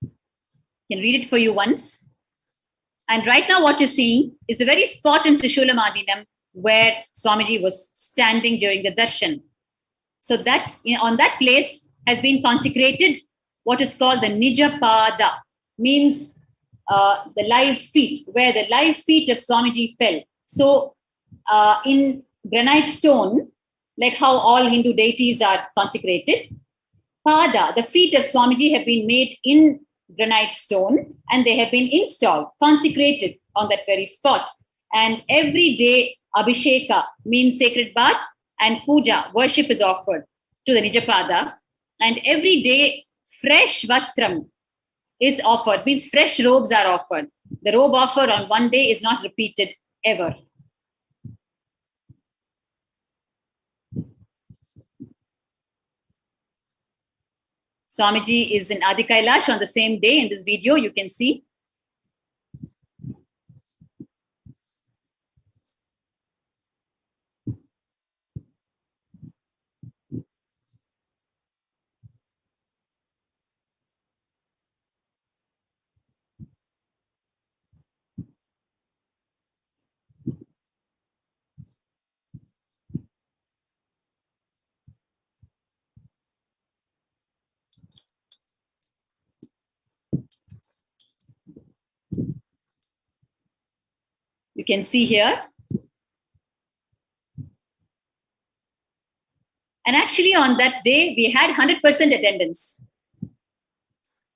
I can read it for you once. And right now what you're seeing is the very spot in Trishulamadinam where Swamiji was standing during the darshan. So that on that place has been consecrated what is called the Nija Pada, means the live feet, where the live feet of Swamiji fell. So in granite stone, like how all Hindu deities are consecrated, Pada, the feet of Swamiji have been made in granite stone and they have been installed, consecrated on that very spot. And every day, Abhisheka means sacred bath, and puja, worship, is offered to the Nijapada. And every day, fresh vastram is offered, means fresh robes are offered. The robe offered on one day is not repeated ever. Swamiji is in Adi Kailash on the same day. In this video, you can see. You can see here. And actually on that day, we had 100% attendance.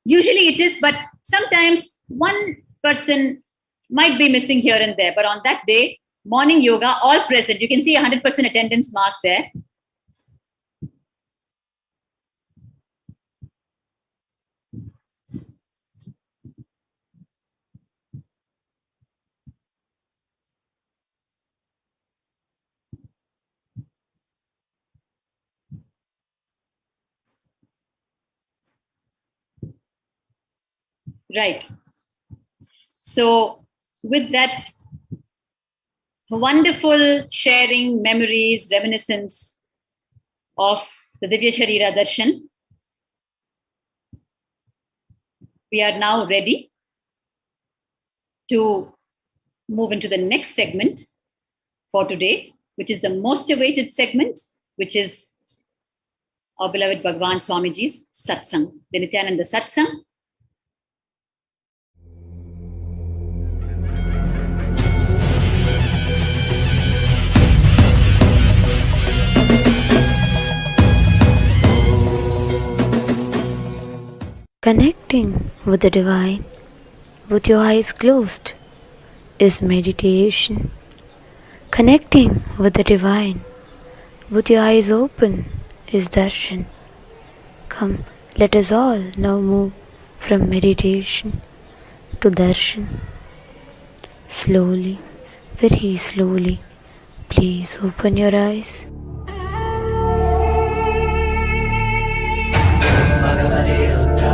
Usually it is, but sometimes one person might be missing here and there. But on that day, morning yoga, all present. You can see 100% attendance mark there. Right. So with that wonderful sharing, memories, reminiscence of the Divya Sharira Darshan, we are now ready to move into the next segment for today, which is the most awaited segment, which is our beloved Bhagavan Swamiji's Satsang, the Nithyananda Satsang. Connecting with the divine with your eyes closed is meditation. Connecting with the divine with your eyes open is darshan. Come, let us all now move from meditation to darshan. Slowly, very slowly, please open your eyes. Bhagavate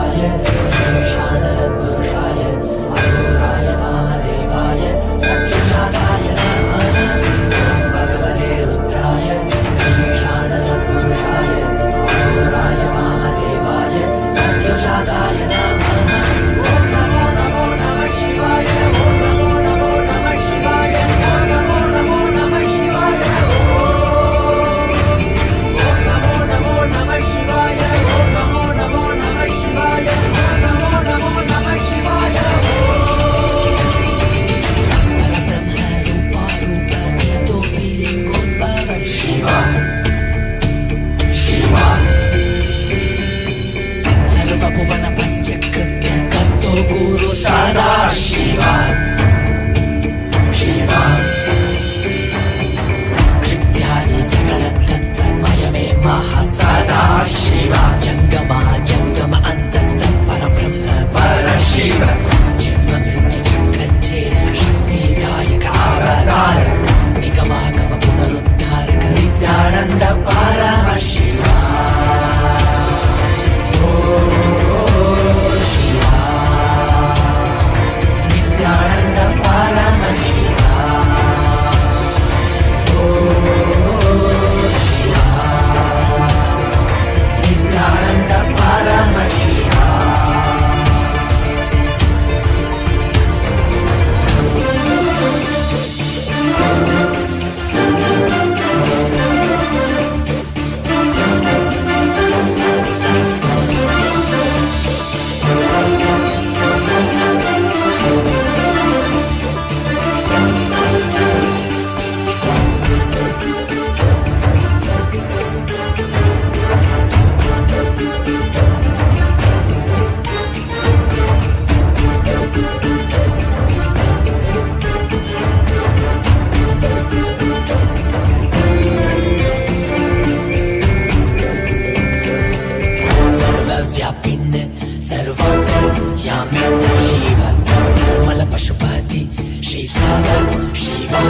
Yamini Shiv निर्मल पशुपति श्री सदा शिवा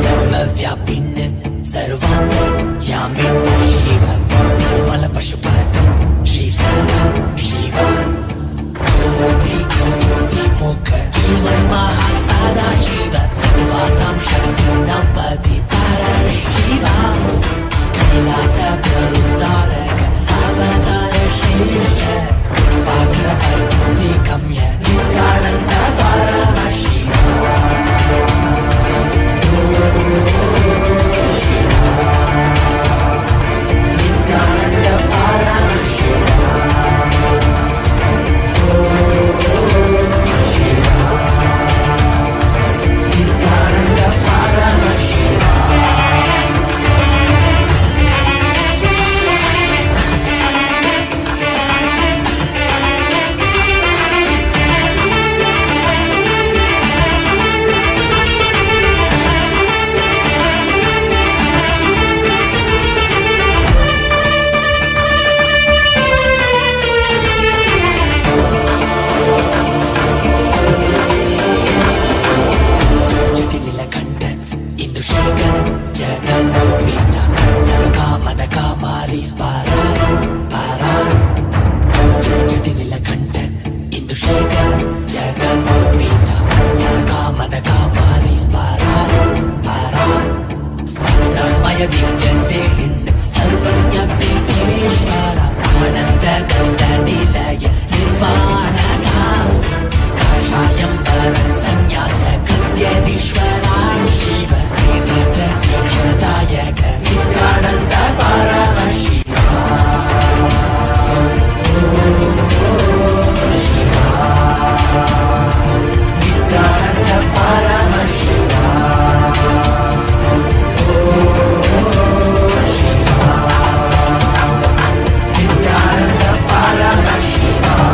सर्वव्यापिन् सर्वांत यामिनी शिव निर्मल पशुपति श्री सदा शिवा कोटि कोटि मुख जीवन महासदा शिव सर्वासां शक्तीनां पति परशिवा कैलास पुरुद्धारक अवतार श्रेष्ठ पाकरपति गम्य नित्यानन्द परमशिवा नित्यानन्द परमशिवा नित्यानन्द परमशिवा Paramashivoham.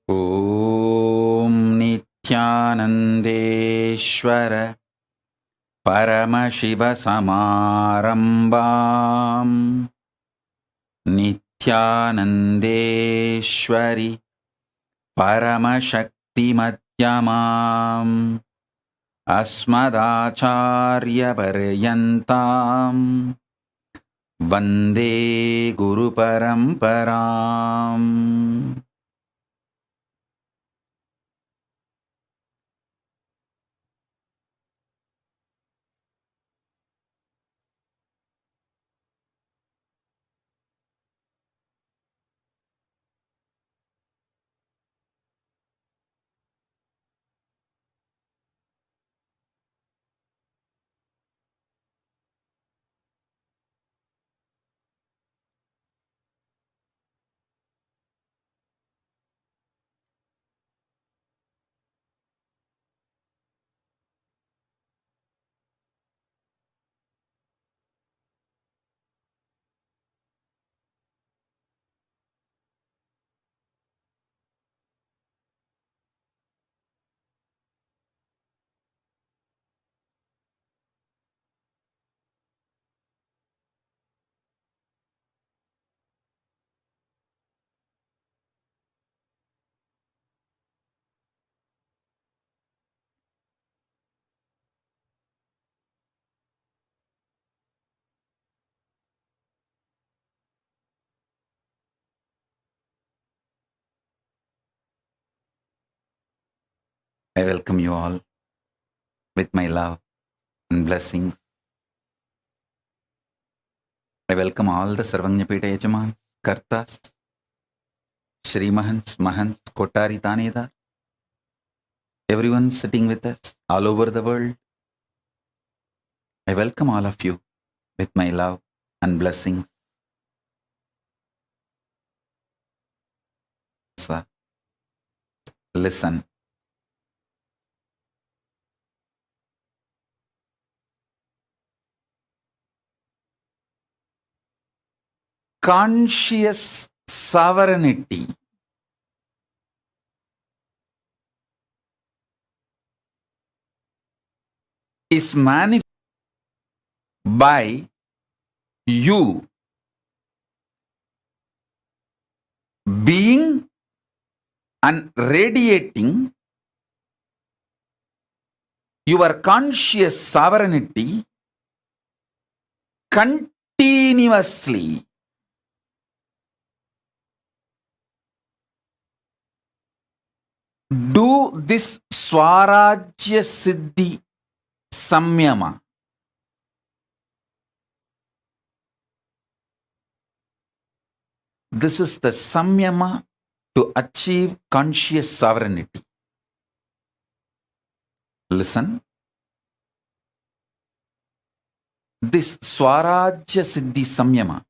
ॐ नित्यानन्देश्वर परमशिवसमारम्भाम् नित्यानन्देश्वरि परमशक्तिमध्यमाम् अस्मदाचार्यपर्यन्ताम् वन्दे गुरुपरम्पराम्. I welcome you all with my love and blessings. I welcome all the Sarvanyapeta Yajaman, Kartas, Shri Mahants, Mahants, Kotari Tanedar, everyone sitting with us all over the world. I welcome all of you with my love and blessings. Listen. Conscious sovereignty is manifested by you being and radiating your conscious sovereignty continuously. Do this Swarajya Siddhi Samyama. This is the Samyama to achieve conscious sovereignty. Listen. This Swarajya Siddhi Samyama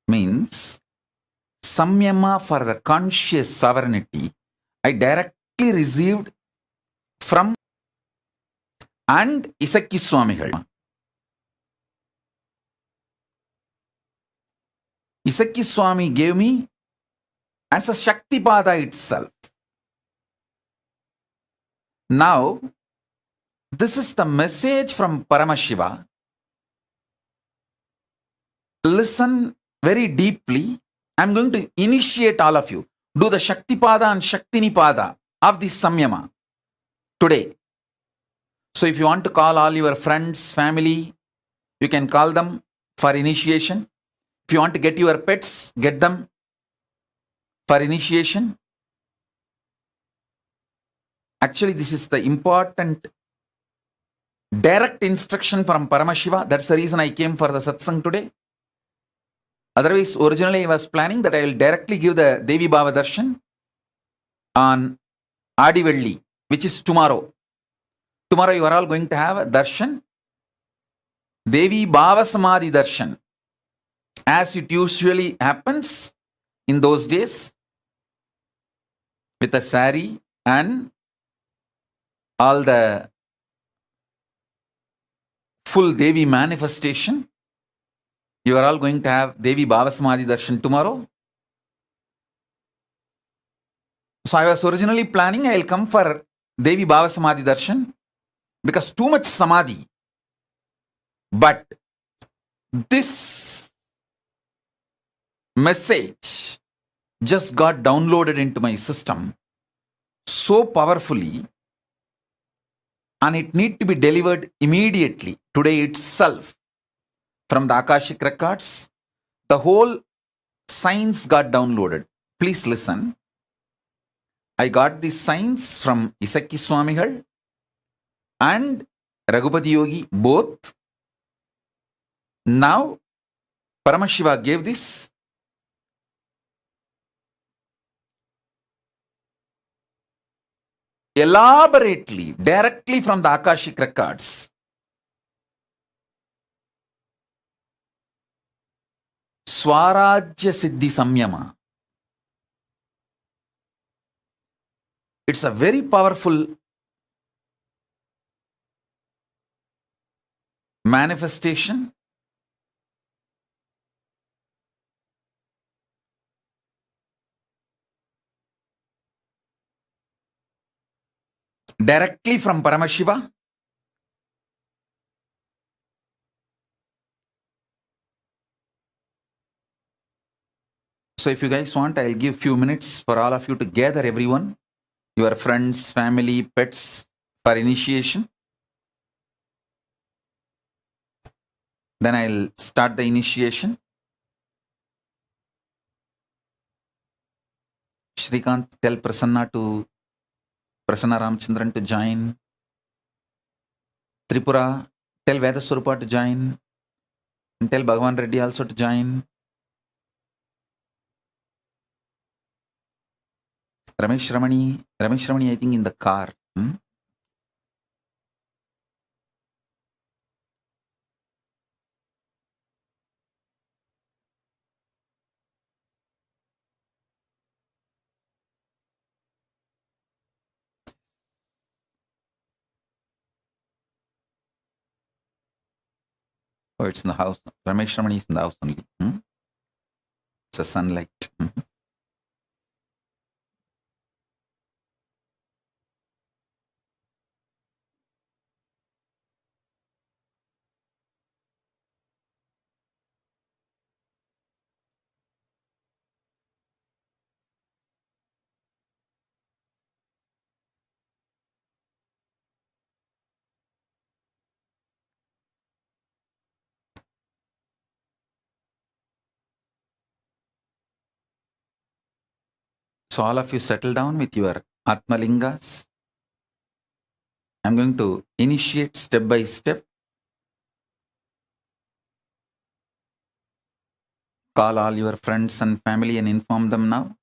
means Samyama for the conscious sovereignty I directly received from and Isakki Swamigal. Isakki Swami gave me as a Shaktipada itself. Now, this is the message from Paramashiva. Listen very deeply. I'm going to initiate all of you. Do the Shaktipada and Shaktinipada of this Samyama today. So if you want to call all your friends, family, you can call them for initiation. If you want to get your pets, get them for initiation. Actually, this is the important direct instruction from Paramashiva. That's the reason I came for the satsang today. Otherwise, originally I was planning that I will directly give the Devi Bhava Darshan on Adivelli, which is tomorrow. Tomorrow you are all going to have a darshan, Devi Bhava Samadhi Darshan, as it usually happens in those days, with a sari and all the full Devi manifestation. You are all going to have Devi Bhava Samadhi Darshan tomorrow. So I was originally planning I'll come for Devi Bhava Samadhi Darshan because too much Samadhi. But this message just got downloaded into my system so powerfully, and it need to be delivered immediately, today itself, from the Akashic records. The whole science got downloaded. Please listen. I got the science from Isakki Swamigal and Raghupati Yogi both. Now Paramashiva gave this. Elaborately, directly from the Akashic records. Swarajya Siddhi Samyama. It's a very powerful manifestation. Directly from Paramashiva. So if you guys want, I'll give few minutes for all of you to gather everyone, your friends, family, pets, for initiation. Then I'll start the initiation. Shrikant, tell Prasanna Ramchandran to join. Tripura, tell Vedaswarupa to join. And tell Bhagavan Reddy also to join. Ramesh Ramani, I think in the car. Oh, it's in the house. Ramesh Ramani is in the house only. It's a sunlight. So all of you settle down with your Atmalingas. I'm going to initiate step by step. Call all your friends and family and inform them now.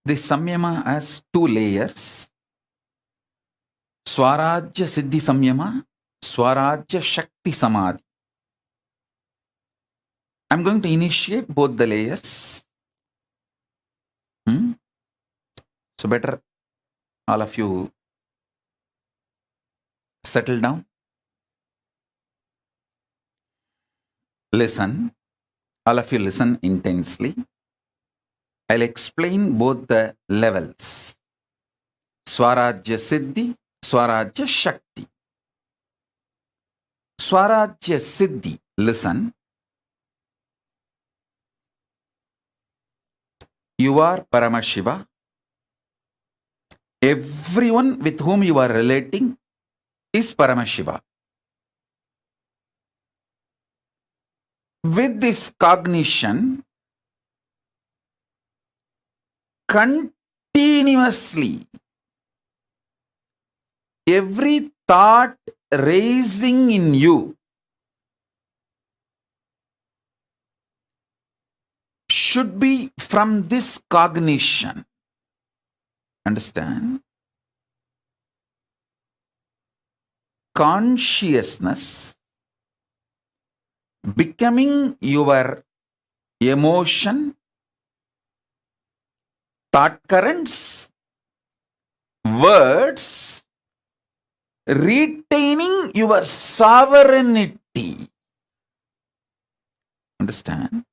This Samyama has two layers. Swarajya Siddhi Samyama, Swarajya Shakti Samadhi. I'm going to initiate both the layers. So better all of you settle down. Listen. All of you listen intensely. I'll explain both the levels. Swarajya Siddhi, Swarajya Shakti. Swarajya Siddhi, listen. You are Paramashiva. Everyone with whom you are relating is Paramashiva. With this cognition, continuously, every thought raising in you should be from this cognition. Understand? Consciousness becoming your emotion, thought currents, words, retaining your sovereignty. Understand?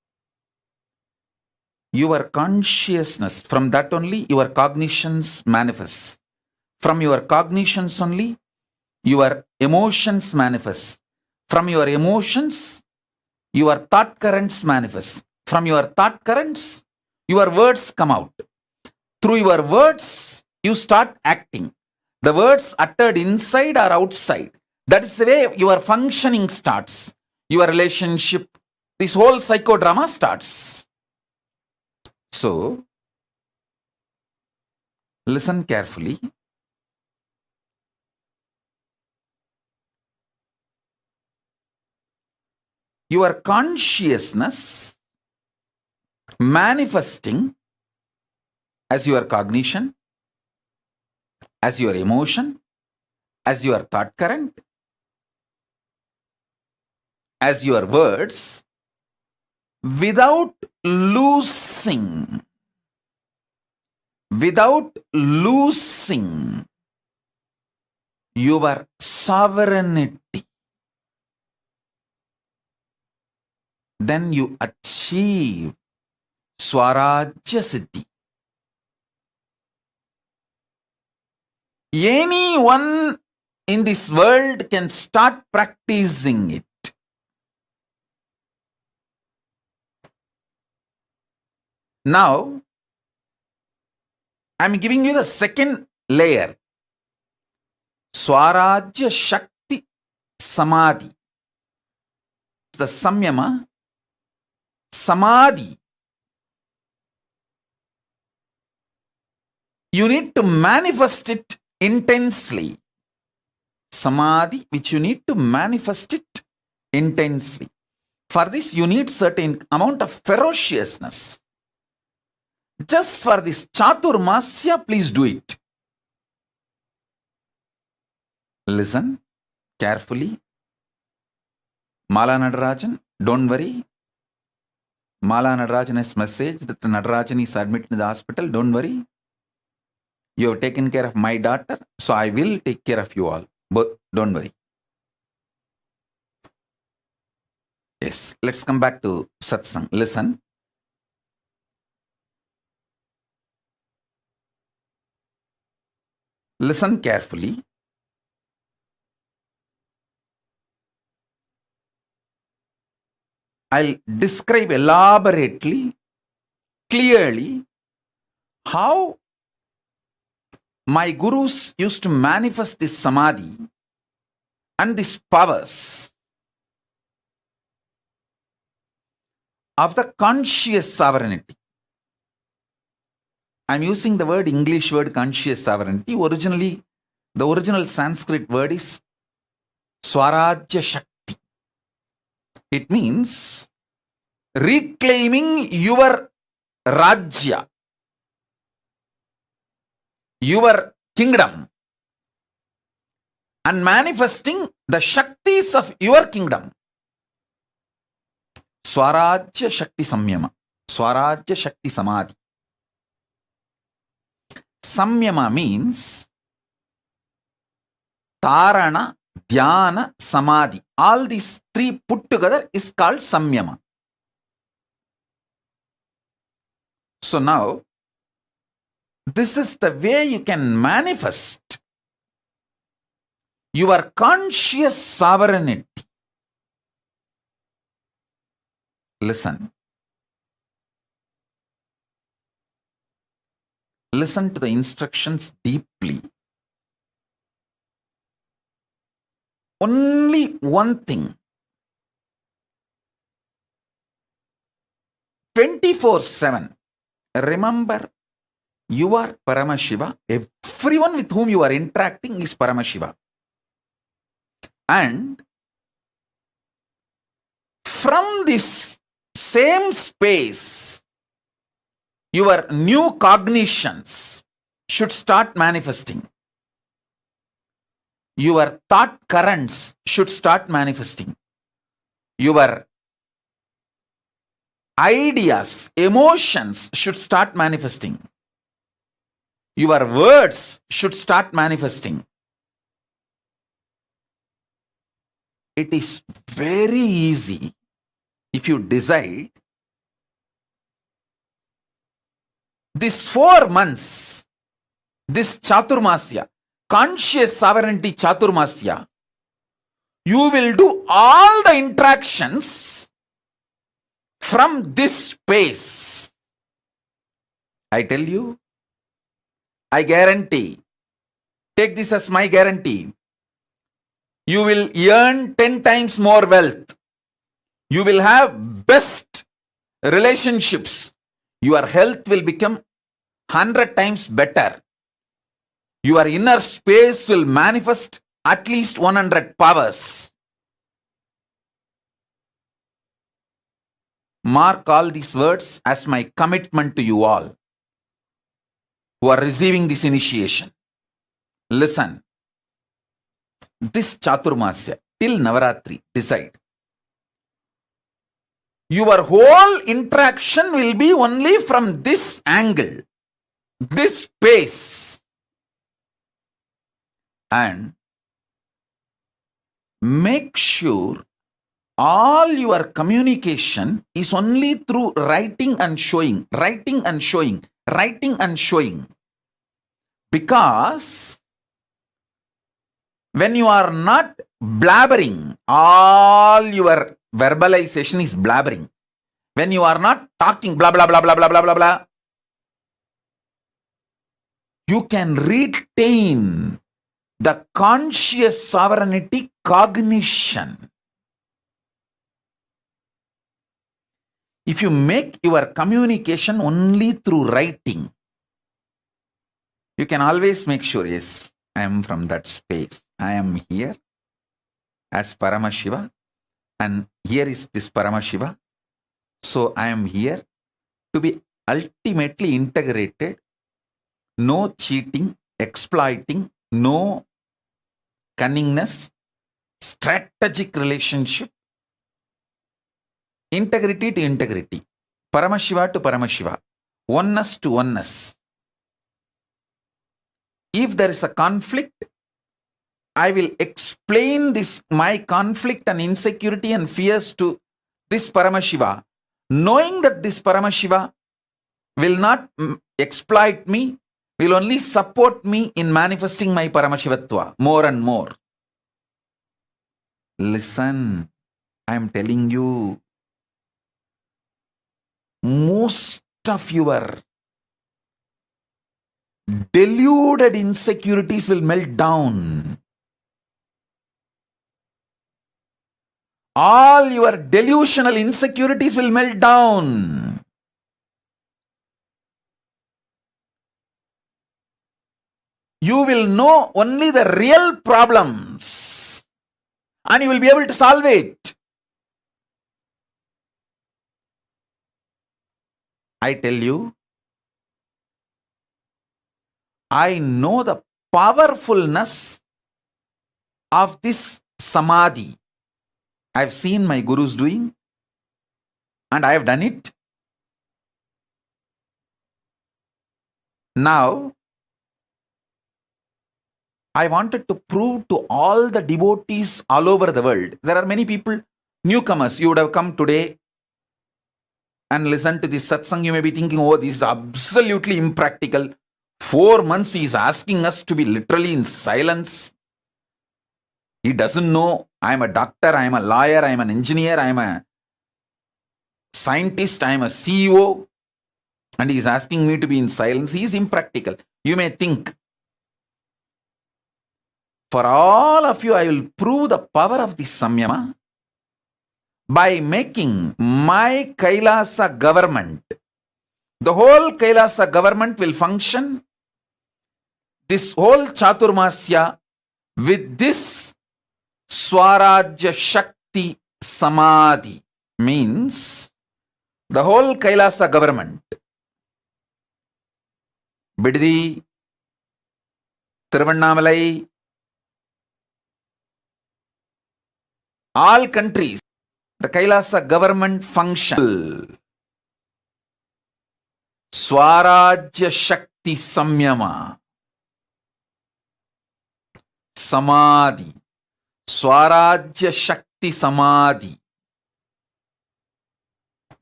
Your consciousness, from that only your cognitions manifest. From your cognitions only your emotions manifest. From your emotions, your thought currents manifest. From your thought currents, your words come out. Through your words, you start acting. The words uttered inside or outside. That is the way your functioning starts. Your relationship, this whole psychodrama starts. So, listen carefully. Your consciousness manifesting as your cognition, as your emotion, as your thought current, as your words, without losing your sovereignty. Then you achieve Swarajya Siddhi. Anyone in this world can start practicing it. Now, I am giving you the second layer. Swarajya Shakti Samadhi. The Samyama Samadhi. You need to manifest it intensely. Samadhi, which you need to manifest it intensely. For this, you need certain amount of ferociousness. Just for this Chaturmasya, please do it. Listen carefully. Mala Nadarajan, don't worry. Mala Nadarajan has messaged that Nadarajan is admitted in the hospital. Don't worry. You have taken care of my daughter, so I will take care of you all. But don't worry. Yes, let's come back to satsang. Listen. Listen carefully. I'll describe elaborately, clearly, how my gurus used to manifest this samadhi and these powers of the conscious sovereignty. I'm using the word English word conscious sovereignty. Originally, the original Sanskrit word is Swarajya Shakti. It means reclaiming your Rajya, your kingdom, and manifesting the Shaktis of your kingdom. Swarajya Shakti Samyama, Swarajya Shakti Samadhi. Samyama means Tarana, Dhyana, Samadhi. All these three put together is called Samyama. So now, this is the way you can manifest your conscious sovereignty. Listen. Listen to the instructions deeply. Only one thing. 24/7. Remember, you are Paramashiva. Everyone with whom you are interacting is Paramashiva. And from this same space, Your new cognitions should start manifesting. Your thought currents should start manifesting. Your ideas, emotions should start manifesting. Your words should start manifesting. It is very easy if you decide. These 4 months, this Chaturmasya, conscious sovereignty Chaturmasya, you will do all the interactions from this space. I tell you, I guarantee, take this as my guarantee, you will earn 10 times more wealth. You will have best relationships. Your health will become 100 times better. Your inner space will manifest at least 100 powers. Mark all these words as my commitment to you all who are receiving this initiation. Listen. This Chaturmasya till Navaratri, decide. Your whole interaction will be only from this angle, this space. And make sure all your communication is only through writing and showing, writing and showing, writing and showing. Because when you are not blabbering, all your verbalization is blabbering. When you are not talking blah blah blah blah blah blah blah blah, you can retain the conscious sovereignty cognition. If you make your communication only through writing, you can always make sure, yes, I am from that space. I am here as Paramashiva, and here is this Paramashiva. So I am here to be ultimately integrated. No cheating, exploiting, no cunningness, strategic relationship, integrity to integrity, Paramashiva to Paramashiva, oneness to oneness. If there is a conflict, I will explain this, my conflict and insecurity and fears to this Paramashiva, knowing that this Paramashiva will not exploit me, will only support me in manifesting my Paramashivatva more and more. Listen, I am telling you, most of your deluded insecurities will melt down. All your delusional insecurities will melt down. You will know only the real problems and you will be able to solve it. I tell you, I know the powerfulness of this samadhi. I have seen my gurus doing and I have done it. Now, I wanted to prove to all the devotees all over the world. There are many people, newcomers, you would have come today and listened to this satsang. You may be thinking, oh, this is absolutely impractical. 4 months he is asking us to be literally in silence. He doesn't know I am a doctor, I am a lawyer, I am an engineer, I am a scientist, I am a CEO, and he is asking me to be in silence. He is impractical. You may think. For all of you, I will prove the power of this samyama by making my Kailasa government. The whole Kailasa government will function, this whole Chaturmasya, with this Swarajya Shakti Samadhi. Means the whole Kailasa government Biddi, Tiruvannamalai, all countries, the Kailasa government function. Swarajya Shakti Samyama. Samadhi. Swarajya Shakti Samadhi.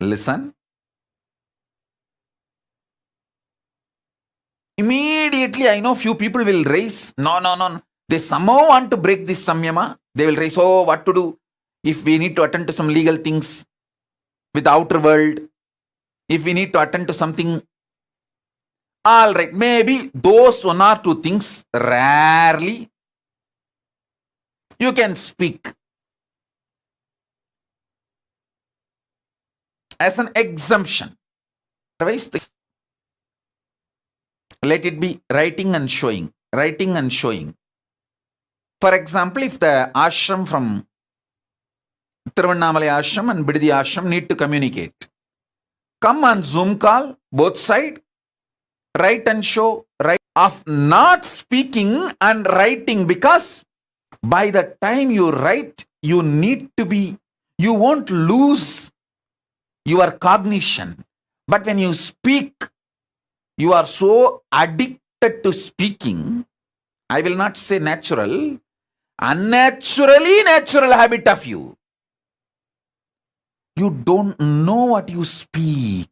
Listen. Immediately, I know few people will raise, no. They somehow want to break this samyama. They will raise, oh, what to do if we need to attend to some legal things with the outer world, if we need to attend to something. All right, maybe those one or two things, rarely you can speak as an exemption. Otherwise, let it be writing and showing. Writing and showing. For example, if the ashram from Tiruvannamalai ashram and Biddi ashram need to communicate, come on Zoom call, both side, write and show, write. Of not speaking and writing, because by the time you write, you need to be, you won't lose your cognition. But when you speak, you are so addicted to speaking. I will not say natural, unnaturally natural habit of you. You don't know what you speak.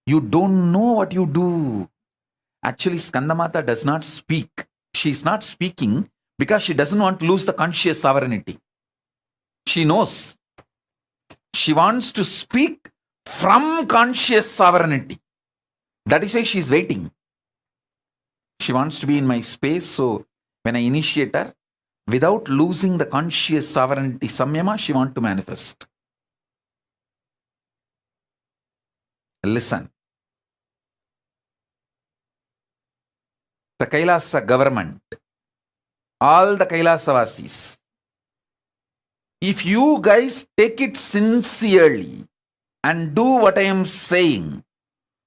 You don't know what you do. Actually, Skandamata does not speak. She is not speaking because she doesn't want to lose the conscious sovereignty. She knows. She wants to speak from conscious sovereignty. That is why she is waiting. She wants to be in my space, so when I initiate her, without losing the conscious sovereignty, samyama, she wants to manifest. Listen. The Kailasa government, all the Kailasavasis, if you guys take it sincerely and do what I am saying,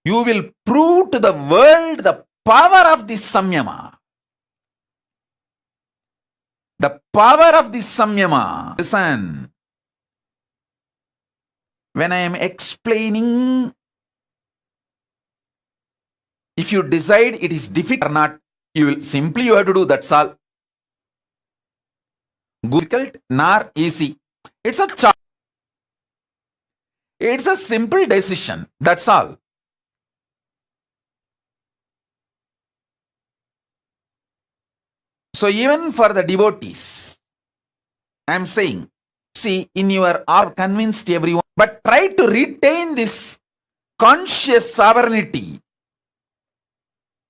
you will prove to the world the power of this samyama. The power of this samyama. Listen. When I am explaining, if you decide it is difficult or not, you have to do, that's all. Difficult nor easy. It's a choice. It's a simple decision. That's all. So even for the devotees, I am saying, see, in your are convinced everyone, but try to retain this conscious sovereignty,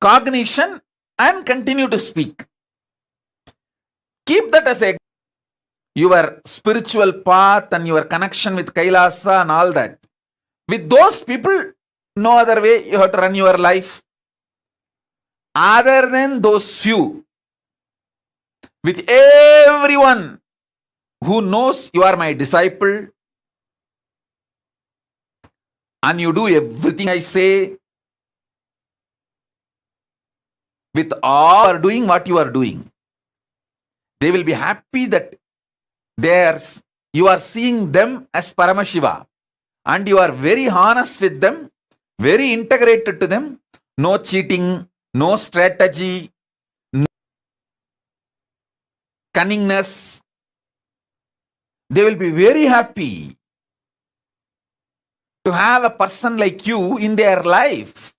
cognition, and continue to speak. Keep that as a your spiritual path and your connection with Kailasa and all that. With those people, no other way you have to run your life. Other than those few, with everyone who knows you are my disciple and you do everything I say, with all are doing what you are doing, they will be happy that you are seeing them as Paramashiva and you are very honest with them, very integrated to them, no cheating, no strategy, no cunningness. They will be very happy to have a person like you in their life,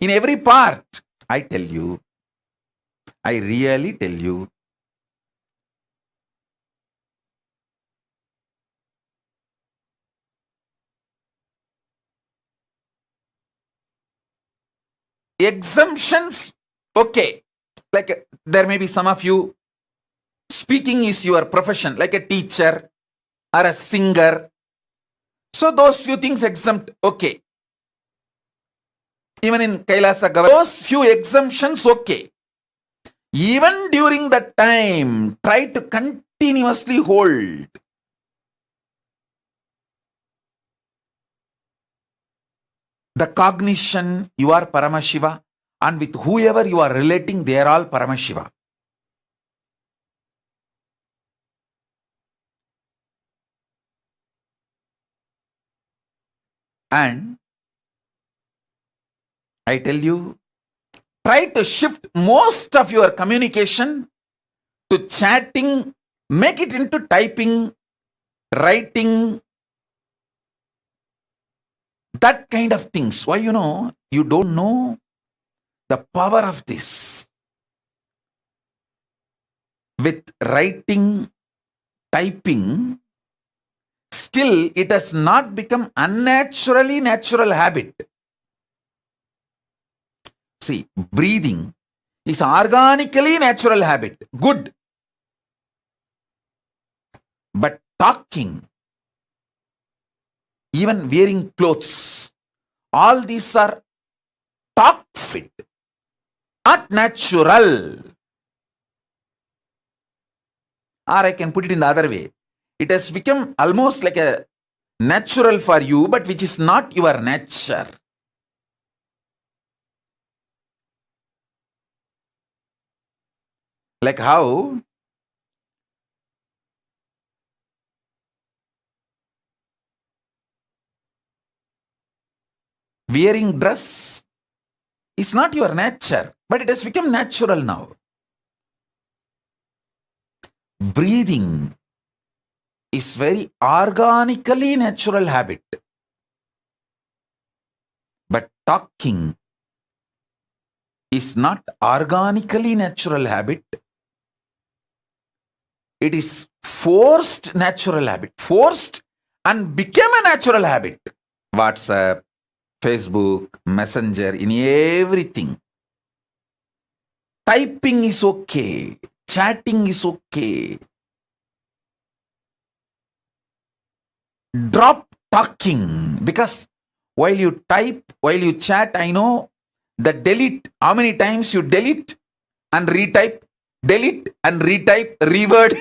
in every part. I tell you, I really tell you, exemptions, okay. Like there may be some of you, speaking is your profession, like a teacher or a singer. So those few things exempt, okay. Even in Kailasa government, those few exemptions, okay. Even during that time, try to continuously hold. the cognition, you are Paramashiva, and with whoever you are relating, they are all Paramashiva. And I tell you, try to shift most of your communication to chatting, make it into typing, writing, that kind of things. Why? You don't know the power of this. With writing, typing, still it has not become unnaturally natural habit. See, breathing is organically natural habit. Good. But talking, even wearing clothes, all these are toxic, not natural. Or I can put it in the other way. It has become almost like a natural for you, but which is not your nature. Like how wearing dress is not your nature, but it has become natural now. Breathing is very organically natural habit. But talking is not organically natural habit. It is forced natural habit. Forced and became a natural habit. WhatsApp, Facebook, Messenger, in everything. Typing is okay. Chatting is okay. Drop talking, because while you type, while you chat, I know the delete, how many times you delete and retype, delete and retype, reword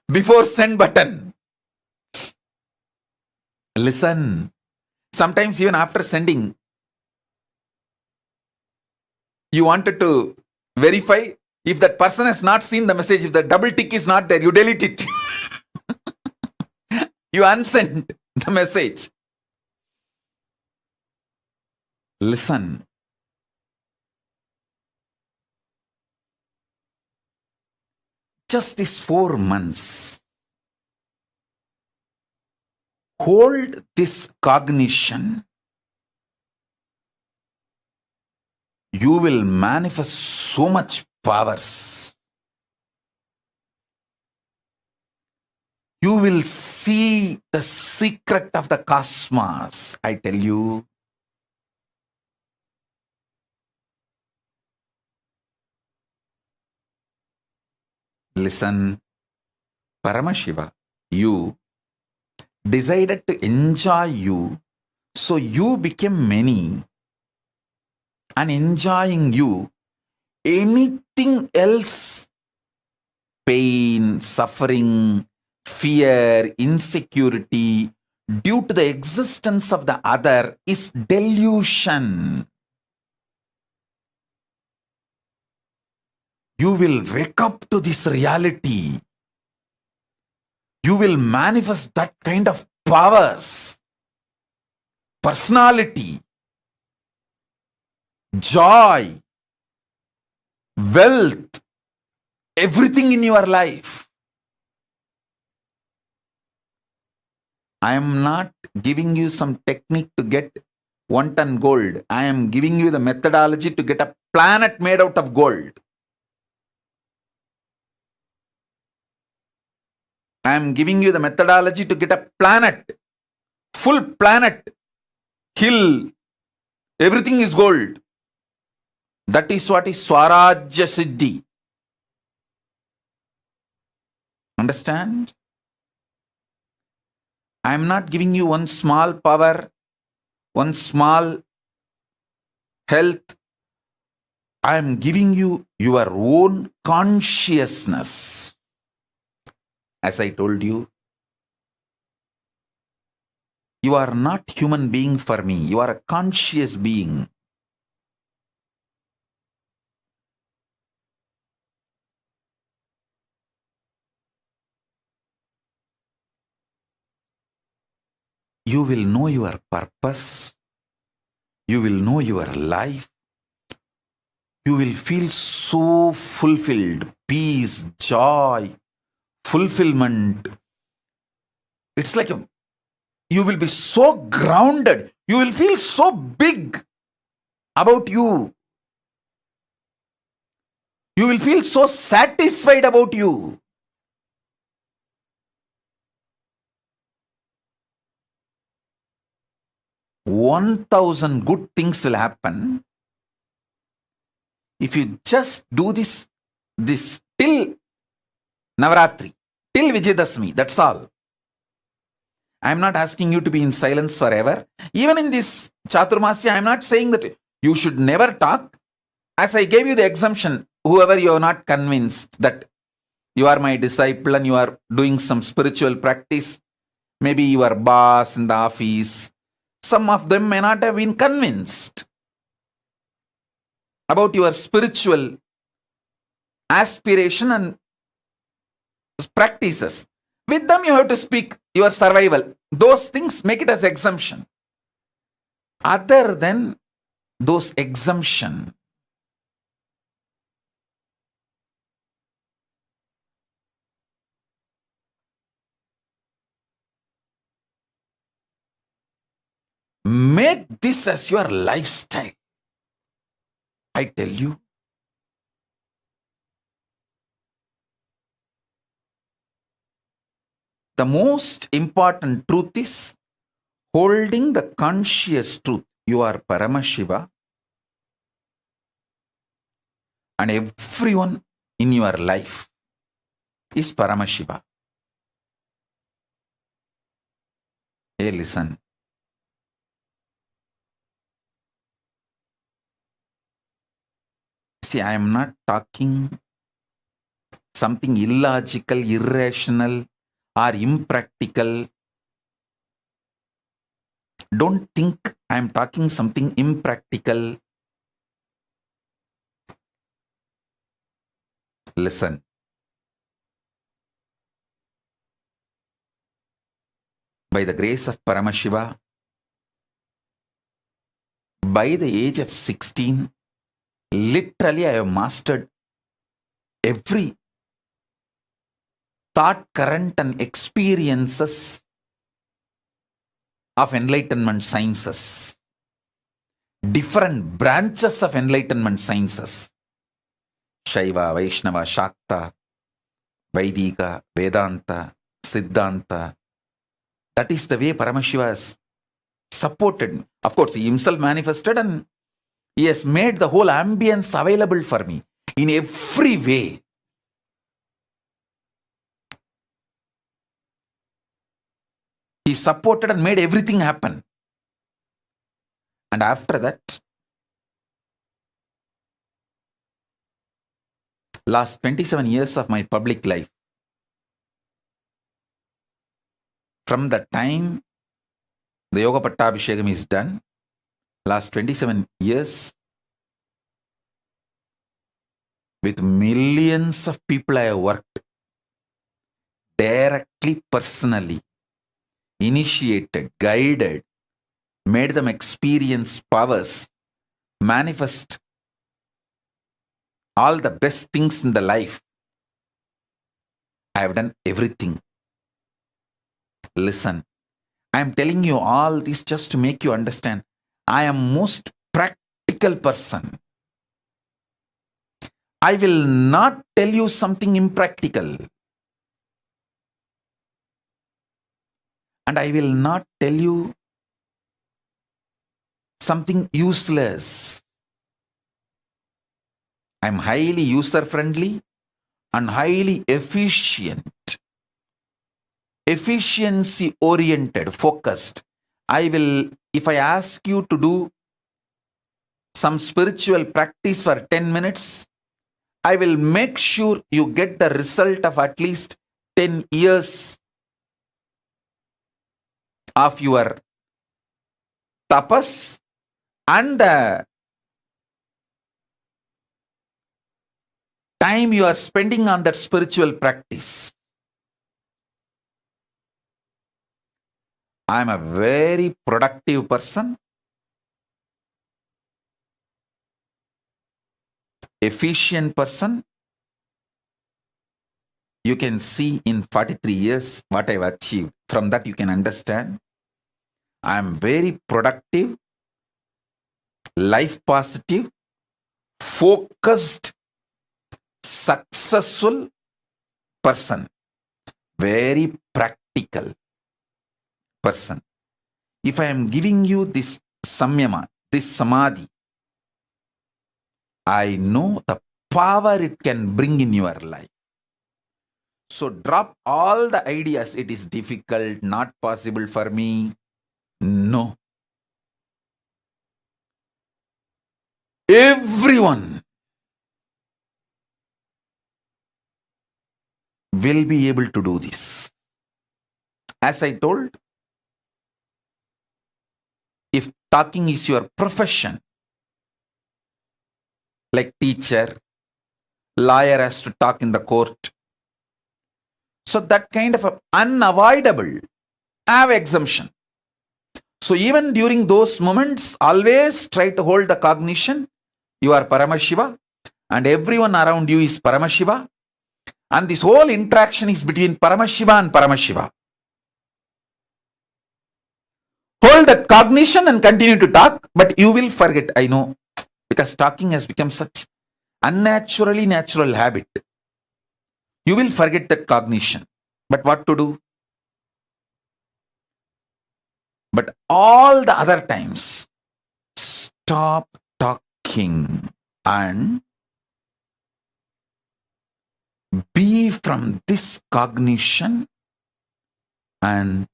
before send button. Listen, sometimes even after sending, you wanted to verify if that person has not seen the message, if the double tick is not there, you delete it. You unsend the message. Listen. Just these 4 months, hold this cognition. You will manifest so much powers. You will see the secret of the cosmos, I tell you. Listen, Paramashiva, you decided to enjoy you, so you became many. And enjoying you, anything else, pain, suffering, fear, insecurity, due to the existence of the other, is delusion. You will wake up to this reality. You will manifest that kind of powers, personality, joy, wealth, everything in your life. I am not giving you some technique to get 1 ton gold. I am giving you the methodology to get a planet made out of gold. I am giving you the methodology to get a planet, full planet, hill, everything is gold. That is what is Swarajya Siddhi. Understand? I am not giving you one small power, one small health. I am giving you your own consciousness. As I told you, You are not human being for me. You are a conscious being. You will know your purpose. You will know your life. You will feel so fulfilled, peace, joy, fulfillment. It's like you will be so grounded. You will feel so big about you. You will feel so satisfied about you. $1,000 good things will happen if you just do this till Navaratri, till Vijayadashmi. That's all. I am not asking you to be in silence forever. Even in this Chaturmasya, I am not saying that you should never talk. As I gave you the exemption, whoever you are not convinced that you are my disciple and you are doing some spiritual practice, maybe your boss in the office, some of them may not have been convinced about your spiritual aspiration and practices. With them, you have to speak your survival. Those things, make it as exemption. Other than those exemption, make this as your lifestyle. I tell you, the most important truth is holding the conscious truth. You are Paramashiva, and everyone in your life is Paramashiva. Hey, listen. See, I am not talking something illogical, irrational, or impractical. Don't think I am talking something impractical. Listen. By the grace of Paramashiva, by the age of 16, literally I have mastered every thought current and experiences of enlightenment sciences. Different branches of enlightenment sciences. Shaiva, Vaishnava, Shakta, Vaidika, Vedanta, Siddhanta. That is the way Paramashiva has supported me. Of course, he himself manifested and he has made the whole ambience available for me in every way. He supported and made everything happen. And after that, last 27 years of my public life, from the time the Yoga Pattabhishekam is done, last 27 years, with millions of people I have worked, directly, personally, initiated, guided, made them experience powers, manifest all the best things in the life. I have done everything. Listen, I am telling you all this just to make you understand. I am most practical person. I will not tell you something impractical. And I will not tell you something useless. I am highly user-friendly and highly efficient. Efficiency-oriented, focused. If I ask you to do some spiritual practice for 10 minutes, I will make sure you get the result of at least 10 years of your tapas and the time you are spending on that spiritual practice. I am a very productive person, efficient person. You can see in 43 years what I've achieved. From that you can understand. I am very productive, life positive, focused, successful person. Very practical person. If I am giving you this samyama, this samadhi, I know the power it can bring in your life. So drop all the ideas. It is difficult, not possible for me. No. Everyone will be able to do this. As I told, if talking is your profession, like teacher, lawyer has to talk in the court. So that kind of unavoidable, have exemption. So even during those moments, always try to hold the cognition, you are Paramashiva and everyone around you is Paramashiva. And this whole interaction is between Paramashiva and Paramashiva. Hold that cognition and continue to talk, but you will forget, I know, because talking has become such unnaturally natural habit. You will forget that cognition. But what to do? But all the other times, stop talking and be from this cognition and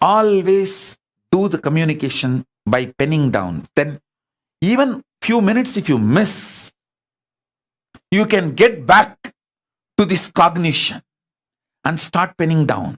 always do the communication by penning down. Then even few minutes if you miss, you can get back to this cognition and start penning down.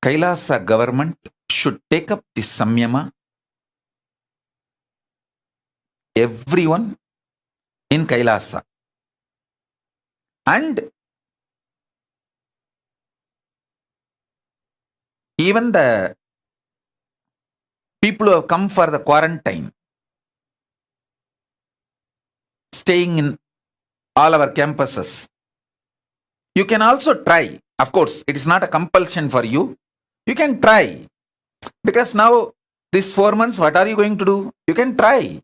Kailasa government should take up this samyama. Everyone in Kailasa. And even the people who have come for the quarantine, staying in all our campuses, you can also try. Of course, it is not a compulsion for you. You can try. Because now, these 4 months, what are you going to do? You can try.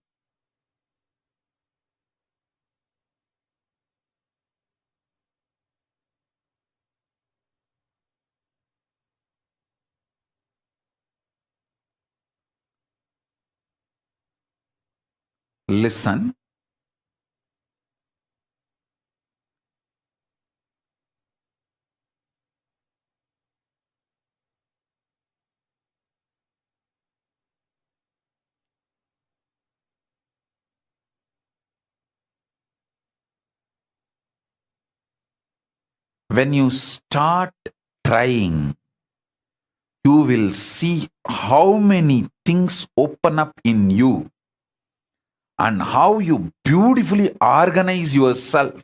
Listen. When you start trying, you will see how many things open up in you and how you beautifully organize yourself.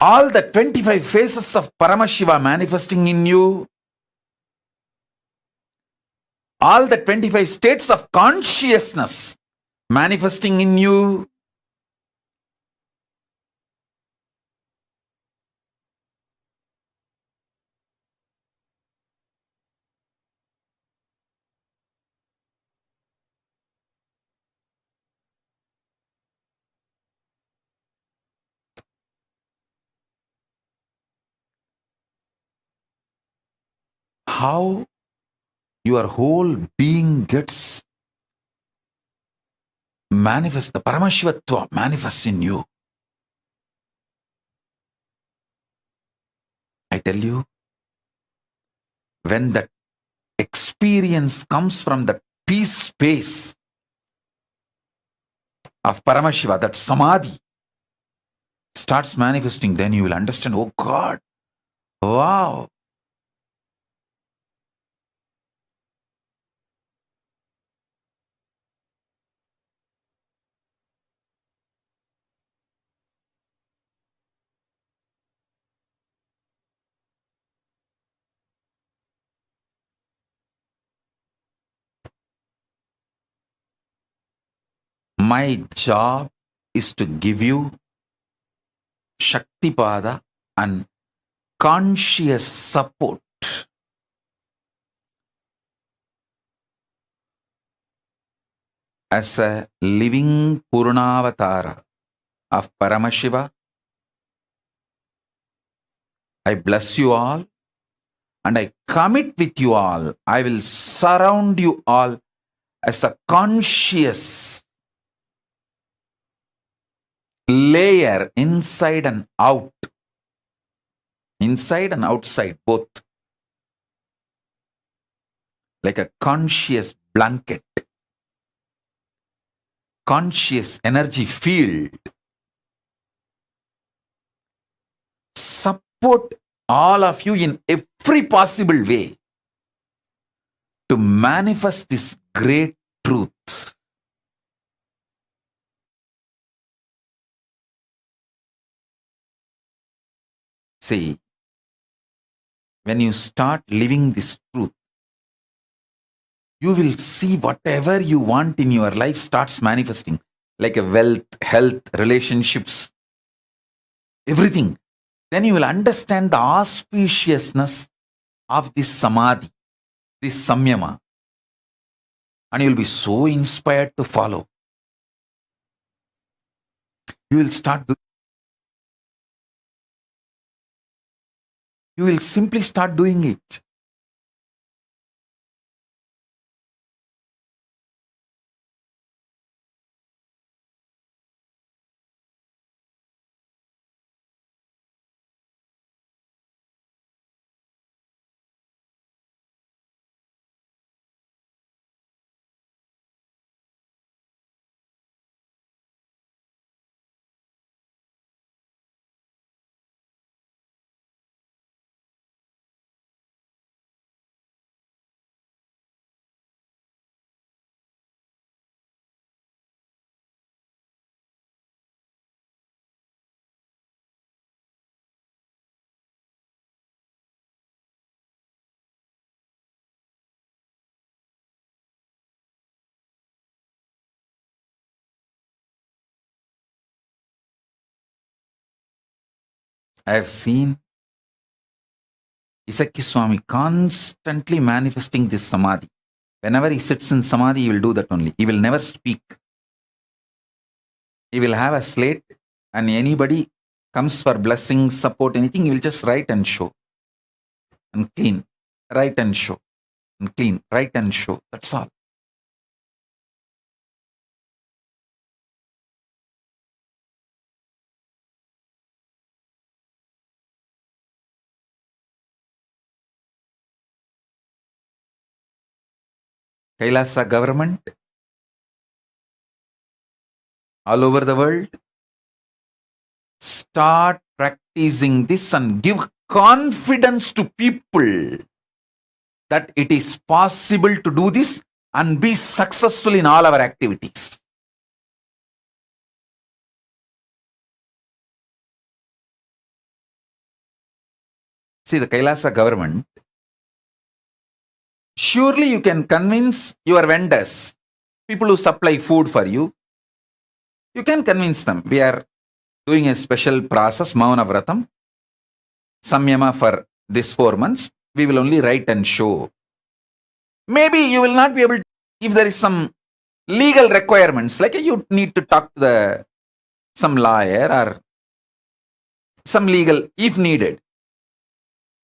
All the 25 faces of Paramashiva manifesting in you, all the 25 states of consciousness manifesting in you, how your whole being gets manifest, the Paramashivatva manifests in you. I tell you, when that experience comes from the peace space of Paramashiva, that samadhi starts manifesting, then you will understand, oh God, wow. My job is to give you Shaktipada and conscious support as a living Purnavatara of Paramashiva. I bless you all and I commit with you all. I will surround you all as a conscious layer inside and out. Inside and outside, both. Like a conscious blanket. Conscious energy field. Support all of you in every possible way to manifest this great truth. See, when you start living this truth, you will see whatever you want in your life starts manifesting, like a wealth, health, relationships, everything. Then you will understand the auspiciousness of this samadhi, this samyama, and you will be so inspired to follow. You will you will simply start doing it. I have seen Isaki Swami constantly manifesting this samadhi. Whenever he sits in samadhi, he will do that only. He will never speak. He will have a slate and anybody comes for blessing, support, anything, he will just write and show. And clean. Write and show. And clean. Write and show. That's all. Kailasa government, all over the world, start practicing this and give confidence to people that it is possible to do this and be successful in all our activities. See, the Kailasa government, surely you can convince your vendors, people who supply food for you, you can convince them. We are doing a special process, Mauna Vratam, Samyama for this 4 months. We will only write and show. Maybe you will not be able to, if there is some legal requirements, like you need to talk to some lawyer or some legal, if needed,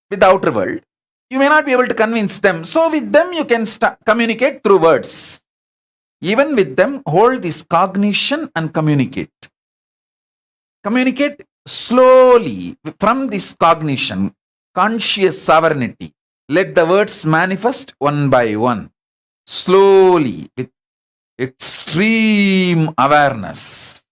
with the outer world, you may not be able to convince them. So with them, you can communicate through words. Even with them, hold this cognition and communicate. Communicate slowly from this cognition, conscious sovereignty. Let the words manifest one by one, slowly, with extreme awareness.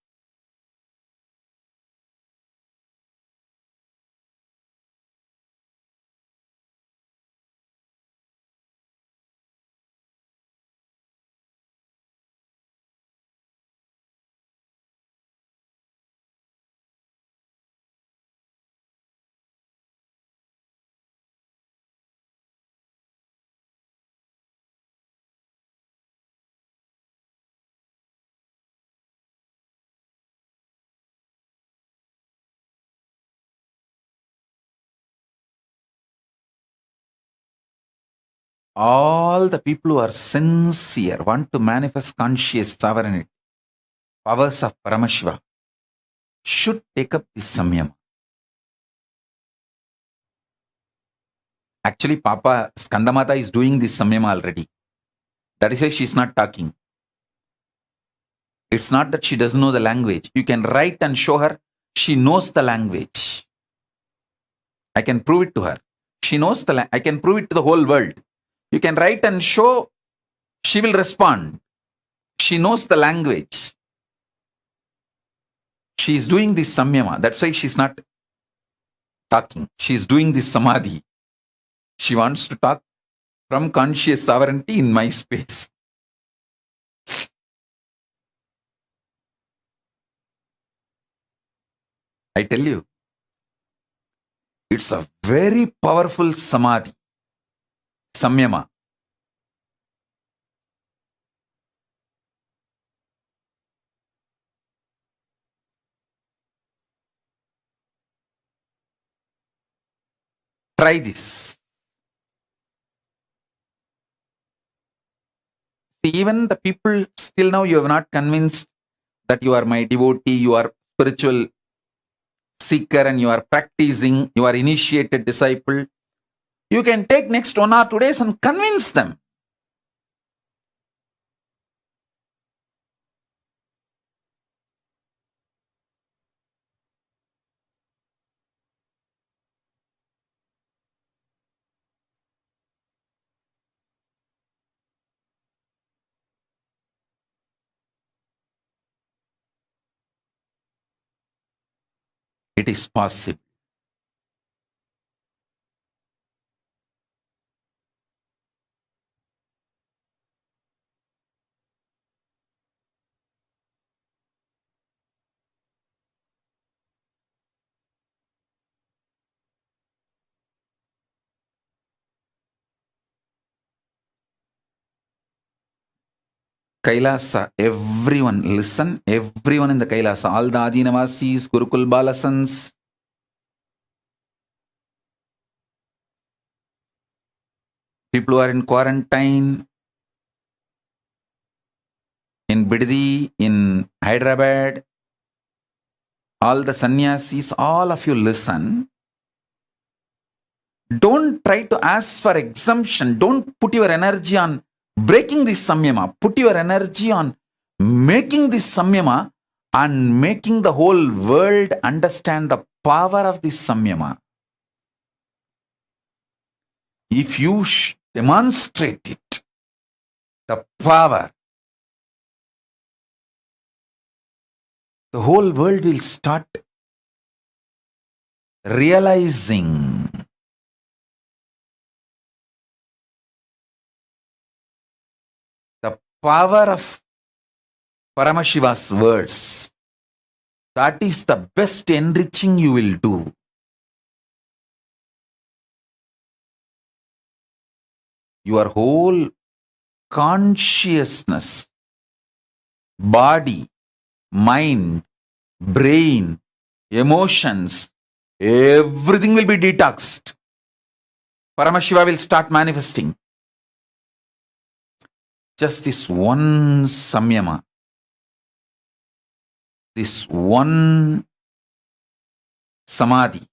All the people who are sincere, want to manifest conscious sovereignty, powers of Paramashiva, should take up this samyama. Actually, Papa Skandamata is doing this samyama already. That is why she's not talking. It's not that she doesn't know the language. You can write and show her. She knows the language. I can prove it to her. She knows the language. I can prove it to the whole world. You can write and show. She will respond. She knows the language. She is doing this samyama. That's why she's not talking. She's doing this samadhi. She wants to talk from conscious sovereignty in my space. I tell you, it's a very powerful samadhi, samyama. Try this. See, even the people still now you have not convinced that you are my devotee, you are spiritual seeker and you are practicing, you are initiated disciple. You can take next 1 or 2 days and convince them. It is possible. Kailasa, everyone listen, everyone in the Kailasa, all the Adinavasis, Gurukul Balasans, people who are in quarantine, in Biddi, in Hyderabad, all the sannyasis, all of you listen. Don't try to ask for exemption. Don't put your energy on breaking this samyama. Put your energy on making this samyama and making the whole world understand the power of this samyama. If you demonstrate it, the power, the whole world will start realizing the power of Paramashiva's words. That is the best enriching you will do. Your whole consciousness, body, mind, brain, emotions, everything will be detoxed. Paramashiva will start manifesting. Just this one samyama, this one samadhi,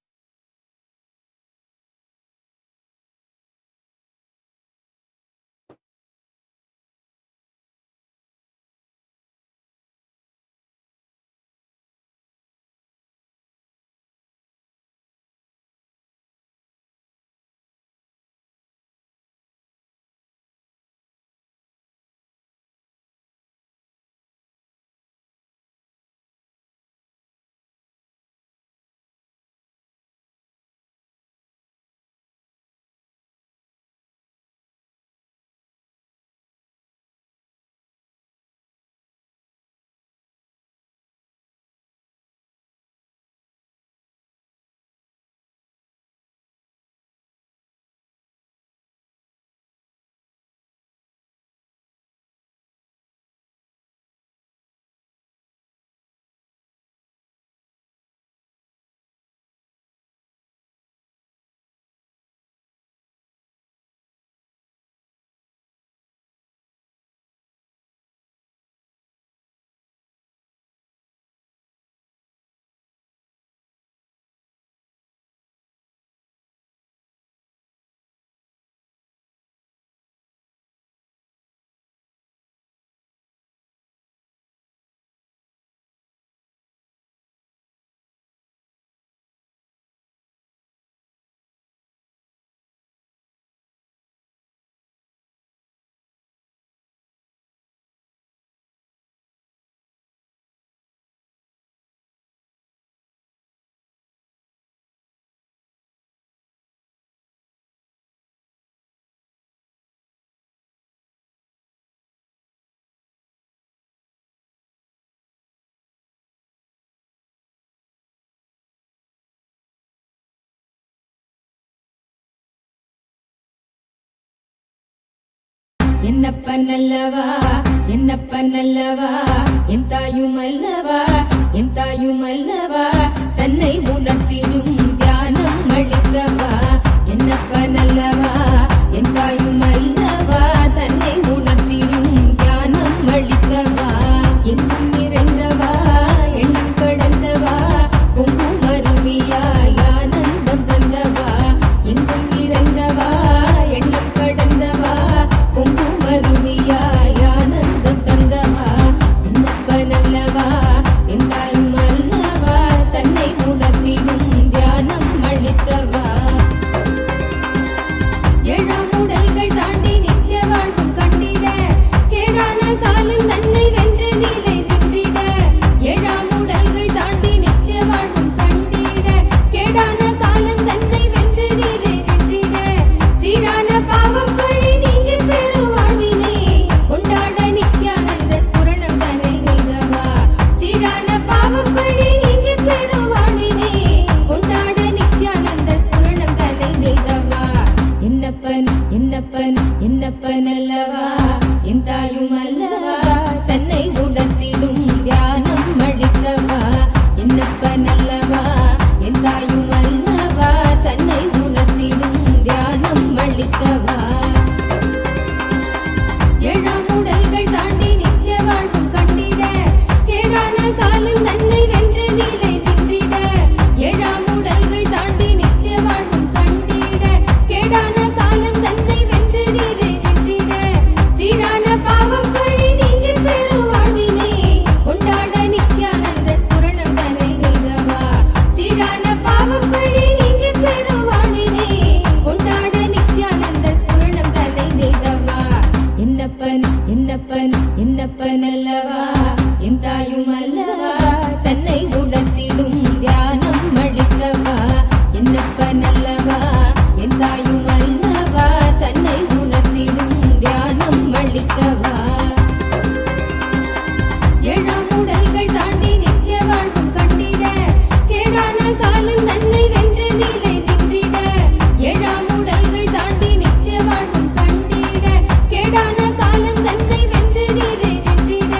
என்னப்பன் அல்லவா என்னப்பன் அல்லவா என் தாயும் அல்லவா என் தாயும் அல்லவா தன்னை உணர்த்திடும் தியானம் அளித்தவா என்னப்பன் அல்லவா என் தாயும் அல்லவா தன்னை உணர்த்திடும் தியானம் அளித்தவா எங்கும் நிறைந்தவா எண்ணம் கடந்தவா பொங்கும் அருவியாய் ஆனந்தம் தந்தவா எங்கும் நிறைந்தவா எண்ணம் கடந்தவா பொங்கும் அருவியாய் ஆனந்தம் தந்தவா என்னப்பன் அல்லவா என் தாயும் அல்லவா தன்னை உணர்த்திடும் தியானம் அளித்தவா ஏழாம் உடல்கள் தாண்டி நித்திய வாழ்வும் கண்டிட கேடான காலம் தன்னை வென்று நீலை நின்றிட ஏழாம் உடல்கள் தாண்டி நித்திய வாழ்வும் கண்டிட கேடான காலம் தன்னை வென்று நீலை நின்றிட சீரான பாவம் பழி நீங்கி பெரும் வாழ்வினை கொண்டாட நித்யானந்த ஸ்புரணம் தன்னை நெய்தவா சீரான பாவம் பழி நீங்கி பெரும் வாழ்வினை கொண்டாட நித்யானந்த ஸ்புரணம் தன்னை நெய்தவா என்னப்பன் என்னப்பன் என்னப்பன் அல்லவா என் தாயும் அல்லவா தன்னை உணர்த்திடும் தியானம் அளித்தவா என்னப்பன் அல்லவா என் தாயும் அல்லவா தன்னை உணர்த்திடும் தியானம் அளித்தவா ஏழாம் உடல்கள் தாண்டி நித்திய வாழ்வும் கண்டிட கேடான காலம் தன்னை வென்று நீலை நின்றிட ஏழாம் உடல்கள் தாண்டி நித்திய வாழ்வும் கண்டிட கேடான காலம் தன்னை வென்று நீலை நின்றிட சீரான பாவம் பழி நீங்கி பெரும் வாழ்வினை கொண்டாட நித்யானந்த ஸ்புரணம் தன்னை நெய்தவா சீரான பாவம் பழி நீங்கி பெரும் வாழ்வினை கொண்டாட நித்யானந்த ஸ்புரணம் தன்னை நெய்தவா என்னப்பன் என்னப்பன் என்னப்பன் அல்லவா என் தாயும் அல்லவா தன்னை உணர்த்திடும் தியானம் அளித்தவா என்னப்பன் அல்லவா என் தாயும் அல்லவா தன்னை உணர்த்திடும் தியானம் அளித்தவா ஏழாம் உடல்கள் தாண்டி நித்திய வாழ்வும் கண்டிட கேடான காலம் தன்னை வென்று நீலை நின்றிட ஏழாம் உடல்கள் தாண்டி நித்திய வாழ்வும் கண்டிட கேடான காலம் தன்னை வென்று நீலை நின்றிட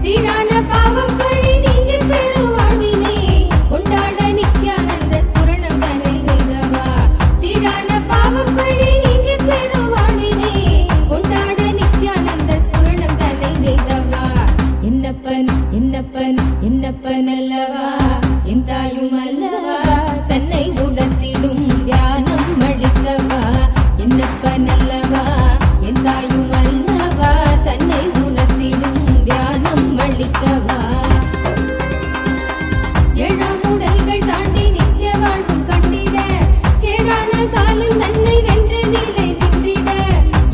சீரான பாவம் பழி நீங்கி பெரும் வாழ்வினை கொண்டாட நித்யானந்த ஸ்புரணம் தன்னை நெய்தவா சீரான பாவம் பழி நீங்கி பெரும் வாழ்வினை கொண்டாட நித்யானந்த ஸ்புரணம் தன்னை நெய்தவா என்னப்பன் என்னப்பன் என்னப்பன் அல்லவா என் தாயும் அல்லவா தன்னை உணர்த்திடும் தியானம் அளித்தவா என்னப்பன் அல்லவா என் தாயும் அல்லவா தன்னை உணர்த்திடும் தியானம் அளித்தவா ஏழாம் உடல்கள் தாண்டி நித்திய வாழ்வும் கண்டிட கேடான காலம் தன்னை வென்று நீலை நின்றிட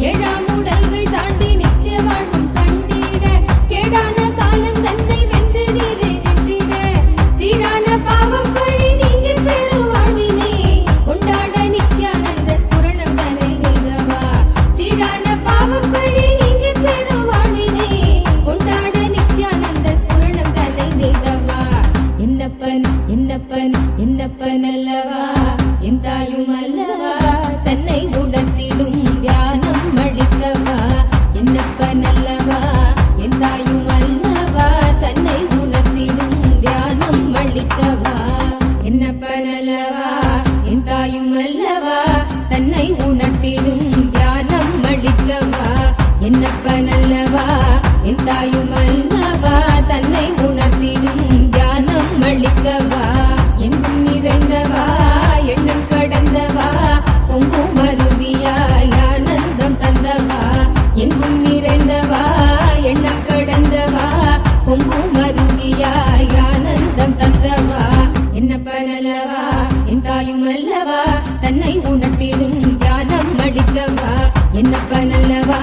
ஏழாம் உடல்கள் தாண்டி நித்திய வாழ்வும் கண்டிட கேடான காலம் தன்னை வென்று நீலை நின்றிட சீரான பாவம் பழி நீங்கி பெரும் வாழ்வினை கொண்டாட நித்யானந்த ஸ்புரணம் தன்னை நெய்தவா சீரான பாவம் பழி நீங்கி பெரும் வாழ்வினை கொண்டாட நித்யானந்த ஸ்புரணம் தன்னை நெய்தவா என்னப்பன் என்னப்பன் என்னப்பன் அல்லவா என் தாயும் அல்லவா தன்னை உணர்த்திடும் தியானம் அளித்தவா என்னப்பன் அல்லவா என் தாயும் அல்லவா தன்னை உணர்த்திடும் தியானம் அளித்தவா என்னப்பன் அல்லவா என் தாயும் அல்லவா தன்னை உணர்த்திடும் தியானம் அளித்தவா என்னப்பன் அல்லவா என் தாயும் அல்லவா தன்னை உணர்த்திடும் தியானம் அளித்தவா எங்கும் நிறைந்தவா எண்ணம் கடந்தவா பொங்கும் அருவியாய் ஆனந்தம் தந்தவா எங்கும் நிறைந்தவா எண்ணம் கடந்தவா பொங்கும் அருவியாய் ஆனந்தம் தந்தவா என்னப்பன் அல்லவா என் தாயும் அல்லவா தன்னை உணர்த்திடும் தியானம் அளித்தவா என்னப்பன் அல்லவா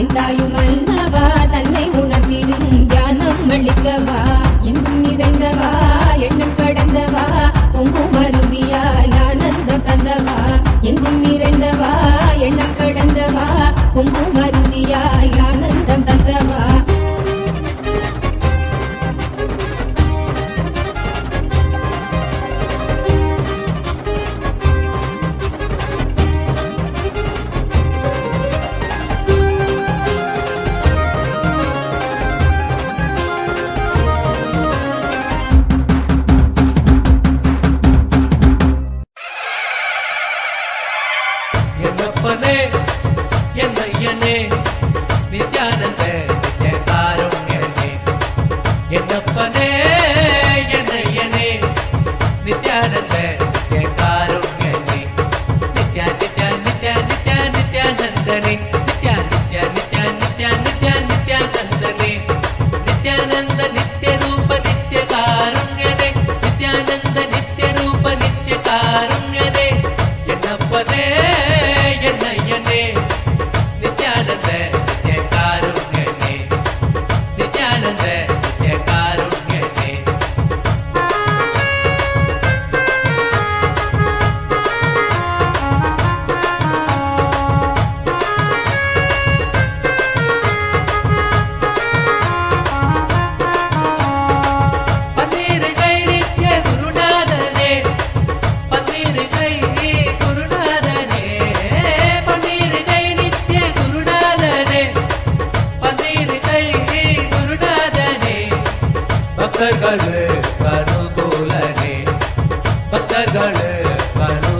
என் தாயும் அல்லவா தன்னை உணர்த்திடும் தியானம் அளித்தவா எங்கும் நிறைந்தவா எண்ணம் கடந்தவா பொங்கும் அருவியாய் ஆனந்தம் தந்தவா எங்கும் நிறைந்தவா எண்ணம் கடந்தவா பொங்கும் அருவியாய் ஆனந்தம் தந்தவா வாழ்வு